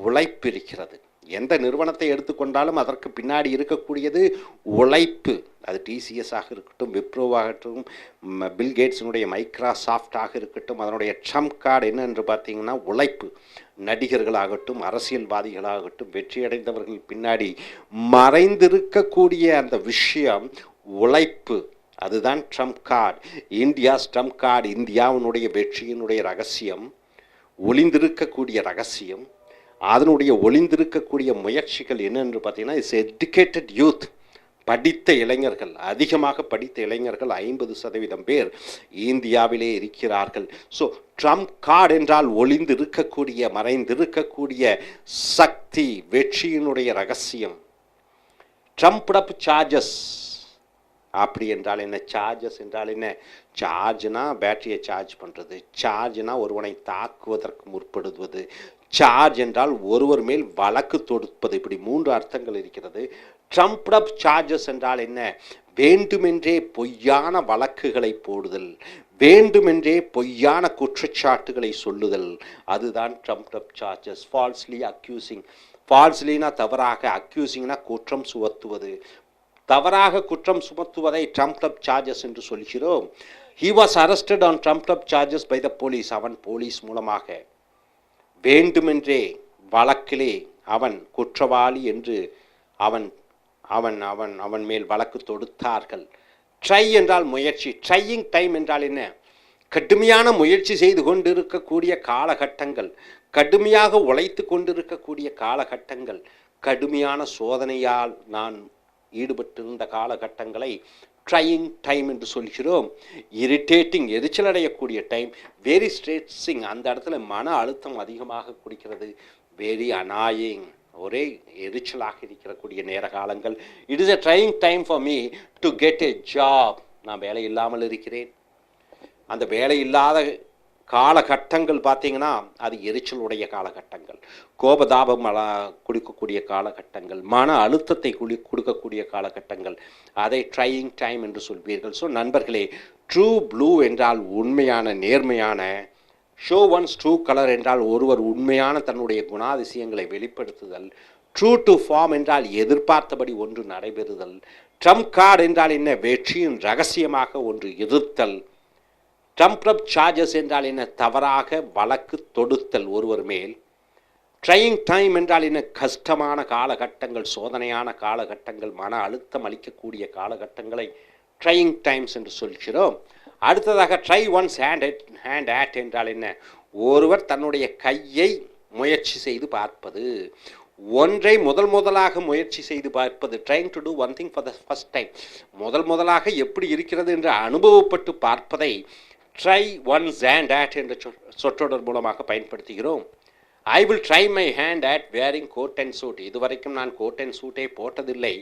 உழைப்பு இருக்கிறது. எந்த நிறுவனத்தை எடுத்துக்கொண்டாலும் அதற்கு பின்னாடி இருக்கக்கூடியது உழைப்பு. அது டிசிஎஸ்ஸாக இருக்கட்டும், விப்ரோவாகட்டும், பில்கேட்ஸினுடைய மைக்ரோசாஃப்டாக இருக்கட்டும், அதனுடைய ட்ரம்ப் கார்டு என்ன என்று பார்த்தீங்கன்னா உழைப்பு. நடிகர்களாகட்டும், அரசியல்வாதிகளாகட்டும், வெற்றியடைந்தவர்கள் பின்னாடி மறைந்திருக்கக்கூடிய அந்த விஷயம் உழைப்பு. அதுதான் Trump card. India's Trump card. இந்தியாவினுடைய வெற்றியினுடைய ரகசியம், ஒளிந்திருக்கக்கூடிய ரகசியம், அதனுடைய ஒளிந்திருக்கக்கூடிய முயற்சிகள் என்னென்று பார்த்தீங்கன்னா இட்ஸ் எஜுகேட்டட் யூத். படித்த இளைஞர்கள், அதிகமாக படித்த இளைஞர்கள் 50% பேர் இந்தியாவிலே இருக்கிறார்கள். ஸோ ட்ரம்ப் கார்டு என்றால் ஒளிந்திருக்கக்கூடிய, மறைந்திருக்கக்கூடிய சக்தி, வெற்றியினுடைய ரகசியம். ட்ரம்ப்ட் அப் சார்ஜஸ். அப்படி என்றால் என்ன? சார்ஜஸ் என்றால் என்ன? சார்ஜ்னா பேட்டரியை சார்ஜ் பண்ணுறது, சார்ஜ்னா ஒருவனை தாக்குவதற்கு முற்படுவது, சார்ஜ் என்றால் ஒருவர் மேல் வழக்கு தொடுப்பது. இப்படி 3 அர்த்தங்கள் இருக்கிறது. ட்ரம்ப்ட் அப் சார்ஜஸ் என்றால் என்ன? வேண்டுமென்றே பொய்யான வழக்குகளை போடுதல், வேண்டுமென்றே பொய்யான குற்றச்சாட்டுகளை சொல்லுதல், அதுதான் trumped up charges. Falsely accusing. ஃபால்ஸ்லினா தவறாக, அக்யூசிங்னா குற்றம் சுமத்துவது. தவறாக குற்றம் சுமத்துவதை ட்ரம்ப்ட் அப் சார்ஜஸ் என்று சொல்கிறோம். He was arrested on trumped up charges by the police. அவன் போலீஸ் மூலமாக வேண்டுமென்றே வழக்கிலே அவன் குற்றவாளி என்று அவன் அவன் அவன் அவன் மேல் வழக்கு தொடுத்தார்கள். ட்ரை என்றால் முயற்சி. ட்ரையிங் டைம் என்றால் என்ன? கடுமையான முயற்சி செய்து கொண்டிருக்கக்கூடிய காலகட்டங்கள், கடுமையாக உழைத்து கொண்டிருக்கக்கூடிய காலகட்டங்கள், கடுமையான சோதனையால் நான் ஈடுபட்டிருந்த காலகட்டங்களை ட்ரையிங் டைம் என்று சொல்கிறோம். இரிட்டேட்டிங், எரிச்சல் அடையக்கூடிய டைம். வெரி ஸ்ட்ரெஸ்ஸிங், அந்த இடத்துல மன அழுத்தம் அதிகமாக குடிக்கிறது. வெரி அனாயிங், ஒரே எரிச்சலாக இருக்கக்கூடிய நேர காலங்கள். It is a trying time for me to get a job. நான் வேலை இல்லாமல் இருக்கிறேன். அந்த வேலை இல்லாத காலகட்டங்கள் பார்த்தீங்கன்னா அது எரிச்சலுடைய காலகட்டங்கள், கோபதாபம் கொடுக்கக்கூடிய காலகட்டங்கள், மன அழுத்தத்தை கொடுக்கக்கூடிய காலகட்டங்கள். அதை ட்ரையிங் டைம் என்று சொல்வீர்கள். ஸோ நண்பர்களே, ட்ரூ ப்ளூ என்றால் உண்மையான நேர்மையான, ஷோ ஒன்ஸ் ட்ரூ கலர் என்றால் ஒருவர் உண்மையான தன்னுடைய குணாதிசயங்களை வெளிப்படுத்துதல், ட்ரூ டு ஃபார்ம் என்றால் எதிர்பார்த்தபடி ஒன்று நடைபெறுதல், ட்ரம்ப் கார்டு என்றால் என்ன? வெற்றியின் ரகசியமாக ஒன்று இருத்தல், ட்ரம்ப் அப் சார்ஜஸ் என்றால் என்ன? தவறாக வழக்கு தொடுத்தல் ஒருவர் மேல். ட்ரையிங் டைம் என்றால் என்ன? கஷ்டமான காலகட்டங்கள், சோதனையான காலகட்டங்கள், மன அழுத்தம் அளிக்கக்கூடிய காலகட்டங்களை ட்ரையிங் டைம்ஸ் என்று சொல்கிறோம். அடுத்ததாக ட்ரை ஒன்ஸ் ஹேண்ட் ஆட் என்றால் என்ன? ஒருவர் தன்னுடைய கையை முயற்சி செய்து பார்ப்பது, ஒன்றை முதலாக முயற்சி செய்து பார்ப்பது. Trying to do one thing for the first time, முதலாக எப்படி இருக்கிறது என்று அனுபவப்பட்டு பார்ப்பதை ட்ரை ஒன்ஸ் ஹேண்ட் ஆட் என்ற சொற்றொடர் மூலமாக பயன்படுத்துகிறோம். I will try my hand at wearing coat and suit. இதுவரைக்கும் நான் கோட் அண்ட் சூட்டை போட்டதில்லை.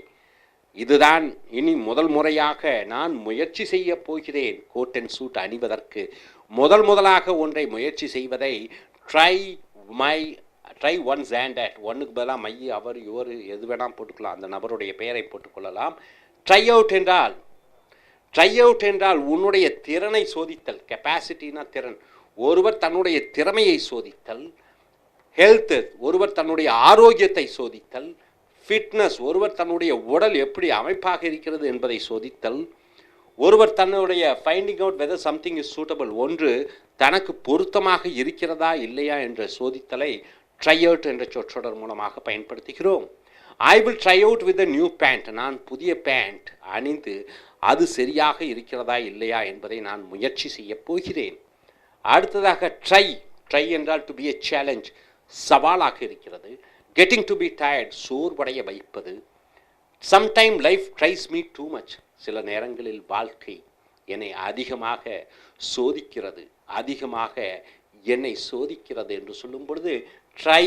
இதுதான் இனி முதல் முறையாக நான் முயற்சி செய்ய போகிறேன் கோட் அண்ட் சூட் அணிவதற்கு. முதலாக ஒன்றை முயற்சி செய்வதை ட்ரை ஒன்ஸ் ஹேண்ட் ஆட். ஒன்றுக்கு பதிலாக மை, அவர், இவர் எது வேணால் போட்டுக்கலாம், அந்த நபருடைய பெயரை போட்டுக்கொள்ளலாம். ட்ரை அவுட் என்றால் உன்னுடைய திறனை சோதித்தல். கெப்பாசிட்டினா திறன். ஒருவர் தன்னுடைய திறமையை சோதித்தல். ஹெல்த், ஒருவர் தன்னுடைய ஆரோக்கியத்தை சோதித்தல். ஃபிட்னஸ், ஒருவர் தன்னுடைய உடல் எப்படி அமைப்பாக இருக்கிறது என்பதை சோதித்தல். ஒருவர் தன்னுடைய finding out weather something is suitable, ஒன்று தனக்கு பொருத்தமாக இருக்கிறதா இல்லையா என்ற சோதித்தலை ட்ரை அவுட் என்ற சொற்றொடர் மூலமாக பயன்படுத்துகிறோம். I will try out with a new pant. நான் புதிய பேண்ட் அணிந்து அது சரியாக இருக்கிறதா இல்லையா என்பதை நான் முயற்சி செய்ய போகிறேன். அடுத்ததாக ட்ரை என்றால் டு பி எ சேலஞ்ச், சவாலாக இருக்கிறது. கெட்டிங் டு பி டயர்ட், சோர்வடைய வைப்பது. Sometime life tries me too much. சில நேரங்களில் வாழ்க்கை என்னை அதிகமாக சோதிக்கிறது, அதிகமாக என்னை சோதிக்கிறது என்று சொல்லும் பொழுது ட்ரை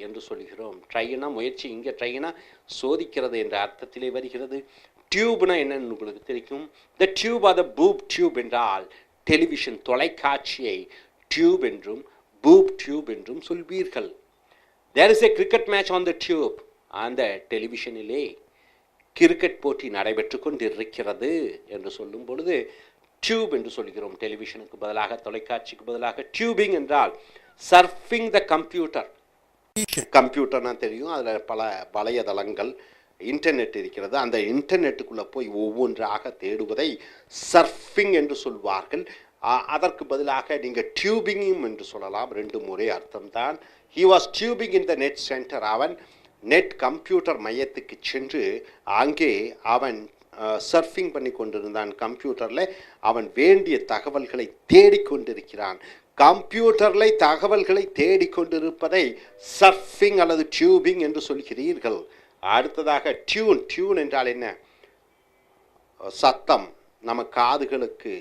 என்று சொல்கிறோம். ட்ரைனா முயற்சி, இங்கே ட்ரைனா சோதிக்கிறது என்ற அர்த்தத்திலே வருகிறது. டியூப்னா என்னன்னு உங்களுக்கு தெரியும். The tube or the boob tube என்றால் டெலிவிஷன், தொலைக்காட்சியை டியூப் என்றும் பூப் டியூப் என்றும் சொல்வீர்கள். There is a cricket match on the tube. அந்த டெலிவிஷனிலே கிரிக்கெட் போட்டி நடைபெற்று கொண்டிருக்கிறது என்று சொல்லும் பொழுது டியூப் என்று சொல்கிறோம். டெலிவிஷனுக்கு பதிலாக, தொலைக்காட்சிக்கு பதிலாக. டியூபிங் என்றால் சர்ஃபிங் த கம்ப்யூட்டர். கம்ப்யூட்டர்னா தெரியும், அதில் பல வலையதளங்கள், இன்டர்நெட் இருக்கிறது. அந்த இன்டர்நெட்டுக்குள்ளே போய் ஒவ்வொன்றாக தேடுவதை சர்ஃபிங் என்று சொல்வார்கள். அதற்கு பதிலாக நீங்கள் டியூபிங்கும் என்று சொல்லலாம். ரெண்டும் ஒரே அர்த்தம்தான். He was tubing in the net centre. அவன் நெட் கம்ப்யூட்டர் மையத்துக்கு சென்று அங்கே அவன் சர்ஃபிங் பண்ணி கொண்டிருந்தான். கம்ப்யூட்டரில் அவன் வேண்டிய தகவல்களை தேடிக்கொண்டிருக்கிறான். கம்ப்யூட்டரில் தகவல்களை தேடிக்கொண்டிருப்பதை சர்ஃபிங் அல்லது டியூபிங் என்று சொல்கிறீர்கள். அடுத்ததாக டியூன் என்றால் என்ன? சத்தம். நம்ம காதுகளுக்கு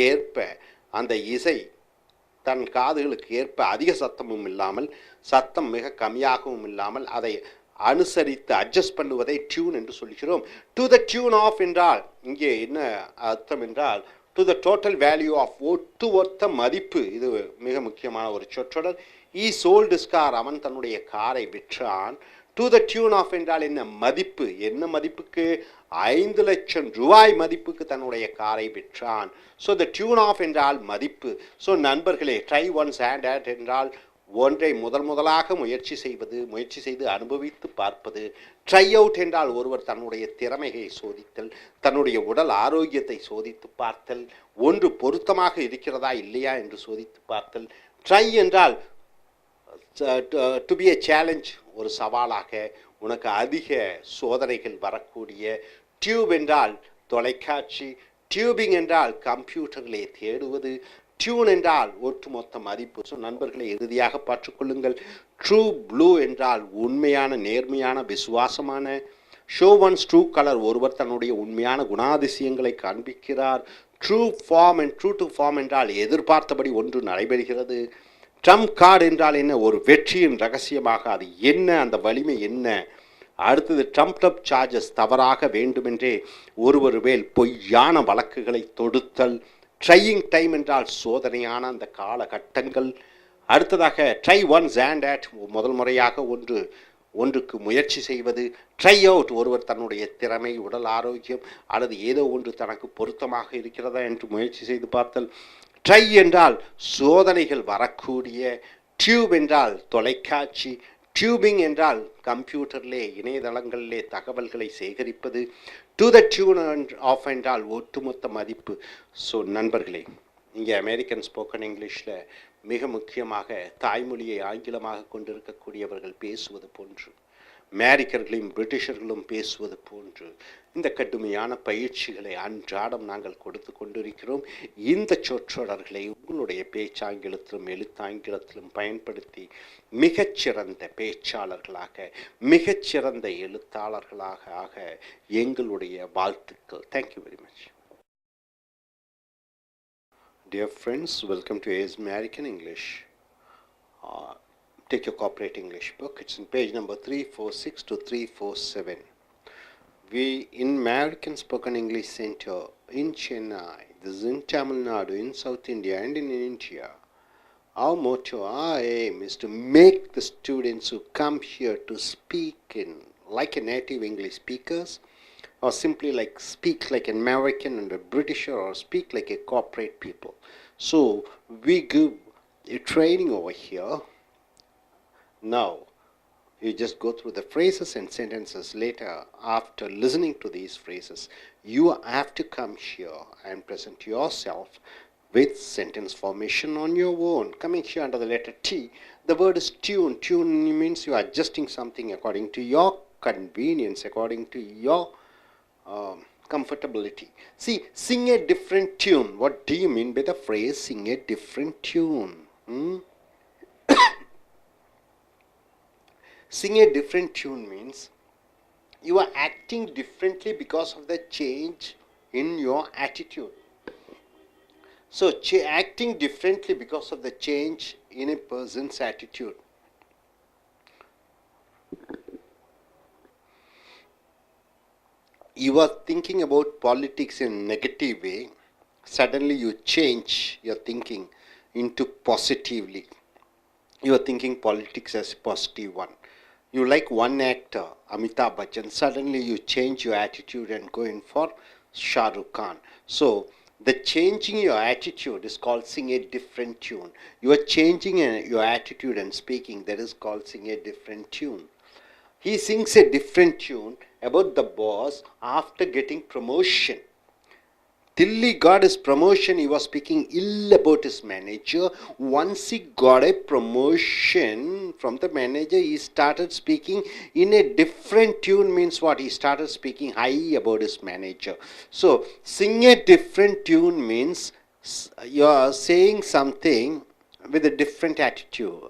ஏற்ப அந்த இசை தன் காதுகளுக்கு ஏற்ப அதிக சத்தமும் இல்லாமல் சத்தம் மிக கம்மியாகவும் இல்லாமல் அதை அனுசரித்து அட்ஜஸ்ட் பண்ணுவதை டியூன் என்று சொல்கிறோம். டு த டியூன் ஆஃப் என்றால் இங்கே என்ன அர்த்தம் என்றால் to the total value of, ஒட்டுமொத்த மதிப்பு. இது மிக முக்கியமான ஒரு சொற்றொடர். ஈ சோல்ட் இஸ் கார், அவன் தன்னுடைய காரை விற்றான். டு த டியூன் ஆஃப் என்றால் என்ன? மதிப்பு. என்ன மதிப்புக்கு? 5 லட்சம் ரூபாய் மதிப்புக்கு தன்னுடைய காரை விற்றான். ஸோ த டியூன் ஆஃப் என்றால் மதிப்பு. ஸோ நண்பர்களே, ட்ரை ஒன்ஸ் ஹேண்ட் ஆட் என்றால் ஒன்றை முதலாக முயற்சி செய்வது, முயற்சி செய்து அனுபவித்து பார்ப்பது. ட்ரை அவுட் என்றால் ஒருவர் தன்னுடைய திறமையை சோதித்தல், தன்னுடைய உடல் ஆரோக்கியத்தை சோதித்து பார்த்தல், ஒன்று பொருத்தமாக இருக்கிறதா இல்லையா என்று சோதித்து பார்த்தல். ட்ரை என்றால் to be a challenge, ஒரு சவாலாக உனக்கு அதிக சோதனைகள் வரக்கூடிய. டியூப் என்றால் தொலைக்காட்சி, டியூபிங் என்றால் கம்ப்யூட்டரிலே தேடுவது, டியூன் என்றால் ஒட்டுமொத்த மதிப்பு. ஸோ நண்பர்களை இறுதியாக பார்த்துக்கொள்ளுங்கள். ட்ரூ ப்ளூ என்றால் உண்மையான, நேர்மையான, விசுவாசமான. ஷோ ஒன்ஸ் ட்ரூ கலர், ஒருவர் தன்னுடைய உண்மையான குணாதிசயங்களை காண்பிக்கிறார். True form and true to form என்றால் எதிர்பார்த்தபடி ஒன்று நடைபெறுகிறது. ட்ரம்ப் கார்டு என்றால் என்ன? ஒரு வெற்றியின் ரகசியமாக அது என்ன, அந்த வலிமை என்ன? அடுத்தது ட்ரம்ப் அப் சார்ஜஸ், தவறாக வேண்டுமென்றே ஒருவர் மேல் பொய்யான வழக்குகளை தொடுத்தல். ட்ரையிங் டைம் என்றால் சோதனையான அந்த காலகட்டங்கள். அடுத்ததாக ட்ரை ஒன்ஸ் அண்ட் அட், முதல் முறையாக ஒன்றுக்கு முயற்சி செய்வது. ட்ரை அவுட், ஒருவர் தன்னுடைய திறமை, உடல் ஆரோக்கியம் அல்லது ஏதோ ஒன்று தனக்கு பொருத்தமாக இருக்கிறதா என்று முயற்சி செய்து பார்த்தல். ட்ரை என்றால் சோதனைகள் வரக்கூடிய. டியூப் என்றால் தொலைக்காட்சி. டியூபிங் என்றால் கம்ப்யூட்டரிலே, இணையதளங்களிலே தகவல்களை சேகரிப்பது. டு த டியூன் ஆஃப் என்றால் ஒட்டுமொத்த மதிப்பு. ஸோ நண்பர்களே, இங்கே அமெரிக்கன் ஸ்போக்கன் இங்கிலீஷில் மிக முக்கியமாக தாய்மொழியை ஆங்கிலமாக கொண்டிருக்கக்கூடியவர்கள் பேசுவது போன்று, அமெரிக்கர்களும் பிரிட்டிஷர்களும் பேசுவது போன்று இந்த கடுமையான பயிற்சிகளை அன்றாடம் நாங்கள் கொடுத்து கொண்டிருக்கிறோம். இந்த சொற்றொடர்களை உங்களுடைய பேச்சாங்கிலத்திலும் எழுத்தாங்கிலத்திலும் பயன்படுத்தி மிகச்சிறந்த பேச்சாளர்களாக, மிகச்சிறந்த எழுத்தாளர்களாக ஆக எங்களுடைய வாழ்த்துக்கள். Thank you very much. Dear friends, welcome to AS American English. Take your corporate English book. It's in page number 346 to 347. We in American Spoken English Center in Chennai, this is in Tamil Nadu, in South India and in India. Our motto, our aim is to make the students who come here to speak in like a native English speakers, or simply like speak like an American and a Britisher, or speak like a corporate people. So we give a training over here. Now you just go through the phrases and sentences. Later, after listening to these phrases, you have to come here and present yourself with sentence formation on your own. Coming here under the letter T, the word is tune. Tune means you are adjusting something according to your convenience, according to your comfortability. See, sing a different tune. What do you mean by the phrase sing a different tune? Sing a different tune means you are acting differently because of the change in your attitude. So, acting differently because of the change in a person's attitude. You are thinking about politics in a negative way. Suddenly you change your thinking into positively. You are thinking politics as a positive one. You like one actor, Amitabh Bachchan. Suddenly you change your attitude and go in for Shah Rukh Khan. So, the changing your attitude is called sing a different tune. You are changing your attitude and speaking. That is called sing a different tune. He sings a different tune about the boss after getting promotion. Till he got his promotion, he was speaking ill about his manager. Once he got a promotion from the manager, he started speaking in a different tune. Means what? He started speaking high about his manager. So, sing a different tune means you are saying something with a different attitude,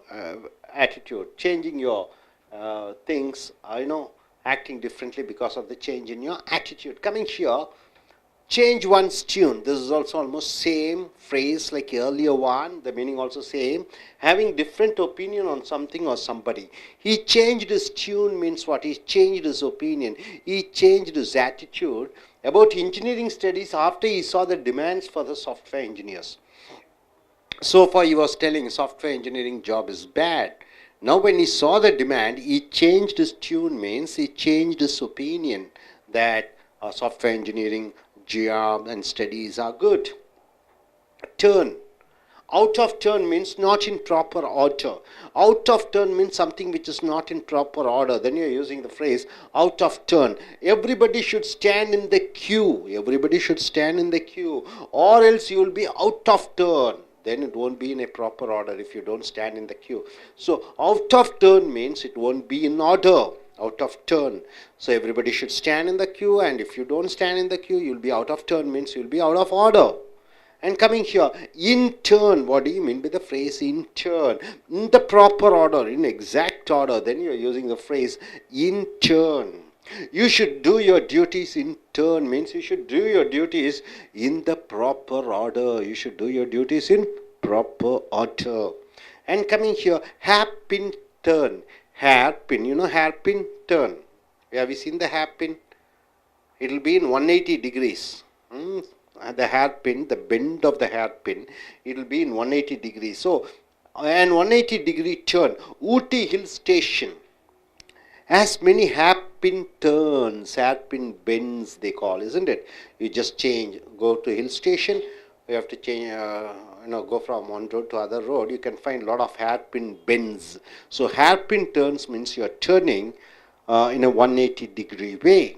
changing your things, acting differently because of the change in your attitude. Coming here, change one's tune. This is also almost same phrase like earlier one. The meaning also same. Having different opinion on something or somebody. He changed his tune means what? He changed his opinion. He changed his attitude about engineering studies after he saw the demands for the software engineers. So far he was telling software engineering job is bad. Now when he saw the demand, he changed his tune means he changed his opinion that software engineering job and studies are good. Turn. Out of turn means not in proper order. Out of turn means something which is not in proper order. Then you are using the phrase out of turn. Everybody should stand in the queue. Everybody should stand in the queue, or else you will be out of turn. then it won't be in a proper order if you don't stand in the queue. So out of turn means it won't be in order. Out of turn. So everybody should stand in the queue, and if you don't stand in the queue, you'll be out of turn means you'll be out of order. And coming here, in turn, what do you mean by the phrase in turn? In the proper order, in exact order, then you're using the phrase in turn. You should do your duties in turn means you should do your duties in the proper order. You should do your duties in proper order. And coming here, hairpin turn. Hairpin, you know hairpin turn. Have you seen the hairpin? It will be in 180 degrees. The hairpin, the bend of the hairpin, it will be in 180 degrees. So, an 180 degree turn. Ooty Hill Station has many hairpin turns, hairpin bends they call, isn't it? You just change, go to hill station, you have to change, go from one road to other road, you can find a lot of hairpin bends. So hairpin turns means you are turning in a 180 degree way.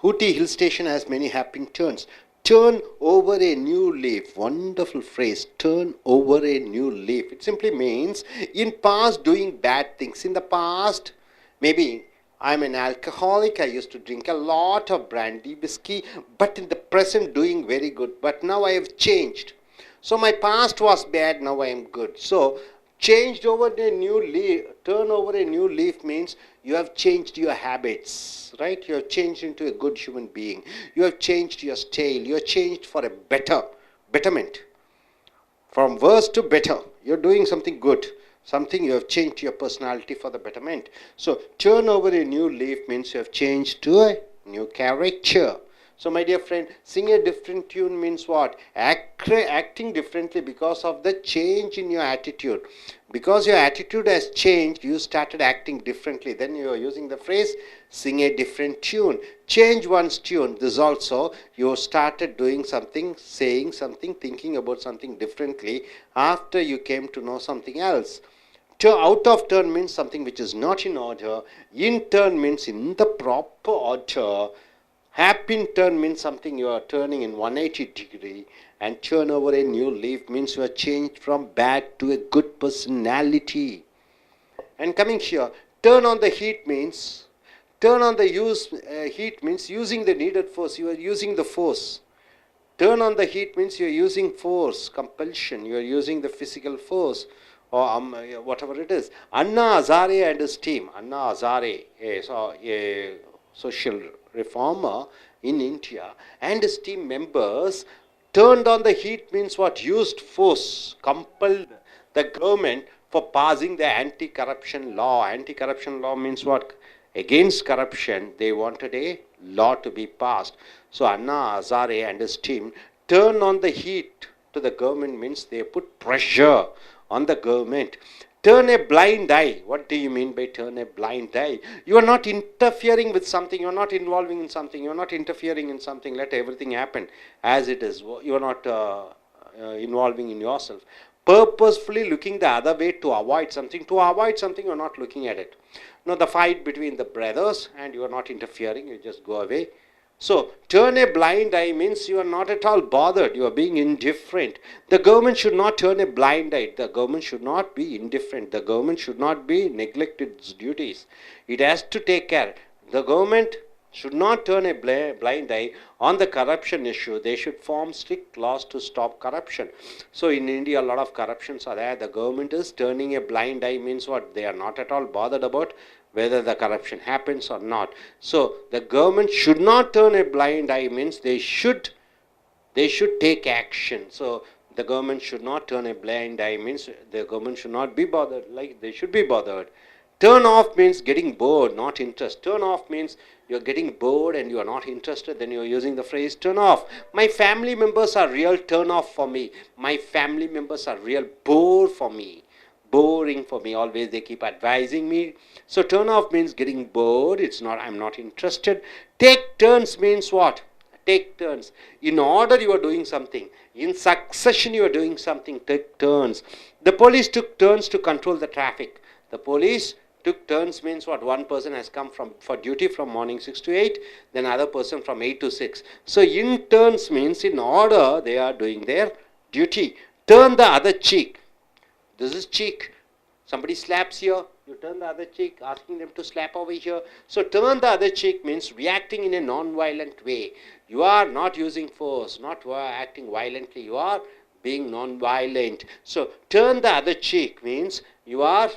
Ooty Hill Station has many hairpin turns. Turn over a new leaf. Wonderful phrase. Turn over a new leaf. It simply means in past doing bad things. In the past, maybe I'm an alcoholic. I used to drink a lot of brandy, whiskey, but in the present doing very good. But now I have changed. So my past was bad. Now I am good. So changed over a new leaf. Turn over a new leaf means you have changed your habits, right? You have changed into a good human being. You have changed your style. You have changed for a betterment. From worse to better. You're doing something good. Something you have changed your personality for the betterment. So turn over a new leaf means you have changed to a new character. So my dear friend, sing a different tune means what? Acting differently because of the change in your attitude. Because your attitude has changed, you started acting differently. Then you are using the phrase, sing a different tune. Change one's tune. This also, you started doing something, saying something, thinking about something differently after you came to know something else. Out of turn means something which is not in order. In turn means in the proper order. Hairpin turn means something you are turning in 180 degree, and turn over a new leaf means you are changed from bad to a good personality. And coming here, turn on the heat means, heat means using the needed force. You are using the force. Turn on the heat means you are using force, compulsion. You are using the physical force, or whatever it is. Anna Hazare and his team. Anna Hazare, a social reformer in India, and his team members turned on the heat means what? Used force, compelled the government for passing the anti-corruption law. Anti-corruption law means what? Against corruption, they wanted a law to be passed. So Anna Hazare and his team turned on the heat to the government means they put pressure on the government. Turn a blind eye. What do you mean by turn a blind eye? You are not interfering with something. You are not involving in something. You are not interfering in something. Let everything happen as it is. You are not involving in yourself. Purposefully looking the other way to avoid something. To avoid something, you are not looking at it. No, the fight between the brothers, and you are not interfering. You just go away. So, turn a blind eye means you are not at all bothered. You are being indifferent. The government should not turn a blind eye. The government should not be indifferent. The government should not be neglected its duties. It has to take care. The government should not turn a blind eye on the corruption issue. They should form strict laws to stop corruption. So, in India, a lot of corruptions are there. The government is turning a blind eye means what? They are not at all bothered about whether the corruption happens or not. So the government should not turn a blind eye means they should take action. So the government should not turn a blind eye means the government should not be bothered, like they should be bothered. Turn off means getting bored, not interest. Turn off means you're getting bored and you are not interested, then you're using the phrase turn off. My family members are real turn off for me. My family members are real bore for me. Boring for me, always they keep advising me. So turn off means getting bored. It's not, I'm not interested. Take turns means what? Take turns. In order you are doing something. In succession you are doing something. Take turns. The police took turns to control the traffic. The police took turns means what? One person has come for duty from morning 6 to 8, then other person from 8 to 6. So in turns means in order they are doing their duty. Turn the other cheek. This is cheek. Somebody slaps here, you turn the other cheek, asking them to slap over here. So turn the other cheek means reacting in a non-violent way. You are not using force, not acting violently. You are being non-violent. So turn the other cheek means you are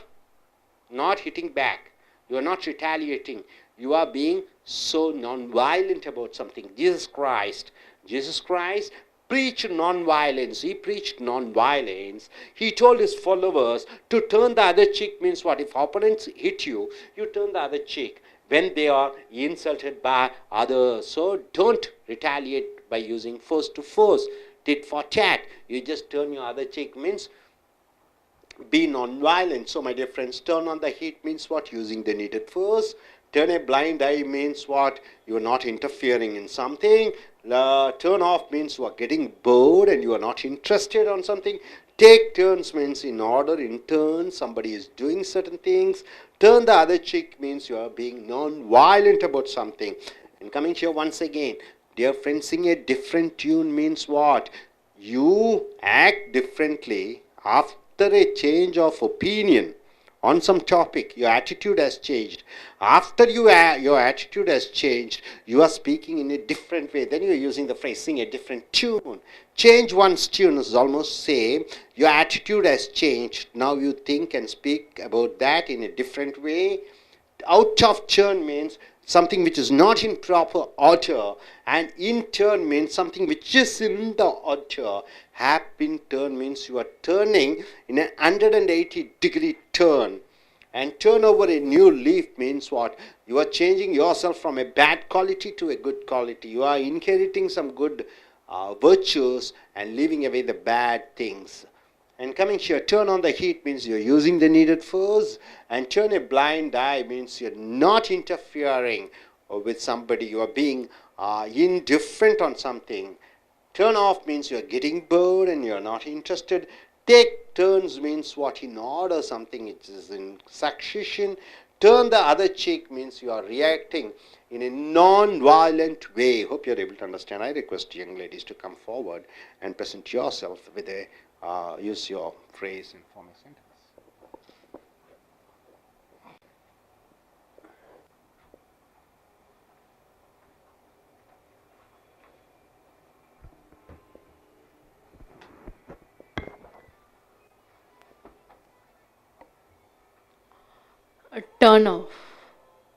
not hitting back. You are not retaliating. You are being so non-violent about something. Jesus Christ preached non-violence. He preached non-violence. He told his followers to turn the other cheek means what? If opponents hit you, you turn the other cheek when they are insulted by others. So don't retaliate by using force to force, tit for tat. You just turn your other cheek means be non-violent. So my dear friends, turn on the heat means what? Using the needed force. Turn a blind eye means what? You are not interfering in something. Turn off means you are getting bored and you are not interested on something. Take turns means in order, in turn, somebody is doing certain things. Turn the other cheek means you are being non-violent about something. And coming here once again, dear friends, sing a different tune means what? You act differently after a change of opinion on some topic. Your attitude has changed. After your attitude has changed, you are speaking in a different way. Then you are using the phrase sing a different tune. Change one's tune is almost same. Your attitude has changed. Now you think and speak about that in a different way. Out of turn means something which is not in proper order, and in turn means something which is in the order. Hairpin turn means you are turning in a 180-degree turn. And turn over a new leaf means what? You are changing yourself from a bad quality to a good quality. You are inheriting some good virtues and leaving away the bad things. And coming here, turn on the heat means you're using the needed force, and turn a blind eye means you're not interfering with somebody. You are being indifferent on something. Turn off means you're getting bored and you're not interested. Take turns means what? In order, something which is in succession. Turn the other cheek means you are reacting in a non-violent way. Hope you're able to understand. I request young ladies to come forward and present yourself with a use your phrase and form a sentence. Turn off.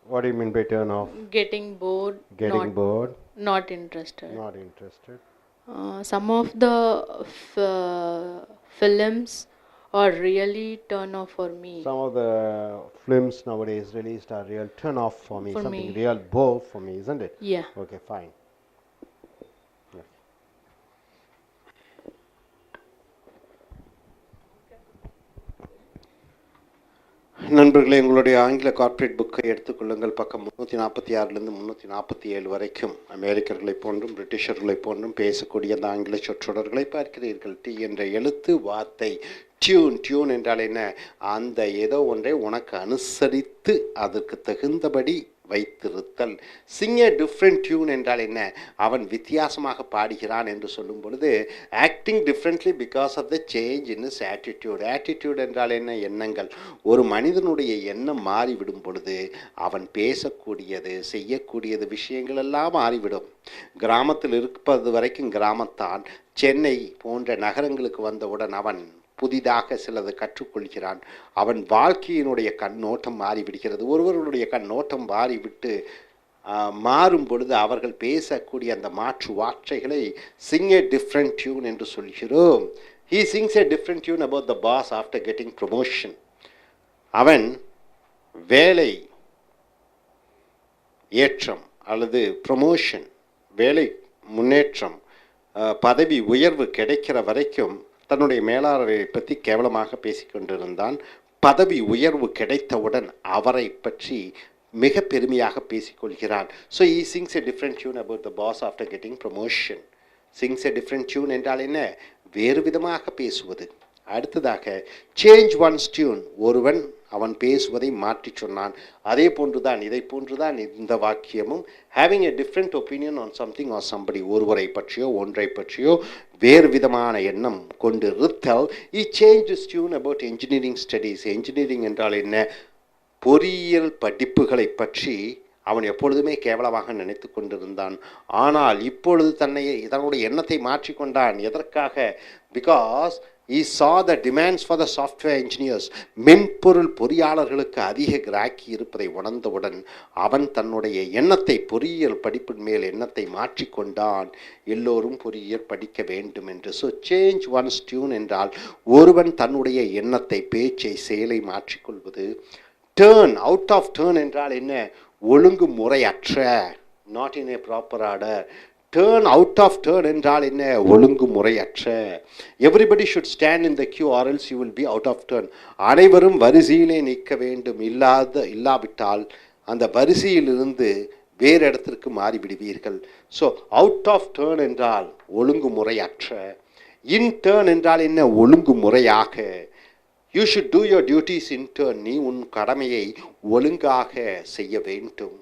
What do you mean by turn off? Getting bored. Getting bored. Not interested. Not interested. Some of the films are really turn off for me. Some of the films nowadays released are real turn off for me. For something me. real bore for me, isn't it? Yeah. Okay, fine. Yes. நண்பர்களே, உங்களுடைய ஆங்கில corporate புக்கை எடுத்துக்கொள்ளுங்கள். பக்கம் 346லிருந்து 347 வரைக்கும் அமெரிக்கர்களைப் போன்றும் பிரிட்டிஷர்களைப் போன்றும் பேசக்கூடிய அந்த ஆங்கில சொற்றொடர்களை பார்க்கிறீர்கள். டி என்ற எழுத்து, வார்த்தை, டியூன் என்றால் என்ன? அந்த ஏதோ ஒன்றை உனக்கு அனுசரித்து அதற்கு தகுந்தபடி வைத்திருத்தல். சிங் ஏ டிஃப்ரெண்ட் டியூன் என்றால் என்ன? அவன் வித்தியாசமாக பாடுகிறான் என்று சொல்லும் பொழுது acting differently because of the change in is attitude. Attitude என்றால் என்ன? எண்ணங்கள். ஒரு மனிதனுடைய எண்ணம் மாறிவிடும் பொழுது அவன் பேசக்கூடியது, செய்யக்கூடியது, விஷயங்கள் எல்லாம் மாறிவிடும். கிராமத்தில் இருப்பது வரைக்கும் கிராமத்தான். சென்னை போன்ற நகரங்களுக்கு வந்தவுடன் அவன் புதிதாக சிலது கற்றுக்கொள்கிறான். அவன் வாழ்க்கையினுடைய கண்ணோட்டம் மாறிவிடுகிறது. ஒருவருடைய கண்ணோட்டம் மாறிவிட்டு மாறும் பொழுது அவர்கள் பேசக்கூடிய அந்த மாற்று வார்த்தைகளை சிங் ஏ டிஃப்ரெண்ட் டியூன் என்று சொல்கிறோம். He sings a different tune about the boss after getting promotion. அவன் வேலை ஏற்றம் அல்லது ப்ரொமோஷன், வேலை முன்னேற்றம், பதவி உயர்வு கிடைக்கிற வரைக்கும் தன்னுடைய மேலாளரை பற்றி கேவலமாக பேசிக்கொண்டிருந்தான். பதவி உயர்வு கிடைத்தவுடன் அவரை பற்றி மிக பெருமையாக பேசிக்கொள்கிறான். So he sings a different tune about the boss after getting promotion. sings a different tune என்றால் என்ன? வேறு விதமாக பேசுவது. அடுத்ததாக சேஞ்ச் ஒன்ஸ் டியூன். ஒருவன் அவன் பேசுவதை மாற்றி சொன்னான். அதே போன்றுதான் இதை போன்றுதான் இந்த வாக்கியமும். having a different opinion on something or somebody, ஒருவரை பற்றியோ ஒன்றை பற்றியோ வேறு விதமான எண்ணம் கொண்டிருத்தல். he changed his tune about engineering studies. engineering என்றால் என்ன? பொறியியல் படிப்புகளை பற்றி அவன் எப்பொழுதுமே கேவலமாக நினைத்து கொண்டிருந்தான். ஆனால் இப்பொழுது தன்னுடைய எண்ணத்தை மாற்றிக்கொண்டான். எதற்காக? Because he saw the demands for the software engineers. மென்பொருள் பொறியாளர்களுக்கு அதிக கிராக்கி இருப்பதை உணர்ந்தவுடன் அவன் தன்னுடைய எண்ணத்தை, பொறியியல் படிப்பின் மேல் எண்ணத்தை மாற்றிக்கொண்டான். எல்லோரும் பொறியியல் படிக்க வேண்டும் என்று. ஸோ சேஞ்ச் ஒன்ஸ் டியூன் என்றால் ஒருவன் தன்னுடைய எண்ணத்தை, பேச்சை, செயலை மாற்றிக்கொள்வது. டேர்ன் அவுட் ஆஃப் டேர்ன் என்றால் என்ன? ஒழுங்குமுறையற்ற, not in a proper order. Turn out of turn என்றால் என்ன? ஒழுங்குமுறையற்ற. Everybody should stand in the queue or else you will be out of turn. அனைவரும் வரிசையிலே நிற்க வேண்டும். இல்லாவிட்டால் அந்த வரிசையிலிருந்து வேறு இடத்திற்கு மாறிவிடுவீர்கள். ஸோ அவுட் ஆஃப் டேர்ன் என்றால் ஒழுங்குமுறையற்ற. இன் டேர்ன் என்றால் என்ன? ஒழுங்குமுறையாக. You should do your duties in turn. நீ உன் கடமையை ஒழுங்காக செய்ய வேண்டும்.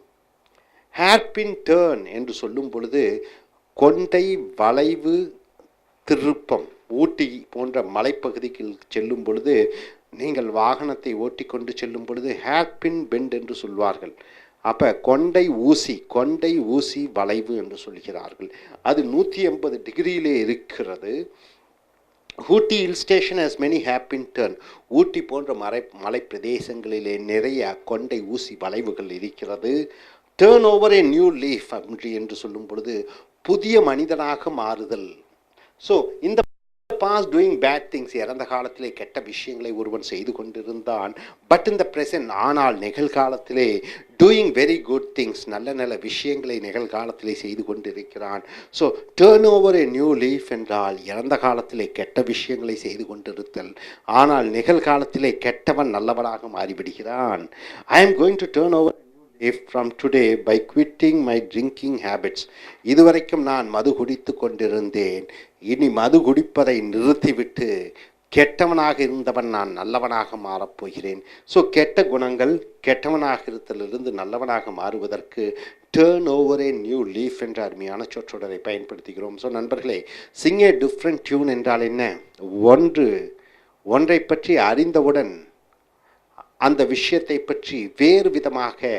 ஹேர்பின் டேர்ன் என்று சொல்லும் பொழுது கொண்டை வளைவு திருப்பம். ஊட்டி போன்ற மலைப்பகுதிக்கு செல்லும் பொழுது நீங்கள் வாகனத்தை ஓட்டி கொண்டு செல்லும் பொழுது ஹேர்பின் பெண்ட் என்று சொல்வார்கள். அப்போ கொண்டை ஊசி வளைவு என்று சொல்கிறார்கள். அது 180 டிகிரியிலே இருக்கிறது. Ooty hill station has many hairpin turn. Ooty போன்ற மலை பிரதேசங்களிலே நிறைய கொண்டை ஊசி வளைவுகள் இருக்கிறது. Turn over a new leaf என்று சொல்லும் பொழுது புதிய மனிதனாக மாறுதல். ஸோ இந்த பாஸ்ட் டூயிங் பேட் திங்ஸ், இறந்த காலத்திலே கெட்ட விஷயங்களை ஒருவன் செய்து கொண்டிருந்தான். பட் இந்த ப்ரெசன்ட், ஆனால் நிகழ்காலத்திலே டூயிங் வெரி குட் திங்ஸ், நல்ல நல்ல விஷயங்களை நிகழ்காலத்திலே செய்து கொண்டிருக்கிறான். So turn over a new leaf என்றால் இறந்த காலத்திலே கெட்ட விஷயங்களை செய்து கொண்டிருத்தல், ஆனால் நிகழ்காலத்திலே கெட்டவன் நல்லவனாக மாறிவிடுகிறான். I am going to turn over from today by quitting my drinking habits. இதுவரைக்கும் நான் மது குடித்து கொண்டிருந்தேன். இனி மது குடிப்பதை நிறுத்திவிட்டு கெட்டவனாக இருந்தவன் நான் நல்லவனாக மாறப்போகிறேன். ஸோ கெட்ட குணங்கள், கெட்டவனாக இருத்தலிருந்து நல்லவனாக மாறுவதற்கு turn over a new leaf என்ற அருமையான சொற்றொடரை பயன்படுத்துகிறோம். ஸோ நண்பர்களே, சிங் ஏ டிஃப்ரெண்ட் டியூன் என்றால் என்ன? ஒன்றை பற்றி அறிந்தவுடன் அந்த விஷயத்தை பற்றி வேறு விதமாக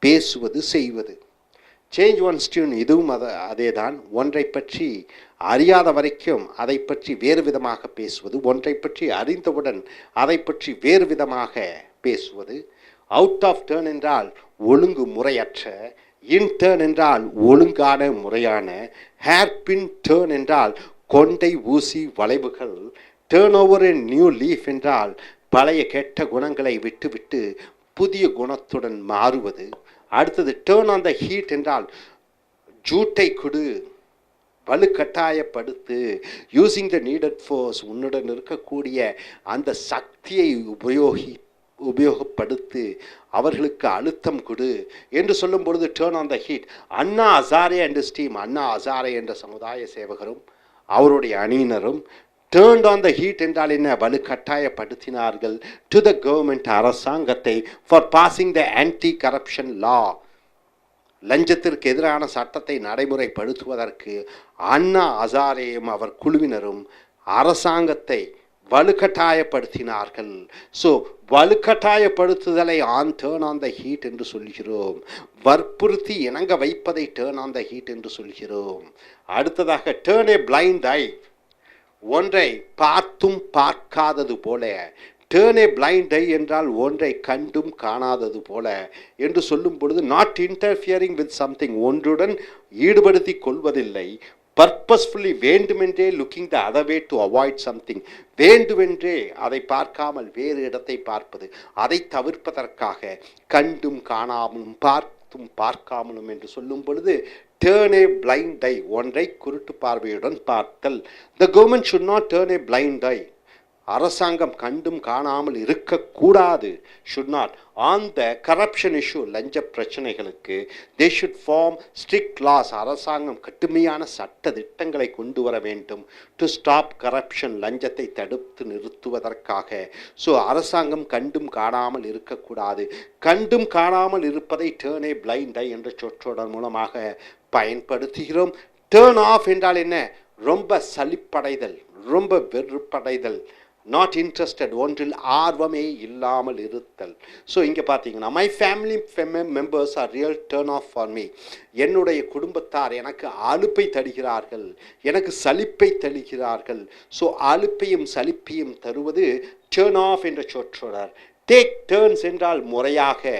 பேசுவது, செய்வது. சேஞ்ச் ஒன்ஸ் டியூன், இதுவும் அதே தான். ஒன்றை பற்றி அறியாத வரைக்கும் அதை பற்றி வேறு விதமாக பேசுவது, ஒன்றை பற்றி அறிந்தவுடன் அதை பற்றி வேறு விதமாக பேசுவது. அவுட் ஆஃப் டேர்ன் என்றால் ஒழுங்கு முறையற்ற. இன் டேர்ன் என்றால் ஒழுங்கான, முறையான. ஹேர்பின் டேர்ன் என்றால் கொண்டை ஊசி வளைவுகள். Turn over a new leaf என்றால் பழைய கெட்ட குணங்களை விட்டுவிட்டு புதிய குணத்துடன் மாறுவது. அடுத்தது டேர்ன் ஆன் த ஹீட் என்றால் ஜூட்டை கொடு, வலுக்கட்டாயப்படுத்து. யூசிங் த நீடட் ஃபோர்ஸ், உன்னுடன் இருக்கக்கூடிய அந்த சக்தியை உபயோகப்படுத்து, அவர்களுக்கு அழுத்தம் கொடு என்று சொல்லும் பொழுது turn on the heat. Anna Hazare and his team, Anna Hazare என்ற சமுதாய சேவகரும் அவருடைய அணியினரும் டேர்ன்ட் ஆன் த ஹீட் என்றால் என்ன? வலுக்கட்டாயப்படுத்தினார்கள் டு த கவர்மெண்ட், அரசாங்கத்தை, for passing the anti corruption law, லஞ்சத்திற்கு எதிரான சட்டத்தை நடைமுறைப்படுத்துவதற்கு அண்ணா ஹசாரேயும் அவர் குழுவினரும் அரசாங்கத்தை வலுக்கட்டாயப்படுத்தினார்கள். ஸோ வலுக்கட்டாயப்படுத்துதலை டேர்ன் ஆன் த ஹீட் என்று சொல்கிறோம். வற்புறுத்தி இணங்க வைப்பதை டேர்ன் ஆன் த ஹீட் என்று சொல்கிறோம். அடுத்ததாக டேர்ன் ஏ பிளைண்ட் ஐ, ஒன்றை பார்த்தும் பார்க்காதது போல. டேர்ன் ஏ பிளைண்ட் ஐ என்றால் ஒன்றை கண்டும் காணாதது போல என்று சொல்லும் பொழுது நாட் இன்டர்ஃபியரிங் வித் சம்திங், ஒன்றுடன் ஈடுபடுத்தி கொள்வதில்லை. பர்பஸ்ஃபுல்லி, வேண்டுமென்றே looking the other way to avoid something, வேண்டுமென்றே அதை பார்க்காமல் வேறு இடத்தை பார்ப்பது, அதை தவிர்ப்பதற்காக கண்டும் காணாமலும் பார்த்தும் பார்க்காமலும் என்று சொல்லும் பொழுது டேர்ன் ஏ பிளைண்ட் ஐ, ஒன்றை குருட்டு பார்வையுடன் பார்த்தல். The government should not turn a blind eye. அரசாங்கம் கண்டும் காணாமல் இருக்கக்கூடாது. should not. on the corruption issue, லஞ்ச பிரச்சனைகளுக்கு they should form strict laws. அரசாங்கம் கடுமையான சட்ட திட்டங்களை கொண்டு வர வேண்டும். to stop corruption, லஞ்சத்தை தடுத்து நிறுத்துவதற்காக. ஸோ அரசாங்கம் கண்டும் காணாமல் இருக்கக்கூடாது. கண்டும் காணாமல் இருப்பதை turn a blind eye என்ற சொற்றொடர் மூலமாக பயன்படுத்துகிறோம். turn off என்றால் என்ன? ரொம்ப சலிப்படைதல், ரொம்ப வெறுப்படைதல், நாட் இன்ட்ரெஸ்டட், ஒன்றில் ஆர்வமே இல்லாமல் இருத்தல். ஸோ இங்கே பார்த்தீங்கன்னா my family members are real turn off for me. என்னுடைய குடும்பத்தார் எனக்கு அலுப்பை தருகிறார்கள், எனக்கு சலிப்பை தருகிறார்கள். ஸோ அலுப்பையும் சலிப்பையும் தருவது டர்ன் ஆஃப் என்ற சொற்றொடர். டேக் டர்ன்ஸ் என்றால் முறையாக,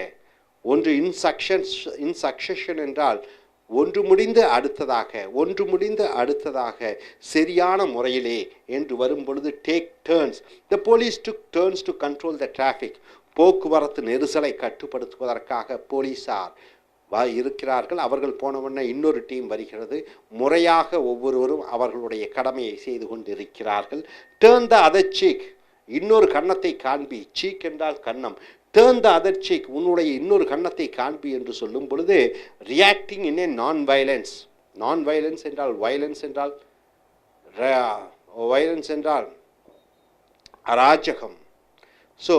ஒன்று இன்சக்ஷன் என்றால் ஒன்று முடிந்து அடுத்ததாக, ஒன்று முடிந்து அடுத்ததாக சரியான முறையிலே என்று வரும் பொழுது take turns. The police took turns to control the traffic. போக்குவரத்து நெரிசலை கட்டுப்படுத்துவதற்காக போலீஸார் இருக்கிறார்கள். அவர்கள் போனவுடனே இன்னொரு டீம் வருகிறது. முறையாக ஒவ்வொருவரும் அவர்களுடைய கடமையை செய்து கொண்டிருக்கிறார்கள். டேர்ன் த அதர் சீக், இன்னொரு கன்னத்தை காண்பி. சீக் என்றால் கன்னம். டேர்ன் த அதர் சீக், உன்னுடைய இன்னொரு கன்னத்தை காண்பி என்று சொல்லும் பொழுது ரியாக்டிங் இன் ஏ நான் வயலன்ஸ். நான் வயலன்ஸ் என்றால் வயலன்ஸ் என்றால் வயலன்ஸ் என்றால் அராஜகம். ஸோ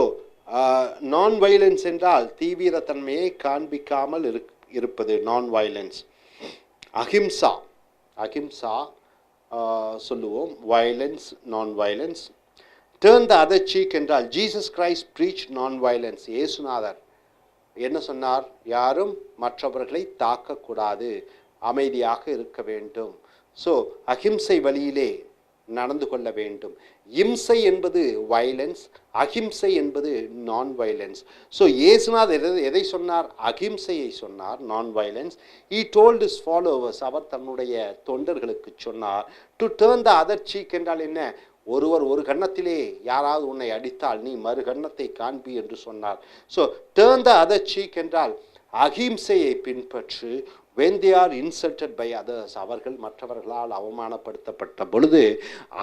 நான் வயலன்ஸ் என்றால் தீவிரத்தன்மையை காண்பிக்காமல் இருப்பது நான் வயலன்ஸ். அஹிம்சா, அஹிம்சா சொல்லுவோம். Violence, non violence. Turn the other cheek என்றால் Jesus Christ preach non violence. இயேசுநாதர் என்ன சொன்னார்? யாரும் மற்றவர்களை தாக்கக்கூடாது, அமைதியாக இருக்க வேண்டும். ஸோ அஹிம்சை வழியிலே நடந்து கொள்ள வேண்டும். இம்சை என்பது வயலன்ஸ், அஹிம்சை என்பது நான் வயலன்ஸ். ஸோ இயேசுநாதர் எதை சொன்னார்? அஹிம்சையை சொன்னார், non violence. he told his followers, அவர் தன்னுடைய தொண்டர்களுக்கு சொன்னார். To turn the other cheek என்றால் என்ன? ஒருவர் ஒரு கன்னத்திலே யாராவது உன்னை அடித்தால் நீ மறு கன்னத்தை காண்பி என்று சொன்னார். So turn the other cheek என்றால் அஹிம்சையை பின்பற்று. when they are insulted by others, அவர்கள் மற்றவர்களால் அவமானப்படுத்தப்பட்ட பொழுது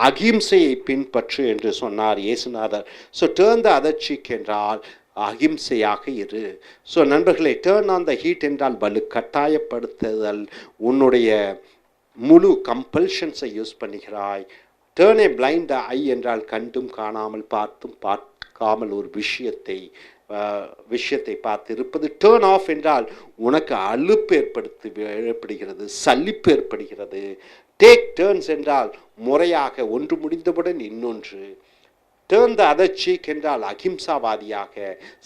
அஹிம்சையை பின்பற்று என்று சொன்னார் இயேசுநாதர். So turn the other cheek என்றால் அஹிம்சையாக இரு. ஸோ நண்பர்களே, டேர்ன் ஆன் த ஹீட் என்றால் வலு கட்டாயப்படுத்துதல். உன்னுடைய முழு கம்பல்ஷன்ஸை யூஸ் பண்ணுகிறாய். டேர்ன் ஏ பிளைண்ட் ஐ என்றால் கண்டும் காணாமல் பார்த்தும் பார்க்காமல் ஒரு விஷயத்தை பார்த்து இருப்பது. டேர்ன் ஆஃப் என்றால் உனக்கு அலுப்பு ஏற்படுகிறது, சலிப்பு ஏற்படுகிறது. டேக் டேர்ன்ஸ் என்றால் முறையாக, ஒன்று முடிந்தவுடன் இன்னொன்று. டேர்ன் த அதர் சீக் என்றால் அகிம்சாவாதியாக,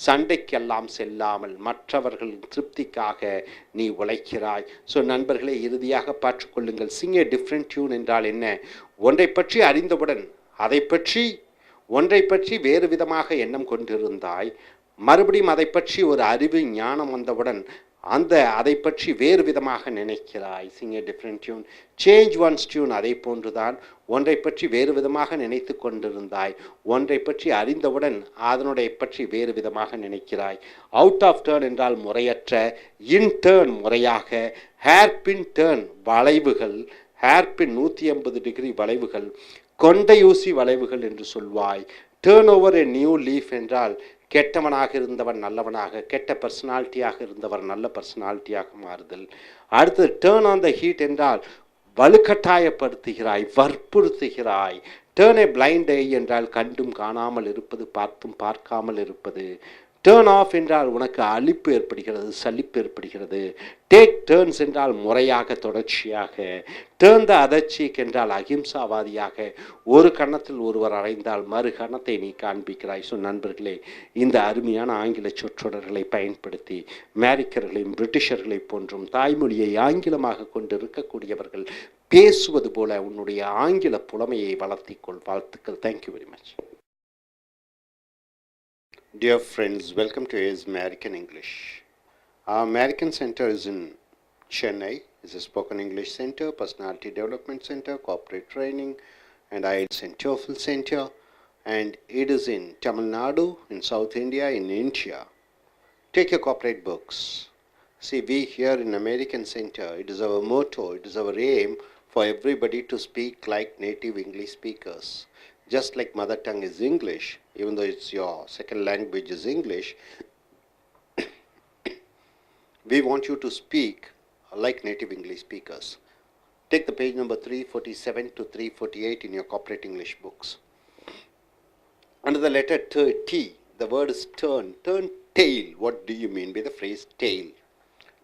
சண்டைக்கெல்லாம் செல்லாமல் மற்றவர்களின் திருப்திக்காக நீ உழைக்கிறாய். ஸோ நண்பர்களே, இறுதியாக பார்த்துக்கொள்ளுங்கள். சிங் ஏ டிஃப்ரெண்ட் டியூன் என்றால் என்ன? ஒன்றை பற்றி அறிந்தவுடன் ஒன்றை பற்றி வேறு விதமாக எண்ணம் கொண்டிருந்தாய், மறுபடியும் அதை பற்றி ஒரு அறிவு ஞானம் வந்தவுடன் அதை பற்றி வேறு விதமாக நினைக்கிறாய். Sing a different tune. Change one's tune. அதை போன்றுதான் ஒன்றை பற்றி வேறு விதமாக நினைத்து கொண்டிருந்தாய், ஒன்றை பற்றி அறிந்தவுடன் அதனுடைய பற்றி வேறு விதமாக நினைக்கிறாய். அவுட் ஆஃப் டேர்ன் என்றால் முறையற்ற, இன் டேர்ன் முறையாக, ஹேர்பின் டேர்ன் வளைவுகள், ஹேர்பின் 180 டிகிரி வளைவுகள், கொண்டையூசி வளைவுகள் என்று சொல்வாய். Turn over a new leaf என்றால் கெட்டவனாக இருந்தவன் நல்லவனாக, கெட்ட பர்சனாலிட்டியாக இருந்தவர் நல்ல பர்சனாலிட்டியாக மாறுதல். அடுத்து டேர்ன் ஆன் த ஹீட் என்றால் வலுக்கட்டாயப்படுத்துகிறாய், வற்புறுத்துகிறாய். டேர்ன் ஏ பிளைண்ட் ஐ என்றால் கண்டும் காணாமல் இருப்பது, பார்த்தும் பார்க்காமல் இருப்பது. டேர்ன் ஆஃப் என்றால் உனக்கு அலிப்பு ஏற்படுகிறது, சலிப்பு ஏற்படுகிறது. டேக் டேர்ன்ஸ் என்றால் முறையாக, தொடர்ச்சியாக. டேர்ன் த அதர் சீக் என்றால் அகிம்சாவாதியாக, ஒரு கன்னத்தில் ஒருவர் அறைந்தால் மறு கன்னத்தை நீ காண்பிக்கிறாய். ஸோ நண்பர்களே, இந்த அருமையான ஆங்கில சொற்றொடர்களை பயன்படுத்தி அமெரிக்கர்களையும் பிரிட்டிஷர்களை போன்றும் தாய்மொழியை ஆங்கிலமாக கொண்டு இருக்கக்கூடியவர்கள் பேசுவது போல உன்னுடைய ஆங்கில புலமையை வளர்த்திக்கொள். வாழ்த்துக்கள். Thank you very much. Dear friends, welcome to AIS American English. Our American Center is in Chennai. It's a spoken English center, personality development center, corporate training, and IELTS and TOEFL center. And it is in Tamil Nadu, in South India, in India. Take your corporate books. See, we here in American Center, it is our motto, it is our aim for everybody to speak like native English speakers. Just like mother tongue is English, even though it's your second language is English, we want you to speak like native English speakers. Take the page number 347 to 348 in your corporate English books. Under the letter T, the word is turn. Turn tail. What do you mean by the phrase tail?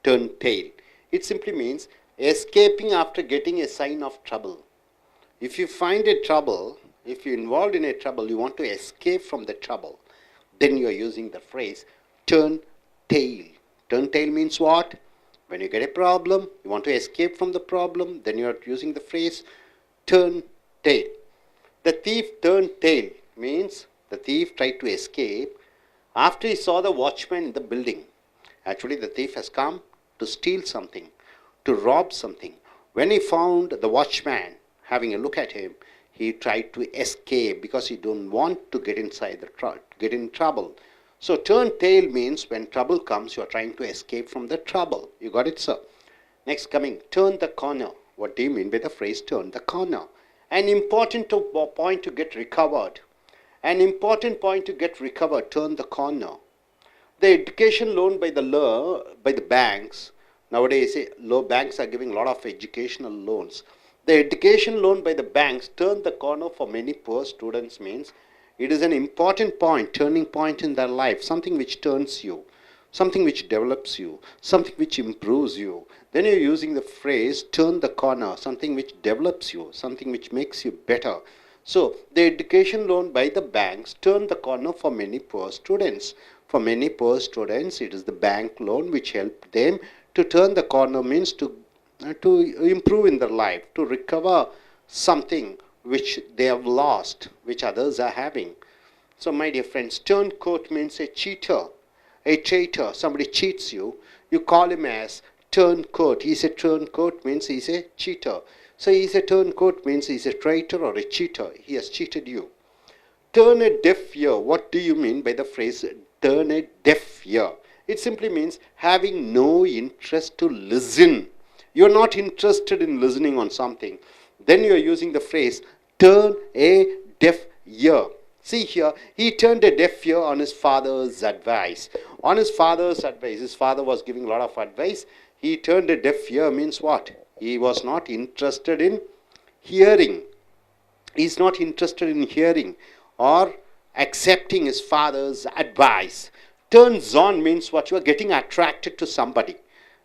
Turn tail. It simply means escaping after getting a sign of trouble. If you find a trouble, if you're involved in a trouble, you want to escape from the trouble, then you are using the phrase turn tail. Turn tail means what? When you get a problem, you want to escape from the problem, then you are using the phrase turn tail. The thief turned tail means the thief tried to escape after he saw the watchman in the building. Actually, the thief has come to steal something, to rob something. When he found the watchman having a look at him, he tried to escape because he don't want to get inside get in trouble. So turn tail means when trouble comes, you are trying to escape from the trouble. You got it, sir? Next coming, turn the corner. What do you mean by the phrase turn the corner? An important point to get recovered. An important point to get recovered, turn the corner. The education loan by the banks, nowadays banks are giving a lot of educational loans. The education loan by the banks, turn the corner for many poor students means it is an important point, turning point in their life, something which turns you, something which develops you, something which improves you. Then you're using the phrase turn the corner, something which develops you, something which makes you better. So the education loan by the banks turn the corner for many poor students. For many poor students, it is the bank loan which helped them to turn the corner, means to improve in their life, to recover something which they have lost, which others are having. So my dear friends, turncoat means a cheater, a traitor. Somebody cheats you, you call him as turncoat. He's a turncoat means he's a cheater. So he's a turncoat means he's a traitor or a cheater. He has cheated you. Turn a deaf ear. What do you mean by the phrase turn a deaf ear? It simply means having no interest to listen. You're not interested in listening on something. Then you're using the phrase turn a deaf ear. See here, he turned a deaf ear on his father's advice. On his father's advice, his father was giving a lot of advice. He turned a deaf ear means what? He was not interested in hearing. He's not interested in hearing or accepting his father's advice. Turns on means what? You are getting attracted to somebody.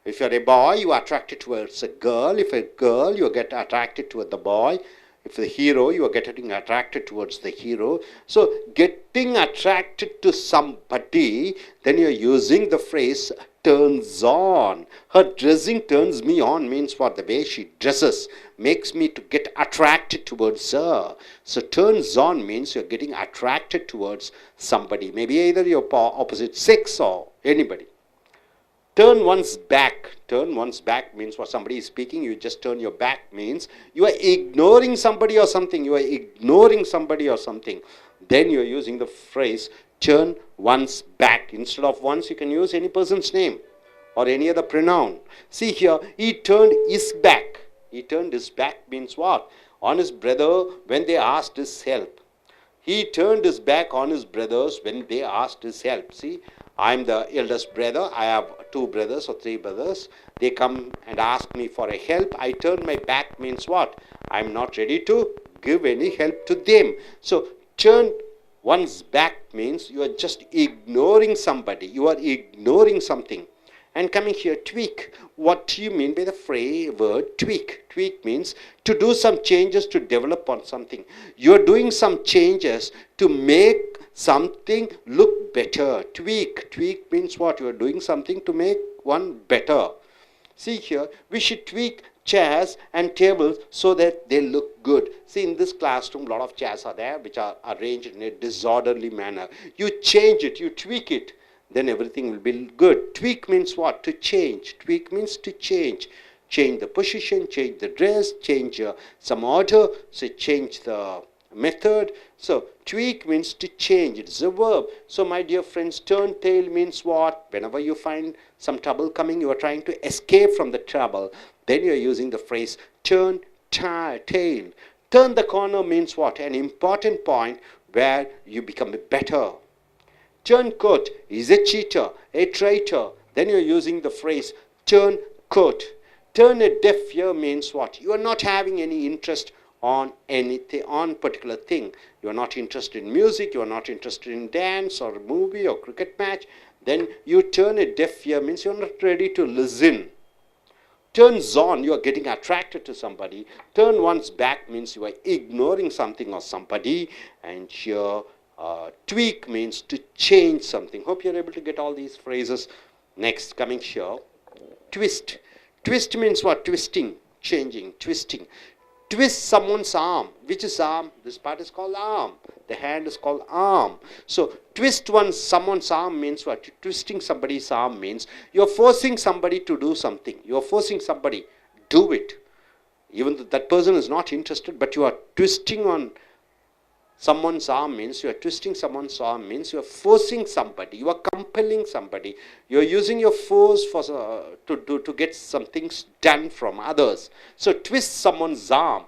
If you're a boy, you are attracted towards a girl. If a girl, you get attracted toward the boy. If the hero, you are getting attracted towards the hero. So getting attracted to somebody, then you're using the phrase turns on. Her dressing turns me on means what? The way she dresses makes me to get attracted towards her. So turns on means you're getting attracted towards somebody. Maybe either your opposite sex or anybody. Turn one's back. Turn one's back means what? Somebody is speaking, you just turn your back means you are ignoring somebody or something. You are ignoring somebody or something. Then you are using the phrase turn one's back. Instead of one's, you can use any person's name or any other pronoun. See here, he turned his back. He turned his back means what? On his brother when they asked his help. He turned his back on his brothers when they asked his help. See, I'm the eldest brother. I have 2 brothers or 3 brothers. They come and ask me for a help. I turn my back means what? I'm not ready to give any help to them. So turn one's back means you are just ignoring somebody. You are ignoring something. And coming here, tweak. What do you mean by the word tweak? Tweak means to do some changes to develop on something. You are doing some changes to make something look better. Tweak. Tweak means what? You are doing something to make one better. See here, we should tweak chairs and tables so that they look good. See, in this classroom, a lot of chairs are there which are arranged in a disorderly manner. You change it, you tweak it, then everything will be good. Tweak means what? To change. Tweak means to change. Change the position, change the dress, change some order, so change the method. So tweak means to change. It's a verb. So my dear friends, turn tail means what? Whenever you find some trouble coming, you are trying to escape from the trouble, then you are using the phrase turn tail. Turn the corner means what? An important point where you become better. Turncoat is a cheater, a traitor. Then you're using the phrase turncoat. Turn a deaf ear means what? You are not having any interest on anything, on particular thing. You are not interested in music, you are not interested in dance or movie or cricket match. Then you turn a deaf ear means you are not ready to listen. Turns on, you are getting attracted to somebody. Turn one's back means you are ignoring something or somebody. And here, tweak means to change something. Hope you're able to get all these phrases. Next, coming here, twist. Twist means what? Twisting, changing, twisting. Twist someone's arm. Which is arm? This part is called arm. The hand is called arm. So, twist someone's arm means what? Twisting somebody's arm means you're forcing somebody to do something. You're forcing somebody, do it. Even though that person is not interested, but you are twisting on someone's arm means you are twisting someone's arm means you are forcing somebody, you are compelling somebody, you are using your force for to get some things done from others. So twist someone's arm.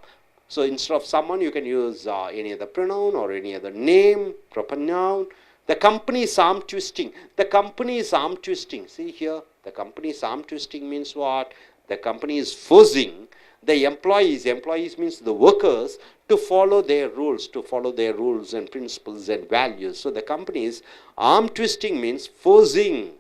So instead of someone, you can use any other pronoun or any other name, proper noun. The company is arm twisting. The company is arm twisting. See here, the company is arm twisting means what? The company is forcing the employees means the workers, to follow their rules and principles and values. So the company is arm twisting means forcing.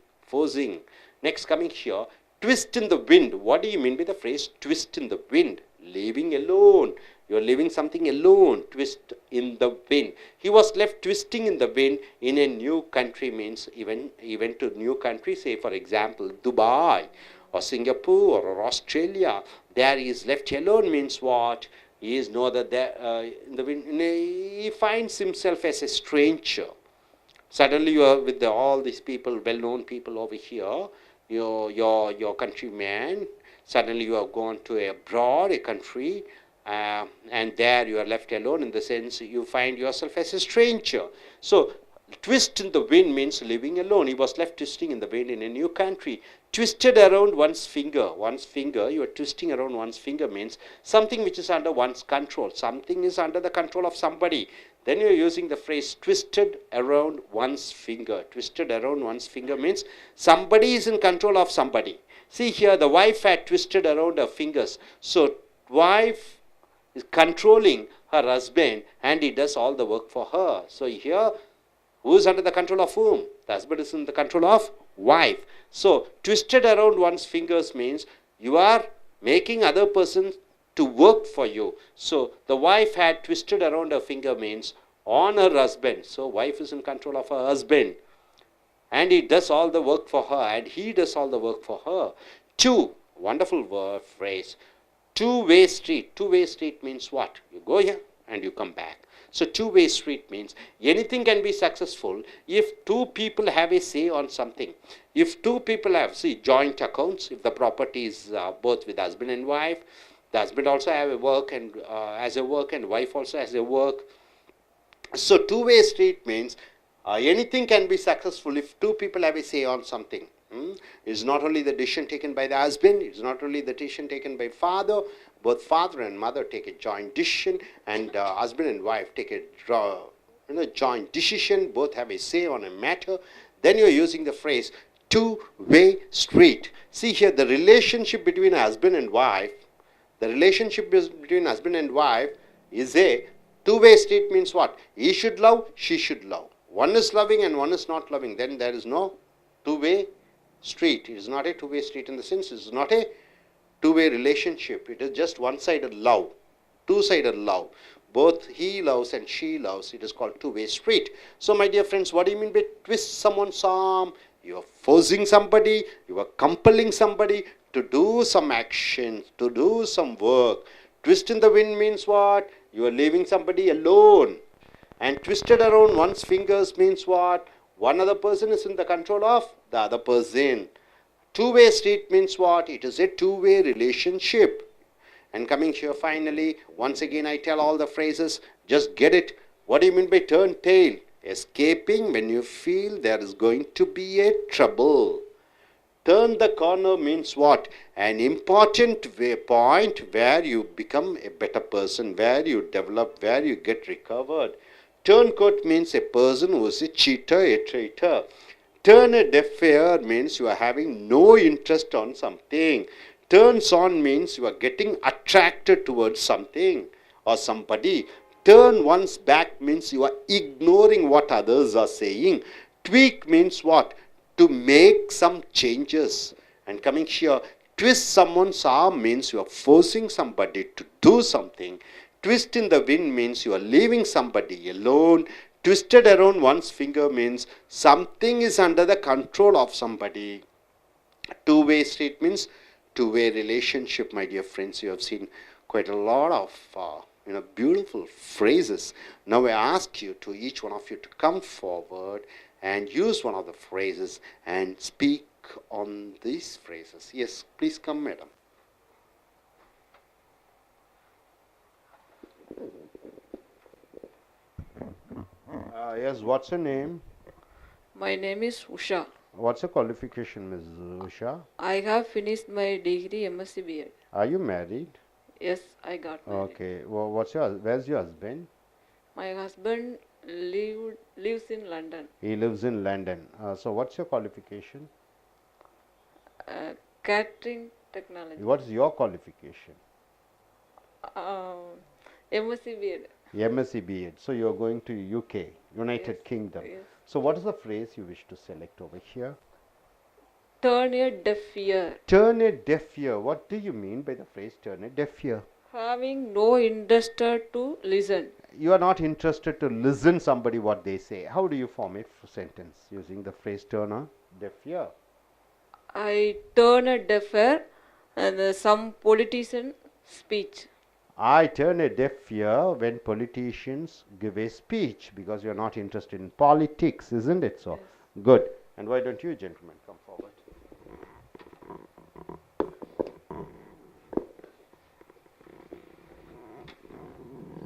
Next, coming here, twist in the wind. What do you mean by the phrase twist in the wind? Leaving alone. You are leaving something alone. Twist in the wind. He was left twisting in the wind in a new country means even to new country, say for example Dubai or Singapore or Australia. There he is left alone means what? He is no other there in the wind. He finds himself as a stranger. Suddenly you are with all these people, well-known people over here. Your countryman. Suddenly you have gone to abroad, a country, and there you are left alone. In the sense you find yourself as a stranger. So twist in the wind means living alone. He was left twisting in the wind in a new country. Twisted around one's finger. You are twisting around one's finger means something which is under one's control. Something is under the control of somebody. Then you are using the phrase twisted around one's finger. Twisted around one's finger means somebody is in control of somebody. See here, the wife had twisted around her fingers. So wife is controlling her husband and he does all the work for her. So here, who is under the control of whom? The husband is in the control of wife. So, twisted around one's fingers means you are making other persons to work for you. So, the wife had twisted around her finger means on her husband. So, wife is in control of her husband. And he does all the work for her and he does all the work for her. Two, wonderful word phrase. Two-way street. Two-way street means what? You go here and you come back. So two-way street means anything can be successful if two people have a say on something. If two people have, joint accounts, if the property is both with husband and wife, the husband also have a work and has a work and wife also has a work. So two-way street means anything can be successful if two people have a say on something. It's not only the decision taken by the husband, it's not only the decision taken by father, both father and mother take a joint decision and husband and wife take a joint decision, both have a say on a matter. Then you're using the phrase two-way street. See here, the relationship between husband and wife, is a two-way street means what? He should love, she should love. One is loving and one is not loving. Then there is no two-way street. It is not a two-way street in the sense it is not a two-way relationship. It is just one-sided love, two-sided love. Both he loves and she loves. It is called two-way street. So my dear friends, what do you mean by twist someone's arm? You are forcing somebody, you are compelling somebody to do some action, to do some work. Twist in the wind means what? You are leaving somebody alone. And twisted around one's fingers means what? One other person is in the control of the other person. Two-way street means what? It is a two-way relationship. And coming here finally, once again I tell all the phrases, just get it. What do you mean by turn tail? Escaping when you feel there is going to be a trouble. Turn the corner means what? An important point where you become a better person, where you develop, where you get recovered. Turncoat means a person who is a cheater, a traitor. Turn a deaf ear means you are having no interest on something. Turns on means you are getting attracted towards something or somebody. Turn one's back means you are ignoring what others are saying. Tweak means what? To make some changes. And coming here, twist someone's arm means you are forcing somebody to do something. Twist in the wind means you are leaving somebody alone. Twisted around one's finger means something is under the control of somebody. Two-way street means two-way relationship, my dear friends. You have seen quite a lot of beautiful phrases. Now I ask you to, each one of you, to come forward and use one of the phrases and speak on these phrases. Yes, please come, madam. Yes, what's your name? My name is Usha. What's your qualification, Ms. Usha? I have finished my degree MSc B.Ed. Are you married? Yes, I got married. Okay. Well, where's your husband? My husband lives in London. He lives in London. So what's your qualification? Catering technology. What's your qualification? MSc B.Ed. MSc B.Ed. So you're going to UK, United Kingdom. Yes. So what is the phrase you wish to select over here? Turn a deaf ear. Turn a deaf ear. What do you mean by the phrase turn a deaf ear? Having no interest to listen. You are not interested to listen somebody what they say. How do you form a sentence using the phrase turn a deaf ear? I turn a deaf ear and some politician speech. I turn a deaf ear when politicians give a speech, because you are not interested in politics, isn't it so? Yes. Good. And why don't you gentlemen come forward?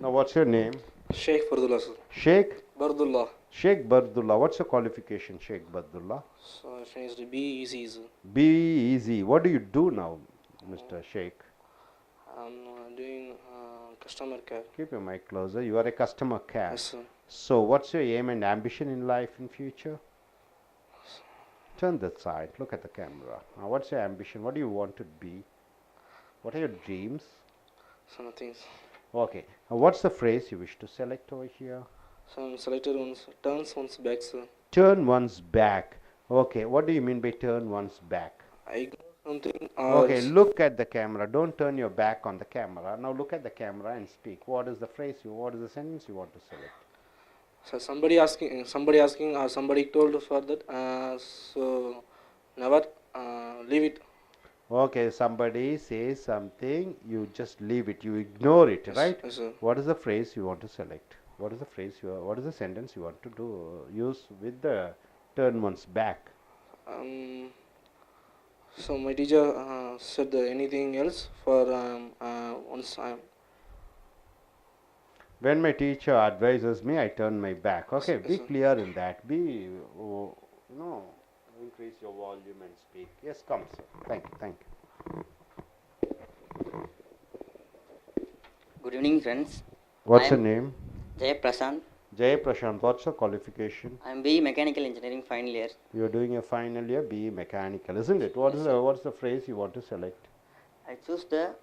Now what's your name? Sheikh Bardullah, sir. Sheikh? Bardullah. Sheikh Bardullah. What's your qualification, Sheikh Bardullah? So I finished BEC, sir. BEC. What do you do now, Mr. Sheikh? I'm doing customer care. Keep your mic closer. You are a customer care. Yes, sir. So what's your aim and ambition in life in future? Turn that side. Look at the camera. Now what's your ambition? What do you want to be? What are your dreams? Some things. Okay. Now what's the phrase you wish to select over here? Some selected ones. Turns one's back, sir. Turn one's back. Okay. What do you mean by turn one's back? I got something. Okay. Look at the camera. Don't turn your back on the camera. Now look at the camera and speak. What is the phrase what is the sentence you want to select? So somebody asking, or somebody told for that. So never leave it. Okay, somebody says something, you just leave it, you ignore it, Yes, right? yes, sir. What is the phrase you want to select? What is the phrase what is the sentence you want to use with the turn one's back? So my teacher said anything else for once I'm. When my teacher advises me, I turn my back. Okay, Yes, be sir. clear in that. Increase your volume and speak. Yes, come, sir. Thank you. Good evening, friends. What's your name? Jay Prasant. Jay Prashant. What's your qualification? I'm BE Mechanical Engineering final year. You're doing your final year BE Mechanical, isn't it? What's the phrase you want to select? I choose the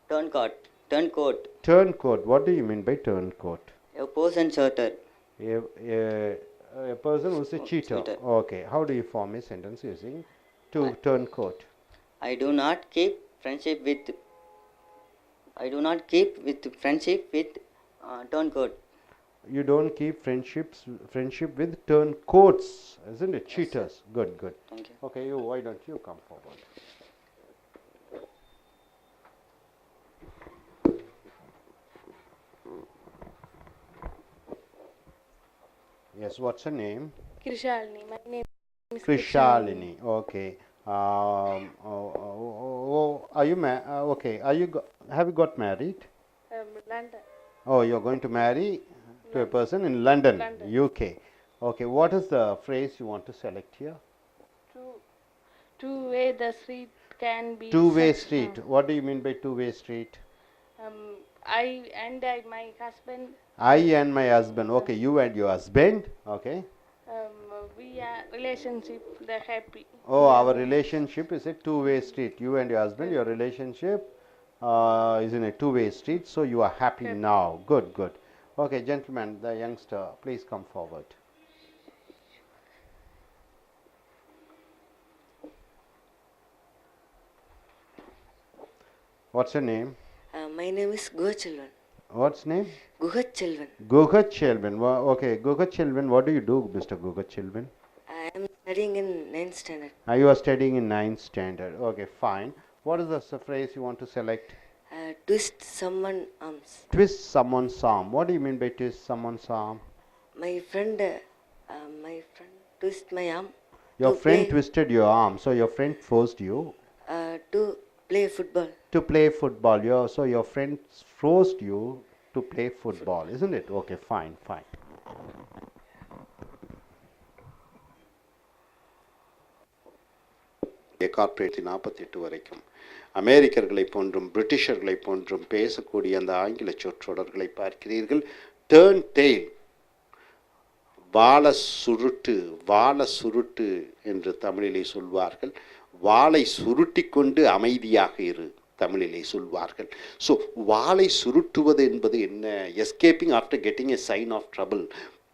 turncoat. Turncoat. Turncoat. What do you mean by turncoat? A person shorter. A person who's a cheater. Okay. How do you form a sentence using turncoat? I do not keep friendship with turncoat. You don't keep friendship with turncoats, isn't it? Cheaters. Yes, Good. Thank you. Okay, why don't you come forward? Yes, what's her name? Krishalini. My name is Krishalini. Okay. Are you have you got married? London. Oh, you're going to marry to a person in London, UK. Okay, what is the phrase you want to select here? two-way the street can be Two-way such, street. What do you mean by two-way street? my husband. I and my husband. Okay, you and your husband. Okay. We are relationship. The happy. Oh, our relationship is a two-way street. You and your husband, your relationship is in a two-way street. So you are happy now. Good, good. Okay, gentlemen, the youngster, please come forward. What's your name? My name is Guhachelvan. What's name? Guhachelvan. Guhachelvan. Okay, Guhachelvan. What do you do, Mr. Guhachelvan? I am studying in 9th standard. You are studying in 9th standard. Okay, fine. What is the phrase you want to select? Twist someone's arms. Twist someone's arm. What do you mean by twist someone's arm? My friend twist my arm. Your friend twisted your arm, so your friend forced you to play football. To play football. So your friend forced you to play football, isn't it? Okay, fine, fine. Corporate 48 வரைக்கும் அமெரிக்கர்களை போன்றும் பிரிட்டிஷர்களை போன்றும் பேசக்கூடிய அந்த ஆங்கில சொற்றொடர்களை பார்க்கிறீர்கள். Turn tail, வாழ சுருட்டு என்று தமிழிலே சொல்வார்கள். வாளை சுருட்டி கொண்டு அமைதியாக இரு தமிழிலே சொல்வார்கள். ஸோ வாளை சுருட்டுவது என்பது என்ன? Escaping after getting a sign of trouble.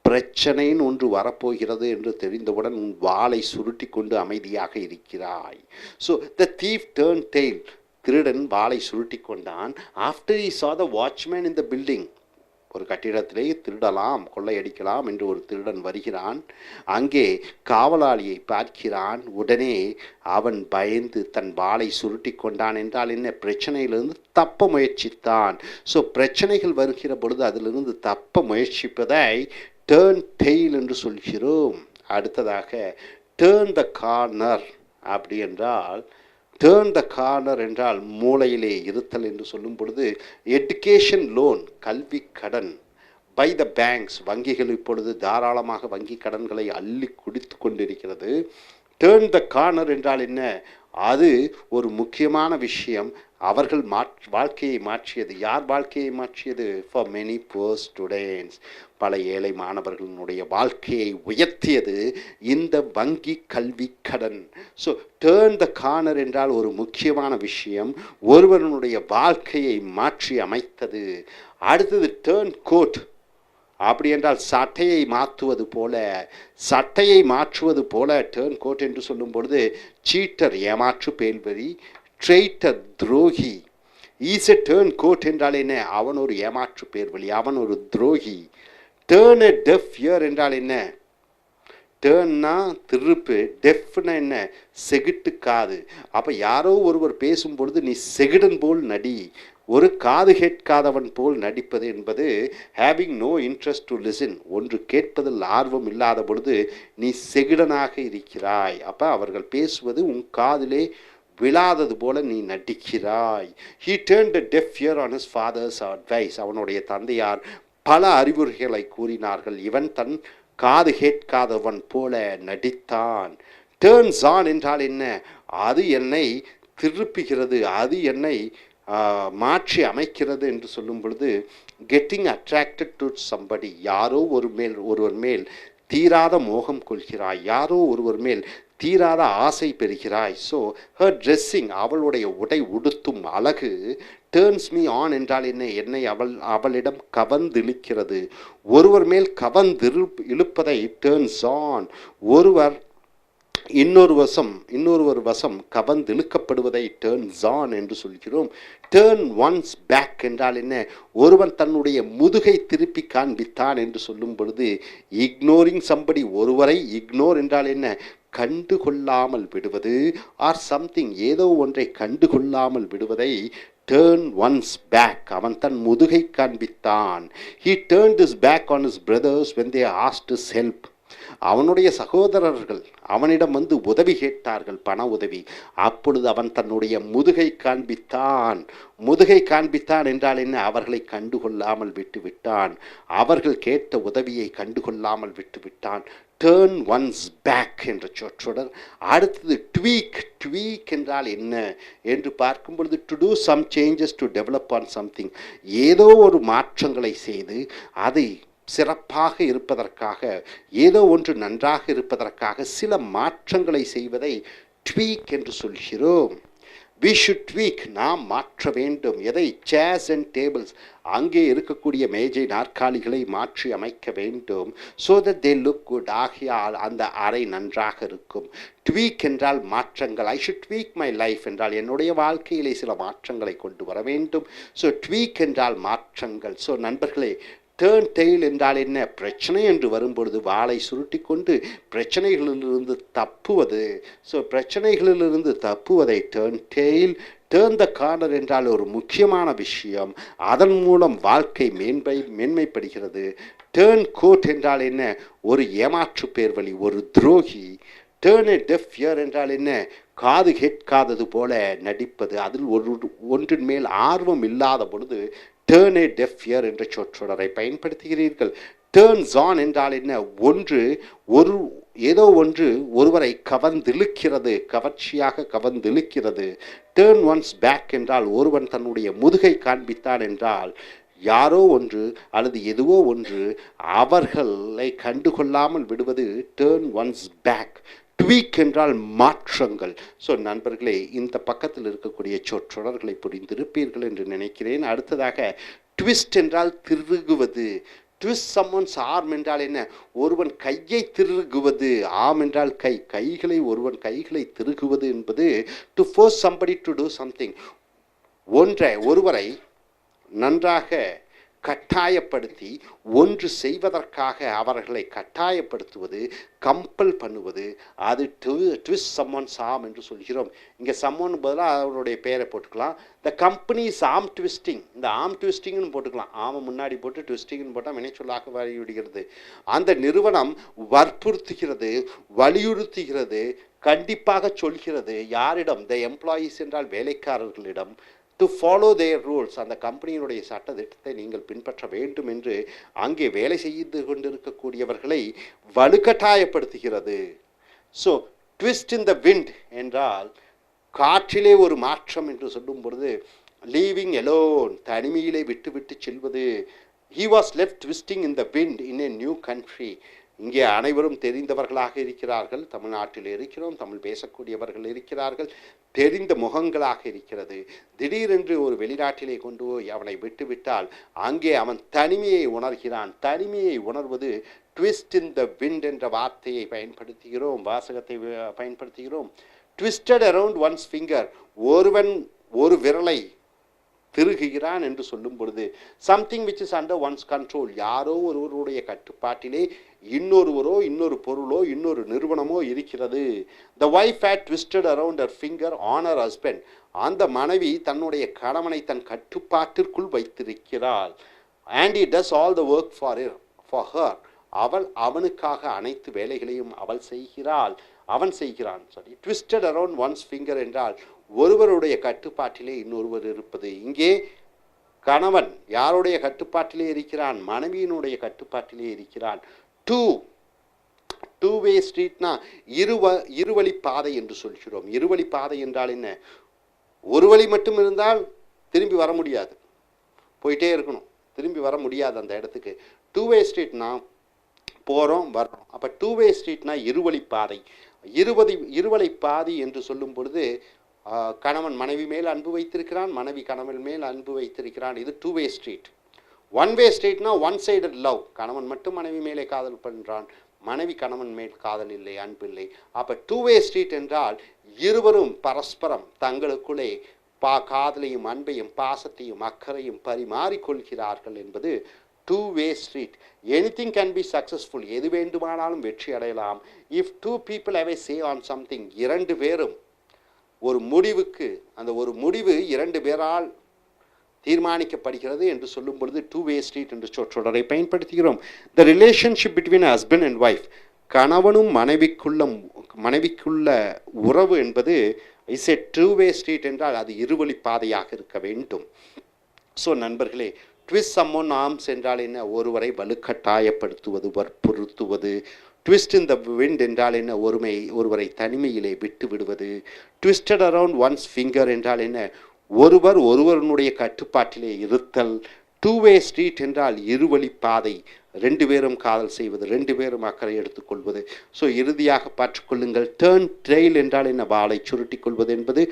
பிரச்சனைன்னு ஒன்று வரப்போகிறது என்று தெரிந்தவுடன் உன் வாளை சுருட்டி கொண்டு அமைதியாக இருக்கிறாய். So the thief turn tail, திருடன் வாளை சுருட்டி கொண்டான். After he saw the watchman in the building, ஒரு கட்டிடத்திலே திருடலாம், கொள்ளையடிக்கலாம் என்று ஒரு திருடன் வருகிறான். அங்கே காவலாளியை பார்க்கிறான். உடனே அவன் பயந்து தன் வாளை சுருட்டி கொண்டான். என்றால் என்ன? பிரச்சனையிலிருந்து தப்ப முயற்சித்தான். ஸோ பிரச்சனைகள் வருகிற பொழுது அதிலிருந்து தப்ப முயற்சிப்பதை டேர்ன் டெயில் என்று சொல்கிறோம். அடுத்ததாக டேர்ன் த கார்னர். அப்படி என்றால் டேர்ன் த கார்னர் என்றால் மூளையிலே இருத்தல் என்று சொல்லும் பொழுது எஜுகேஷன் லோன், கல்வி கடன், பை த பேங்க்ஸ், வங்கிகள் இப்பொழுது தாராளமாக வங்கி கடன்களை அள்ளி குடித்து கொண்டிருக்கிறது. டேர்ன் த கார்னர் என்றால் என்ன? அது ஒரு முக்கியமான விஷயம். அவர்கள் வாழ்க்கையை மாற்றியது. யார் வாழ்க்கையை மாற்றியது? ஃபார் மெனி புவர் ஸ்டூடெண்ட்ஸ், பல ஏழை மாணவர்களுடைய வாழ்க்கையை உயர்த்தியது இந்த வங்கி கல்வி கடன். ஸோ டேர்ன் த கார்னர் என்றால் ஒரு முக்கியமான விஷயம், ஒருவனுடைய வாழ்க்கையை மாற்றி அமைத்தது. அடுத்தது டேர்ன் கோட். அப்படி என்றால் சட்டையை மாற்றுவது போல, சட்டையை மாற்றுவது போல டேர்ன் கோட் என்று சொல்லும் பொழுது சீட்டர், ஏமாற்று பேல்வரி, ட்ரெய்டர், துரோகி. ஈஸ் எ டேர்ன் கோட் என்றால் என்ன? அவன் ஒரு ஏமாற்று பேர்வழி, அவன் ஒரு துரோகி. டேர்ன் எ டெஃப் இயர் என்றால் என்ன? டேர்ன்னா திருப்பு, டெஃப்னா என்ன? செகிட்டு காது. அப்போ யாரோ ஒருவர் பேசும் பொழுது நீ செகிடன் போல் நடி, ஒரு காது கேட்காதவன் போல் நடிப்பது என்பது having no interest to listen, ஒன்று கேட்பதில் ஆர்வம் இல்லாத பொழுது நீ செகிடனாக இருக்கிறாய். அப்போ அவர்கள் பேசுவது உன் காதிலே விழாதது போல நீ நடிக்கிறாய். He turned a deaf ear on his father's advice. அவனுடைய தந்தையார் பல அறிவுரைகளை கூறினார்கள், இவன் தன் காது கேட்காதவன் போல நடித்தான். டேர்ன்ஸ் ஆன் என்றால் என்ன? அது என்னை திருப்புகிறது, அது என்னை மாற்றி அமைக்கிறது என்று சொல்லும் பொழுது கெட்டிங் அட்ராக்டட் டு சம்படி, யாரோ ஒருவர் மேல் தீராத மோகம் கொள்கிறாய், யாரோ ஒருவர் மேல் தீராத ஆசை பெறுகிறாய். ஸோ ஹர் ட்ரெஸ்ஸிங், அவளுடைய உடை உடுத்தும் அழகு டேர்ன்ஸ் மீ ஆன் என்றால் என்ன? என்னை அவளிடம் கவர்ந்திழுக்கிறது. ஒருவர் மேல் இழுப்பதை டேர்ன்ஸ் ஆன். ஒருவர் இன்னொருவர் வசம் கவர்ந்திழுக்கப்படுவதை டேர்ன்ஸ் ஆன் என்று சொல்கிறோம். டேர்ன் ஒன்ஸ் பேக் என்றால் என்ன? ஒருவன் தன்னுடைய முதுகை திருப்பி காண்பித்தான் என்று சொல்லும் பொழுது இக்னோரிங் சம்படி, ஒருவரை இக்னோர் என்றால் என்ன? கண்டுகொள்ளாமல் விடுவது, ஆர் சம்திங், ஏதோ ஒன்றை கண்டுகொள்ளாமல் விடுவதை டேர்ன் ஒன்ஸ் பேக். அவன் தன் முதுகை காண்பித்தான். He turned his back on his brothers when they asked his help. அவனுடைய சகோதரர்கள் அவனிடம் வந்து உதவி கேட்டார்கள், பண உதவி. அப்பொழுது அவன் தன்னுடைய முதுகை காண்பித்தான் என்றால் என்ன? அவர்களை கண்டுகொள்ளாமல் விட்டுவிட்டான். அவர்கள் கேட்ட உதவியை கண்டுகொள்ளாமல் விட்டுவிட்டான். டேர்ன் ஒன்ஸ் பேக் என்ற சொற்றொடர். அடுத்தது ட்வீக் என்றால் என்ன என்று பார்க்கும் பொழுது, to do some changes to develop on something, ஏதோ ஒரு மாற்றங்களை செய்து அதை சிறப்பாக இருப்பதற்காக, ஏதோ ஒன்று நன்றாக இருப்பதற்காக சில மாற்றங்களை செய்வதை ட்வீக் என்று சொல்கிறோம். we should tweak, நாம் மாற்ற வேண்டும். எதை? chairs and tables, அங்கே இருக்கக்கூடிய மேஜை நாற்காலிகளை மாற்றி அமைக்க வேண்டும். so that they look good, ஆகையால் அந்த அறை நன்றாக இருக்கும். tweak என்றால் மாற்றங்கள். I should tweak my life என்றால் என்னுடைய வாழ்க்கையிலே சில மாற்றங்களை கொண்டு வர வேண்டும். so tweak என்றால் மாற்றங்கள். so நண்பர்களே, டேர்ன் டெயில் என்றால் என்ன? பிரச்சனை என்று வரும்பொழுது வாளை சுருட்டி கொண்டு பிரச்சனைகளிலிருந்து தப்புவது. ஸோ பிரச்சனைகளிலிருந்து தப்புவதை turn tail. Turn the corner என்றால் ஒரு முக்கியமான விஷயம், அதன் மூலம் வாழ்க்கை மேன்மைப்படுகிறது. டேர்ன் கோட் என்றால் என்ன? ஒரு ஏமாற்று பேர்வழி, ஒரு துரோகி. டேர்ன் எ டெஃப் இயர் என்றால் என்ன? காது கேட்காதது போல நடிப்பது, அதில் ஒன்றின் மேல் ஆர்வம் இல்லாத பொழுது டேர்ன் எ டெஃப் இயர் என்ற சொற்றொடரை பயன்படுத்துகிறீர்கள். டேர்ன்ஸ் ஆன் என்றால் என்ன? ஏதோ ஒன்று ஒருவரை கவர்ந்திழுக்கிறது, கவர்ச்சியாக கவர்ந்திழுக்கிறது. டேர்ன் ஒன்ஸ் பேக் என்றால் ஒருவன் தன்னுடைய முதுகை காண்பித்தான் என்றால் யாரோ ஒன்று அல்லது எதுவோ ஒன்று அவர்களை கண்டுகொள்ளாமல் விடுவது டேர்ன் ஒன்ஸ் பேக். ட்வீக் என்றால் மாற்றங்கள். ஸோ நண்பர்களே, இந்த பக்கத்தில் இருக்கக்கூடிய சொற்றொடர்களை புரிந்திருப்பீர்கள் என்று நினைக்கிறேன். அடுத்ததாக ட்விஸ்ட் என்றால் திருகுவது. ட்விஸ்ட் சம்மன்ஸ் ஆர்ம் என்றால் என்ன? ஒருவன் கையை திருகுவது. ஆம் என்றால் கைகளை, ஒருவன் கைகளை திருகுவது என்பது to force somebody to do something, ஒருவரை நன்றாக கட்டாயப்படுத்தி ஒன்று செய்வதற்காக அவர்களை கட்டாயப்படுத்துவது, கம்பல் பண்ணுவது, அது ட்விஸ்ட் சம்மன்ஸ் ஆர்ம் என்று சொல்கிறோம். இங்கே சம்மன் பதிலாக அவருடைய பெயரை போட்டுக்கலாம். த கம்பெனிஸ் ஆர்ம் ட்விஸ்டிங், இந்த ஆர்ம் ட்விஸ்டிங்னு போட்டுக்கலாம். ஆமை முன்னாடி போட்டு ட்விஸ்டிங்னு போட்டால் வினைச்சொல்லாக வழிவிடுகிறது. அந்த நிறுவனம் வற்புறுத்துகிறது, வலியுறுத்துகிறது, கண்டிப்பாக சொல்கிறது. யாரிடம்? த எம்ப்ளாயீஸ் என்றால் வேலைக்காரர்களிடம். டு ஃபாலோ தேர் ரூல்ஸ், அந்த கம்பெனியினுடைய சட்ட திட்டத்தை நீங்கள் பின்பற்ற வேண்டும் என்று அங்கே வேலை செய்து கொண்டிருக்கக்கூடியவர்களை வலுக்கட்டாயப்படுத்துகிறது. So twist in the wind என்றால் காற்றிலே ஒரு மாற்றம் என்று சொல்லும் பொழுது லீவிங் எலோன், தனிமையிலே விட்டு செல்வது. he was left twisting in the wind in a new country. இங்கே அனைவரும் தெரிந்தவர்களாக இருக்கிறார்கள். தமிழ்நாட்டில் இருக்கிறோம், தமிழ் பேசக்கூடியவர்கள் இருக்கிறார்கள், தெரிந்த முகங்களாக இருக்கிறது. திடீரென்று ஒரு வெளிநாட்டிலே கொண்டு போய் அவனை விட்டுவிட்டால் அங்கே அவன் தனிமையை உணர்கிறான். தனிமையை உணர்வது ட்விஸ்ட் இன் த விண்ட் என்ற வார்த்தையை பயன்படுத்துகிறோம், வாசகத்தை பயன்படுத்துகிறோம். ட்விஸ்டட் அரவுண்ட் ஒன்ஸ் ஃபிங்கர், ஒருவன் ஒரு விரலை திருகுகிறான் என்று சொல்லும் பொழுது something which is under one's control, யாரோ ஒருவருடைய கட்டுப்பாட்டிலே இன்னொருவரோ, இன்னொரு பொருளோ, இன்னொரு நிறுவனமோ இருக்கிறது. The wife had twisted around her finger on her husband, அந்த மனைவி தன்னுடைய கணவனை தன் கட்டுப்பாட்டிற்குள் வைத்திருக்கிறாள். And he does all the work for her, அவனுக்காக அனைத்து வேலைகளையும் அவன் செய்கிறான். ட்விஸ்டட் அரவுண்ட் ஒன்ஸ் ஃபிங்கர் என்றால் ஒருவருடைய கட்டுப்பாட்டிலே இன்னொருவர் இருப்பது. இங்கே கணவன் யாருடைய கட்டுப்பாட்டிலே இருக்கிறான்? மனைவியினுடைய கட்டுப்பாட்டிலே இருக்கிறான். டூ வே ஸ்ட்ரீட்னா இருவழி பாதை என்று சொல்கிறோம். இருவழி பாதை என்றால் என்ன? ஒரு வழி மட்டும் இருந்தால் திரும்பி வர முடியாது, போயிட்டே இருக்கணும், திரும்பி வர முடியாது அந்த இடத்துக்கு. டூ வே ஸ்ட்ரீட்னா போகிறோம் வர்றோம். அப்போ டூ வே ஸ்ட்ரீட்னா இருவழி பாதை. இருவழி பாதை என்று சொல்லும் பொழுது கணவன் மனைவி மேல் அன்பு வைத்திருக்கிறான், மனைவி கணவன் மேல் அன்பு வைத்திருக்கிறான். இது two way street. One way ஸ்ட்ரீட்னா ஒன் சைடட் லவ், கணவன் மட்டும் மனைவி மேலே காதல் பண்ணுறான், மனைவி கணவன் மேல் காதல் இல்லை, அன்பு இல்லை. அப்போ டூ வே ஸ்ட்ரீட் என்றால் இருவரும் பரஸ்பரம் தங்களுக்குள்ளே காதலையும் அன்பையும் பாசத்தையும் அக்கறையும் பரிமாறிக்கொள்கிறார்கள் என்பது two way street. Anything can be successful, எது வேண்டுமானாலும் வெற்றி அடையலாம். If two people have a say on something, இரண்டு பேரும் ஒரு முடிவுக்கு, அந்த ஒரு முடிவு இரண்டு பேரால் தீர்மானிக்கப்படுகிறது என்று சொல்லும் பொழுது டூ வே ஸ்ட்ரீட் என்று சொற்றொடரை பயன்படுத்துகிறோம். The relationship between husband and wife, கணவனும் மனைவிக்குள்ள உறவு என்பது is a true way street என்றால் அது இருவழி பாதையாக இருக்க வேண்டும். ஸோ நண்பர்களே, ட்விஸ்ட் சம்மோன் ஆர்ம்ஸ் என்றால் என்ன? ஒருவரை வலுக்கட்டாயப்படுத்துவது, வற்புறுத்துவது. ட்விஸ்ட் இன் த விண்ட் என்றால் என்ன? ஒருவரை தனிமையிலே விட்டு விடுவது. ட்விஸ்டட் அரவுண்ட் ஒன்ஸ் ஃபிங்கர் என்றால் என்ன? ஒருவருடைய கட்டுப்பாட்டிலே இருத்தல். டூ வே ஸ்ட்ரீட் என்றால் இருவழி பாதை, ரெண்டு பேரும் காதல் செய்வது, ரெண்டு பேரும் அக்கறை எடுத்துக்கொள்வது. ஸோ இறுதியாக பார்த்துக்கொள்ளுங்கள், டேர்ன் ட்ரெயில் என்றால் என்ன? வாளை சுருட்டி கொள்வது என்பது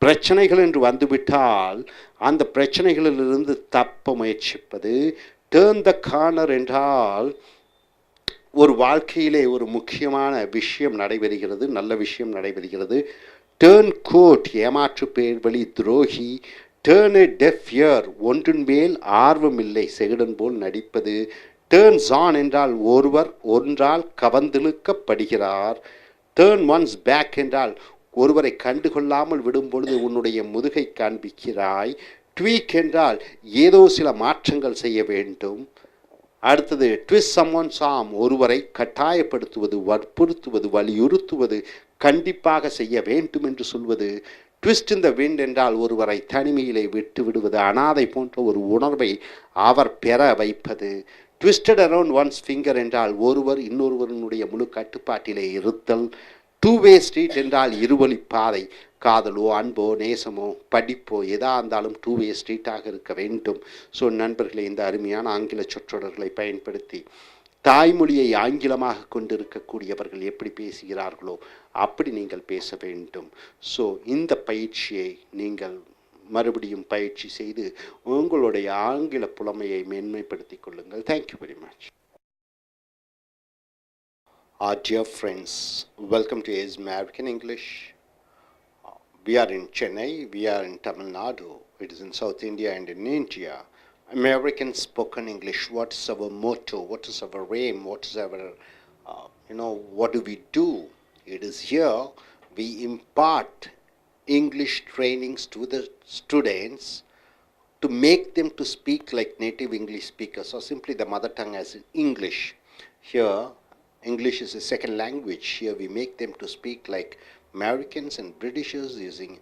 பிரச்சனைகள் என்று வந்துவிட்டால் அந்த பிரச்சனைகளிலிருந்து தப்ப முயற்சிப்பது. டேர்ன் த கார்னர் என்றால் ஒரு வாழ்க்கையிலே ஒரு முக்கியமான விஷயம் நடைபெறுகிறது, நல்ல விஷயம் நடைபெறுகிறது. டேர்ன் கோட் ஏமாற்று பேர் வழி துரோகி. டேர்ன் எ டெஃப் இயர் ஒன்றின் மேல் ஆர்வமில்லை செகுடன் போல் நடிப்பது. டேர்ன்ஸ் ஆன் என்றால் ஒன்றால் கவர்ந்திழுக்கப்படுகிறார். டேர்ன் ஒன்ஸ் பேக் என்றால் ஒருவரை கண்டுகொள்ளாமல் விடும் பொழுது உன்னுடைய முதுகை காண்பிக்கிறாய். ட்வீக் என்றால் ஏதோ சில மாற்றங்கள் செய்ய வேண்டும். அடுத்தது ட்விஸ்ட் சம்மோன்ஸ் ஆர்ம், ஒருவரை கட்டாயப்படுத்துவது, வற்புறுத்துவது, வலியுறுத்துவது, கண்டிப்பாக செய்ய வேண்டும் என்று சொல்வது. ட்விஸ்ட் இன் த விண்ட் என்றால் ஒருவரை தனிமையிலே விட்டு விடுவது, அனாதை போன்ற ஒரு உணர்வை அவர் பெற வைப்பது. ட்விஸ்டட் அரவுண்ட் ஒன்ஸ் ஃபிங்கர் என்றால் ஒருவர் இன்னொருவருடைய முழு கட்டுப்பாட்டிலே இருத்தல். டூ வே ஸ்ட்ரீட் என்றால் இருவழி பாதை, காதலோ அன்போ நேசமோ படிப்போ எதா இருந்தாலும் டூ வே ஸ்ட்ரீட்டாக இருக்க வேண்டும். ஸோ நண்பர்களே, இந்த அருமையான ஆங்கில சொற்றொடர்களை பயன்படுத்தி தாய்மொழியை ஆங்கிலமாக கொண்டிருக்கக்கூடியவர்கள் எப்படி பேசுகிறார்களோ அப்படி நீங்கள் பேச வேண்டும். ஸோ இந்த பயிற்சியை நீங்கள் மறுபடியும் பயிற்சி செய்து உங்களுடைய ஆங்கில புலமையை மேன்மைப்படுத்திக் கொள்ளுங்கள். Thank you very much. Dear friends, welcome to AIS American English. We are in Chennai, we are in Tamil Nadu, it is in South India and in India. American spoken English, what is our motto, what is our aim, what is our, what do we do? It is here we impart English trainings to the students to make them to speak like native English speakers, or simply the mother tongue as English. Here, English is a second language. Here we make them to speak like Americans and Britishers using,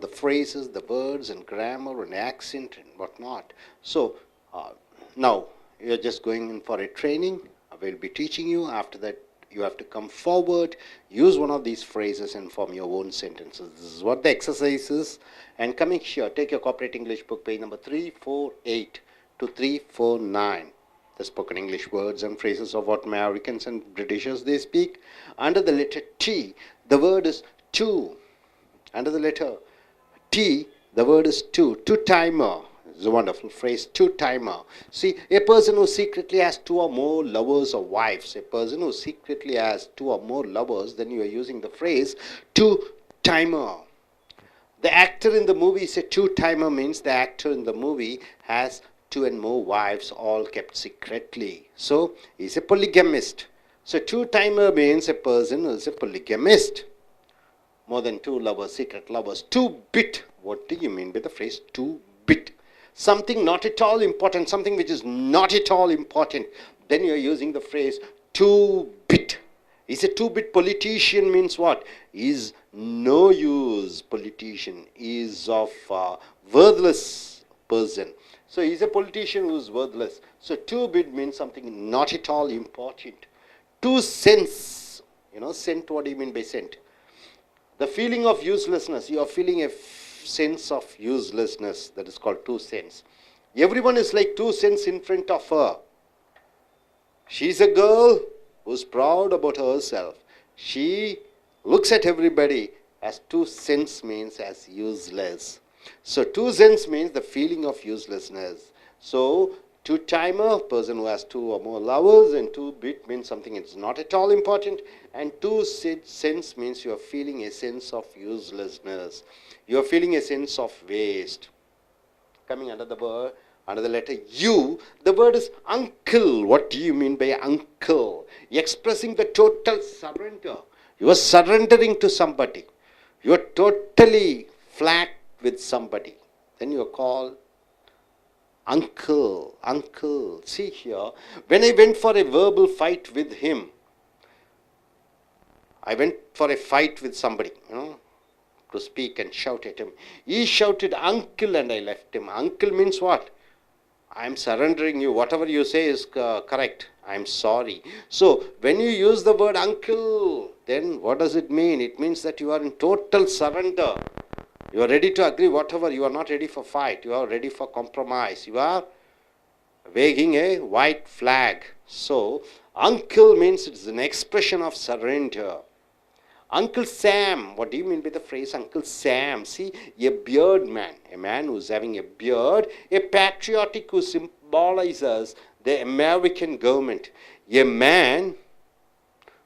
the phrases, the words and grammar and accent and whatnot. So now you're just going in for a training. I will be teaching you. After that, you have to come forward, use one of these phrases and form your own sentences. This is what the exercise is. And coming here, take your corporate English book, page number 348 to 349. The spoken English words and phrases of what Americans and Britishers they speak. Under the letter T, the word is to. Under the letter T, the word is to. Two-timer. It's a wonderful phrase, two-timer. See, a person who secretly has two or more lovers or wives. A person who secretly has two or more lovers, then you are using the phrase two-timer. The actor in the movie is a two-timer, means the actor in the movie has two and more wives, all kept secretly. So he's a polygamist. So two-timer means a person who is a polygamist. More than two lovers, secret lovers. Two-bit. What do you mean by the phrase two-bit? Something not at all important, something which is not at all important. Then you are using the phrase two-bit. Is a two-bit politician means what? Is no use politician. Is of worthless person. So he's a politician who's worthless. So two-bit means something not at all important. Two cents. Cent, what do you mean by cent? The feeling of uselessness. You are feeling a sense of uselessness. That is called two cents. Everyone is like two cents in front of her. She's a girl who's proud about herself. She looks at everybody as two cents means as useless. So two cents means the feeling of uselessness. So two-timer, person who has two or more lovers, and two-bit means something it's not at all important, and two cents means you are feeling a sense of uselessness. You are feeling a sense of waste. Coming under the word, under the letter U, the word is uncle. What do you mean by uncle? Expressing the total surrender. You are surrendering to somebody. You are totally flat with somebody. Then you are called uncle. Uncle. See here, when I went for a verbal fight with him, I went for a fight with somebody, to speak and shout at him. He shouted, uncle, and I left him. Uncle means what? I am surrendering you. Whatever you say is correct. I am sorry. So, when you use the word uncle, then what does it mean? It means that you are in total surrender. You are ready to agree whatever. You are not ready for fight. You are ready for compromise. You are waving a white flag. So, uncle means it's an expression of surrender. Uncle Sam, what do you mean by the phrase Uncle Sam? See, a beard man, a man who's having a beard, a patriotic who symbolizes the American government. A man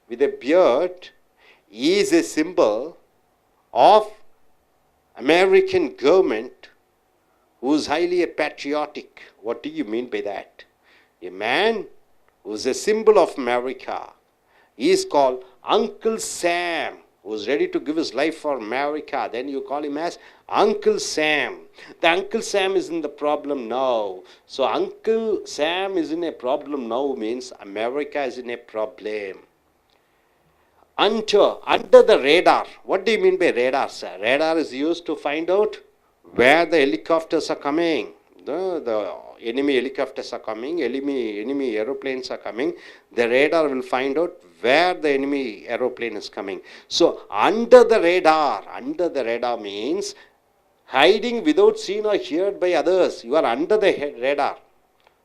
with a beard is a symbol of American government who's highly patriotic. What do you mean by that? A man who's a symbol of America. He is called Uncle Sam, who's ready to give his life for America. Then you call him as Uncle Sam. The Uncle Sam is in the problem now. So Uncle Sam is in a problem now means America is in a problem. Under the radar. What do you mean by radar, sir? Radar is used to find out where the helicopters are coming. The enemy helicopters are coming, enemy aeroplanes are coming. The radar will find out where the enemy aeroplane is coming. So, under the radar means hiding without seen or heard by others. You are under the radar.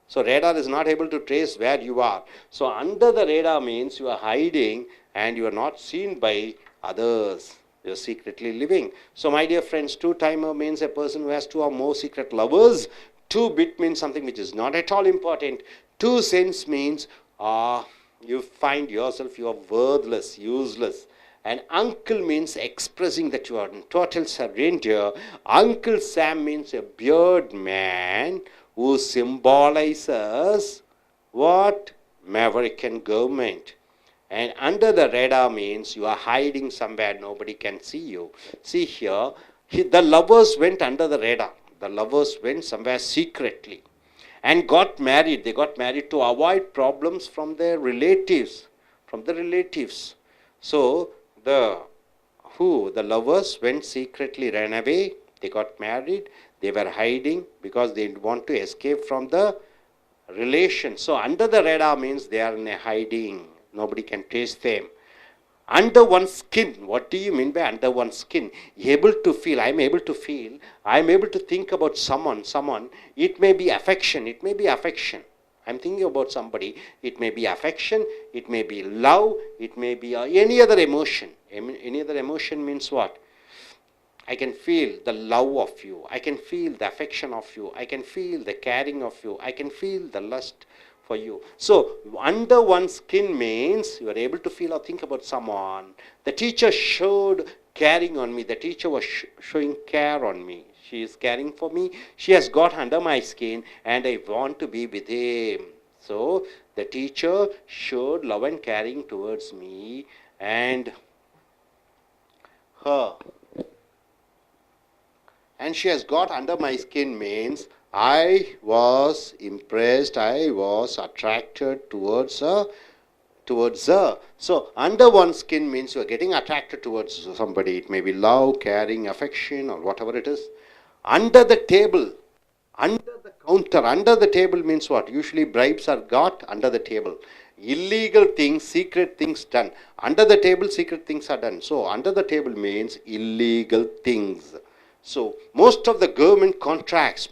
So, radar is not able to trace where you are. So, under the radar means you are hiding and you are not seen by others. You are secretly living. So, my dear friends, two-timer means a person who has two or more secret lovers. 2-bit means something which is not at all important. 2 cents means you find yourself, you are worthless, useless. And uncle means expressing that you are in total surrender. Uncle Sam means a beard man who symbolizes what? American government. And under the radar means you are hiding somewhere, nobody can see you. See here, the lovers went under the radar. The lovers went somewhere secretly and got married. They got married to avoid problems from their relatives. So, the lovers went secretly, ran away. They got married. They were hiding because they want to escape from the relation. So, under the radar means they are in a hiding. Nobody can trace them. Under one's skin. What do you mean by under one's skin? Able to feel. I am able to feel. I am able to think about someone. It may be affection. I am thinking about somebody. It may be affection. It may be love. It may be any other emotion. Any other emotion means what? I can feel the love of you. I can feel the affection of you. I can feel the caring of you. I can feel the lust for you. So, under one's skin means you are able to feel or think about someone. The teacher showed caring on me. The teacher was showing care on me. She is caring for me. She has got under my skin and I want to be with him. So, the teacher showed love and caring towards me and her. And she has got under my skin means I was impressed, I was attracted towards her. So, under one's skin means you are getting attracted towards somebody. It may be love, caring, affection or whatever it is. Under the table, under the counter, under the table means what? Usually bribes are got under the table. Illegal things, secret things done. Under the table, secret things are done. So, under the table means illegal things. So, most of the government contracts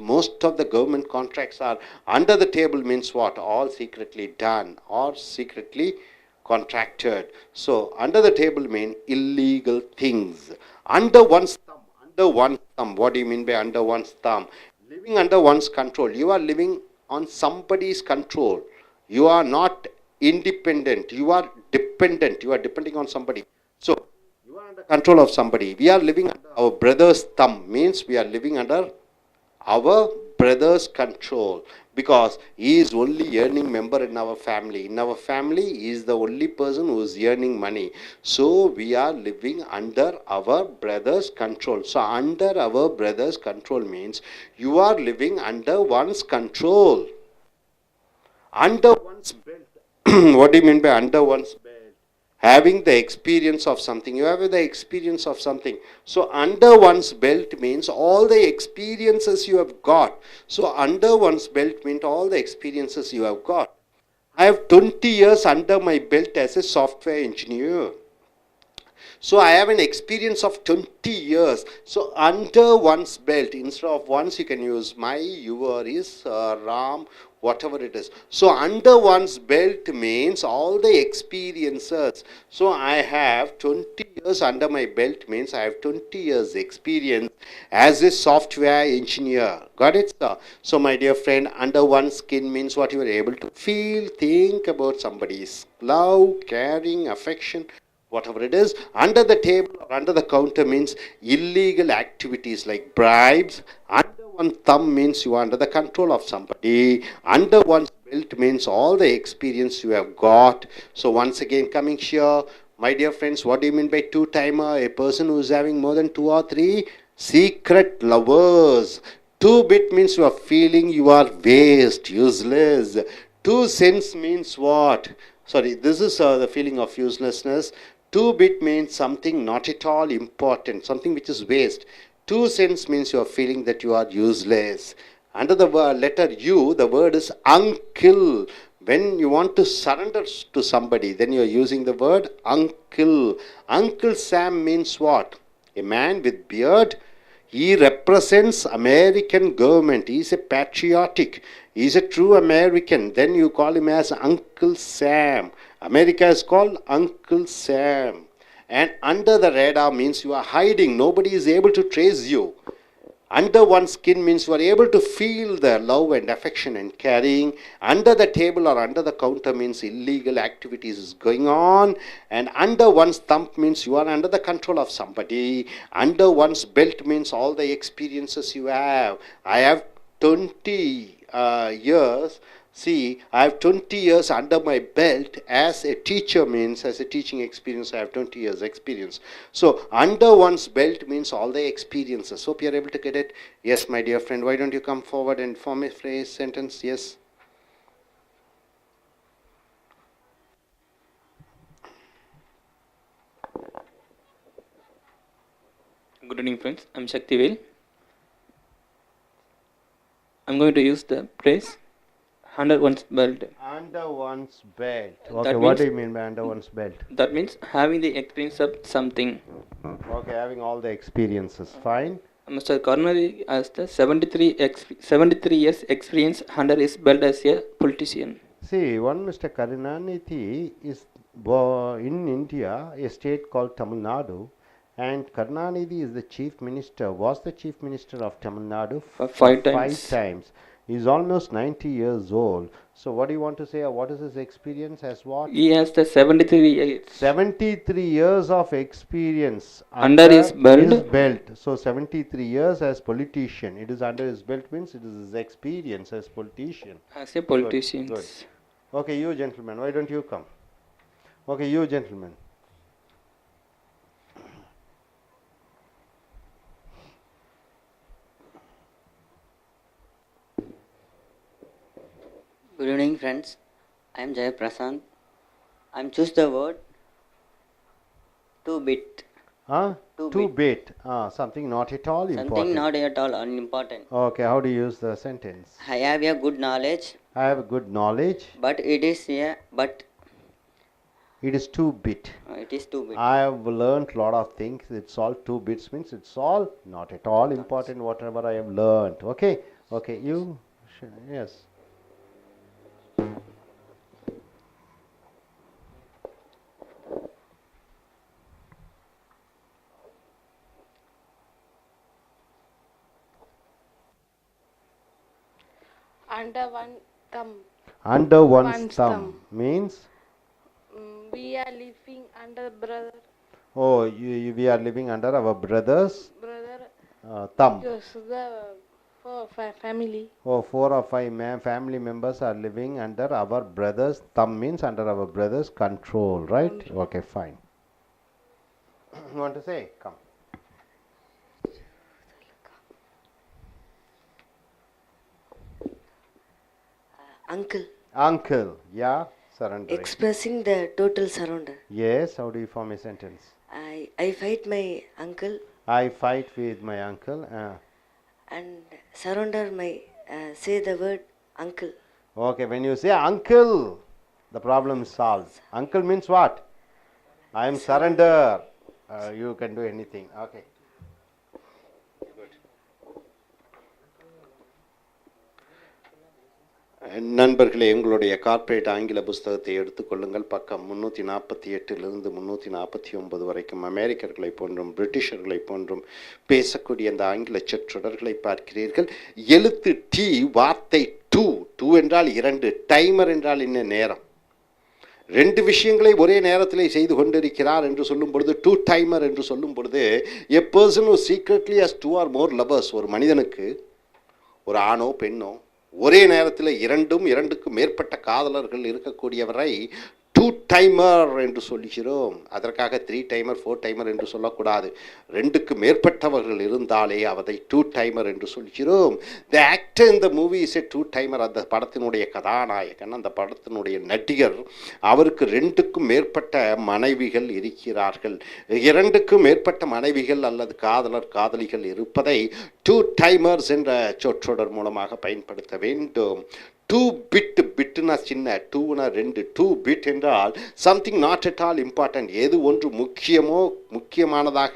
are under the table means what? All secretly done or secretly contracted. So, under the table means illegal things. Under one's thumb. What do you mean by under one's thumb? Living under one's control. You are living on somebody's control. You are not independent. You are dependent. You are depending on somebody. So, you are under control of somebody. We are living under our brother's thumb. Means we are living under our brother's control. Because he is only earning member in our family. In our family, he is the only person who is earning money. So, we are living under our brother's control. So, under our brother's control means you are living under one's control. Under one's belt. What do you mean by under one's belt? Having the experience of something. You have the experience of something. So under one's belt means all the experiences you have got. So under one's belt means all the experiences you have got. I have 20 years under my belt as a software engineer. So I have an experience of 20 years. So under one's belt, instead of once, you can use my, your, is, Ram, whatever it is. So under one's belt means all the experiences. So I have 20 years under my belt means I have 20 years experience as a software engineer. Got it, sir? So my dear friend, under one's skin means what you are able to feel, think about somebody's love, caring, affection, whatever it is. Under the table or under the counter means illegal activities like bribes. Under one thumb means you are under the control of somebody. Under one's belt means all the experience you have got. So once again, coming here, my dear friends, what do you mean by two-timer? A person who is having more than 2 or 3 secret lovers. 2-bit means you are feeling you are waste, useless. 2 cents means what? Sorry, this is the feeling of uselessness. 2-bit means something not at all important, something which is waste. 2 cents means you are feeling that you are useless. Under the letter U, the word is uncle. When you want to surrender to somebody, then you are using the word uncle. Uncle Sam means what? A man with beard. He represents American government. He is a patriotic. He is a true American. Then you call him as Uncle Sam. America is called Uncle Sam. And under the radar means you are hiding. Nobody is able to trace you. Under one's skin means you are able to feel the love and affection and caring. Under the table or under the counter means illegal activities is going on. And under one's thumb means you are under the control of somebody. Under one's belt means all the experiences you have. I have 20 years. See, I have 20 years under my belt as a teacher means, as a teaching experience, I have 20 years experience. So, under one's belt means all the experiences. Hope you are able to get it. Yes, my dear friend, why don't you come forward and form a phrase, sentence? Yes. Good evening, friends. I'm Shaktivel. I'm going to use the phrase under one's belt. Under one's belt. Okay, That what means- do you mean by under one's belt? That means having the experience of something. Okay, having all the experiences. Fine. Mr. Karnari has the 73 years experience under his belt as a politician. See, one Mr. Karunanidhi is in India, a state called Tamil Nadu, and Karunanidhi is the chief minister, was the chief minister of Tamil Nadu For five times. 5 times. He's almost 90 years old. So what do you want to say? What is his experience as what? He has the 73 years. 73 years of experience Under his belt. So 73 years as politician. It is under his belt means it is his experience as politician. As a politician. Good. Okay, you gentlemen, why don't you come? Okay, you gentlemen. Good evening, friends. I am Jaya Prasant. I am choose the word 2-bit. Huh? 2-bit. 2-bit. Something not at all important. Something not at all unimportant. Okay, how do you use the sentence? I have a good knowledge, I have good knowledge. but it is a but It is 2-bit. it is 2-bit. I have learnt lot of things. It's all 2 bits means it's all not at all important whatever I have learnt. Okay. Okay. You. Yes. Under one thumb. Under one's One's thumb thumb. means. We are living under brother. Oh, we are living under our brother's thumb. Yes, the for family. Oh, 4 or 5 family members are living under our brother's thumb means under our brother's control, right? Okay, fine. You want to say? Come. Uncle. Uncle, yeah, Surrendering. Expressing the total surrender. Yes, how do you form a sentence? I fight my uncle. I fight with my uncle. And surrender my, say the word uncle. Okay, when you say uncle, the problem is solved. Uncle means what? I am surrender. You can do anything. Okay. நண்பர்களே, உங்களுடைய corporate ஆங்கில புஸ்தகத்தை எடுத்துக்கொள்ளுங்கள். பக்கம் 348 349 வரைக்கும் அமெரிக்கர்களை போன்றும் பிரிட்டிஷர்களை போன்றும் பேசக்கூடிய அந்த ஆங்கில சொற்றொடர்களை பார்க்கிறீர்கள். எழுத்து டி, வார்த்தை டூ. டூ என்றால் 2, டைமர் என்றால் என்ன? நேரம். 2 விஷயங்களை ஒரே நேரத்தில் செய்து கொண்டிருக்கிறார் என்று சொல்லும் பொழுது டூ டைமர் என்று சொல்லும் பொழுது a person who secretly has 2 or more lovers. ஒரு மனிதனுக்கு, ஒரு ஆணோ பெண்ணோ, ஒரே நேரத்தில் 2க்கும் மேற்பட்ட காதலர்கள் இருக்கக்கூடியவரை டூ டைமர் என்று சொல்லுகிறோம். அதற்காக 3 டைமர் 4 டைமர் என்று சொல்லக்கூடாது. 2க்கு மேற்பட்டவர்கள் இருந்தாலே அதை டூ டைமர் என்று சொல்கிறோம். த ஆக்டர் இந்த movie is a two timer. அந்த படத்தினுடைய கதாநாயகன், அந்த படத்தினுடைய நடிகர், அவருக்கு 2க்கும் மேற்பட்ட மனைவிகள் இருக்கிறார்கள். 2க்கும் மேற்பட்ட மனைவிகள் அல்லது காதலிகள் இருப்பதை டூ டைமர்ஸ் என்ற சொற்றொடர் மூலமாக பயன்படுத்த வேண்டும். 2 பிட், பிட்னா சின்ன, 2னா 2. 2 பிட் என்றால் something not at all important. எது ஒன்று முக்கியமானதாக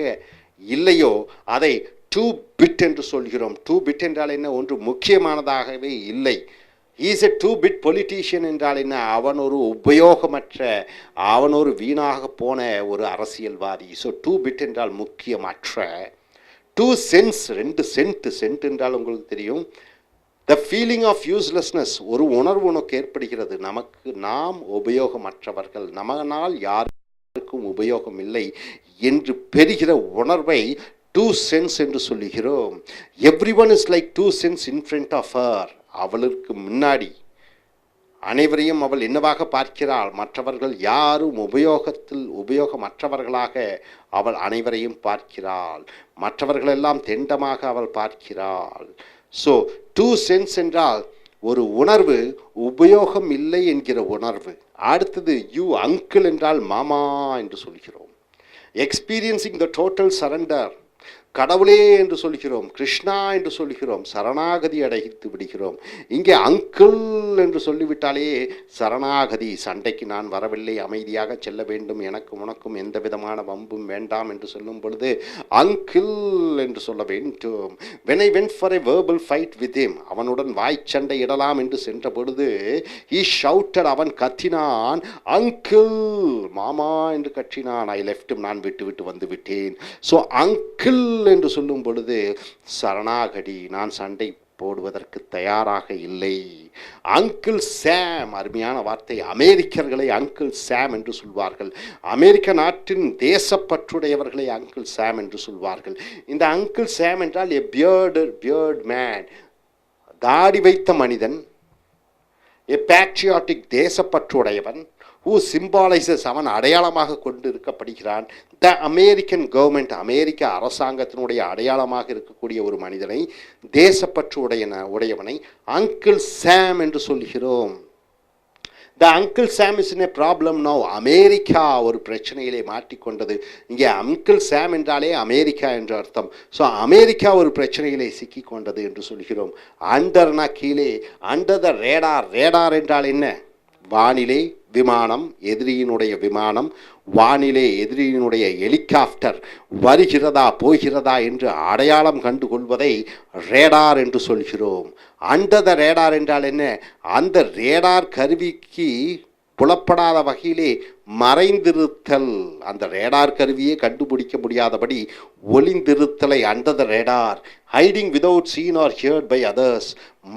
இல்லையோ அதை 2 பிட் என்று சொல்கிறோம். 2 பிட் என்றால் என்ன? ஒன்று முக்கியமானதாகவே இல்லை. இஸ் எ 2 பிட் பொலிட்டீஷியன் என்றால் என்ன? அவன் ஒரு உபயோகமற்ற, அவன் ஒரு வீணாக போன ஒரு அரசியல்வாதி. ஸோ 2 பிட் என்றால் முக்கியமற்ற. 2 சென்ஸ், 2 சென்ட். சென்ட் என்றால் உங்களுக்கு தெரியும், த ஃபீலிங் ஆஃப் யூஸ்லெஸ்னஸ். ஒரு உணர்வு உனக்கு ஏற்படுகிறது, நாம் உபயோகமற்றவர்கள், நம்மனால் யாருக்கும் உபயோகம் இல்லை என்று பெறுகிற உணர்வை 2 சென்ஸ் என்று சொல்லுகிறோம். Everyone is like 2 cents in front of her. அவளுக்கு முன்னாடி அனைவரையும் அவள் என்னவாக பார்க்கிறாள்? மற்றவர்கள் யாரும் உபயோகமற்றவர்களாக அவள் அனைவரையும் பார்க்கிறாள். மற்றவர்களெல்லாம் தெண்டமாக அவள் பார்க்கிறாள். ஸோ 2 சென்ஸ் என்றால் ஒரு உணர்வு, உபயோகம் இல்லை என்கிற உணர்வு. அடுத்தது யூ அங்கிள் என்றால் மாமா என்று சொல்கிறோம். Experiencing the total surrender. கடவுளே என்று சொல்கிறோம், கிருஷ்ணா என்று சொல்கிறோம், சரணாகதி அடைத்து விடுகிறோம். இங்கே அங்கிள் என்று சொல்லிவிட்டாலே சரணாகதி. சண்டைக்கு நான் வரவில்லை, அமைதியாக செல்ல வேண்டும், எனக்கும் உனக்கும் எந்த விதமான வம்பும் வேண்டாம் என்று சொல்லும் பொழுது அங்கிள் என்று சொல்ல வேண்டும். when I went for a verbal fight with him, அவனுடன் வாய்ச்சண்டை இடலாம் என்று சென்ற பொழுது he shouted, அவன் கத்தினான், அங்கிள், மாமா என்று கற்றினான். I left him, நான் விட்டு வந்து விட்டேன். ஸோ அங்கிள் என்று சொல்லும் பொழுது சரணாகதி, நான் சண்டை போடுவதற்கு தயாராக இல்லை. அங்கிள் சாம், அருமையான வார்த்தை. அமெரிக்கர்களை அங்கிள் சாம் என்று சொல்வார்கள். அமெரிக்க நாட்டின் தேசப்பற்றுடையவர்களை அங்கிள் சாம் என்று சொல்வார்கள். இந்த அங்கிள் சாம் என்றால் எ பியர்ட் மேன், தாடி வைத்த மனிதன், எ பேட்ரியாட்டிக், தேசப்பற்றுடையவன், who symbolizes, அவன் அடையாளமாக கொண்டு இருக்கப்படுகிறான். த அமெரிக்கன் கவர்மெண்ட், அமெரிக்க அரசாங்கத்தினுடைய அடையாளமாக இருக்கக்கூடிய ஒரு மனிதனை, தேசப்பற்று உடையவனை அங்கிள் சாம் என்று சொல்கிறோம். The uncle Sam is in a problem now. America ஒரு பிரச்சனையிலே மாட்டிக்கொண்டது. இங்கே அங்கிள் சாம் என்றாலே அமெரிக்கா என்று அர்த்தம். ஸோ அமெரிக்கா ஒரு பிரச்சனையிலே சிக்கிக்கொண்டது என்று சொல்கிறோம். அண்டர்னா கீழே, அண்டர் த ரேடார். ரேடார் என்றால் என்ன? வானிலே விமானம், எதிரியினுடைய விமானம், வானிலே எதிரியினுடைய ஹெலிகாப்டர் வருகிறதா போகிறதா என்று அடையாளம் கண்டுகொள்வதை ரேடார் என்று சொல்கிறோம். அண்டர் த ரேடார் என்றால் என்ன? அந்த ரேடார் கருவிக்கு புலப்படாத வகையிலே மறைந்திருத்தல். அந்த ரேடார் கருவியே கண்டுபிடிக்க முடியாதபடி ஒளிந்திருத்தலை under the radar. Hiding without seen or heard by others.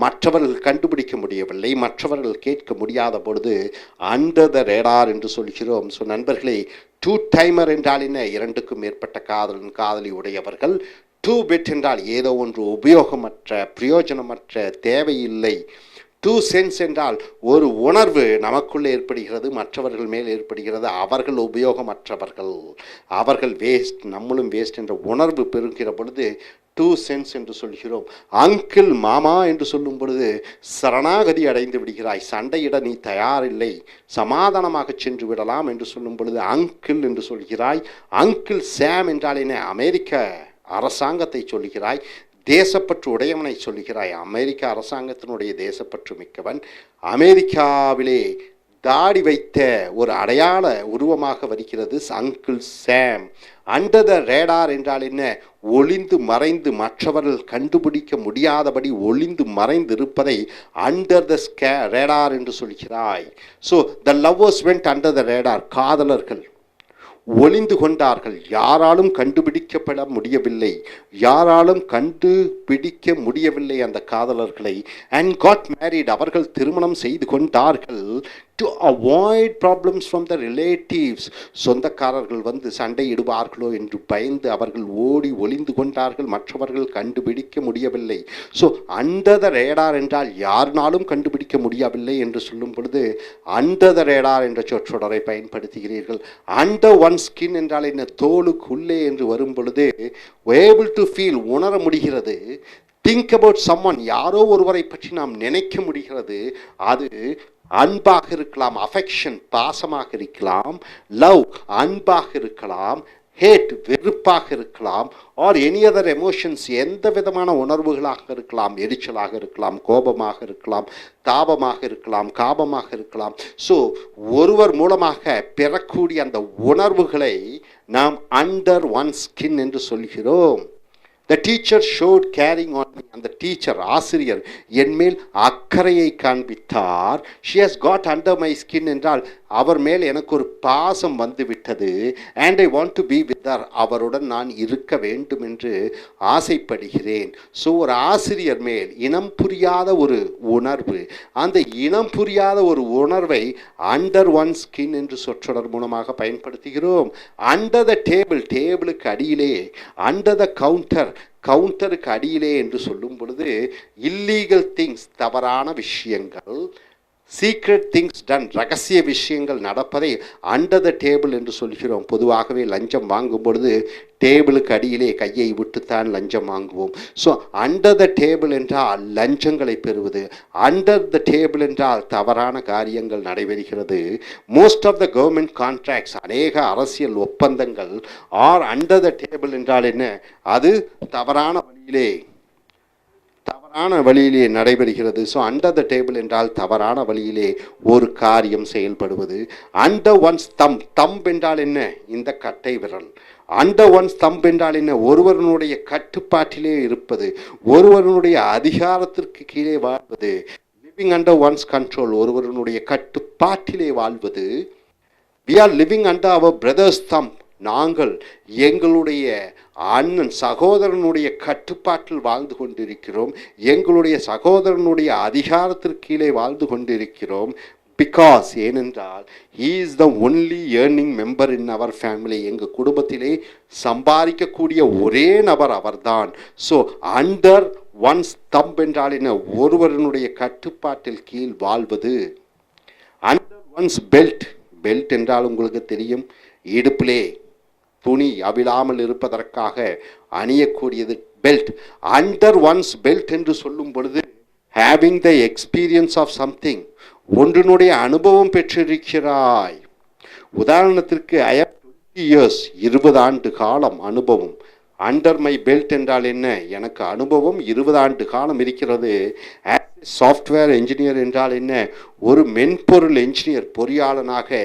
மற்றவர்கள் கண்டுபிடிக்க முடியவில்லை, மற்றவர்கள் கேட்க முடியாத பொழுது அண்டர் த ரேடார் என்று சொல்கிறோம். ஸோ நண்பர்களே, டூ டைமர் என்றால் என்ன? 2க்கும் மேற்பட்ட காதலி உடையவர்கள். 2 பிட் என்றால் ஏதோ ஒன்று உபயோகமற்ற, பிரயோஜனமற்ற, தேவையில்லை. 2 சென்ஸ் என்றால் ஒரு உணர்வு நமக்குள்ளே ஏற்படுகிறது, மற்றவர்கள் மேல் ஏற்படுகிறது. அவர்கள் உபயோகமற்றவர்கள், அவர்கள் வேஸ்ட், நம்மளும் வேஸ்ட் என்ற உணர்வு பெறுகிற பொழுது டூ சென்ஸ் என்று சொல்கிறோம். அங்கிள் மாமா என்று சொல்லும் பொழுது சரணாகதி அடைந்து விடுகிறாய், சண்டையிட நீ தயாரில்லை, சமாதானமாக சென்று விடலாம் என்று சொல்லும் பொழுது அங்கிள் என்று சொல்கிறாய். அங்கிள் சாம் என்றால் என்ன? அமெரிக்க அரசாங்கத்தை சொல்கிறாய். தேசப்பற்று உடையவனை சொல்கிறாய். அமெரிக்க அரசாங்கத்தினுடைய தேசப்பற்று மிக்கவன். அமெரிக்காவிலே தாடி வைத்த ஒரு அடையாள உருவமாக வருகிறது uncle Sam. Under the radar என்றால் என்ன? ஒளிந்து மறைந்து மற்றவர்கள் கண்டுபிடிக்க முடியாதபடி ஒளிந்து மறைந்து இருப்பதை அண்டர் த ரேடார் என்று சொல்கிறாய். So the lovers went under the radar. காதலர்கள் ஒளிந்து கொண்டார்கள், யாராலும் கண்டுபிடிக்கப்பட முடியவில்லை, யாராலும் கண்டுபிடிக்க முடியவில்லை அந்த காதலர்களை. அண்ட் காட் மேரிட், அவர்கள் திருமணம் செய்து கொண்டார்கள். To avoid problems from the relatives, சொந்தக்காரர்கள் வந்து சண்டையிடுவார்களோ என்று பயந்து அவர்கள் ஓடி ஒளிந்து கொண்டார்கள், மற்றவர்கள் கண்டுபிடிக்க முடியவில்லை. ஸோ அண்டர் த ரேடார் என்றால் யாருனாலும் கண்டுபிடிக்க முடியவில்லை என்று சொல்லும் பொழுது அண்டர் த ரேடார் என்ற சொற்றொடரை பயன்படுத்துகிறீர்கள். அண்டர் ஒன் ஸ்கின் என்றால் என்ன? தோலுக்குள்ளே என்று வரும் பொழுது ஏபிள் டு ஃபீல், உணர முடிகிறது. திங்க் அபவுட் சம்மன், யாரோ ஒருவரை பற்றி நாம் நினைக்க முடிகிறது. அது அன்பாக இருக்கலாம், அஃபெக்ஷன் பாசமாக இருக்கலாம், லவ் அன்பாக இருக்கலாம், ஹேட் வெறுப்பாக இருக்கலாம், ஆர் எனி அதர் எமோஷன்ஸ் எந்த விதமான உணர்வுகளாக இருக்கலாம், எரிச்சலாக இருக்கலாம், கோபமாக இருக்கலாம், தாபமாக இருக்கலாம், காபமாக இருக்கலாம். ஸோ ஒருவர் மூலமாக பெறக்கூடிய அந்த உணர்வுகளை நாம் அண்டர் ஒன் ஸ்கின் என்று சொல்கிறோம். The teacher showed caring on me. அந்த டீச்சர் ஆசிரியர் என்மேல் அக்கறையை காண்பித்தார். She has got under my skin என்றால் அவர் மேல் எனக்கு ஒரு பாசம் வந்து விட்டது. And I want to be with her. அவருடன் நான் இருக்க வேண்டும் என்று ஆசைப்படுகிறேன். ஸோ ஒரு ஆசிரியர் மேல் இனம் புரியாத ஒரு உணர்வு, அந்த இனம் புரியாத ஒரு உணர்வை அண்டர் ஒன் ஸ்கின் என்று சொற்றொடர் மூலமாக பயன்படுத்துகிறோம். அண்டர் த டேபிள், டேபிளுக்கு அடியிலே. அண்டர் த கவுண்டர், கவுண்டருக்கு அடியிலே என்று சொல்லும் பொழுது இல்லீகல் திங்ஸ், தவறான விஷயங்கள், சீக்ரெட் திங்ஸ் டன், ரகசிய விஷயங்கள் நடப்பதை அண்டர் த டேபிள் என்று சொல்கிறோம். பொதுவாகவே லஞ்சம் வாங்கும் பொழுது டேபிளுக்கு அடியிலே கையை விட்டுத்தான் லஞ்சம் வாங்குவோம். ஸோ அண்டர் த டேபிள் என்றால் லஞ்சங்களை பெறுவது. அண்டர் த டேபிள் என்றால் தவறான காரியங்கள் நடைபெறுகிறது. Most of the government contracts, அநேக அரசியல் ஒப்பந்தங்கள் ஆர் அண்டர் த டேபிள் என்றால் என்ன? அது தவறான வழியிலே நடைபெறுகிறது. ஸோ அண்டர் த டேபிள் என்றால் தவறான வழியிலே ஒரு காரியம் செயல்படுவது. அண்டர் ஒன்ஸ் தம்ப், தம்ப் என்றால் என்ன? இந்த கட்டை விரல். அண்டர் ஒன்ஸ் தம்ப் என்றால் என்ன? ஒருவருடைய கட்டுப்பாட்டிலே இருப்பது, ஒருவருடைய அதிகாரத்திற்கு கீழே வாழ்வது. லிவிங் அண்டர் ஒன்ஸ் கண்ட்ரோல், ஒருவருடைய கட்டுப்பாட்டிலே வாழ்வது. We are living under our brother's thumb. நாங்கள் எங்களுடைய அண்ணன் சகோதரனுடைய கட்டுப்பாட்டில் வாழ்ந்து கொண்டிருக்கிறோம், எங்களுடைய சகோதரனுடைய அதிகாரத்திற்கு கீழே வாழ்ந்து கொண்டிருக்கிறோம். பிகாஸ், ஏனென்றால் he is the only earning member in our family. எங்கள் குடும்பத்திலே சம்பாதிக்கக்கூடிய ஒரே நபர் அவர்தான். ஸோ அண்டர் ஒன்ஸ் தம்ப் என்றால் என்ன? ஒருவருடைய கட்டுப்பாட்டில் கீழ் வாழ்வது. அண்டர் ஒன்ஸ் பெல்ட், பெல்ட் என்றால் உங்களுக்கு தெரியும், இடுப்பிலே துணி அவிழாமல் இருப்பதற்காக அணியக்கூடியது பெல்ட். அண்டர் ஒன்ஸ் பெல்ட் என்று சொல்லும் பொழுது having the experience of something, ஒன்றினுடைய அனுபவம் பெற்றிருக்கிறாய். உதாரணத்திற்கு ஐ ஹவ் 20 years, 20 ஆண்டு காலம் அனுபவம். அண்டர் மை பெல்ட் என்றால் என்ன? எனக்கு அனுபவம் 20 ஆண்டு காலம் இருக்கிறது. சாஃப்ட்வேர் என்ஜினியர் என்றால் என்ன? ஒரு மென்பொருள் என்ஜினியர், பொறியாளனாக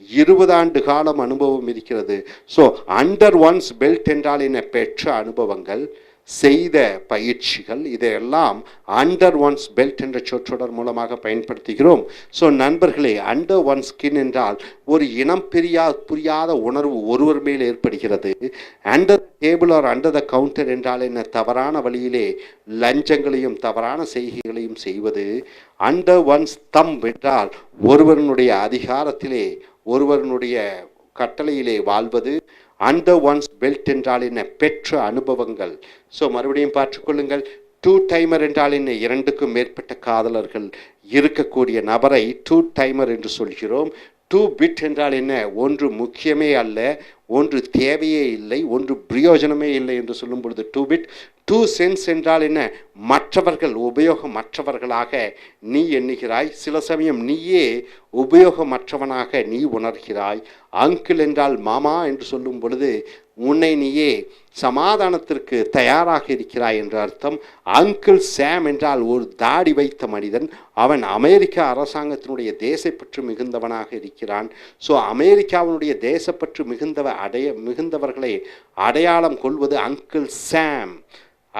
20 ஆண்டு காலம் அனுபவம் இருக்கிறது. ஸோ அண்டர் ஒன்ஸ் பெல்ட் என்றால் என்ன? பெற்ற அனுபவங்கள், செய்த பயிற்சிகள், இதையெல்லாம் அண்டர் ஒன்ஸ் பெல்ட் என்ற சொற்றொடர் மூலமாக பயன்படுத்துகிறோம். ஸோ நண்பர்களே, அண்டர் ஒன் ஸ்கின் என்றால் ஒரு இனம் புரியாத உணர்வு ஒருவர் மேல் ஏற்படுகிறது. Under table or under the counter என்றால் என்ன? தவறான வழியிலே லஞ்சங்களையும் தவறான செய்கைகளையும் செய்வது. அண்டர் ஒன்ஸ் தம்ப் என்றால் ஒருவருடைய அதிகாரத்திலே, ஒருவருடைய கட்டளையிலே வாழ்வது. அண்டர் ஒன்ஸ் பெல்ட் என்றால் என்ன? பெற்ற அனுபவங்கள். ஸோ மறுபடியும் பார்த்துக்கொள்ளுங்கள். டூ டைமர் என்றால் என்ன? 2க்கும் மேற்பட்ட காதலர்கள் இருக்கக்கூடிய நபரை டூ டைமர் என்று சொல்கிறோம். டூ பிட் என்றால் என்ன? ஒன்று முக்கியமே அல்ல, ஒன்று தேவையே இல்லை, ஒன்று பிரயோஜனமே இல்லை என்று சொல்லும் பொழுது டூ பிட். டூ சென்ஸ் என்றால் என்ன? மற்றவர்கள் உபயோகமற்றவர்களாக நீ எண்ணுகிறாய். சில சமயம் நீயே உபயோகமற்றவனாக நீ உணர்கிறாய். அங்கிள் என்றால் மாமா என்று சொல்லும் பொழுது உன்னை நீயே சமாதானத்திற்கு தயாராக இருக்கிறாய் என்று அர்த்தம். அங்கிள் சாம் என்றால் ஒரு தாடி வைத்த மனிதன். அவன் அமெரிக்க அரசாங்கத்தினுடைய தேசப்பற்று மிகுந்தவனாக இருக்கிறான். ஸோ அமெரிக்காவினுடைய தேசப்பற்று மிகுந்தவர்களை அடையாளம் கொள்வது அங்கிள் சாம்.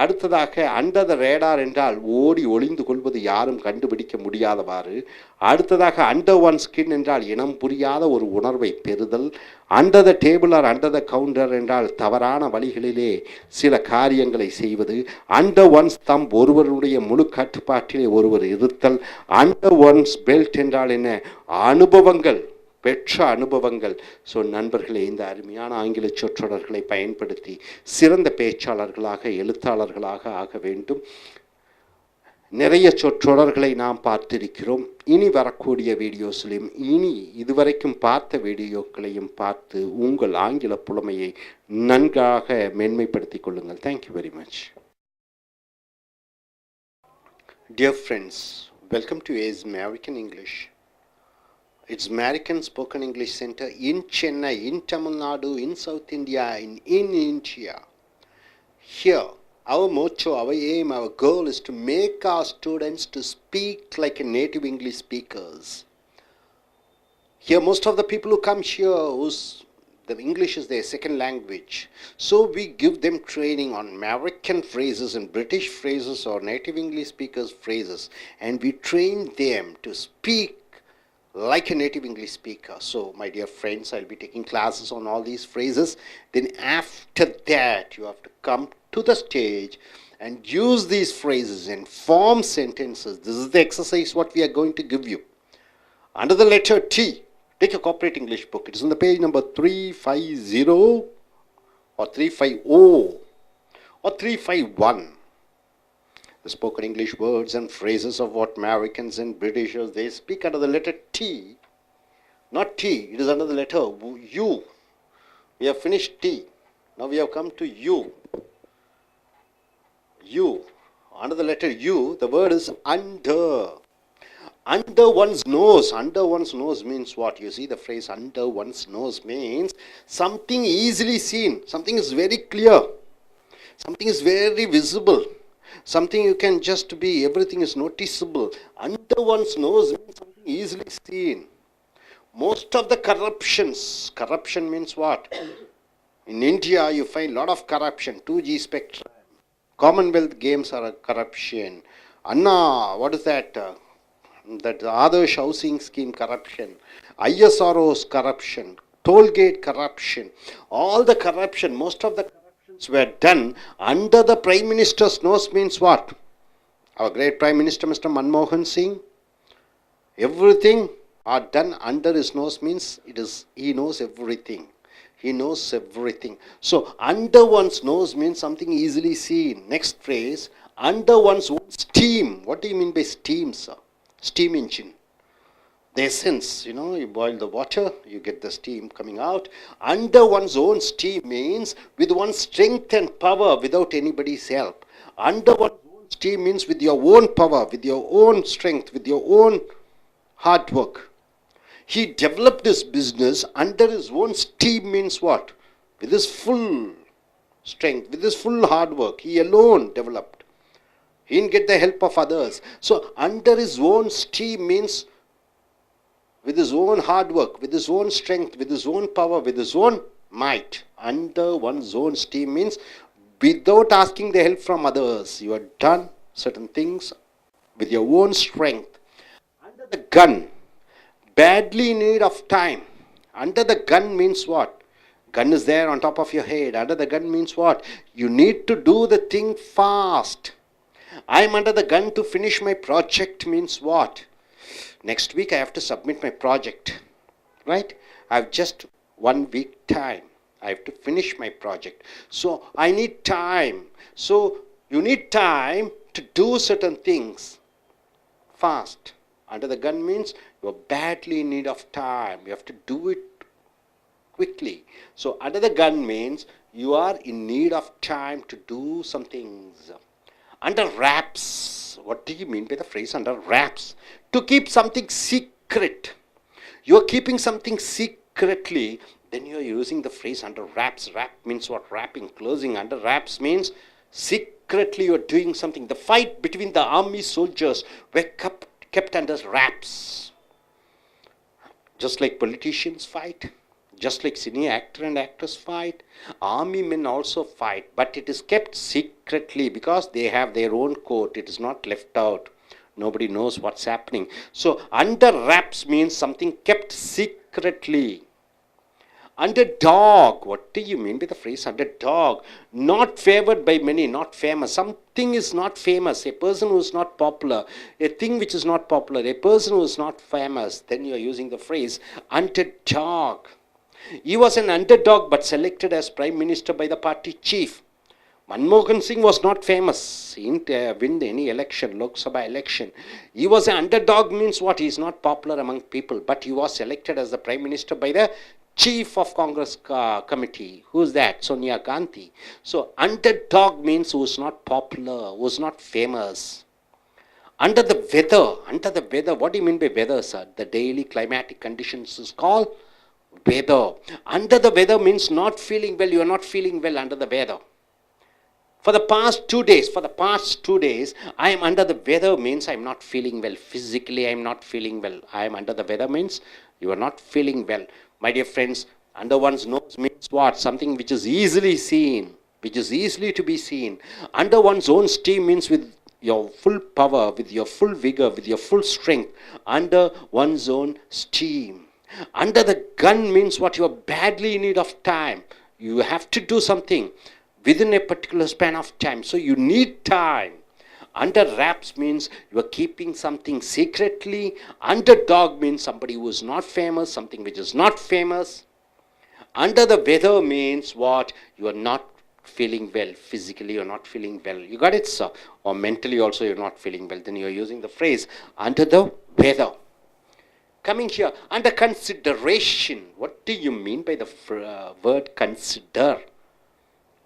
அடுத்ததாக அண்டர் த ரேடார் என்றால் ஓடி ஒளிந்து கொள்வது, யாரும் கண்டுபிடிக்க முடியாதவாறு. அடுத்ததாக அண்டர் ஒன் ஸ்கின் என்றால் இனம் புரியாத ஒரு உணர்வை பெறுதல். Under the table or under the counter என்றால் தவறான வழிகளிலே சில காரியங்களை செய்வது. அண்டர் ஒன்ஸ் தம் ஒருவருடைய முழு கட்டுப்பாட்டிலே ஒருவர் இருத்தல். அண்டர் ஒன்ஸ் பெல்ட் என்றால் என்ன? அனுபவங்கள், பெற்ற அனுபவங்கள். ஸோ நண்பர்களே, இந்த அருமையான ஆங்கில சொற்றொடர்களை பயன்படுத்தி சிறந்த பேச்சாளர்களாக எழுத்தாளர்களாக ஆக வேண்டும். நிறைய சொற்றொடர்களை நாம் பார்த்திருக்கிறோம். இனி வரக்கூடிய வீடியோஸ்லையும் இனி இதுவரைக்கும் பார்த்த வீடியோக்களையும் பார்த்து உங்கள் ஆங்கில புலமையை நன்காக மேன்மைப்படுத்திக் கொள்ளுங்கள். Thank you very much. Dear friends, welcome to ace American English. It's American Spoken English Center in Chennai, in Tamil Nadu, in South India, in India. Here, our motto, our aim, our goal is to make our students to speak like a native English speakers. Here, most of the people who come here, the English is their second language. So we give them training on American phrases and British phrases or native English speakers phrases, and we train them to speak like a native English speaker. So my dear friends, I'll be taking classes on all these phrases. Then after that, you have to come to the stage and use these phrases and form sentences. This is the exercise what we are going to give you. Under the letter T, take a corporate English book. It is on the page number 350 or 350 or 351. The spoken English words and phrases of what Americans and Britishers, they speak under the letter T. Not T, it is under the letter U. We have finished T. Now we have come to U. U. Under the letter U, the word is under. Under one's nose. Under one's nose means what? You see the phrase under one's nose means something easily seen. Something is very clear. Something is very visible. Something you can just be, everything is noticeable. Under one's nose means something easily seen. Most of the corruption means what? In India, you find a lot of corruption. 2G spectrum. Commonwealth Games are a corruption. Anna, what is that? That Adarsh housing scheme corruption. ISRO's corruption. Tollgate corruption. All the corruption, most of the were done under the Prime Minister's nose means what? Our great Prime Minister, Mr. Manmohan Singh. Everything are done under his nose means he knows everything. He knows everything. So under one's nose means something easily seen. Next phrase, under one's own steam. What do you mean by steam, sir? Steam engine. The essence, you boil the water, you get the steam coming out. Under one's own steam means with one's strength and power without anybody's help. Under one's own steam means with your own power, with your own strength, with your own hard work. He developed this business under his own steam means what? With his full strength, with his full hard work. He alone developed. He didn't get the help of others. So under his own steam means with his own hard work, with his own strength, with his own power, with his own might. Under one's own steam means without asking the help from others. You have done certain things with your own strength. Under the gun, badly in need of time. Under the gun means what? Gun is there on top of your head. Under the gun means what? You need to do the thing fast. I am under the gun to finish my project means what? Next week I have to submit my project, right? I have just 1 week time. I have to finish my project. So I need time. So you need time to do certain things fast. Under the gun means you are badly in need of time. You have to do it quickly. So under the gun means you are in need of time to do some things. Under wraps, what do you mean by the phrase under wraps? To keep something secret. You are keeping something secretly, then you are using the phrase under wraps. Wrap means what? Wrapping, closing. Under wraps means secretly you are doing something. The fight between the army soldiers were kept under wraps. Just like politicians fight, just like cine actor and actors fight, army men also fight, but it is kept secretly because they have their own code. It is not left out. Nobody knows what's happening. So under wraps means something kept secretly. Underdog, what do you mean by the phrase underdog? Not favored by many, not famous. Something is not famous. A person who is not popular, a thing which is not popular, a person who is not famous. Then you are using the phrase underdog. He was an underdog but selected as Prime Minister by the party chief. Manmohan Singh was not famous. He didn't win any election, Lok Sabha election. He was an underdog means what? He is not popular among people, but he was selected as the Prime Minister by the Chief of Congress Committee. Who is that? Sonia Gandhi. So underdog means who is not popular, who is not famous. Under the weather, what do you mean by weather, sir? The daily climatic conditions is called weather. Under the weather means not feeling well. You are not feeling well under the weather. For the past 2 days, I am under the weather means I am not feeling well. Physically, I am not feeling well. I am under the weather means you are not feeling well. My dear friends, under one's nose means what? Something which is easily seen, which is easily to be seen. Under one's own steam means with your full power, with your full vigor, with your full strength. Under one's own steam. Under the gun means what? You are badly in need of time. You have to do something within a particular span of time. So you need time. Under wraps means you are keeping something secretly. Underdog means somebody who is not famous, something which is not famous. Under the weather means what? You are not feeling well. Physically you are not feeling well. You got it, sir? Or mentally also you are not feeling well. Then you are using the phrase under the weather. Coming here, under consideration. What do you mean by the word consider?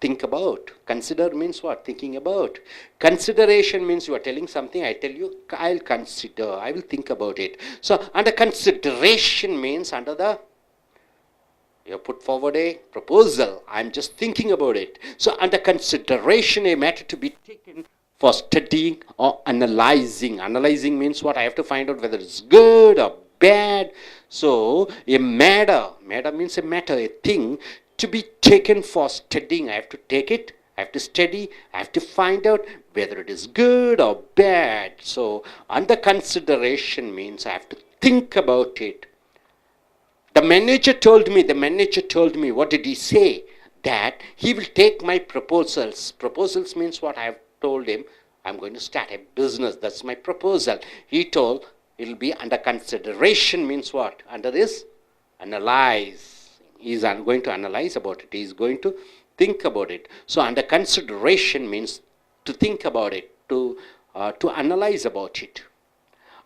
Think about. Consider means what? Thinking about. Consideration means you are telling something. I tell you, I'll consider. I will think about it. So under consideration means under the, you put forward a proposal. I'm just thinking about it. So under consideration, a matter to be taken for studying or analyzing. Analyzing means what? I have to find out whether it's good or bad. So a matter means a matter, a thing to be taken for studying. I have to take it, I have to study, I have to find out whether it is good or bad. So under consideration means I have to think about it. The manager told me, what did he say? That he will take my proposals. Proposals means what? I have told him, I'm going to start a business. That's my proposal. He told it will be under consideration means what? Under this, analyze. He is going to analyze about it. He is going to think about it. So under consideration means to think about it, to analyze about it.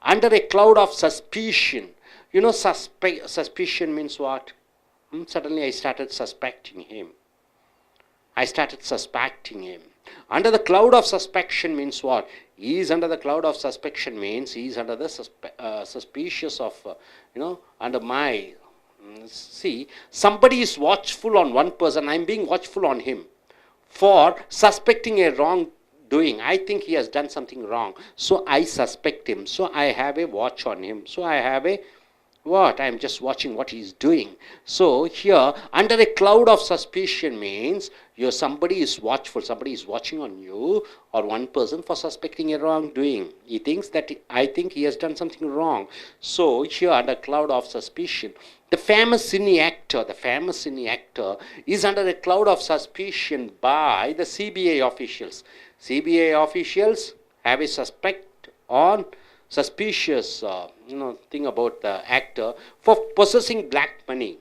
Under a cloud of suspicion. You know, suspicion means what? Suddenly I started suspecting him. Under the cloud of suspicion means what? He is under the cloud of suspicion means he is under the suspicious of, under my... See, somebody is watchful on one person. I'm being watchful on him for suspecting a wrongdoing. I think he has done something wrong. So I suspect him. So I have a watch on him. So I have a what? I'm just watching what he's doing. So here, under a cloud of suspicion means somebody is watchful. Somebody is watching on you or one person for suspecting a wrongdoing. He thinks that I think he has done something wrong. So here, under cloud of suspicion, the famous cine actor is under a cloud of suspicion by the CBI officials. CBI officials have a suspicious thing about the actor for possessing black money.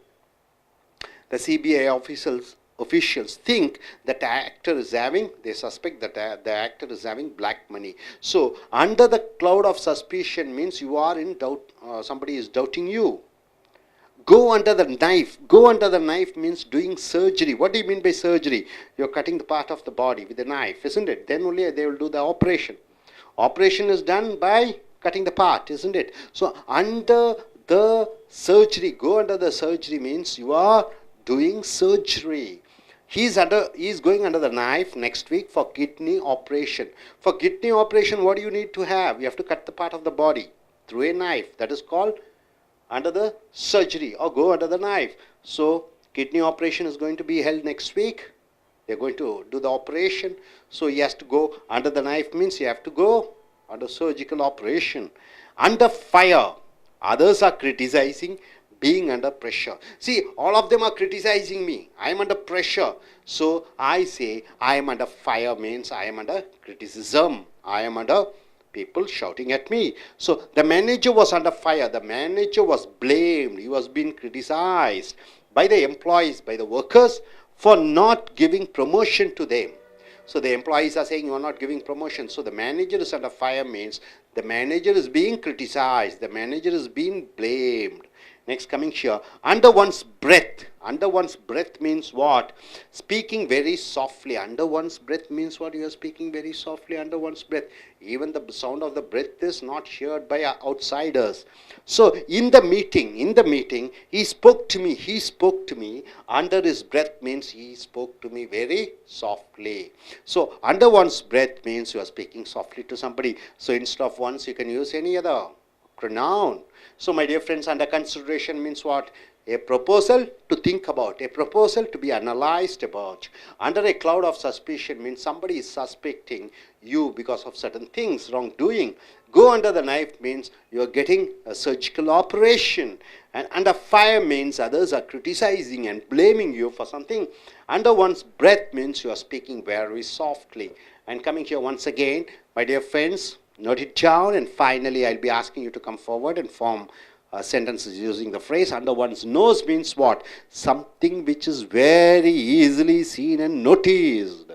The CBI officials think that the actor is having, they suspect that the actor is having black money. So under the cloud of suspicion means you are in doubt, somebody is doubting you. Go under the knife. Go under the knife means doing surgery. What do you mean by surgery? You're cutting the part of the body with a knife, isn't it? Then only they will do the operation. Operation is done by cutting the part, isn't it? So under the surgery, go under the surgery means you are doing surgery. He's going under the knife next week for kidney operation. For kidney operation, what do you need to have? You have to cut the part of the body through a knife. That is called under the surgery, or go under the knife. So kidney operation is going to be held next week. They're going to do the operation. So he has to go under the knife means you have to go under surgical operation. Under fire, others are criticizing being under pressure. See, all of them are criticizing me. I am under pressure. So I say I am under fire means I am under criticism. I am under people shouting at me. So the manager was under fire. The manager was blamed. He was being criticized by the employees, by the workers, for not giving promotion to them. So the employees are saying you are not giving promotion. So the manager is under fire means the manager is being criticized. The manager is being blamed. Next, coming here, under one's breath. Under one's breath means what? Speaking very softly. Under one's breath means what? You are speaking very softly under one's breath. Even the sound of the breath is not heard by outsiders. So in the meeting, he spoke to me. Under his breath means he spoke to me very softly. So under one's breath means you are speaking softly to somebody. So instead of once, you can use any other pronoun. So my dear friends, under consideration means what? A proposal to think about, a proposal to be analyzed about. Under a cloud of suspicion means somebody is suspecting you because of certain things, wrongdoing. Go under the knife means you are getting a surgical operation. And under fire means others are criticizing and blaming you for something. Under one's breath means you are speaking very softly. And coming here once again, my dear friends, note it down, and finally I'll be asking you to come forward and form sentences using the phrase under one's nose means what? Something which is very easily seen and noticed.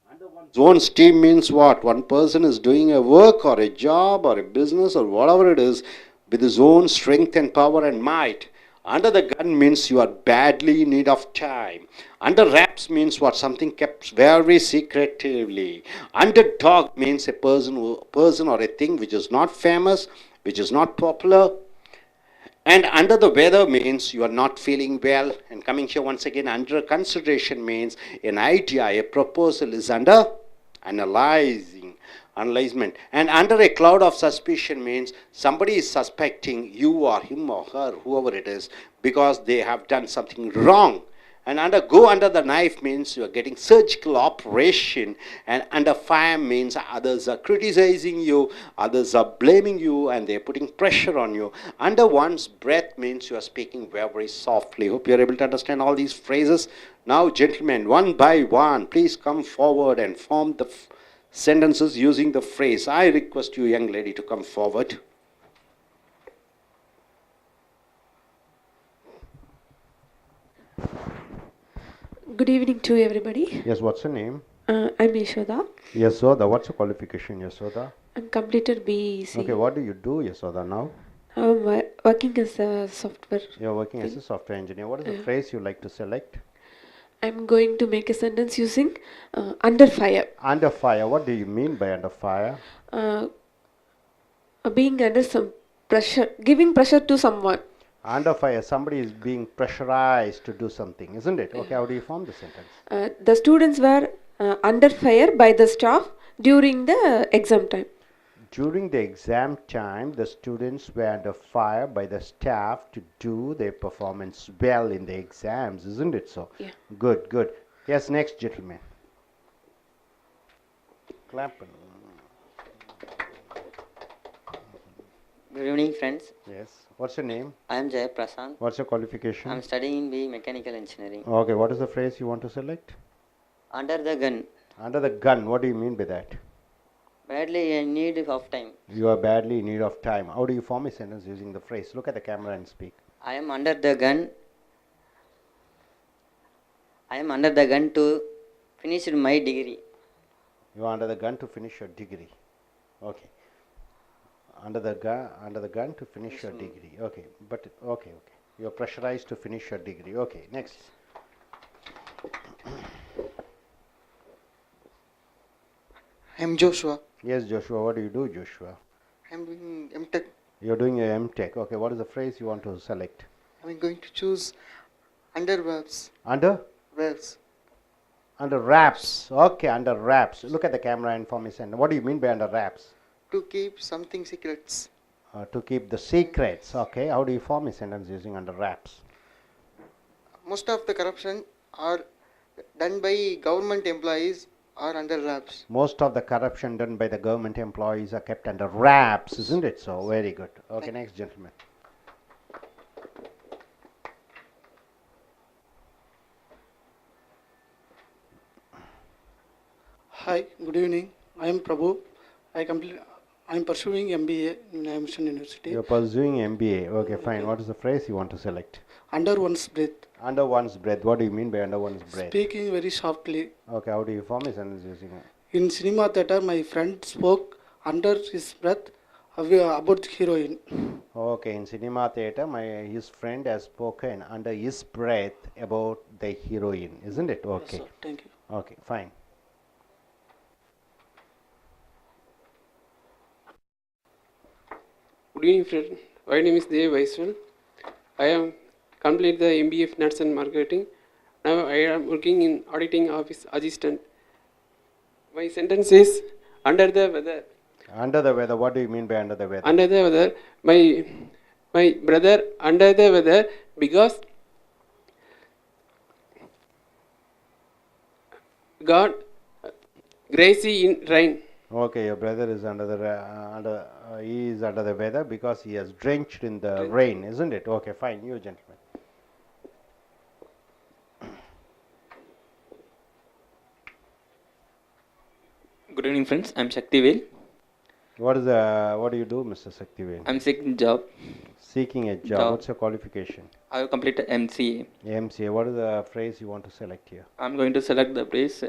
Under one's own steam means what? One person is doing a work or a job or a business or whatever it is with his own strength and power and might. Under the gun means you are badly in need of time. Under wraps means what? Something kept very secretively. Under dog means a person or a thing which is not famous, which is not popular. And under the weather means you are not feeling well. And coming here once again, under consideration means an idea, a proposal is under analyzement. And under a cloud of suspicion means somebody is suspecting you or him or her, whoever it is, because they have done something wrong. And go under the knife means you are getting surgical operation. And under fire means others are criticizing you, others are blaming you, and they are putting pressure on you. Under one's breath means you are speaking very softly. Hope you are able to understand all these phrases. Now, gentlemen, one by one, please come forward and form the sentences using the phrase. I request you, young lady, to come forward. Good evening to everybody. Yes, what's your name? I'm Yashoda. Yasoda, what's your qualification, Yasoda? I'm completed BEC. Okay, what do you do, Yasoda, now? I'm working as a software. You're working as a software engineer. What is the phrase you like to select? I'm going to make a sentence using under fire. Under fire, what do you mean by under fire? Being under some pressure, giving pressure to someone. Under fire, somebody is being pressurized to do something, isn't it? Okay, how do you form the sentence? The students were under fire by the staff during the exam time. During the exam time, the students were under fire by the staff to do their performance well in the exams, isn't it so? Yeah. Good, good. Yes, next gentleman. Clap. Good evening, friends. Yes. What's your name? I am Jaya Prasad. What's your qualification? I am studying in B Mechanical Engineering. Okay, what is the phrase you want to select? Under the gun. Under the gun, what do you mean by that? Badly in need of time. You are badly in need of time. How do you form a sentence using the phrase? Look at the camera and speak. I am under the gun. I am under the gun to finish my degree. You are under the gun to finish your degree. Okay. Under the gun to finish your degree. Okay, but okay. You're pressurized to finish your degree. Okay, next. I'm Joshua. Yes, Joshua. What do you do, Joshua? I'm doing MTech. You're doing a MTech. Okay, what is the phrase you want to select? I'm going to choose under verbs. Under? Verbs. Under wraps. Okay, under wraps. Look at the camera and form a sentence. What do you mean by under wraps? To keep something secrets. To keep the secrets. Okay, how do you form a sentence using under wraps? Most of the corruption are done by government employees or under wraps. Most of the corruption done by the government employees are kept under wraps, isn't it? So, very good. Okay, next gentleman. Hi, good evening. I am Prabhu. I am pursuing MBA in Mission University. You're pursuing MBA. Okay, fine. What is the phrase you want to select? Under one's breath. Under one's breath. What do you mean by under one's breath? Speaking very softly. Okay, how do you form a sentence using it? In cinema theater, my friend spoke under his breath about the heroine. Okay, in cinema theater, his friend has spoken under his breath about the heroine, isn't it? Okay. Yes, sir. Thank you. Okay, fine. Good evening, friend. My name is Dev Vaiswal. I am complete the MBA Finance and Marketing. Now I am working in auditing office assistant. My sentence is under the weather. Under the weather. What do you mean by under the weather? Under the weather. My brother under the weather because God gracie in rain. Okay, your brother is he is under the weather because he has drenched in the rain, isn't it? Okay, fine. You gentlemen. Good evening, friends. I'm Shaktivel. What do you do, Mr. Saktivel? I'm seeking job. Seeking a job. What's your qualification? I have completed MCA. MCA. What is the phrase you want to select here? I'm going to select the phrase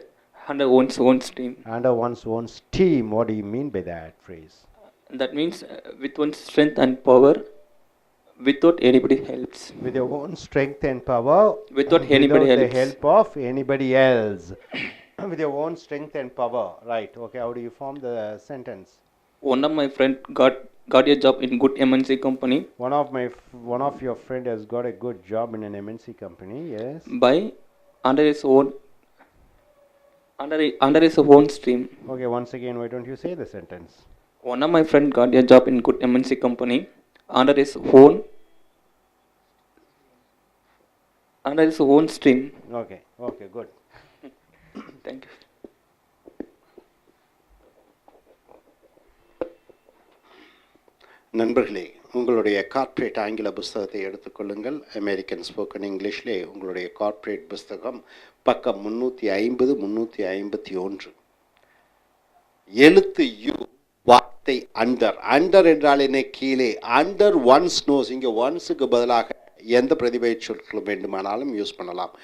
under one's own stream. Under one's own steam. What do you mean by that phrase? That means with one's strength and power, without anybody helps. With your own strength and power, without anybody without helps. the help of anybody else. With your own strength and power, right? Okay. How do you form the sentence? One of my friend got a job in good MNC company. One of your friend has got a good job in an MNC company. Yes. By under his own stream. Okay. Once again, why don't you say the sentence? One of my friend got a job in good MNC company under his own stream. Okay. Okay. Good. Thank you. நண்பர்களே, உங்களுடைய corporate ஆங்கில புஸ்தகத்தை எடுத்துக்கொள்ளுங்கள். American spoken இங்கிலீஷ்லே உங்களுடைய corporate புஸ்தகம் பக்கம் 350 351. எழுத்து you, வார்த்தை அண்டர். அண்டர் என்றால் என்ன? கீழே. Under one's nose. இங்கே ஒன்ஸுக்கு பதிலாக எந்த பிரதிபெயர் சொற்களும் வேண்டுமானாலும் யூஸ் பண்ணலாம்.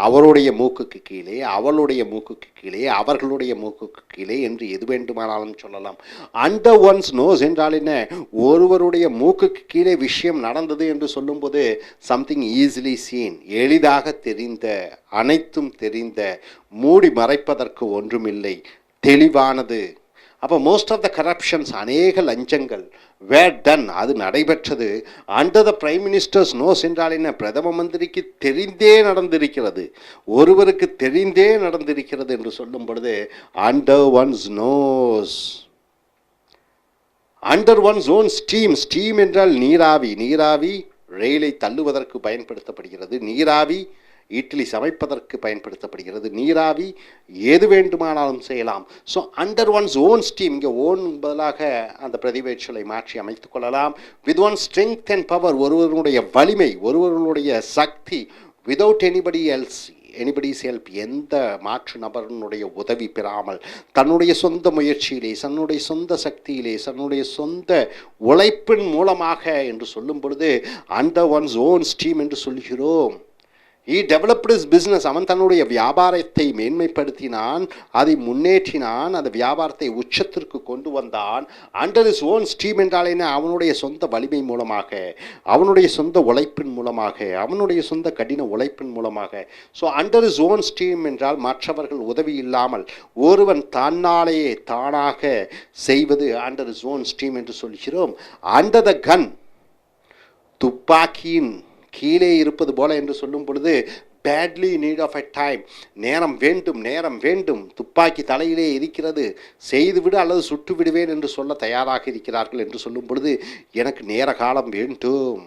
அவருடைய மூக்குக்கு கீழே, அவளுடைய மூக்குக்கு கீழே, அவர்களுடைய மூக்குக்கு கீழே என்று எது வேண்டுமானாலும் சொல்லலாம். அண்டர் ஒன்ஸ் நோஸ் என்றால் என்ன? ஒருவருடைய மூக்குக்கு கீழே விஷயம் நடந்தது என்று சொல்லும்போது சம்திங் ஈஸிலி சீன், எளிதாக தெரிந்த, அனைத்தும் தெரிந்த, மூடி மறைப்பதற்கு ஒன்றுமில்லை, தெளிவானது. அப்போ மோஸ்ட் ஆஃப் த கரப்ஷன்ஸ், அநேக லஞ்சங்கள் வேர் டன், அது நடைபெற்றது under the prime minister's nose என்றால் என்ன? பிரதம மந்திரிக்கு தெரிந்தே நடந்திருக்கிறது, ஒருவருக்கு தெரிந்தே நடந்திருக்கிறது என்று சொல்லும் பொழுது under one's nose. Under one's own steam. Steam என்றால் நீராவி. நீராவி ரயிலை தள்ளுவதற்கு பயன்படுத்தப்படுகிறது. நீராவி இட்லி சமைப்பதற்கு பயன்படுத்தப்படுகிறது. நீராவி எது வேண்டுமானாலும் செய்யலாம். So under one's own steam. இங்கே ஓன் பதிலாக அந்த பிரதிபெயர்ச்சொல்லை மாற்றி அமைத்துக் கொள்ளலாம். With one strength and power, ஒருவருடைய வலிமை, ஒருவருடைய சக்தி. விதவுட் எனிபடிஸ் ஹெல்ப், எந்த மாற்று நபருடைய உதவி பெறாமல் தன்னுடைய சொந்த முயற்சியிலே, தன்னுடைய சொந்த சக்தியிலே, தன்னுடைய சொந்த உழைப்பின் மூலமாக என்று சொல்லும் பொழுது அண்டர் ஒன்ஸ் ஓன் ஸ்டீம் என்று சொல்கிறோம். he developed his business. அவன் தன்னுடைய வியாபாரத்தை மேன்மைப்படுத்தினான், அதை முன்னேற்றினான், அந்த வியாபாரத்தை உச்சத்திற்கு கொண்டு வந்தான். அண்டர் his own steam என்றால் என்ன? அவனுடைய சொந்த வலிமை மூலமாக, அவனுடைய சொந்த உழைப்பின் மூலமாக, அவனுடைய சொந்த கடின உழைப்பின் மூலமாக. So under his own steam என்றால் மற்றவர்கள் உதவி இல்லாமல் ஒருவன் தன்னாலேயே தானாக செய்வது அண்டர் his own steam என்று சொல்கிறோம். அண்டர் த கன், துப்பாக்கியின் கீழே இருப்பது போல என்று சொல்லும் பொழுது badly need of a time, நேரம் வேண்டும், நேரம் வேண்டும், துப்பாக்கி தலையிலே இருக்கிறது, செய்துவிடு அல்லது சுட்டு விடுவேன் என்று சொல்ல தயாராக இருக்கிறார்கள் என்று சொல்லும் பொழுது எனக்கு நேர காலம் வேண்டும்.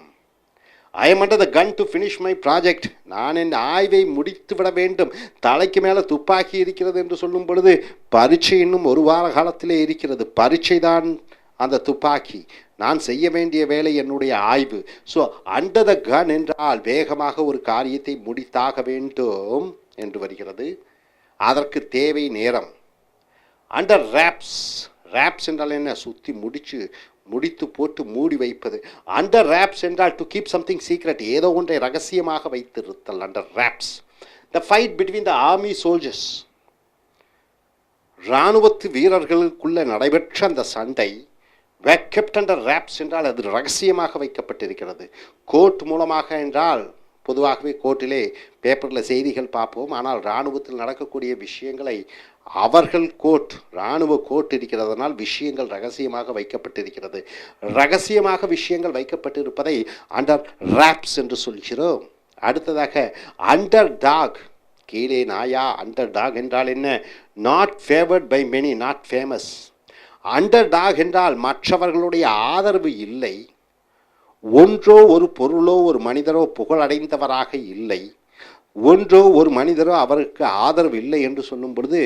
I am under the gun to finish my project, நான் என் ஆய்வை முடித்து விட வேண்டும். தலைக்கு மேலே துப்பாக்கி இருக்கிறது என்று சொல்லும் பொழுது பரீட்சை இன்னும் ஒரு வார காலத்திலே இருக்கிறது. பரீட்சை தான் அந்த துப்பாக்கி, நான் செய்ய வேண்டிய வேலை என்னுடைய ஆய்வு. ஸோ அண்டர் த கன் என்றால் வேகமாக ஒரு காரியத்தை முடித்தாக வேண்டும் என்று வருகிறது. அதற்கு தேவை நேரம். அண்டர் ரேப்ஸ், ரேப்ஸ் என்றால் என்ன? சுற்றி முடித்து போட்டு மூடி வைப்பது. அண்டர் ரேப்ஸ் என்றால் டு கீப் சம்திங் சீக்ரெட், ஏதோ ஒன்றை ரகசியமாக வைத்திருத்தல். Under wraps. The fight between the army soldiers, இராணுவத்து வீரர்களுக்குள்ளே நடைபெற்ற அந்த சண்டை kept under wraps என்றால் அது ரகசியமாக வைக்கப்பட்டிருக்கிறது. கோர்ட் மூலமாக என்றால் பொதுவாகவே கோர்ட்டிலே பேப்பரில் செய்திகள் பார்ப்போம். ஆனால் இராணுவத்தில் நடக்கக்கூடிய விஷயங்களை அவர்கள் கோர்ட், இராணுவ கோர்ட் இருக்கிறதுனால் விஷயங்கள் ரகசியமாக வைக்கப்பட்டிருக்கிறது. ரகசியமாக விஷயங்கள் வைக்கப்பட்டிருப்பதை அண்டர் ராப்ஸ் என்று சொல்கிறோம். அடுத்ததாக அண்டர் டாக், கீழே நாயா. அண்டர் டாக் என்றால் என்ன? Not favoured by many, not famous. Underdog என்றால் மற்றவர்களுடைய ஆதரவு இல்லை, ஒன்றோ ஒரு பொருளோ ஒரு மனிதரோ புகழடைந்தவராக இல்லை, ஒன்றோ ஒரு மனிதரோ அவருக்கு ஆதரவு இல்லை என்று சொல்லும் பொழுது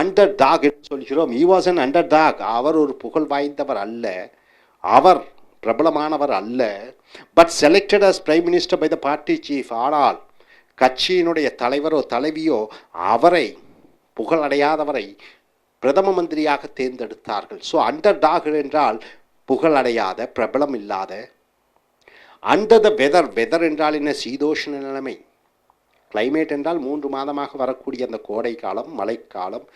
அண்டர் டாக் என்று சொல்கிறோம். He was an underdog, அவர் ஒரு புகழ் வாய்ந்தவர் அல்ல, அவர் பிரபலமானவர் அல்ல. But selected as prime minister by the party chief, ஆனால் கட்சியினுடைய தலைவரோ தலைவியோ அவரை, புகழடையாதவரை பிரதம மந்திரியாக தேர்ந்தெடுத்தார்கள். ஸோ அண்டர் டாக் என்றால் புகழடையாத, பிரபலம் இல்லாத. அண்டர் த வெதர், வெதர் என்றால் என்ன? சீதோஷ்ண நிலைமை. கிளைமேட் என்றால் 3 மாதமாக வரக்கூடிய அந்த கோடை காலம், மழைக்காலம்,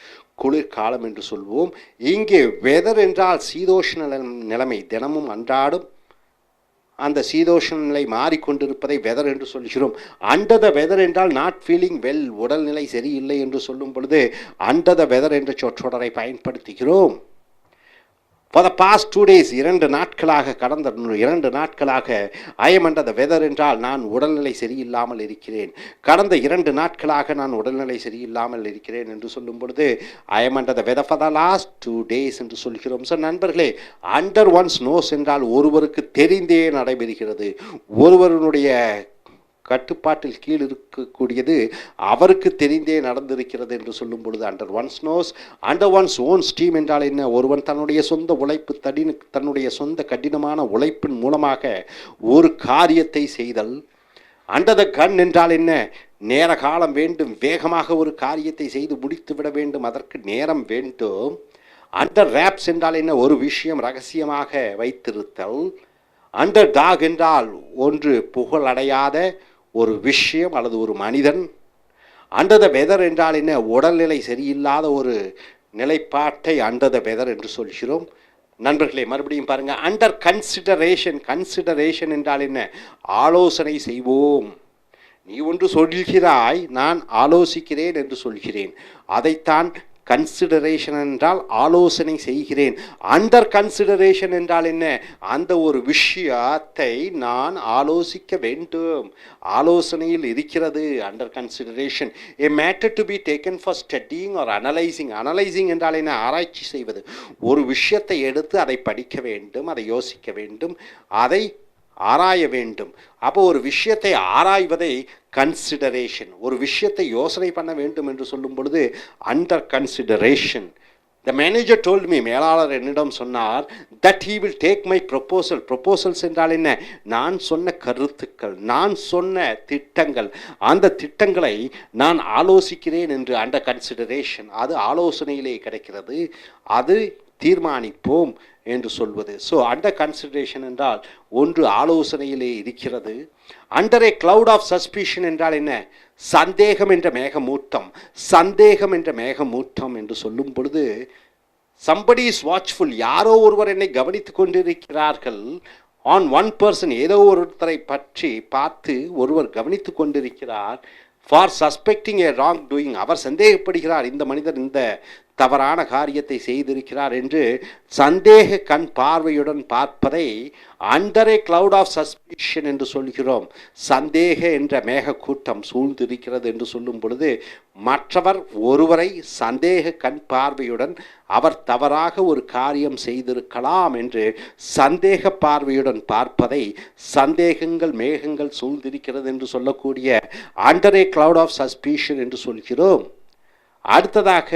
குளிர்காலம் என்று சொல்வோம். இங்கே வெதர் என்றால் சீதோஷ்ண நிலைமை, தினமும் அன்றாடும் அந்த சீதோஷ்ண நிலை மாறிக்கொண்டிருப்பதை வெதர் என்று சொல்கிறோம். அண்டர் த வெதர் என்றால் நாட் ஃபீலிங் வெல், உடல்நிலை சரியில்லை என்று சொல்லும் பொழுது அண்டர் த வெதர் என்ற சொற்றொடரை பயன்படுத்துகிறோம். ஃபார் த பாஸ்ட் 2 days, 2 நாட்களாக, கடந்த 2 நாட்களாக I am under the weather என்றால் நான் உடல்நிலை சரியில்லாமல் இருக்கிறேன். கடந்த 2 நாட்களாக நான் உடல்நிலை சரியில்லாமல் இருக்கிறேன் என்று சொல்லும் பொழுது I am under the weather for the last 2 days என்று சொல்கிறோம். ஸோ நண்பர்களே, அண்டர் ஒன்ஸ் நோஸ் என்றால் ஒருவருக்கு தெரிந்தே நடைபெறுகிறது, ஒருவருடைய கட்டுப்பாட்டில் கீழ் இருக்கக்கூடியது அவருக்கு தெரிந்தே நடந்திருக்கிறது என்று சொல்லும் பொழுது under one's nose. Under one's own steam என்றால் என்ன? ஒருவன் தன்னுடைய சொந்த உழைப்பு, தன்னுடைய சொந்த கடினமான உழைப்பின் மூலமாக ஒரு காரியத்தை செய்தல். அண்டர் த கன் என்றால் என்ன? நேர காலம் வேண்டும், வேகமாக ஒரு காரியத்தை செய்து முடித்து விட வேண்டும், அதற்கு நேரம் வேண்டும். அண்டர் ரேப்ஸ் என்றால் என்ன? ஒரு விஷயம் ரகசியமாக வைத்திருத்தல். அண்டர் டாக் என்றால் ஒன்று புகழடையாத ஒரு விஷயம் அல்லது ஒரு மனிதன். அண்டர் த வெதர் என்றால் என்ன? உடல்நிலை சரியில்லாத ஒரு நிலைப்பாட்டை அண்டர் த வெதர் என்று சொல்கிறோம். நண்பர்களே, மறுபடியும் பாருங்கள். அண்டர் கன்சிடரேஷன், கன்சிடரேஷன் என்றால் என்ன? ஆலோசனை செய்வோம். நீ ஒன்று சொல்கிறாய், நான் ஆலோசிக்கிறேன் என்று சொல்கிறேன், அதைத்தான் கன்சிடரேஷன் என்றால் ஆலோசனை செய்கிறேன். அண்டர் கன்சிடரேஷன் என்றால் என்ன? அந்த ஒரு விஷயத்தை நான் ஆலோசிக்க வேண்டும், ஆலோசனையில் இருக்கிறது. Under consideration. A matter to be taken for studying or analysing. Analysing என்றால் என்ன? ஆராய்ச்சி செய்வது. ஒரு விஷயத்தை எடுத்து அதை படிக்க வேண்டும், அதை யோசிக்க வேண்டும், அதை ஆராய வேண்டும். அப்போ ஒரு விஷயத்தை ஆராய்வதை கன்சிடரேஷன், ஒரு விஷயத்தை யோசனை பண்ண வேண்டும் என்று சொல்லும் பொழுது under consideration. The manager told me, மேலாளர் என்னிடம் சொன்னார், that he will take my proposal. Proposals என்றால் என்ன? நான் சொன்ன கருத்துக்கள், நான் சொன்ன திட்டங்கள், அந்த திட்டங்களை நான் ஆலோசிக்கிறேன் என்று. அண்டர் கன்சிடரேஷன், அது ஆலோசனையிலே கிடைக்கிறது, அது தீர்மானிப்போம் என்று சொல்வது. ஸோ அண்டர் கன்சிடரேஷன் என்றால் ஒன்று ஆலோசனையிலே இருக்கிறது. Under a cloud of suspicion என்றால் என்ன? சந்தேகம் என்ற மேகமூட்டம், சந்தேகம் என்ற மேகமூட்டம் என்று சொல்லும் பொழுது somebody is watchful, யாரோ ஒருவர் என்னை கவனித்துக் கொண்டிருக்கிறார்கள். on one person, ஏதோ ஒருத்தரை பற்றி பார்த்து ஒருவர் கவனித்துக் கொண்டிருக்கிறார். for suspecting a wrong doing, அவர் சந்தேகப்படுகிறார் இந்த மனிதர் இந்த தவறான காரியத்தை செய்திருக்கிறார் என்று சந்தேக கண் பார்வையுடன் பார்ப்பதை under a cloud of suspicion என்று சொல்கிறோம். சந்தேக என்ற மேகக்கூட்டம் சூழ்ந்திருக்கிறது என்று சொல்லும் பொழுது மற்றவர் ஒருவரை சந்தேக கண் பார்வையுடன் அவர் தவறாக ஒரு காரியம் செய்திருக்கலாம் என்று சந்தேக பார்வையுடன் பார்ப்பதை சந்தேகங்கள் மேகங்கள் சூழ்ந்திருக்கிறது என்று சொல்லக்கூடிய under a cloud of suspicion என்று சொல்கிறோம். அடுத்ததாக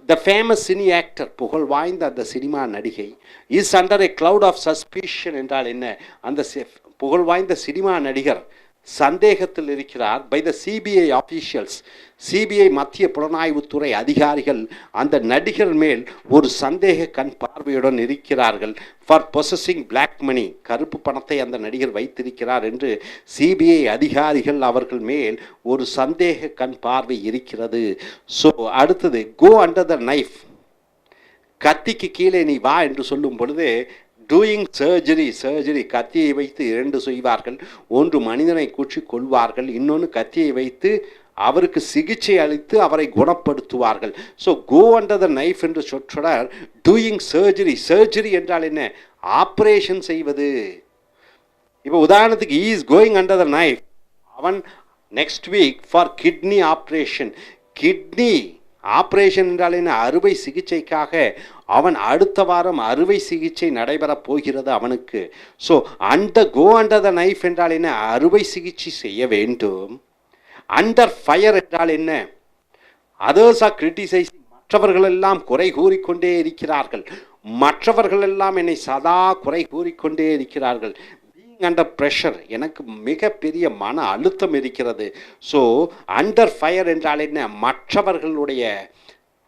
the famous cine actor, புகழ் வாய்ந்த அந்த சினிமா நடிகை is under a cloud of suspicion என்றால் என்ன? அந்த புகழ் வாய்ந்த சினிமா நடிகர் சந்தேகத்தில் இருக்கிறார். By the CBI officials, CBI மத்திய புலனாய்வுத்துறை அதிகாரிகள் அந்த நடிகர் மேல் ஒரு சந்தேக கண் பார்வையுடன் இருக்கிறார்கள். ஃபார் பொசஸிங் பிளாக் மணி, கருப்பு பணத்தை அந்த நடிகர் வைத்திருக்கிறார் என்று சிபிஐ அதிகாரிகள் அவர்கள் மேல் ஒரு சந்தேக கண் பார்வை இருக்கிறது. ஸோ அடுத்தது கோ அண்டர் த நைஃப், கத்திக்கு கீழே நீ வா என்று சொல்லும் பொழுது டூயிங் சர்ஜரி, சர்ஜரி கத்தியை வைத்து இரண்டு செய்வார்கள். ஒன்று மனிதனை குற்றி கொள்வார்கள், இன்னொன்று கத்தியை வைத்து அவருக்கு சிகிச்சை அளித்து அவரை குணப்படுத்துவார்கள். So go under the knife என்று சொற்றொடர் டூயிங் சர்ஜரி. சர்ஜரி என்றால் என்ன? ஆப்ரேஷன் செய்வது. இப்போ உதாரணத்துக்கு he is going under the knife, அவன் next week for kidney operation. Kidney operation என்றால் என்ன? அறுவை சிகிச்சைக்காக அவன் அடுத்த வாரம் அறுவை சிகிச்சை நடைபெறப் போகிறது அவனுக்கு. So go under the knife என்றால் என்ன? அறுவை சிகிச்சை செய்ய வேண்டும். அண்டர் ஃபயர் என்றால் என்ன? அதர்ஸ் ஆர் கிரிட்டிசைசிங், மற்றவர்களெல்லாம் குறை கூறிக்கொண்டே இருக்கிறார்கள், மற்றவர்களெல்லாம் என்னை சதா குறை கூறிக்கொண்டே இருக்கிறார்கள். அண்டர் ப்ரெஷர், எனக்கு மிகப்பெரிய மன அழுத்தம் இருக்கிறது. ஸோ அண்டர் ஃபயர் என்றால் என்ன? மற்றவர்களுடைய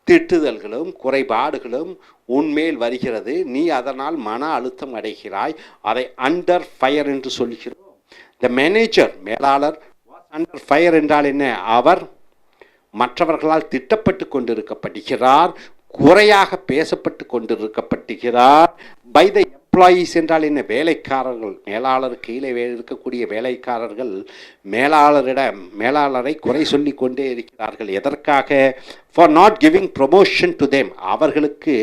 திட்டுதல்களும் குறைபாடுகளும் உன்மேல் வருகிறது, நீ அதனால் மன அழுத்தம் அடைகிறாய், அதை அண்டர் ஃபயர் என்று சொல்கிறோம். த மேனேஜர், மேலாளர் அண்டர் ஃபயர் என்றால் என்ன? அவர் மற்றவர்களால் திட்டப்பட்டு கொண்டிருக்கப்படுகிறார், குறையாக பேசப்பட்டு கொண்டிருக்கப்படுகிறார். பை த எம்ப்ளாயீஸ் என்றால் என்ன? வேலைக்காரர்கள், மேலாளர் கீழே இருக்கக்கூடிய வேலைக்காரர்கள் மேலாளரை குறை சொல்லி கொண்டே இருக்கிறார்கள். எதற்காக? For not giving promotion to them, அவர்களுக்கு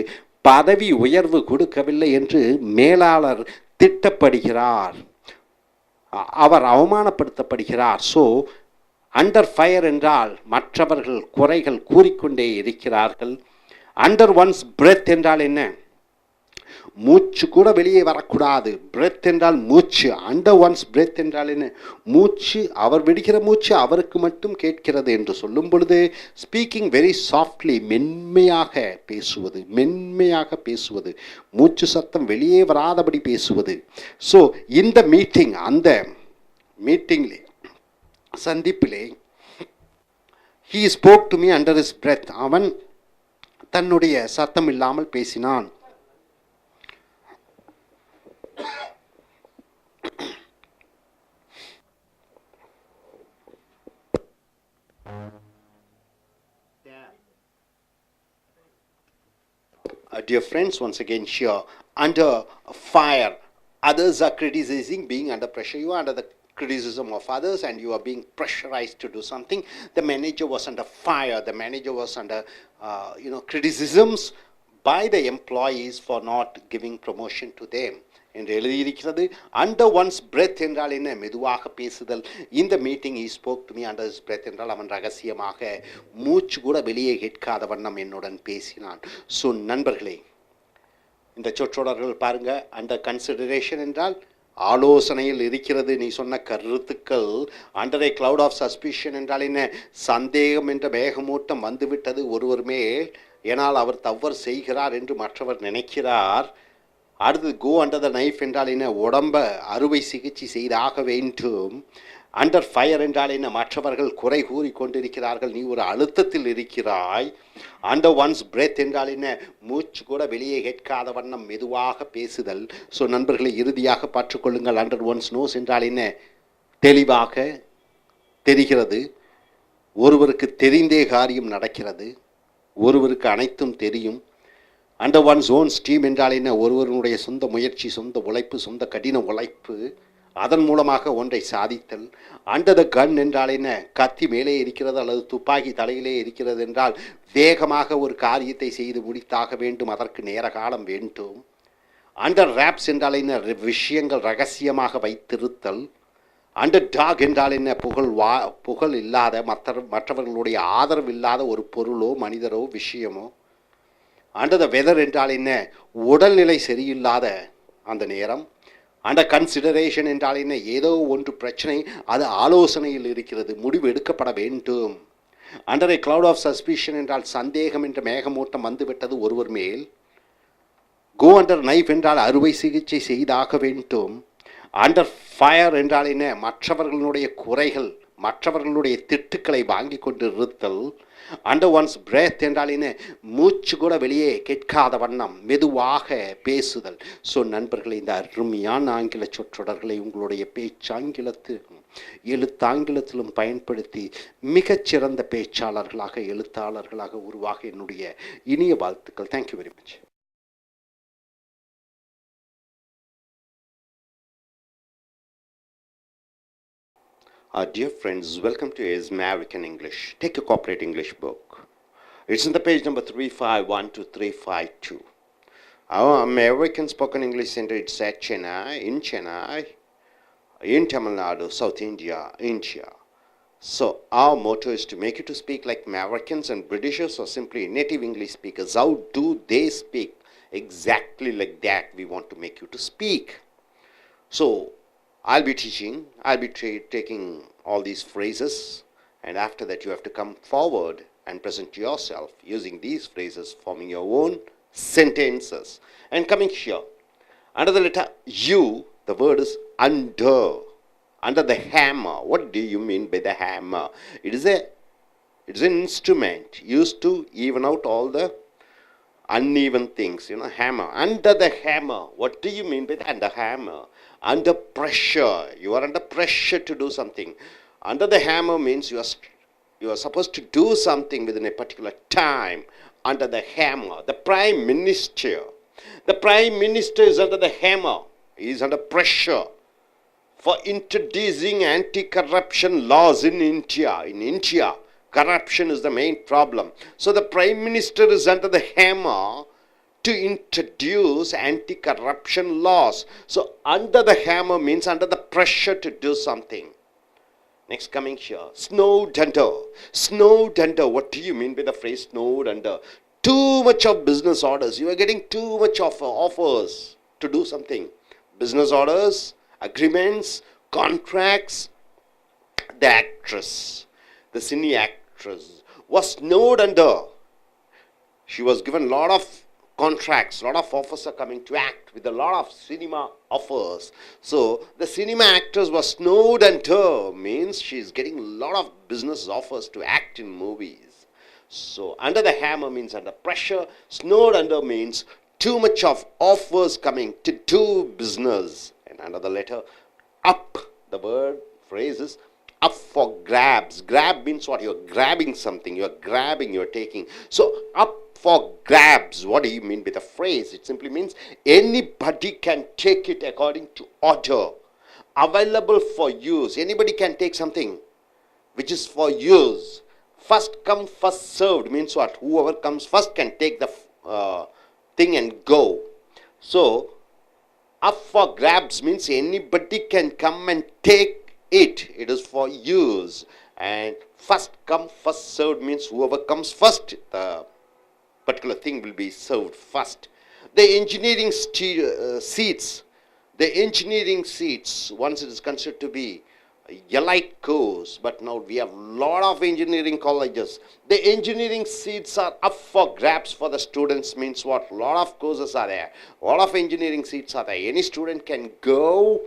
பதவி உயர்வு கொடுக்கவில்லை என்று மேலாளர் திட்டப்படுகிறார், அவர் அவமானப்படுத்தப்படுகிறார். ஸோ அண்டர் ஃபயர் என்றால் மற்றவர்கள் குறைகள் கூறிக்கொண்டே இருக்கிறார்கள். அண்டர் ஒன்ஸ் பிரெத் என்றால் என்ன? மூச்சு கூட வெளியே வரக்கூடாது. பிரெத் என்றால் மூச்சு. அண்டர் ஒன்ஸ் பிரெத் என்றால் என்ன? மூச்சு, அவர் விடுகிற மூச்சு அவருக்கு மட்டும் கேட்கிறது என்று சொல்லும் பொழுது ஸ்பீக்கிங் வெரி சாஃப்ட்லி, மென்மையாக பேசுவது, மென்மையாக பேசுவது, மூச்சு சத்தம் வெளியே வராதபடி பேசுவது. ஸோ இந்த மீட்டிங், அந்த மீட்டிங்லே சந்திப்பிலே he spoke to me under his breath, அவன் தன்னுடைய சத்தம் இல்லாமல் பேசினான். Dear friends, once again here, under fire, others are criticizing, being under pressure. You are under the criticism of others and you are being pressurized to do something. The manager was under fire. The manager was under criticisms by the employees for not giving promotion to them என்று எழுதியிருக்கிறது. Under once breadth என்றால் என்ன? மெதுவாக பேசுதல். இந்த meeting he spoke to me under his breath என்றால் அவன் ரகசியமாக மூச்சு கூட வெளியே கேட்காத வண்ணம் என்னுடன் பேசினான். ஸோ நண்பர்களே, இந்த சொற்றொடர்கள் பாருங்க. அண்டர் கன்சிடரேஷன் என்றால் ஆலோசனையில் இருக்கிறது. நீ சொன்ன கருத்துக்கள். Under a cloud of suspicion என்றால் என்ன? சந்தேகம் என்ற மேகமூட்டம் வந்துவிட்டது ஒருவர் மேல், ஏனால் அவர் தவறு செய்கிறார் என்று மற்றவர் நினைக்கிறார். அடுத்தது கோ அண்டர் த நைஃப் என்றால் என்ன? உடம்ப அறுவை சிகிச்சை செய்தாக வேண்டும். அண்டர் ஃபயர் என்றால் என்ன? மற்றவர்கள் குறை கூறி கொண்டிருக்கிறார்கள், நீ ஒரு அழுத்தத்தில் இருக்கிறாய். அண்டர் ஒன்ஸ் பிரெத் என்றால் என்ன? மூச்சு கூட வெளியே கேட்காத வண்ணம் மெதுவாக பேசுதல். ஸோ நண்பர்களை இறுதியாக பார்த்துக்கொள்ளுங்கள். அண்டர் ஒன்ஸ் நோஸ் என்றால் என்ன? தெளிவாக தெரிகிறது. ஒருவருக்கு தெரிந்தே காரியம் நடக்கிறது. ஒருவருக்கு அனைத்தும் தெரியும். அண்டர் ஒன்ஸ் ஓன் ஸ்டீம் என்றால் என்ன? ஒருவருடைய சொந்த முயற்சி, சொந்த உழைப்பு, சொந்த கடின உழைப்பு, அதன் மூலமாக ஒன்றை சாதித்தல். அண்டர் த கன் என்றால் என்ன? கத்தி மேலே இருக்கிறது அல்லது துப்பாக்கி தலையிலே இருக்கிறது என்றால் வேகமாக ஒரு காரியத்தை செய்து முடித்தாக வேண்டும், அதற்கு நேர காலம் வேண்டும். அண்டர் ராப்ஸ் என்றால் என்ன? விஷயங்கள் ரகசியமாக வைத்திருத்தல். அண்டர் டாக் என்றால் என்ன? புகழ் இல்லாத, மற்றவர்களுடைய ஆதரவு இல்லாத ஒரு பொருளோ மனிதரோ விஷயமோ. அண்டர் த வெதர் என்றால் என்ன? உடல்நிலை சரியில்லாத அந்த நேரம். அண்டர் கன்சிடரேஷன் என்றால் என்ன? ஏதோ ஒன்று பிரச்சனை, அது ஆலோசனையில் இருக்கிறது, முடிவு எடுக்கப்பட வேண்டும். Under a cloud of suspicion என்றால் சந்தேகம் என்ற மேகமூட்டம் வந்துவிட்டது ஒருவர் மேல். கோ அண்டர் நைஃப் என்றால் அறுவை சிகிச்சை செய்தாக வேண்டும். அண்டர் ஃபயர் என்றால் என்ன? மற்றவர்களுடைய குறைகள், மற்றவர்களுடைய திட்டுக்களை வாங்கி கொண்டு இருத்தல். அண்டர் ஒன்ஸ் பிரெத் என்றால் என்ன? மூச்சு கூட வெளியே கேட்காத வண்ணம் மெதுவாக பேசுதல். ஸோ நண்பர்களே, இந்த அருமையான ஆங்கில சொற்றொடர்களை உங்களுடைய பேச்சாங்கிலத்திலும் எழுத்தாங்கிலத்திலும் பயன்படுத்தி மிகச்சிறந்த பேச்சாளர்களாக, எழுத்தாளர்களாக உருவாக என்னுடைய இனிய வாழ்த்துக்கள். Thank you very much. Dear friends, welcome to Is American English. Take a corporate English book. It's in the page number 351 to 352. Our American Spoken English Center, it's at Chennai, in Tamil Nadu, South India, India. So our motto is to make you to speak like Americans and Britishers, or simply native English speakers. How do they speak? Exactly like that we want to make you to speak. So I'll be teaching, I'll be taking all these phrases, and after that you have to come forward and present yourself using these phrases, forming your own sentences. And coming here, under the letter U, the word is under. Under the hammer. What do you mean by the hammer? It's an instrument used to even out all the uneven things, hammer. Under the hammer. What do you mean by the under hammer? Under pressure. You are under pressure to do something. Under the hammer means you are supposed to do something within a particular time. Under the hammer. The Prime Minister. The Prime Minister is under the hammer. He is under pressure for introducing anti-corruption laws in India. In India, corruption is the main problem. So the Prime Minister is under the hammer to introduce anti-corruption laws. So under the hammer means under the pressure to do something. Next, coming here, snowed under. Snowed under. What do you mean by the phrase snowed under? Too much of business orders. You are getting too much of offers to do something. Business orders, agreements, contracts. The actress, the cine actress, was snowed under. She was given a lot of contracts, a lot of offers are coming to act with a lot of cinema offers. So the cinema actress was snowed under means she's getting a lot of business offers to act in movies. So under the hammer means under pressure. Snowed under means too much of offers coming to do business. And under the letter up, the word phrase is up for grabs. Grab means what? You're grabbing something. You're grabbing, you're taking. So up for grabs. What do you mean by the phrase? It simply means anybody can take it according to order. Available for use. Anybody can take something which is for use. First come, first served means what? Whoever comes first can take the thing and go. So up for grabs means anybody can come and take it. It is for use. And first come, first served means whoever comes first, the particular thing will be served first. The engineering seats. The engineering seats, once it is considered to be elite course, but now we have a lot of engineering colleges. The engineering seats are up for grabs for the students means what? A lot of courses are there. A lot of engineering seats are there. Any student can go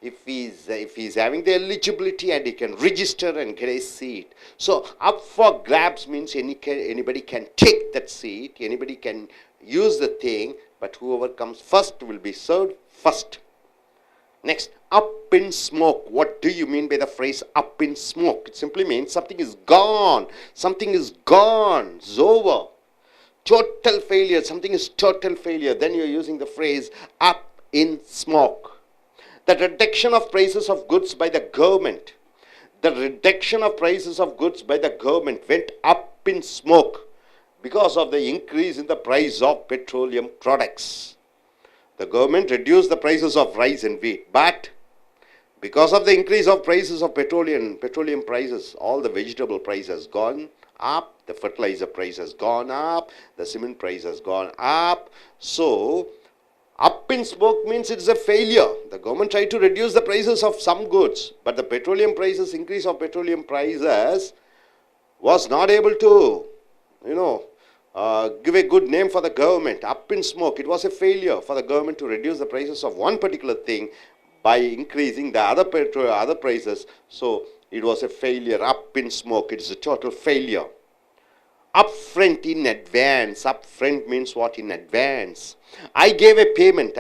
if he's having the eligibility, and he can register and get a seat. So up for grabs means anybody can take that seat, anybody can use the thing, but whoever comes first will be served first. Next, up in smoke. What do you mean by the phrase up in smoke? It simply means something is gone. Something is gone. It's over. Total failure. Something is total failure. Then you're using the phrase up in smoke. The reduction of prices of goods by the government. The reduction of prices of goods by the government went up in smoke because of the increase in the price of petroleum products. The government reduced the prices of rice and wheat, but because of the increase of prices of petroleum prices, all the vegetable price has gone up, the fertilizer price has gone up, the cement price has gone up. So, up in smoke means it's a failure. The government tried to reduce the prices of some goods, but the petroleum prices, increase of petroleum prices was not able to, give a good name for the government. Up in smoke. It was a failure for the government to reduce the prices of one particular thing by increasing the other prices. So it was a failure. Up in smoke. It's a total failure. Upfront, in advance. Upfront means what? In advance. I gave a payment.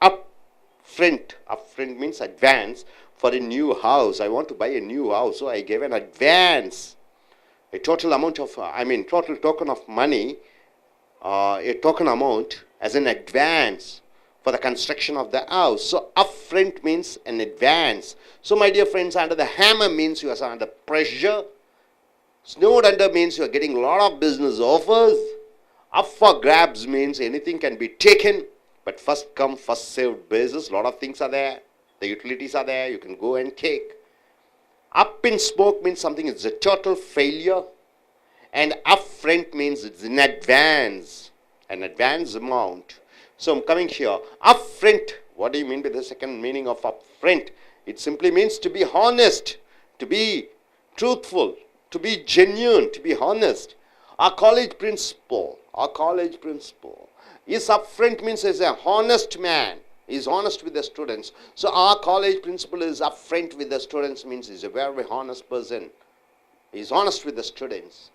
Upfront. Upfront means advance for a new house. I want to buy a new house, so I gave an advance. A total amount of, total token of money, a token amount as an advance for the construction of the house. So upfront means an advance. So my dear friends, under the hammer means you are under pressure. Snowed under means you are getting a lot of business offers. Up for grabs means anything can be taken, but first come, first served basis. A lot of things are there. The utilities are there. You can go and take. Up in smoke means something is a total failure, and upfront means it's in advance, an advance amount. So I'm coming here. Upfront, what do you mean by the second meaning of upfront? It simply means to be honest, to be truthful, to be genuine, to be honest. Our college principal is upfront means he's a honest man. He's honest with the students. So our college principal is upfront with the students means he's a very honest person. He's honest with the students.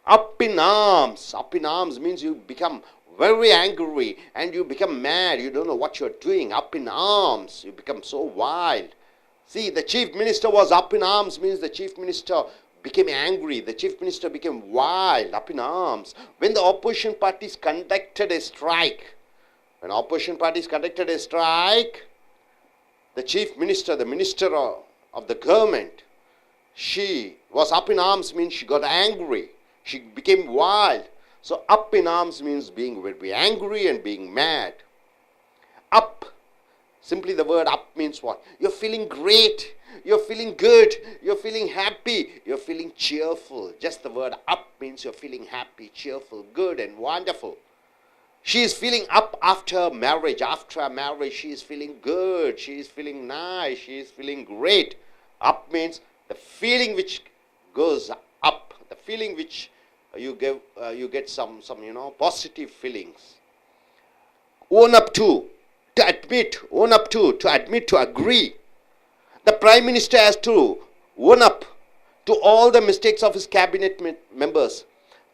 Up in arms. Up in arms means you become very angry and you become mad. You don't know what you're doing. Up in arms. You become so wild. See, the chief minister was up in arms means the chief minister became angry. The chief minister became wild, up in arms. When the opposition parties conducted a strike, the chief minister, the minister of the government, she was up in arms means she got angry. She became wild. So up in arms means being very angry and being mad. Up. Simply the word up means what? You're feeling great. You're feeling good. You're feeling happy. You're feeling cheerful. Just the word up means you're feeling happy, cheerful, good and wonderful. She is feeling up after marriage. After marriage, she is feeling good. She is feeling nice. She is feeling great. Up means the feeling which goes up. The feeling which you get some positive feelings. Own up to admit. Own up to admit, to agree. The Prime Minister has to own up to all the mistakes of his cabinet members.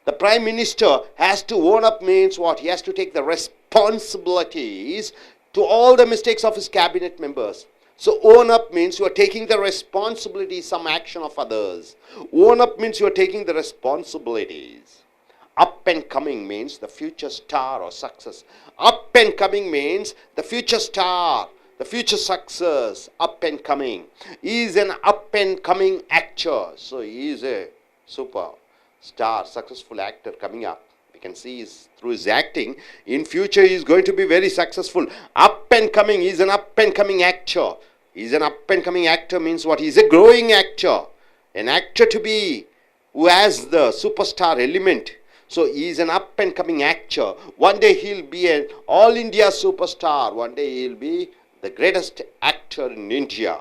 The Prime Minister has to own up means what? He has to take the responsibilities to all the mistakes of his cabinet members. So own up means you are taking the responsibility, some action of others. Own up means you are taking the responsibilities. Up and coming means the future star or success. Up and coming means the future star, the future success, up and coming. He is an up and coming actor. So he is a super star, successful actor coming up. We can see through his acting, in future he is going to be very successful. Up and coming, he is an up and coming actor. He is an up and coming actor means what? He is a growing actor. An actor to be who has the superstar element. So he is an up and coming actor. One day he'll be an all India superstar. One day he'll be the greatest actor in India.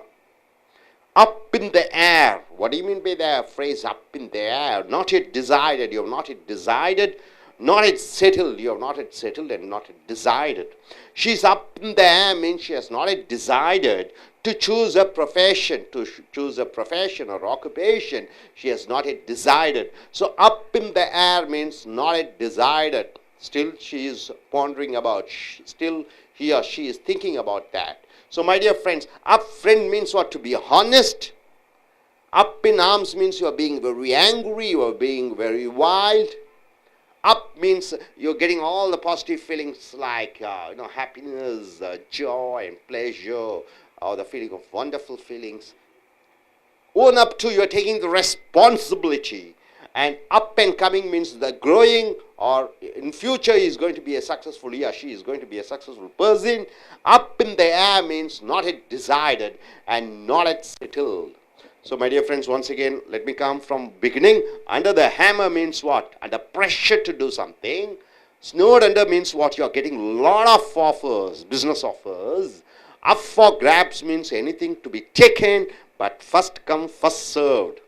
Up in the air. What do you mean by the phrase up in the air? Not yet decided. You have not yet decided. Not yet settled. You have not yet settled and not yet decided. She's up in the air means she has not yet decided to choose a profession. To choose a profession or occupation. She has not yet decided. So up in the air means not yet decided. Still she is pondering about. Still he or she is thinking about that. So my dear friends, upfront means what? To be honest. Up in arms means you are being very angry, you are being very wild. Up means you're getting all the positive feelings like happiness, joy and pleasure, or the feeling of wonderful feelings. Own up to, you're taking the responsibility. And up and coming means the growing, or in future is going to be a successful, he or she is going to be a successful person. Up in the air means not yet decided and not yet settled. So my dear friends, once again, let me come from beginning. Under the hammer means what? Under pressure to do something. Snowed under means what? You're getting a lot of offers, business offers. Up for grabs means anything to be taken, but first come, first served.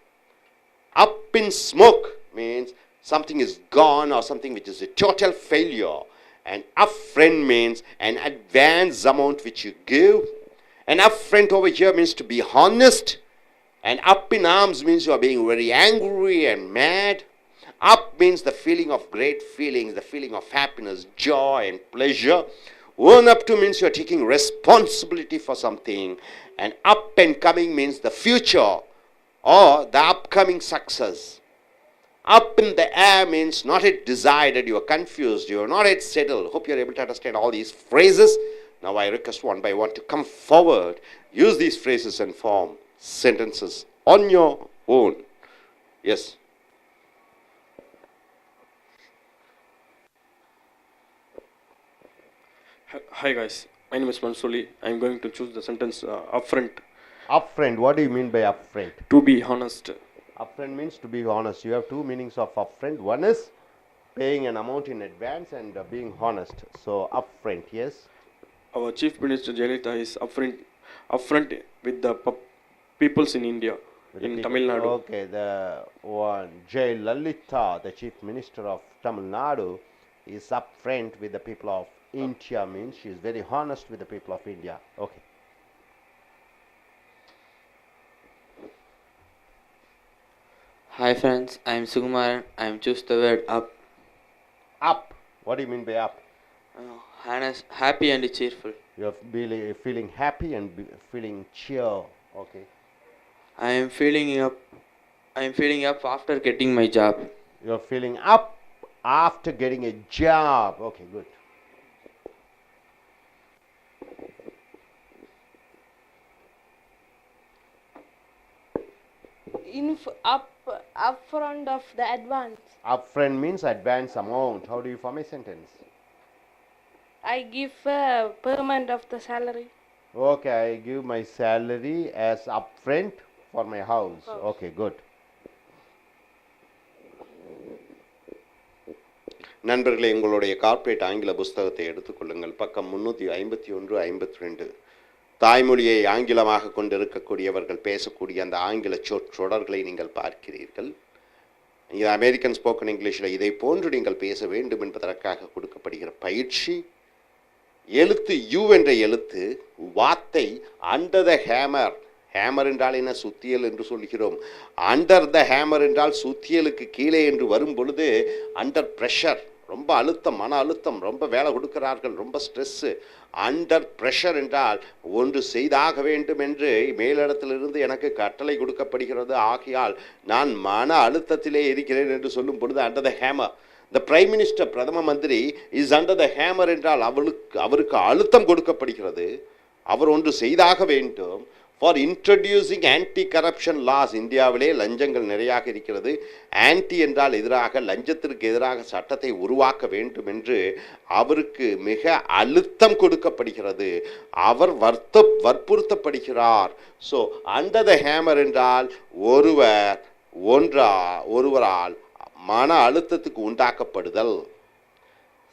Up in smoke means something is gone or something which is a total failure. And upfront means an advance amount which you give. And upfront over here means to be honest. And up in arms means you are being very angry and mad. Up means the feeling of great feelings, the feeling of happiness, joy and pleasure. Own up to means you are taking responsibility for something. And up and coming means the future or the upcoming success. Up in the air means not yet decided, you are confused, you are not yet settled. Hope you are able to understand all these phrases. Now I request one by one to come forward. Use these phrases and form sentences on your own. Yes. Hi guys, my name is Mansuli. I am going to choose the sentence upfront. Upfront, what do you mean by upfront? To be honest. Upfront means to be honest. You have two meanings of upfront. One is paying an amount in advance and being honest. So upfront, yes. Our Chief Minister Jayalalitha is upfront with the peoples in India, in Tamil Nadu. Okay, the one Jayalalitha, the Chief Minister of Tamil Nadu, is upfront with the people of India, means she is very honest with the people of India. Okay. Hi friends, I am Sukumaran. I am choose the word up. Up. What do you mean by up? Happy and cheerful. You are feeling happy and feeling cheer. Okay. I am feeling up. I am feeling up after getting my job. You are feeling up after getting a job. Okay, good. Upfront of the advance. Upfront means advance amount. How do you form a sentence? I give a payment of the salary. Okay, I give my salary as upfront for my house. Okay, good. நண்பர்களே, எங்களுடைய corporate ஆங்கில புஸ்தகத்தை எடுத்துக்கொள்ளுங்கள். பக்கம் 351, 52. தாய்மொழியை ஆங்கிலமாக கொண்டிருக்கக்கூடியவர்கள் பேசக்கூடிய அந்த ஆங்கில சொற்றொடர்களை நீங்கள் பார்க்கிறீர்கள். இது அமெரிக்கன் ஸ்போக்கன் இங்கிலீஷில் இதை போன்று நீங்கள் பேச வேண்டும் என்பதற்காக கொடுக்கப்படுகிற பயிற்சி. எழுத்து யூ என்ற எழுத்து, வார்த்தை அண்டர் த ஹேமர். ஹேமர் என்றால் என்ன? சுத்தியல் என்று சொல்கிறோம். அண்டர் த ஹேமர் என்றால் சுத்தியலுக்கு கீழே என்று வரும் பொழுது அண்டர் ப்ரெஷர், ரொம்ப அழுத்தம், மன அழுத்தம், ரொம்ப வேலை கொடுக்கிறார்கள், ரொம்ப ஸ்ட்ரெஸ்ஸு. அண்டர் ப்ரெஷர் என்றால் ஒன்று செய்தாக வேண்டும் என்று மேலிடத்திலிருந்து எனக்கு கட்டளை கொடுக்கப்படுகிறது, ஆகையால் நான் மன அழுத்தத்திலே இருக்கிறேன் என்று சொல்லும் பொழுது under the hammer. The prime minister, பிரதம மந்திரி, இஸ் அண்டர் த ஹேமர் என்றால் அவருக்கு அழுத்தம் கொடுக்கப்படுகிறது, அவர் ஒன்று செய்தாக வேண்டும். For introducing anti corruption laws. இந்தியாவிலே லஞ்சங்கள் நிறையாக இருக்கிறது. ஆன்டி என்றால் எதிராக, லஞ்சத்திற்கு எதிராக சட்டத்தை உருவாக்க வேண்டும் என்று அவருக்கு மிக அழுத்தம் கொடுக்கப்படுகிறது, அவர் வற்புறுத்தப்படுகிறார். ஸோ அண்டர் த ஹேமர் என்றால் ஒருவரால் மன அழுத்தத்துக்கு உண்டாக்கப்படுதல்.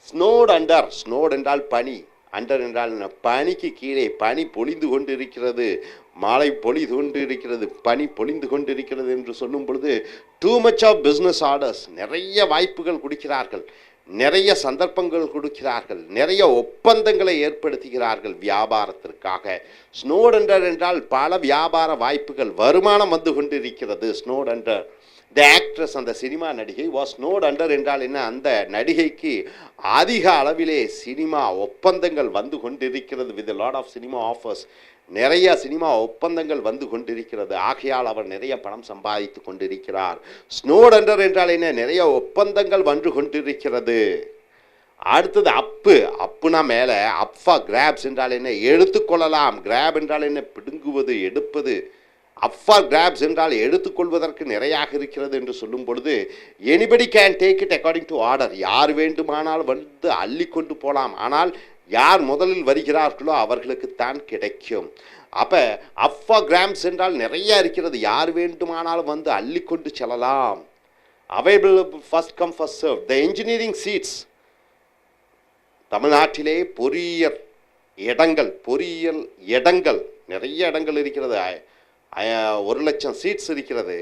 ஸ்னோட் அண்டர். ஸ்னோட் என்றால் பனி, அண்டர் என்றால் பனிக்கு கீழே. பனி பொழிந்து கொண்டு இருக்கிறது, மழை பொழிந்து கொண்டு இருக்கிறது, பனி பொழிந்து கொண்டு இருக்கிறது என்று சொல்லும் பொழுது too much of business orders, நிறைய வாய்ப்புகள் கொடுக்கிறார்கள். நிறைய சந்தர்ப்பங்கள் கொடுக்கிறார்கள், நிறைய ஒப்பந்தங்களை ஏற்படுத்துகிறார்கள் வியாபாரத்திற்காக. ஸ்னோடெண்டர் என்றால் பல வியாபார வாய்ப்புகள், வருமானம் வந்து கொண்டிருக்கிறது. ஸ்னோடெண்டர் த ஆக்ட்ரஸ், அந்த சினிமா நடிகை வாஸ் ஸ்னோட் அண்டர் என்றால் என்ன, அந்த நடிகைக்கு அதிக அளவிலே சினிமா ஒப்பந்தங்கள் வந்து கொண்டிருக்கிறது. With lot of cinema offers, நிறைய சினிமா ஒப்பந்தங்கள் வந்து கொண்டிருக்கிறது. ஆகையால் அவர் நிறைய பணம் சம்பாதித்து கொண்டிருக்கிறார். ஸ்னோட் அண்டர் என்றால் என்ன, நிறைய ஒப்பந்தங்கள் வந்து கொண்டிருக்கிறது. அடுத்தது அப்பு, அப்புனா மேலே, அப் ஃபார் கிராப்ஸ் என்றால் என்ன, எடுத்துக்கொள்ளலாம். கிராப் என்றால் என்ன, பிடுங்குவது, எடுப்பது. அப் ஃபார் கிராப்ஸ் என்றால் எடுத்துக்கொள்வதற்கு நிறையாக இருக்கிறது என்று சொல்லும் பொழுது, anybody can take it according to order, யார் வேண்டுமானால் வந்து அள்ளி கொண்டு போகலாம், ஆனால் யார் முதலில் வருகிறார்களோ அவர்களுக்குத்தான் கிடைக்கும். அப்போ அப் ஃபார் கிராப்ஸ் என்றால் நிறைய இருக்கிறது, யார் வேண்டுமானாலும் வந்து அள்ளி கொண்டு செல்லலாம். Available first come first serve. The engineering seats, தமிழ்நாட்டிலே பொறியியல் இடங்கள் நிறைய இடங்கள் இருக்கிறது. 1,00,000 சீட்ஸ் இருக்கிறது.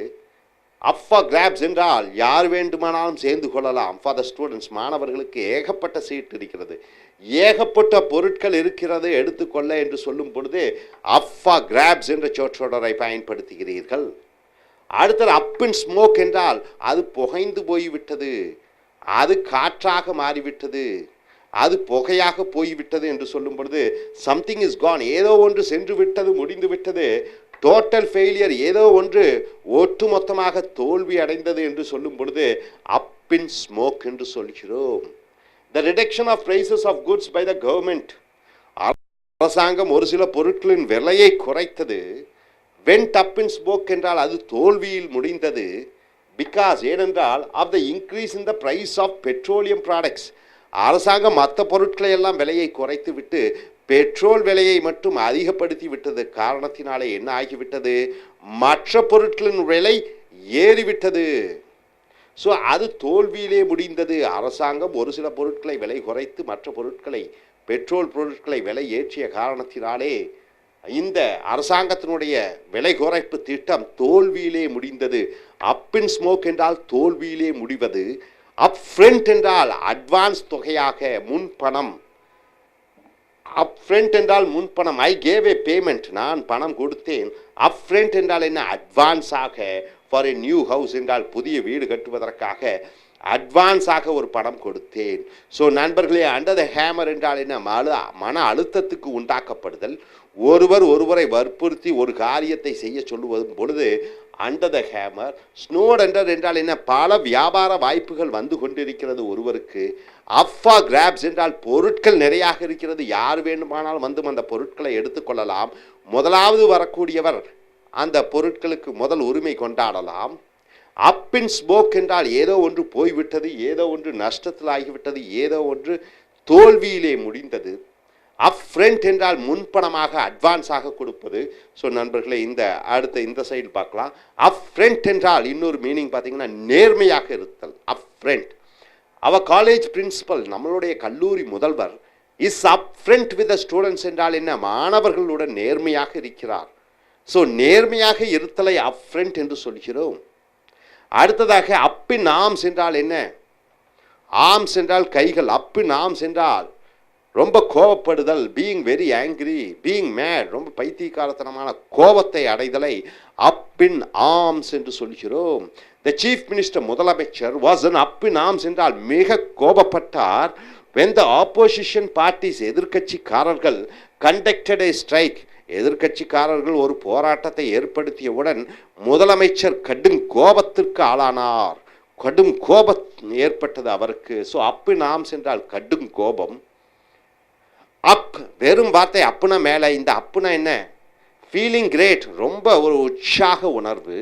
அப் ஃபார் கிராப்ஸ் என்றால் யார் வேண்டுமானாலும் சேர்ந்து கொள்ளலாம். ஃபார் த ஸ்டூடெண்ட்ஸ், மாணவர்களுக்கு ஏகப்பட்ட சீட் இருக்கிறது, ஏகப்பட்ட பொருட்கள் இருக்கிறது எடுத்துக்கொள்ள என்று சொல்லும் பொழுது அப் ஃபார் கிராப்ஸ் என்ற சொற்றொடரை பயன்படுத்துகிறீர்கள். அடுத்தது அப் இன் ஸ்மோக் என்றால் அது புகைந்து போய்விட்டது, அது காற்றாக மாறிவிட்டது, அது புகையாக போய்விட்டது என்று சொல்லும் பொழுது சம்திங் இஸ் கான், ஏதோ ஒன்று சென்று விட்டது, முடிந்து விட்டது. டோட்டல் ஃபெயிலியர், ஏதோ ஒன்று ஒட்டுமொத்தமாக தோல்வி அடைந்தது என்று சொல்லும் பொழுது அப் இன் ஸ்மோக் என்று சொல்கிறோம். The reduction of prices of goods by the government, அரசாங்கம் ஒரு சில பொருட்களின் விலையை குறைத்தது. வென்ட் அப் இன் ஸ்மோக் என்றால் அது தோல்வியில் முடிந்தது. பிகாஸ், ஏனென்றால் of the increase in the price of petroleum products, அரசாங்கம் மற்ற பொருட்களை எல்லாம் விலையை குறைத்து விட்டு பெட்ரோல் விலையை மட்டும் அதிகப்படுத்தி விட்டது. காரணத்தினாலே என்ன ஆகிவிட்டது, மற்ற பொருட்களின் விலை ஏறிவிட்டது. ஸோ அது தோல்வியிலே முடிந்தது. அரசாங்கம் ஒரு சில பொருட்களை விலை குறைத்து மற்ற பொருட்களை, பெட்ரோல் பொருட்களை விலை ஏற்றிய காரணத்தினாலே இந்த அரசாங்கத்தினுடைய விலை குறைப்பு திட்டம் தோல்வியிலே முடிந்தது. அப் இன் ஸ்மோக் என்றால் தோல்வியிலே முடிவது. அப் ஃப்ரண்ட் என்றால் அட்வான்ஸ் தொகையாக, முன்பணம். அப் ஃப்ரண்ட் என்றால் முன்பணம். ஐ கேவ் ஏ பேமெண்ட், நான் பணம் கொடுத்தேன். அப் ஃப்ரண்ட் என்றால் என்ன, அட்வான்ஸாக. ஃபார் ஏ நியூ ஹவுஸ் என்றால் புதிய வீடு கட்டுவதற்காக அட்வான்ஸாக ஒரு பணம் கொடுத்தேன். ஸோ நண்பர்களே, அண்டர் த ஹேமர் என்றால் என்ன, மன அழுத்தத்துக்கு உண்டாக்கப்படுதல். ஒருவரை வற்புறுத்தி ஒரு காரியத்தை செய்ய சொல்லுவதும் பொழுது அண்டர் த ஹேமர். ஸ்னோட் அண்டர் என்றால் என்ன, பல வியாபார வாய்ப்புகள் வந்து கொண்டிருக்கிறது ஒருவருக்கு. அப் ஃபார் கிராப்ஸ் என்றால் பொருட்கள் நிறையாக இருக்கிறது, யார் வேண்டுமானாலும் வந்து அந்த பொருட்களை எடுத்துக்கொள்ளலாம். முதலாவது வரக்கூடியவர் அந்த பொருட்களுக்கு முதல் உரிமை கொண்டாடலாம். அப் இன் ஸ்மோக் என்றால் ஏதோ ஒன்று போய்விட்டது, ஏதோ ஒன்று நஷ்டத்தில் ஆகிவிட்டது, ஏதோ ஒன்று தோல்வியிலே முடிந்தது. அப் ஃப்ரண்ட் என்றால் முன்பணமாக, அட்வான்ஸாக கொடுப்பது. ஸோ நண்பர்களே, இந்த சைடு பார்க்கலாம். அப் ஃப்ரண்ட் என்றால் இன்னொரு மீனிங் பார்த்தீங்கன்னா நேர்மையாக இருத்தல். Up front. அவர் காலேஜ் பிரின்சிபல், நம்மளுடைய கல்லூரி முதல்வர், is up front with the students என்றால் என்ன, மாணவர்களுடன் நேர்மையாக இருக்கிறார். ஸோ நேர்மையாக இருத்தலை அப் ஃப்ரண்ட் என்று சொல்கிறோம். அடுத்ததாக அப் இன் ஆர்ம்ஸ் என்றால் என்ன, ஆர்ம்ஸ் என்றால் கைகள். அப் இன் ஆர்ம்ஸ் என்றால் ரொம்ப கோபப்படுதல், being very angry, being mad, ரொம்ப பைத்தியக்காரத்தனமான கோபத்தை அடைதலை அப் இன் ஆர்ம்ஸ் என்று சொல்கிறோம். த சீஃப் மினிஸ்டர், முதலமைச்சர், was an up in arms என்றால் மிக கோபப்பட்டார். when the opposition parties, எதிர்கட்சிக்காரர்கள், conducted a strike, எதிர்கட்சிக்காரர்கள் ஒரு போராட்டத்தை ஏற்படுத்தியவுடன் முதலமைச்சர் கடும் கோபத்திற்கு ஆளானார். கடும் கோபம் ஏற்பட்டது அவருக்கு. ஸோ அப் இன் ஆர்ம்ஸ் என்றால் கடும் கோபம். அப், வெறும் வார்த்தை அப்புனா மேலே. இந்த அப்புனா என்ன, ஃபீலிங் கிரேட், ரொம்ப ஒரு உற்சாக உணர்வு.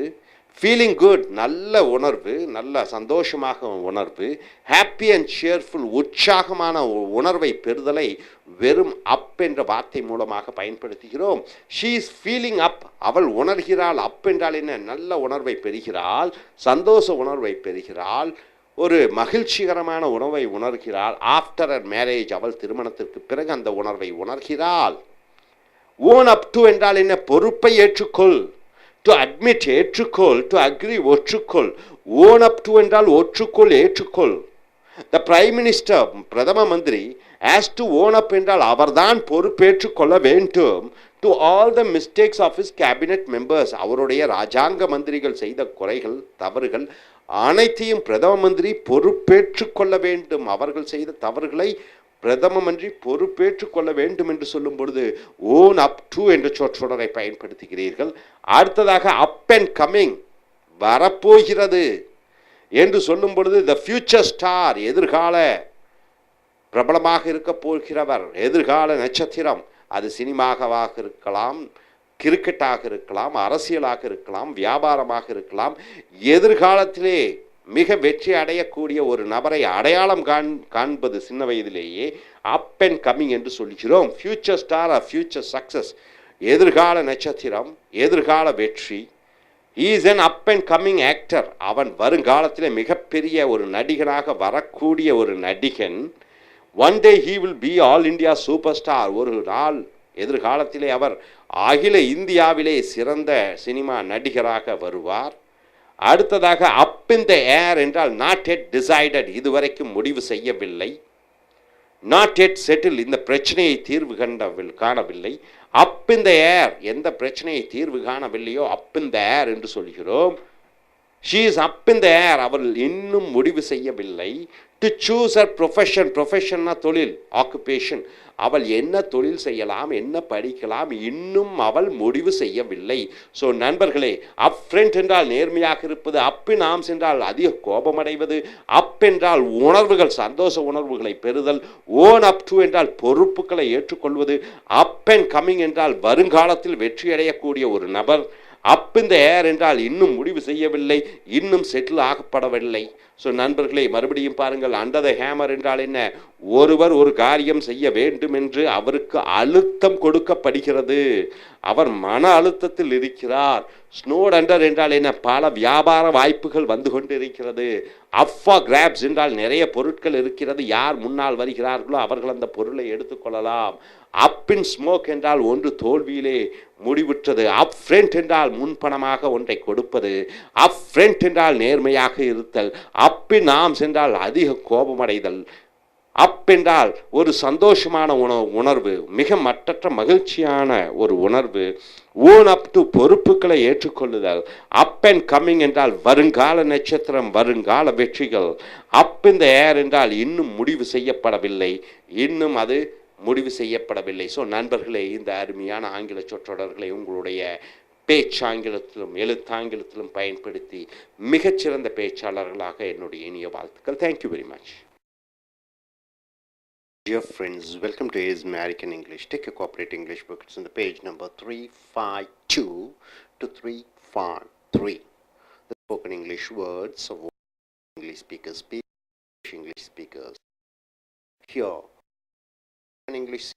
ஃபீலிங் குட், நல்ல உணர்வு, நல்ல சந்தோஷமாக உணர்வு. ஹாப்பி அண்ட் சியர்ஃபுல், உற்சாகமான உணர்வை பெறுதலை வெறும் அப் என்ற வார்த்தை மூலமாக பயன்படுத்துகிறோம். ஷீ இஸ் ஃபீலிங் அப், அவள் உணர்கிறாள். அப் என்றால் என்ன, நல்ல உணர்வை பெறுகிறாள், சந்தோஷ உணர்வை பெறுகிறாள், ஒரு மகிழ்ச்சிகரமான உணர்வை உணர்கிறாள். ஆஃப்டர் அ மேரேஜ், அவள் திருமணத்திற்கு பிறகு அந்த உணர்வை உணர்கிறாள். ஓன் அப் டு என்றால் என்ன, பொறுப்பை ஏற்றுக்கொள். டு அட்மிட், ஏற்றுக்கொள். டு அக்ரி, ஒற்றுக்கொள். ஓன் அப் டு என்றால் ஒற்றுக்கொள், ஏற்றுக்கொள். The Prime Minister, பிரதம மந்திரி, has to own up என்றால் அவர்தான் பொறுப்பேற்றுக் கொள்ள வேண்டும் to all the mistakes of his cabinet members. அவருடைய ராஜாங்க மந்திரிகள் செய்த குறைகள், தவறுகள் அனைத்தையும் பிரதம மந்திரி பொறுப்பேற்றுக் கொள்ள வேண்டும். அவர்கள் செய்த தவறுகளை பிரதம மந்திரி பொறுப்பேற்றுக் கொள்ள வேண்டும் என்று சொல்லும் பொழுது ஓன் அப் டு என்ற சொற்றொடரை பயன்படுத்துகிறீர்கள். அடுத்ததாக அப் அண்ட் கம்மிங், வரப்போகிறது என்று சொல்லும் பொழுது த ஃபியூச்சர் ஸ்டார், எதிர்கால பிரபலமாக இருக்க போகிறவர், எதிர்கால நட்சத்திரம். அது சினிமாவாக இருக்கலாம், கிரிக்கெட்டாக இருக்கலாம், அரசியலாக இருக்கலாம், வியாபாரமாக இருக்கலாம். எதிர்காலத்திலே மிக வெற்றி அடையக்கூடிய ஒரு நபரை அடையாளம் காண்பது சின்ன வயதிலேயே அப் அண்ட் கம்மிங் என்று சொல்கிறோம். Future star or future success, எதிர்கால நட்சத்திரம், எதிர்கால வெற்றி. Is an up and coming actor. அவன் வருங்காலத்திலே மிகப்பெரிய ஒரு நடிகனாக வரக்கூடிய ஒரு நடிகன். One day he will be all India superstar. ஒரு நாள் எதிர்காலத்திலே அவர் அகில இந்தியாவிலே சிறந்த சினிமா நடிகராக வருவார். அடுத்ததாக up in the air என்றால் not yet decided, இதுவரைக்கும் முடிவு செய்யவில்லை. not yet settled, இந்த பிரச்சனையை தீர்வு காணவில்லை. up in the air, எந்த பிரச்சனையை தீர்வு காணவில்லையோ up in the air என்று சொல்கிறோம். she is up in the air, அவள் இன்னும் முடிவு செய்யவில்லை. to choose her profession, professionனா தொழில், occupation, அவள் என்ன தொழில் செய்யலாம், என்ன படிக்கலாம், இன்னும் அவள் முடிவு செய்யவில்லை. ஸோ நண்பர்களே, அப் ஃப்ரண்ட் என்றால் நேர்மையாக இருப்பது, அப் இன் ஆர்ம்ஸ் என்றால் அதிக கோபமடைவது, அப் என்றால் உணர்வுகள், சந்தோஷ உணர்வுகளை பெறுதல், ஓன் அப் டு என்றால் பொறுப்புகளை ஏற்றுக்கொள்வது, அப் அண்ட் கம்மிங் என்றால் வருங்காலத்தில் வெற்றியடையக்கூடிய ஒரு நபர், அப் இந்த ஏர் என்றால் இன்னும் முடிவு செய்யவில்லை, இன்னும் செட்டில் ஆகப்படவில்லை. ஸோ நண்பர்களே, மறுபடியும் பாருங்கள், அண்டர் த ஹேமர் என்றால் என்ன? ஒருவர் ஒரு காரியம் செய்ய வேண்டும் என்று அவருக்கு அழுத்தம் கொடுக்கப்படுகிறது, அவர் மன அழுத்தத்தில் இருக்கிறார். ஸ்னோட் அண்டர் என்றால் என்ன? பல வியாபார வாய்ப்புகள் வந்து கொண்டு இருக்கிறது. அப் ஃபார் கிராப்ஸ் என்றால் நிறைய பொருட்கள் இருக்கிறது, யார் முன்னால் வருகிறார்களோ அவர்கள் அந்த பொருளை எடுத்துக்கொள்ளலாம். அப் இன் ஸ்மோக் என்றால் ஒன்று தோல்வியிலே முடிவுற்றது. அப் ஃப்ரண்ட் என்றால் முன்பணமாக ஒன்றை கொடுப்பது. அப் ஃப்ரண்ட் என்றால் நேர்மையாக இருத்தல். அப் இன் ஆர்ம்ஸ் என்றால் அதிக கோபமடைதல். அப் என்றால் ஒரு சந்தோஷமான உணர்வு, மிக மற்றற்ற மகிழ்ச்சியான ஒரு உணர்வு. ஓன் அப் டு பொறுப்புகளை ஏற்றுக்கொள்ளுதல். அப் அண்ட் கம்மிங் என்றால் வருங்கால நட்சத்திரம், வருங்கால வெற்றிகள். அப் இந்த ஏர் என்றால் இன்னும் முடிவு செய்யப்படவில்லை, இன்னும் அது முடிவு செய்யப்படவில்லை. ஸோ நண்பர்களே, இந்த அருமையான ஆங்கில சொற்றொடர்களை உங்களுடைய பேச்சாங்கிலத்திலும் எழுத்தாங்கிலத்திலும் பயன்படுத்தி மிகச்சிறந்த பேச்சாளர்களாக என்னுடைய இனிய வாழ்த்துக்கள். Thank you very much. Dear friends, welcome to AIS American English. Take a corporate English book. It's on the page number 352 to 353. The spoken English words of English speakers speak, English speakers here. English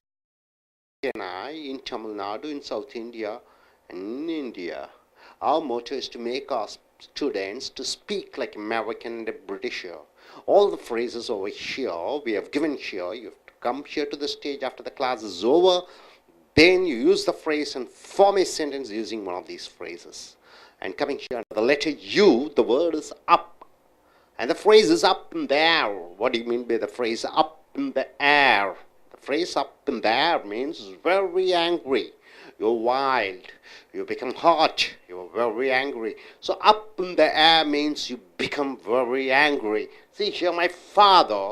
Chennai, in Tamil Nadu, in South India, and in India. Our motto is to make our students to speak like American and a Britisher. All the phrases over here we have given here. You have to come here to the stage after the class is over. Then you use the phrase and form a sentence using one of these phrases. And coming here under the letter U, the word is up. And the phrase is up in the air. What do you mean by the phrase up in the air? The phrase up in the air means very angry. You're wild, you become hot, you're very angry. So up in the air means you become very angry. See here, my father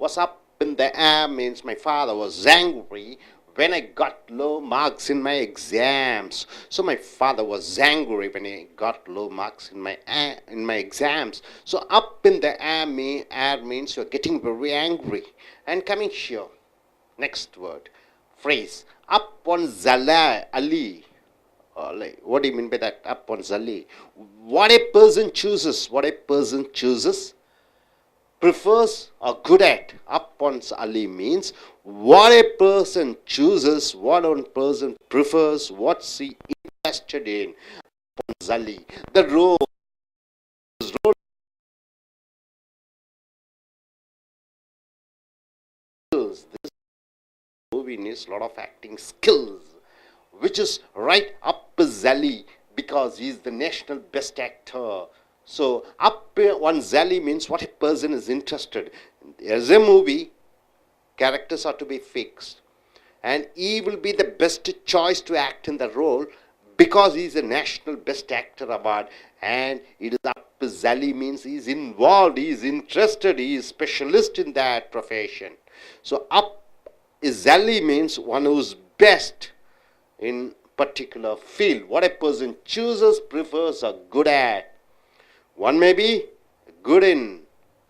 was up in the air means my father was angry when I got low marks in my exams. So my father was angry when I got low marks in my exams. So up in the air means you're getting very angry. And coming here, next word, phrase, up on Ali. What do you mean by that? Up on Zali. What a person chooses, prefers or good at. Up on Ali means what a person chooses, what one person prefers, what's he interested in. Up on Zali. The role. This movie needs a lot of acting skills, which is right up his alley because he is the national best actor. So up on Zali means what a person is interested. There's a movie, characters are to be fixed, and he will be the best choice to act in the role because he is a national best actor award, and it is up Zali means he is involved, he is interested, he is specialist in that profession. So up Zali means one who's best in particular field. What a person chooses, prefers, or good at. One may be good in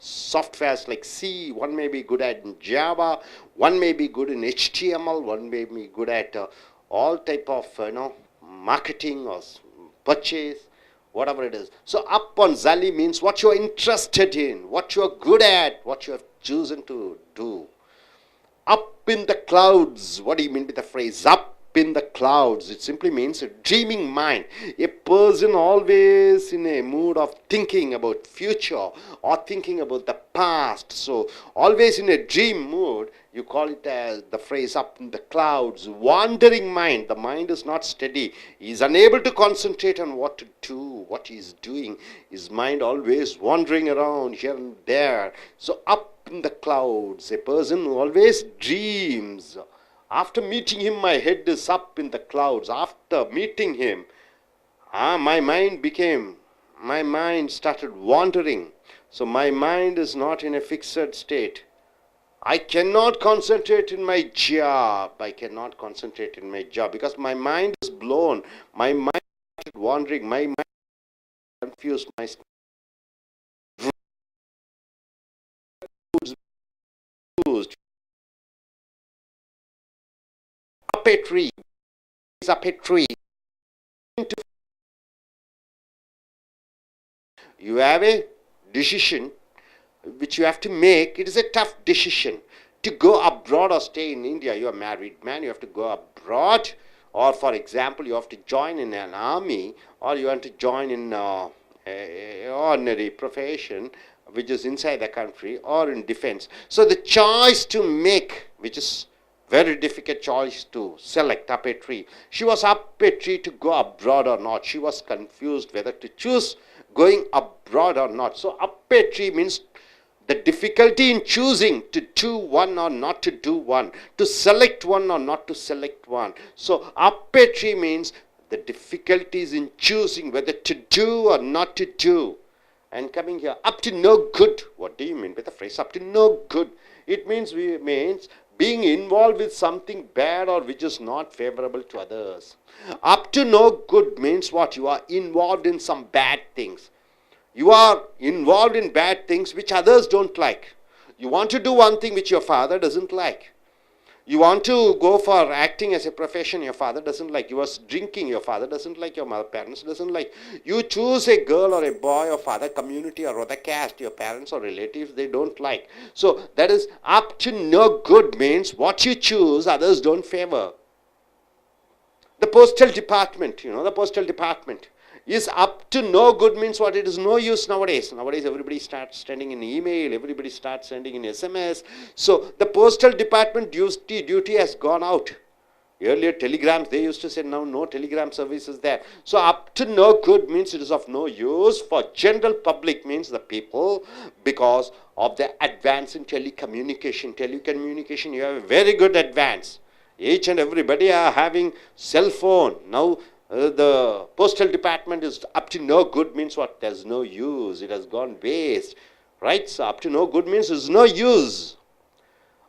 softwares like C, one may be good at Java, one may be good in HTML, one may be good at all type of marketing or purchase, whatever it is. So up on Zali means what you are interested in, what you are good at, what you have chosen to do. Up in the clouds, what do you mean with the phrase up in the clouds? It simply means a dreaming mind, a person always in a mood of thinking about future or thinking about the past. So always in a dream mood, you call it as the phrase up in the clouds. Wandering mind, the mind is not steady, he is unable to concentrate on what to do, what he is doing, his mind always wandering around here and there. So up in the clouds, a person who always dreams. After meeting him, my head is up in the clouds. After meeting him, my mind started wandering. So my mind is not in a fixed state. I cannot concentrate in my job. I cannot concentrate in my job because my mind is blown. My mind started wandering. My mind is confused. My confused. Up a tree. Is up a tree. You have a decision which you have to make. It is a tough decision to go abroad or stay in India. You are a married man, you have to go abroad, or for example you have to join in an army, or you want to join in an ordinary profession which is inside the country or in defense. So the choice to make, which is very difficult choice to select, up a tree. She was up a tree to go abroad or not. She was confused whether to choose going abroad or not. So up a tree means the difficulty in choosing to do one or not to do one, to select one or not to select one. So up a tree means the difficulties in choosing whether to do or not to do. And coming here, up to no good. What do you mean by the phrase up to no good? It means being involved with something bad or which is not favorable to others. Up to no good means what? You are involved in some bad things. You are involved in bad things which others don't like. You want to do one thing which your father doesn't like. You want to go for acting as a profession your father doesn't like. You are drinking, your father doesn't like, your mother, parents doesn't like. You choose a girl or a boy of other community or other caste, your parents or relatives, they don't like. So that is up to no good means what you choose others don't favor. The postal department, the postal department is up to no good means what? It is no use nowadays. Nowadays everybody starts sending an email, everybody starts sending an SMS. So the postal department duty has gone out. Earlier telegrams they used to send, now no telegram service is there. So up to no good means it is of no use for general public, means the people, because of the advance in telecommunication. Telecommunication, you have a very good advance. Each and everybody are having cell phone. Now the postal department is up to no good means what? There's no use. It has gone waste. Right? So up to no good means there's no use.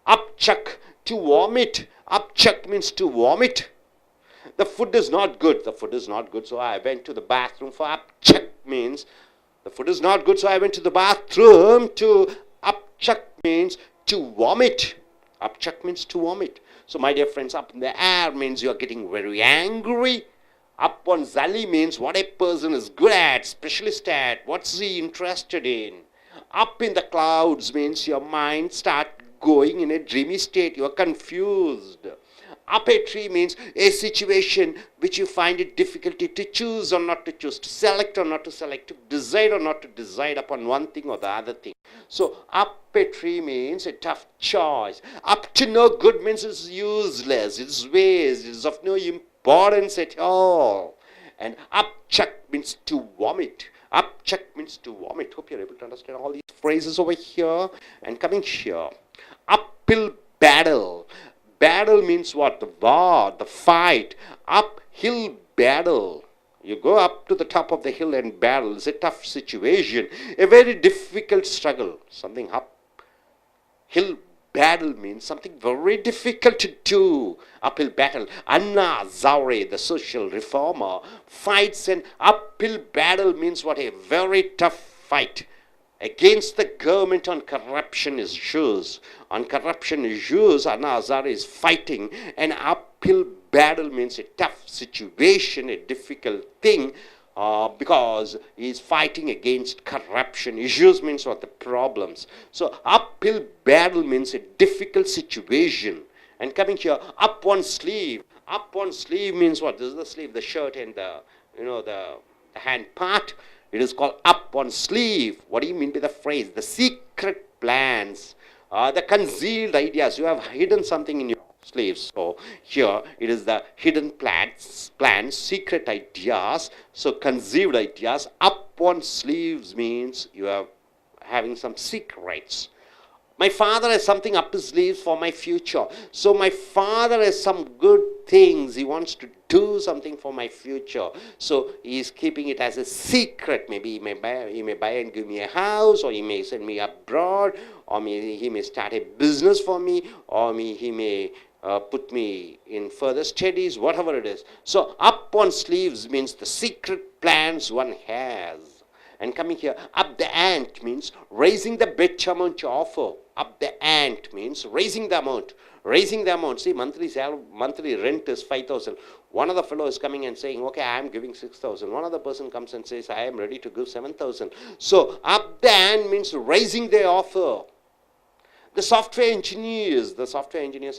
Upchuck, to vomit. Upchuck means to vomit. The food is not good. The food is not good. So I went to the bathroom. For upchuck means the food is not good. So I went to the bathroom. To upchuck means to vomit. Upchuck means to vomit. So my dear friends, up in the air means you are getting very angry. Up on Zali means what a person is good at, specialist at, what's he interested in. Up in the clouds means your mind start going in a dreamy state, you are confused. Up a tree means a situation which you find it difficulty to choose or not to choose, to select or not to select, to decide or not to decide upon one thing or the other thing. So up a tree means a tough choice. Up to no good means it's useless, it's waste, it's of no importance at all. And upchuck means to vomit. Upchuck means to vomit. Hope you're able to understand all these phrases over here. And coming here, uphill battle. Battle means what? The war, the fight. Uphill battle. You go up to the top of the hill and battle. It's a tough situation. A very difficult struggle. Something uphill battle means something very difficult to do. Uphill battle. Anna Zaure, the social reformer, fights an uphill battle means what? A very tough fight against the government on corruption issues. On corruption issues, Anna Hazare is fighting an uphill battle means a tough situation, a difficult thing, because he is fighting against corruption. Issues means what? The problems. So uphill battle means a difficult situation. And coming here, up one sleeve. Up one sleeve means what? This is the sleeve, the shirt and the, the hand part. It is called up one sleeve. What do you mean by the phrase? The secret plans, the concealed ideas. You have hidden something in your sleeves. So here it is the hidden plans, secret ideas. So concealed ideas. Up one sleeves means you are having some secrets. My father has something up his sleeves for my future. So my father has some good things. He wants to do something for my future. So he is keeping it as a secret. Maybe he may buy and give me a house, or he may send me abroad, or he may start a business for me, or he may put me in further studies, whatever it is. So up on sleeves means the secret plans one has. And coming here, up the ant means raising the bet amount you offer. Up the ant means raising the amount. Raising the amount. See, monthly rent is 5,000. One of the fellow is coming and saying, okay, I am giving 6,000. One other person comes and says, I am ready to give 7,000. So up the ant means raising the offer. The software engineers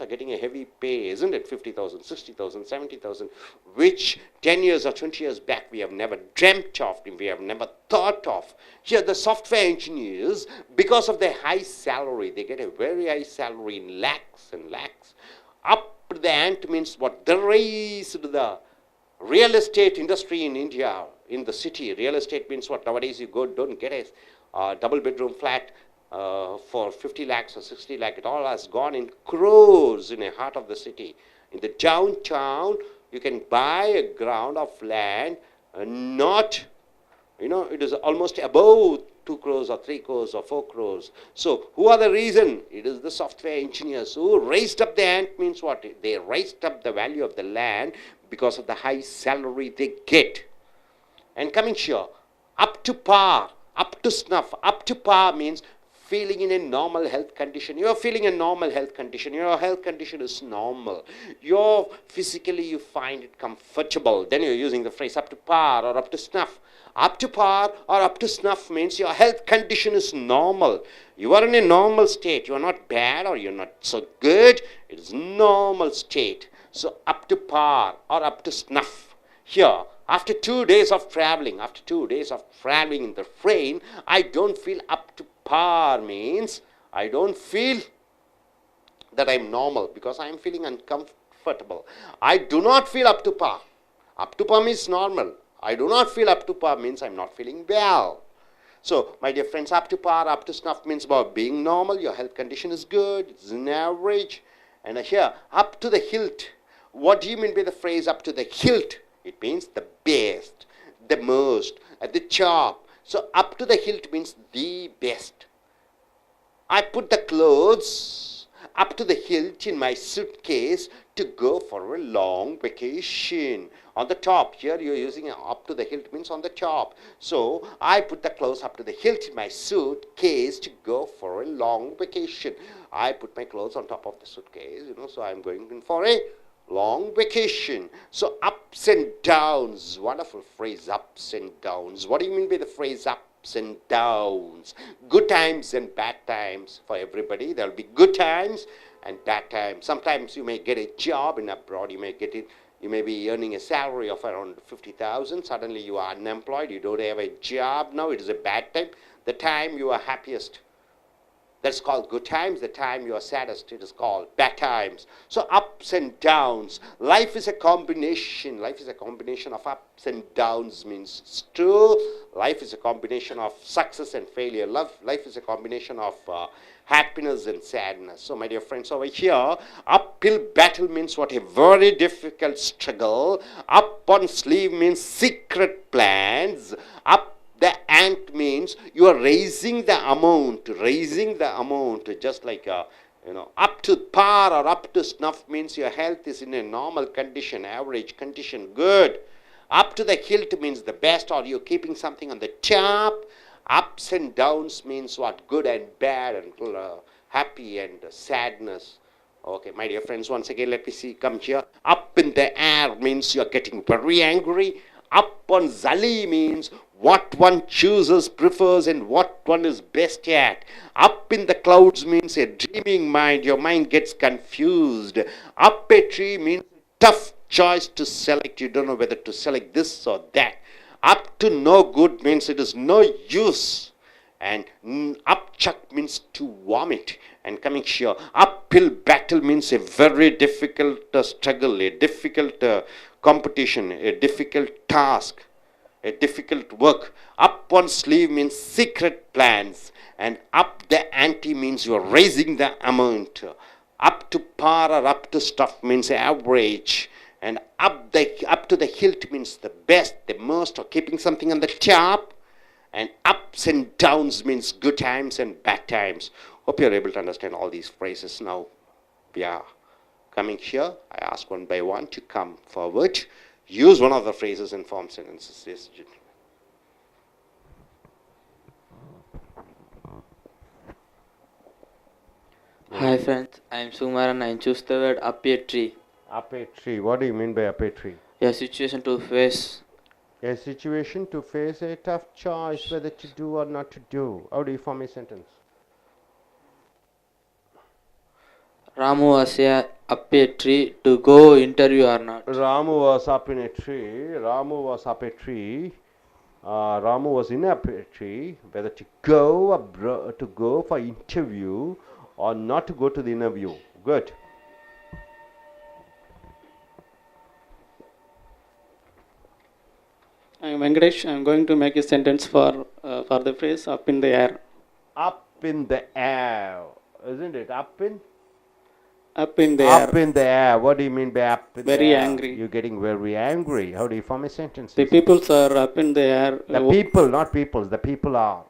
are getting a heavy pay, isn't it? 50,000, 60,000, 70,000, which 10 years or 20 years back we have never dreamt of, we have never thought of. Here the software engineers, because of their high salary, they get a very high salary in lakhs and lakhs. Up the ant means what? The raise to the real estate industry in India, in the city. Real estate means what? Nowadays you don't get a double bedroom flat for 50 lakhs or 60 lakhs. It all has gone in crores in the heart of the city. In the downtown, you can buy a ground of land, not, it is almost above 2 crores or 3 crores or 4 crores. So who are the reason? It is the software engineers who raised up the ant means what? They raised up the value of the land because of the high salary they get. And coming here, up to par, up to snuff. Up to par means feeling in a normal health condition. You are feeling a normal health condition. Your health condition is normal. Physically you find it comfortable. Then you're using the phrase up to par or up to snuff. Up to par or up to snuff means your health condition is normal. You are in a normal state. You are not bad or you're not so good. It is normal state. So up to par or up to snuff. Here, after 2 days of traveling in the train, I don't feel up to par means I don't feel that I'm normal because I'm feeling uncomfortable. I do not feel up to par. Up to par means normal. I do not feel up to par means I'm not feeling well. So, my dear friends, up to par, up to snuff means about being normal. Your health condition is good. It's an average. And here, up to the hilt. What do you mean by the phrase up to the hilt? It means the best, the most, at the top. So up to the hilt means the best. I put the clothes up to the hilt in my suitcase to go for a long vacation. On the top, here you're using up to the hilt means on the top. So I put the clothes up to the hilt in my suitcase to go for a long vacation. I put my clothes on top of the suitcase, so I'm going in for a long vacation. So ups and downs, wonderful phrase, ups and downs. What do you mean by the phrase ups and downs? Good times and bad times for everybody. There will be good times and bad times. Sometimes you may get a job in abroad, you may be earning a salary of around 50,000. Suddenly you are unemployed, you don't have a job now, it is a bad time. The time you are happiest That's called good times. The time you are saddest, it is called bad times. So ups and downs. Life is a combination. Life is a combination of ups and downs means true. Life is a combination of success and failure. Life is a combination of happiness and sadness. So my dear friends, over here, uphill battle means what? A very difficult struggle. Up on sleeve means secret plans. Up the ant means you are raising the amount, just like up to par or up to snuff means your health is in a normal condition, average condition, good. Up to the hilt means the best, or you're keeping something on the top. Ups and downs means what? Good and bad, and happy and sadness. Okay, my dear friends, once again, let me see, come here. Up in the air means you're getting very angry. Up on Zali means what one chooses, prefers, and what one is best at. Up in the clouds means a dreaming mind. Your mind gets confused. Up a tree means tough choice to select. You don't know whether to select this or that. Up to no good means it is no use. And upchuck means to vomit. And coming here, uphill battle means a very difficult struggle, a difficult competition, a difficult task, a difficult work. Up on sleeve means secret plans, and up the ante means you are raising the amount. Up to par or up to stuff means average, and up to the hilt means the best, the most, or keeping something on the top. And ups and downs means good times and bad times. Hope you're able to understand all these phrases now. We are coming here. I ask one by one to come forward. Use one of the phrases and form sentences. Yes, Hi friends, I am Sumaran. I choose the word up a tree. Up a tree. What do you mean by up a tree? A situation to face. A situation to face a tough choice whether to do or not to do. How do you form a sentence? Ramu was up a tree to go interview or not. Ramu was up in a tree. Ramu was up a tree. Ramu was in a tree whether to go for interview or not to go to the interview. Good. I am Venkatesh. I am going to make a sentence for the phrase up in the air. Up in the air, isn't it? Up in the air. Up in the air. What do you mean by up in the air? Very angry. You're getting very angry. How do you form a sentence? The peoples are up in the air. The people, not peoples. The people are.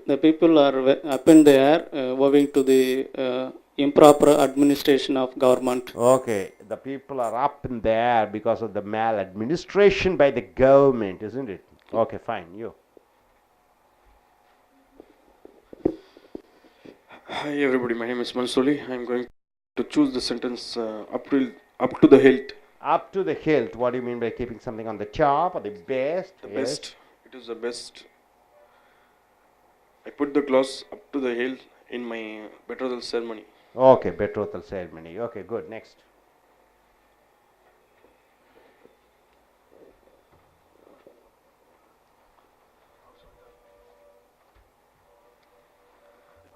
The people are up in the air owing to the improper administration of government. Okay, the people are up in the air because of the maladministration by the government, isn't it? Okay, fine. You. Hi everybody, my name is Mansoli. I am going to choose the sentence up to the hilt. Up to the hilt. What do you mean by keeping something on the top or the best? The best. It is the best. I put the gloves up to the hilt in my betrothal ceremony. Okay, betrothal ceremony. Okay, good. Next.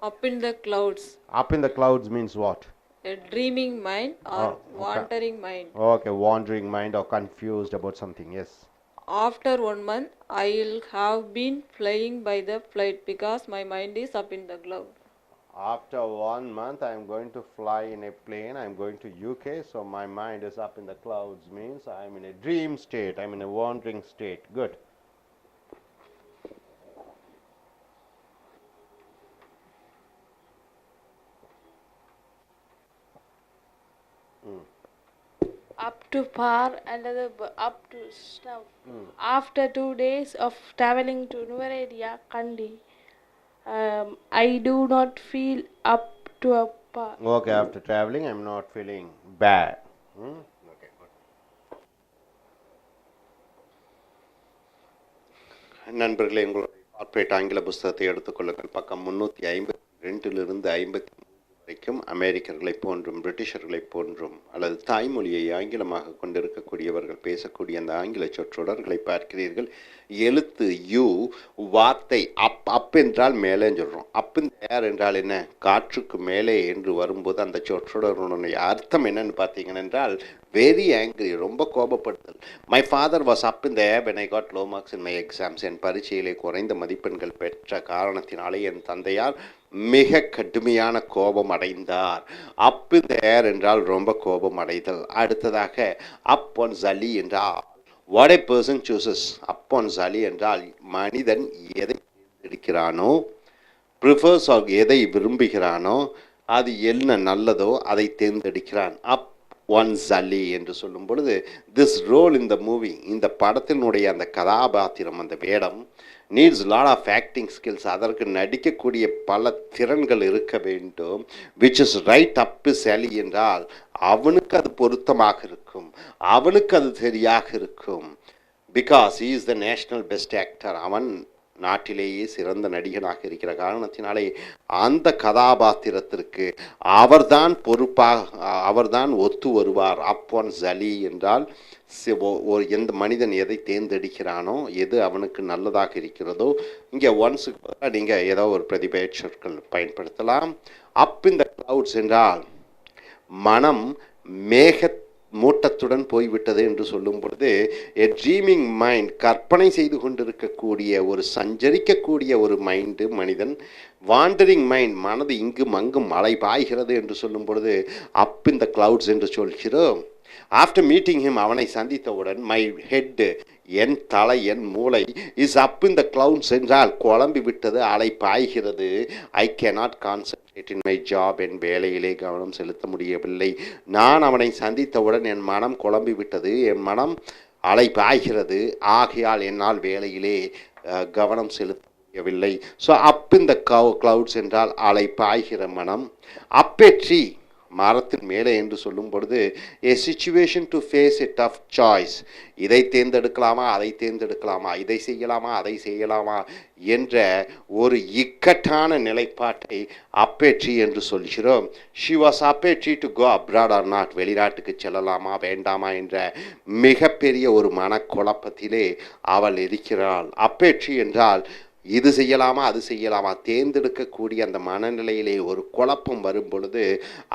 Up in the clouds. Up in the clouds means what? A dreaming mind or wandering mind. Okay, wandering mind or confused about something. Yes. After 1 month, I'll have been flying by the flight because my mind is up in the cloud. After 1 month, I'm going to fly in a plane. I'm going to UK, so my mind is up in the clouds. Means I'm in a dream state. I'm in a wandering state. Good. Up to par, another up to snuff. After 2 days of traveling to Nuvaredia, Kandi, I do not feel up to a par. Okay, after traveling, I'm not feeling bad. Okay, good. நண்பர்களே, உங்களுடைய corporate ஆங்கில புஸ்தகத்தை எடுத்துக்கொள்ளுங்கள். பக்கம் 352 53 அமெரிக்கர்களைப் போன்றும் பிரிட்டிஷர்களைப் போன்றும் அல்லது தாய்மொழியை ஆங்கிலமாக கொண்டிருக்கக்கூடியவர்கள் பேசக்கூடிய அந்த ஆங்கில சொற்றொடர்களை பார்க்கிறீர்கள். எழுத்து யூ, வார்த்தை அப் என்றால் மேலேன்னு சொல்கிறோம். அப் இன் த ஏர் என்றால் என்ன? காற்றுக்கு மேலே என்று வரும்போது அந்த சொற்றொடருடைய அர்த்தம் என்னன்னு பார்த்தீங்கன்னா என்றால் வெரி ஆங்கிரி, ரொம்ப கோபப்படுதல். My father was up in the air when I got low marks in my exams. என் பரீட்சையிலே குறைந்த மதிப்பெண்கள் பெற்ற காரணத்தினாலே என் தந்தையார் மிக கடுமையான கோபம் அடைந்தார். அப் இன் த ஏர் என்றால் ரொம்ப கோபம் அடைதல். அடுத்ததாக அப் ஆன் ஜலி என்றால் what a person chooses. Up on jolly என்றால் மனிதன் எதை எடுக்கிறானோ, ப்ரிஃபர்ஸ் எதை விரும்புகிறானோ, அது என்ன நல்லதோ அதை தேர்ந்தெடுக்கிறான். அப் ஒன் ஜலி என்று சொல்லும் பொழுது this role in the movie, இந்த படத்தினுடைய அந்த கதாபாத்திரம், அந்த வேடம் needs lot of acting skills. அதற்கு நடிக்கக்கூடிய பல திறன்கள் இருக்க வேண்டும். Which is right up alley என்றால் அவனுக்கு அது பொருத்தமாக இருக்கும், அவனுக்கு அது சரியாக இருக்கும். Because he is the national best actor. அவன் நாட்டிலேயே சிறந்த நடிகனாக இருக்கிற காரணத்தினாலே அந்த கதாபாத்திரத்திற்கு அவர்தான் பொறுப்பாக, அவர்தான் ஒத்து வருவார். அப் ஒன் ஜலி என்றால் எந்த மனிதன் எதை தேர்ந்தெடுக்கிறானோ, எது அவனுக்கு நல்லதாக இருக்கிறதோ. இங்கே ஒன்ஸுக்கு பதிலாக நீங்கள் ஏதோ ஒரு பிரதிபெயர் சொற்கள் பயன்படுத்தலாம். அப் இன் த கிளவுட்ஸ் என்றால் மனம் மேக மூட்டத்துடன் போய்விட்டது என்று சொல்லும் பொழுது எ ட்ரீமிங் மைண்ட், கற்பனை செய்து கொண்டிருக்கக்கூடிய ஒரு சஞ்சரிக்கக்கூடிய ஒரு மைண்டு மனிதன். வாண்டரிங் மைண்ட், மனது இங்கும் அங்கும் அலை பாய்கிறது என்று சொல்லும் பொழுது அப் இன் த கிளவுட்ஸ் என்று சொல்கிறோம். ஆஃப்டர் மீட்டிங் ஹிம், அவனை சந்தித்தவுடன் மை ஹெட், என் தலை, என் மூளை is up in the clouds என்றால் குழம்பி விட்டது, அலை பாய்கிறது. I cannot concentrate in my job, என் வேலையிலே கவனம் செலுத்த முடியவில்லை. நான் அவனை சந்தித்தவுடன் என் மனம் குழம்பி விட்டது, என் மனம் அலை பாய்கிறது, ஆகையால் என்னால் வேலையிலே கவனம் செலுத்த முடியவில்லை. So up in the clouds என்றால் அலை பாய்கிற மனம். அப்பேற்றி மரத்தின் மேலே என்று சொல்லும் பொழுது a situation to face a tough choice. இதை தேர்ந்தெடுக்கலாமா, அதை தேர்ந்தெடுக்கலாமா, இதை செய்யலாமா, அதை செய்யலாமா என்ற ஒரு இக்கட்டான நிலைப்பாட்டை அப்பேற்றி என்று சொல்கிறோம். she was அப்பேற்றி to go abroad or not. வெளிநாட்டுக்கு செல்லலாமா வேண்டாமா என்ற மிகப்பெரிய ஒரு மனக்குழப்பத்திலே அவள் இருக்கிறாள். அப்பேற்றி என்றால் இது செய்யலாமா, அது செய்யலாமா, தேர்ந்தெடுக்கக்கூடிய அந்த மனநிலையிலே ஒரு குழப்பம் வரும் பொழுது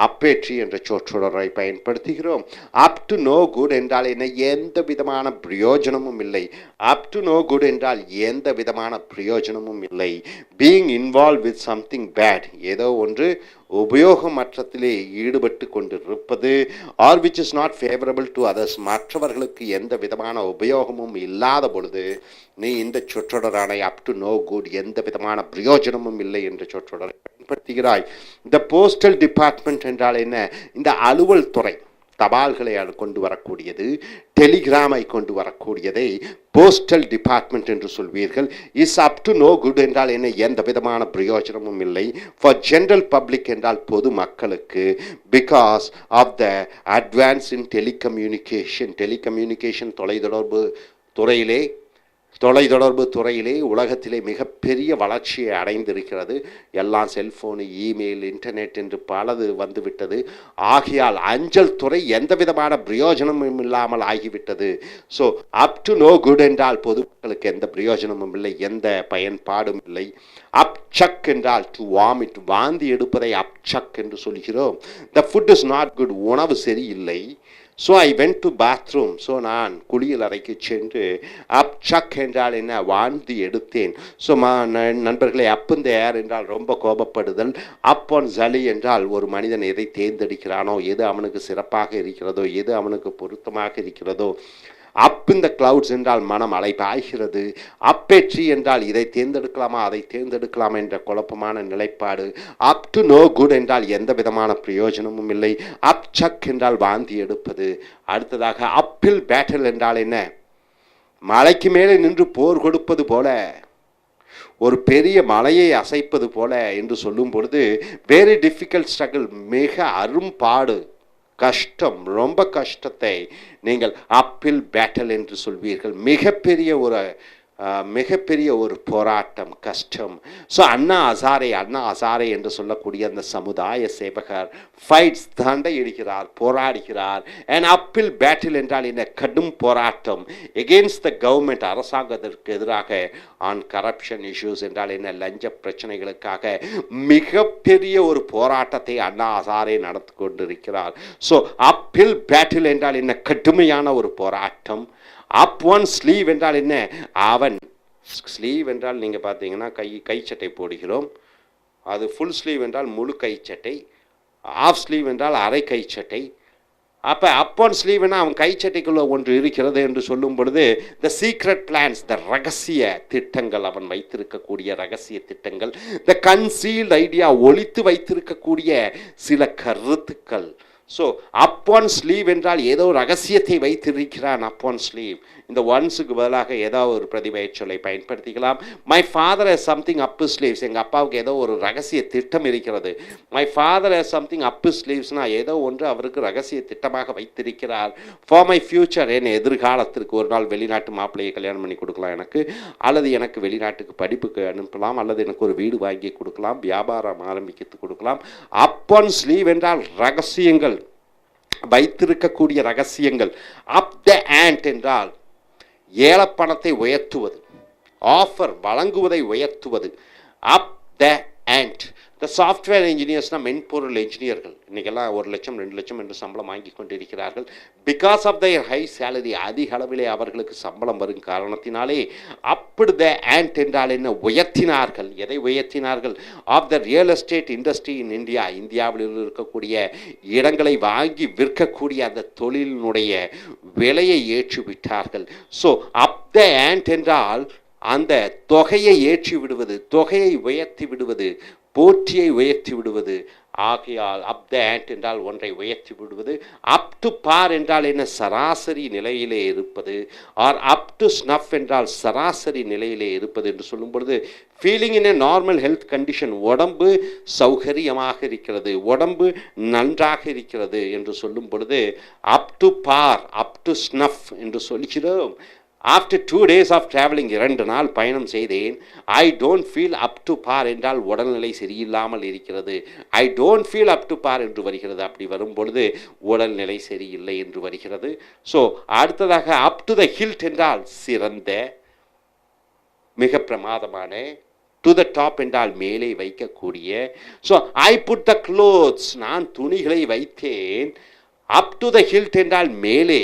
அப்பேற்றி என்ற சொற்றொடரை பயன்படுத்துகிறோம். அப் டு நோ குட் என்றால் என்ன? எந்த விதமான பிரயோஜனமும் இல்லை. அப் டு நோ குட் என்றால் எந்த விதமான பிரயோஜனமும் இல்லை. Being involve with something bad, ஏதோ ஒன்று உபயோகமற்றத்திலே ஈடுபட்டு கொண்டிருப்பது. Or which is not favourable to others, மற்றவர்களுக்கு எந்த விதமான உபயோகமும் இல்லாத பொழுது நீ இந்த சொற்றொடரான அப் டு நோ குட், எந்த விதமான பிரயோஜனமும் இல்லை என்ற சொற்றொடரை பயன்படுத்துகிறாய். இந்த போஸ்டல் டிபார்ட்மெண்ட் என்றால் என்ன? இந்த அலுவல் துறை, தபால்களை கொண்டு வரக்கூடியது, டெலிகிராமை கொண்டு வரக்கூடியதை போஸ்டல் டிபார்ட்மெண்ட் என்று சொல்வீர்கள். Is up to no good என்றால் என்ன? எந்த விதமான பிரயோஜனமும் இல்லை. ஃபார் ஜென்ரல் பப்ளிக் என்றால் பொது மக்களுக்கு. Because of the advance in telecommunication தொலைத்தொடர்பு துறையிலே உலகத்திலே மிகப்பெரிய வளர்ச்சியை அடைந்திருக்கிறது. எல்லாம் செல்ஃபோனு, இமெயில், இன்டர்நெட் என்று பலது வந்துவிட்டது. ஆகையால் அஞ்சல் துறை எந்த விதமான பிரயோஜனமும் இல்லாமல் ஆகிவிட்டது. So up to no good என்றால் பொதுமக்களுக்கு எந்த பிரயோஜனமும் இல்லை, எந்த பயன்பாடும் இல்லை. அப் சக் என்றால் டு வாமிட், வாந்தி எடுப்பதை அப் சக் என்று சொல்கிறோம். The food is not good, உணவு சரியில்லை. So I went to bathroom, so நான் குளியல் அறைக்கு சென்று அப் சக் என்றால் என்ன? வாந்தி எடுத்தேன். ஸோ நண்பர்களே, அப் இன் த ஏர் என்றால் ரொம்ப கோபப்படுதல். அப் ஆன் ஜலி என்றால் ஒரு மனிதன் எதை தேர்ந்தெடுக்கிறானோ, எது அவனுக்கு சிறப்பாக இருக்கிறதோ, எது அவனுக்கு பொருத்தமாக இருக்கிறதோ. அப் இன் த கிளவுட்ஸ் என்றால் மனம் அலை பாய்கிறது. அப்பேற்றி என்றால் இதை தேர்ந்தெடுக்கலாமா, அதை தேர்ந்தெடுக்கலாமா என்ற குழப்பமான நிலைப்பாடு. அப் டு நோ குட் என்றால் எந்த விதமான பிரயோஜனமும் இல்லை. அப் சக் என்றால் வாந்தி எடுப்பது. அடுத்ததாக அப்பில் பேட்டில் என்றால் என்ன? மலைக்கு மேலே நின்று போர் கொடுப்பது போல, ஒரு பெரிய மலையை அசைப்பது போல என்று சொல்லும் பொழுது வெரி டிஃபிகல்ட் ஸ்ட்ரகிள், மிக அரும்பாடு, கஷ்டம், ரொம்ப கஷ்டத்தை நீங்கள் அப்பில் பேட்டல் என்று சொல்வீர்கள். மிகப்பெரிய ஒரு மிகப்பெரிய ஒரு போராட்டம், கஷ்டம். ஸோ அண்ணா ஹசாரே என்று சொல்லக்கூடிய அந்த சமுதாய சேவகர் ஃபைட்ஸ், சண்டையிடுகிறார், போராடுகிறார். அண்ட் அப்பில் பேட்டில் என்றால் என்ன? கடும் போராட்டம் எகெயின்ஸ்ட் த கவர்மெண்ட், அரசாங்கத்திற்கு எதிராக. ஆன் கரப்ஷன் இஷ்யூஸ் என்றால் என்ன? லஞ்ச பிரச்சனைகளுக்காக மிகப்பெரிய ஒரு போராட்டத்தை அண்ணா ஹசாரே நடத்தி கொண்டிருக்கிறார். ஸோ அப்பில் பேட்டில் என்றால் என்ன? கடுமையான ஒரு போராட்டம். அப் ஒன் ஸ்லீவ் என்றால் என்ன? அவன் ஸ்லீவ் என்றால் நீங்கள் பார்த்தீங்கன்னா கை சட்டை போடுகிறோம், அது ஃபுல் ஸ்லீவ் என்றால் முழு கை சட்டை, ஆஃப் ஸ்லீவ் என்றால் அரை கை சட்டை. அப்போ அப் ஒன் ஸ்லீவ்னா அவன் கை சட்டைக்குள்ளே ஒன்று இருக்கிறது என்று சொல்லும் பொழுது த சீக்ரெட் பிளான்ஸ், த ரகசிய திட்டங்கள், அவன் வைத்திருக்கக்கூடிய ரகசிய திட்டங்கள், த கன்சீல்டு ஐடியா, ஒளித்து வைத்திருக்கக்கூடிய சில கருத்துக்கள். ஸோ அப் ஒன் ஸ்லீவ் என்றால் ஏதோ ரகசியத்தை வைத்திருக்கிறான். அப் ஒன் ஸ்லீவ் இந்த ஒன்ஸுக்கு பதிலாக ஏதாவது ஒரு பிரதிபெயர் சொல்லை பயன்படுத்திக்கலாம். My father has something up sleeves, எங்கள் அப்பாவுக்கு ஏதோ ஒரு ரகசிய திட்டம் இருக்கிறது. மை ஃபாதர் ஹஸ் சம்திங் அப் ஸ்லீவ்ஸ்னால் ஏதோ ஒன்று அவருக்கு ரகசிய திட்டமாக வைத்திருக்கிறார். ஃபார் மை ஃபியூச்சர், என் எதிர்காலத்திற்கு ஒரு நாள் வெளிநாட்டு மாப்பிள்ளையை கல்யாணம் பண்ணி கொடுக்கலாம் எனக்கு, அல்லது எனக்கு வெளிநாட்டுக்கு படிப்புக்கு அனுப்பலாம், அல்லது எனக்கு ஒரு வீடு வாங்கி கொடுக்கலாம், வியாபாரம் ஆரம்பித்து கொடுக்கலாம். அப் ஒன் ஸ்லீவ் என்றால் ரகசியங்கள், வைத்திருக்கக்கூடிய ரகசியங்கள். அப் த ஆண்ட் என்றால் ஏலப்பணத்தை உயர்த்துவது, ஆஃபர் வழங்குவதை உயர்த்துவது. அப் த ஆண்ட். இந்த சாஃப்ட்வேர் இன்ஜினியர்ஸ்னால் மென்பொருள் இன்ஜினியர்கள் இன்றைக்கெல்லாம் 1 லட்சம் 2 லட்சம் என்று சம்பளம் வாங்கி கொண்டிருக்கிறார்கள். Because of their high salary, அதிக அளவிலே அவர்களுக்கு சம்பளம் வரும் காரணத்தினாலே அப்படி த ஆண்ட் என்றால் என்ன? உயர்த்தினார்கள். எதை உயர்த்தினார்கள்? Of the real estate industry in India, இந்தியாவில் இருக்கக்கூடிய இடங்களை வாங்கி விற்கக்கூடிய அந்த தொழிலினுடைய விலையை ஏற்றிவிட்டார்கள். ஸோ அப் த ஆண்ட் என்றால் அந்த தொகையை ஏற்றி விடுவது, தொகையை உயர்த்தி விடுவது, போற்றியை உயர்த்தி விடுவது. ஆகையால் அப் த ஆண்ட் என்றால் ஒன்றை உயர்த்தி விடுவது. அப் டு பார் என்றால் என்ன? சராசரி நிலையிலே இருப்பது. ஆர் அப் டு ஸ்னஃப் என்றால் சராசரி நிலையிலே இருப்பது என்று சொல்லும் பொழுது feeling in a normal health condition, உடம்பு சௌகரியமாக இருக்கிறது, உடம்பு நன்றாக இருக்கிறது என்று சொல்லும் பொழுது up to par, up to snuff என்று சொல்கிறோம். ஆஃப்டர் 2 days ஆஃப் ட்ராவலிங், 2 நாள் பயணம் செய்தேன். I don't feel up to par என்றால் உடல்நிலை சரியில்லாமல் இருக்கிறது. I don't feel up to par என்று வருகிறது. அப்படி வரும் பொழுது உடல்நிலை சரியில்லை என்று வருகிறது. ஸோ அடுத்ததாக அப் டு த ஹில்ட் என்றால் சிறந்த, மிக பிரமாதமான. டு த டாப் என்றால் மேலே வைக்கக்கூடிய. So I put the clothes, நான் துணிகளை வைத்தேன். அப் டு த ஹில்ட் என்றால் மேலே.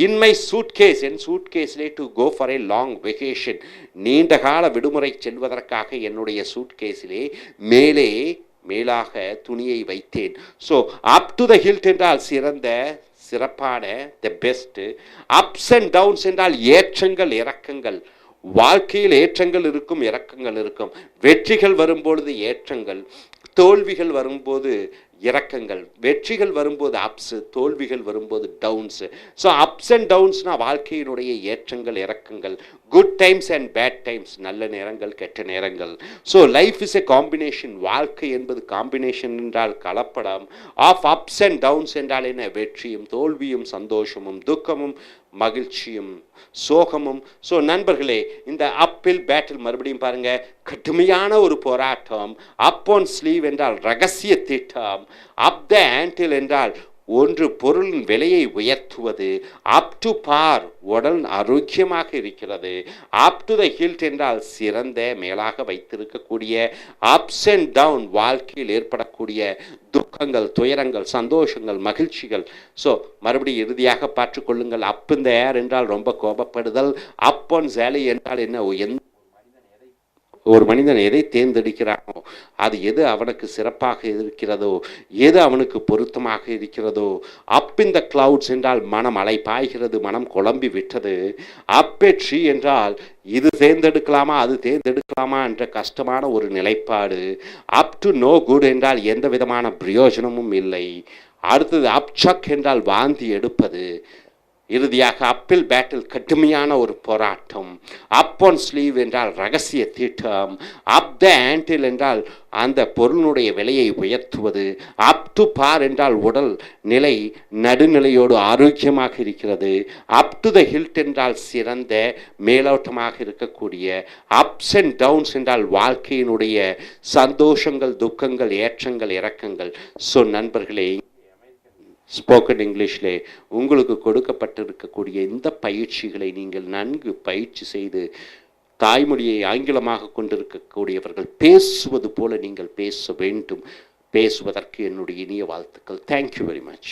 இன் மை சூட்கேஸ், என் சூட்கேஸிலே to go for a long vacation, நீண்ட கால விடுமுறை செல்வதற்காக என்னுடைய சூட்கேஸிலே மேலாக துணியை வைத்தேன். So up to the hilt என்றால் சிறந்த, சிறப்பான, the best. Ups and downs என்றால் ஏற்றங்கள் இறக்கங்கள். வாழ்க்கையில் ஏற்றங்கள் இருக்கும், இறக்கங்கள் இருக்கும். வெற்றிகள் வரும்பொழுது ஏற்றங்கள், தோல்விகள் வரும்போது இறக்கங்கள். வெற்றிகள் வரும்போது அப்ஸு, தோல்விகள் வரும்போது டவுன்ஸு. ஸோ அப்ஸ் அண்ட் டவுன்ஸ்னால் வாழ்க்கையினுடைய ஏற்றங்கள் இறக்கங்கள். Good times and bad times, நல்ல நேரங்கள் கெட்ட நேரங்கள். So life is a combination, வாழ்க்கை என்பது காம்பினேஷன் என்றால் கலப்படம். ஆஃப் அப்ஸ் அண்ட் டவுன்ஸ் என்றால் என்ன? வெற்றியும் தோல்வியும், சந்தோஷமும் துக்கமும், மகிழ்ச்சியும் சோகமும். ஸோ நண்பர்களே, இந்த அப்பில் பேட்டில் மறுபடியும் பாருங்க, கடுமையான ஒரு போராட்டம். அப் ஒன் ஸ்லீவ் என்றால் ரகசிய திட்டம். அப் த ஆண்டில் என்றால் ஒன்று பொருளின் விலையை உயர்த்துவது. அப் டு பார், உடல் ஆரோக்கியமாக இருக்கிறது. அப் டு த ஹில்ட் என்றால் சிறந்த, மேலாக வைத்திருக்கக்கூடிய. அப்ஸ் அண்ட் டவுன், வாழ்க்கையில் ஏற்படக்கூடிய துக்கங்கள், துயரங்கள், சந்தோஷங்கள், மகிழ்ச்சிகள். ஸோ மறுபடியும் இறுதியாக பார்த்துக்கொள்ளுங்கள். அப் இந்த ஏர் என்றால் ரொம்ப கோபப்படுதல். அப் ஒன் சேலை என்றால் என்ன? ஒரு மனிதன் எதை தேர்ந்தெடுக்கிறானோ, அது எது அவனுக்கு சிறப்பாக இருக்கிறதோ, எது அவனுக்கு பொருத்தமாக இருக்கிறதோ. அப் இன் த கிளவுட்ஸ் என்றால் மனம் அலை பாய்கிறது, மனம் குழம்பி விட்டது. அப் எ ட்ரீ என்றால் இது தேர்ந்தெடுக்கலாமா, அது தேர்ந்தெடுக்கலாமா என்ற கஷ்டமான ஒரு நிலைப்பாடு. அப் டு நோ குட் என்றால் எந்த விதமான பிரயோஜனமும் இல்லை. அடுத்தது அப் சக் என்றால் வாந்தி எடுப்பது. இறுதியாக அப்பில் பேட்டில் கடுமையான ஒரு போராட்டம். அப் ஆன் ஸ்லீவ் என்றால் ரகசிய தீட்டம். அப் த ஆண்டில் என்றால் அந்த பொருளினுடைய விலையை உயர்த்துவது. அப் டு பார் என்றால் உடல் நிலை நடுநிலையோடு ஆரோக்கியமாக இருக்கிறது. அப் டு த ஹில்ட் என்றால் சிறந்த மேலோட்டமாக இருக்கக்கூடிய. அப்ஸ் அண்ட் டவுன்ஸ் என்றால் வாழ்க்கையினுடைய சந்தோஷங்கள் துக்கங்கள் ஏற்றங்கள் இறக்கங்கள். ஸோ நண்பர்களே, ஸ்போக்கன் இங்கிலீஷில் உங்களுக்கு கொடுக்கப்பட்டிருக்கக்கூடிய இந்த பயிற்சிகளை நீங்கள் நன்கு பயிற்சி செய்து தாய்மொழியை ஆங்கிலமாக கொண்டிருக்கக்கூடியவர்கள் பேசுவது போல நீங்கள் பேச வேண்டும். பேசுவதற்கு என்னுடைய இனிய வாழ்த்துக்கள். Thank you very much.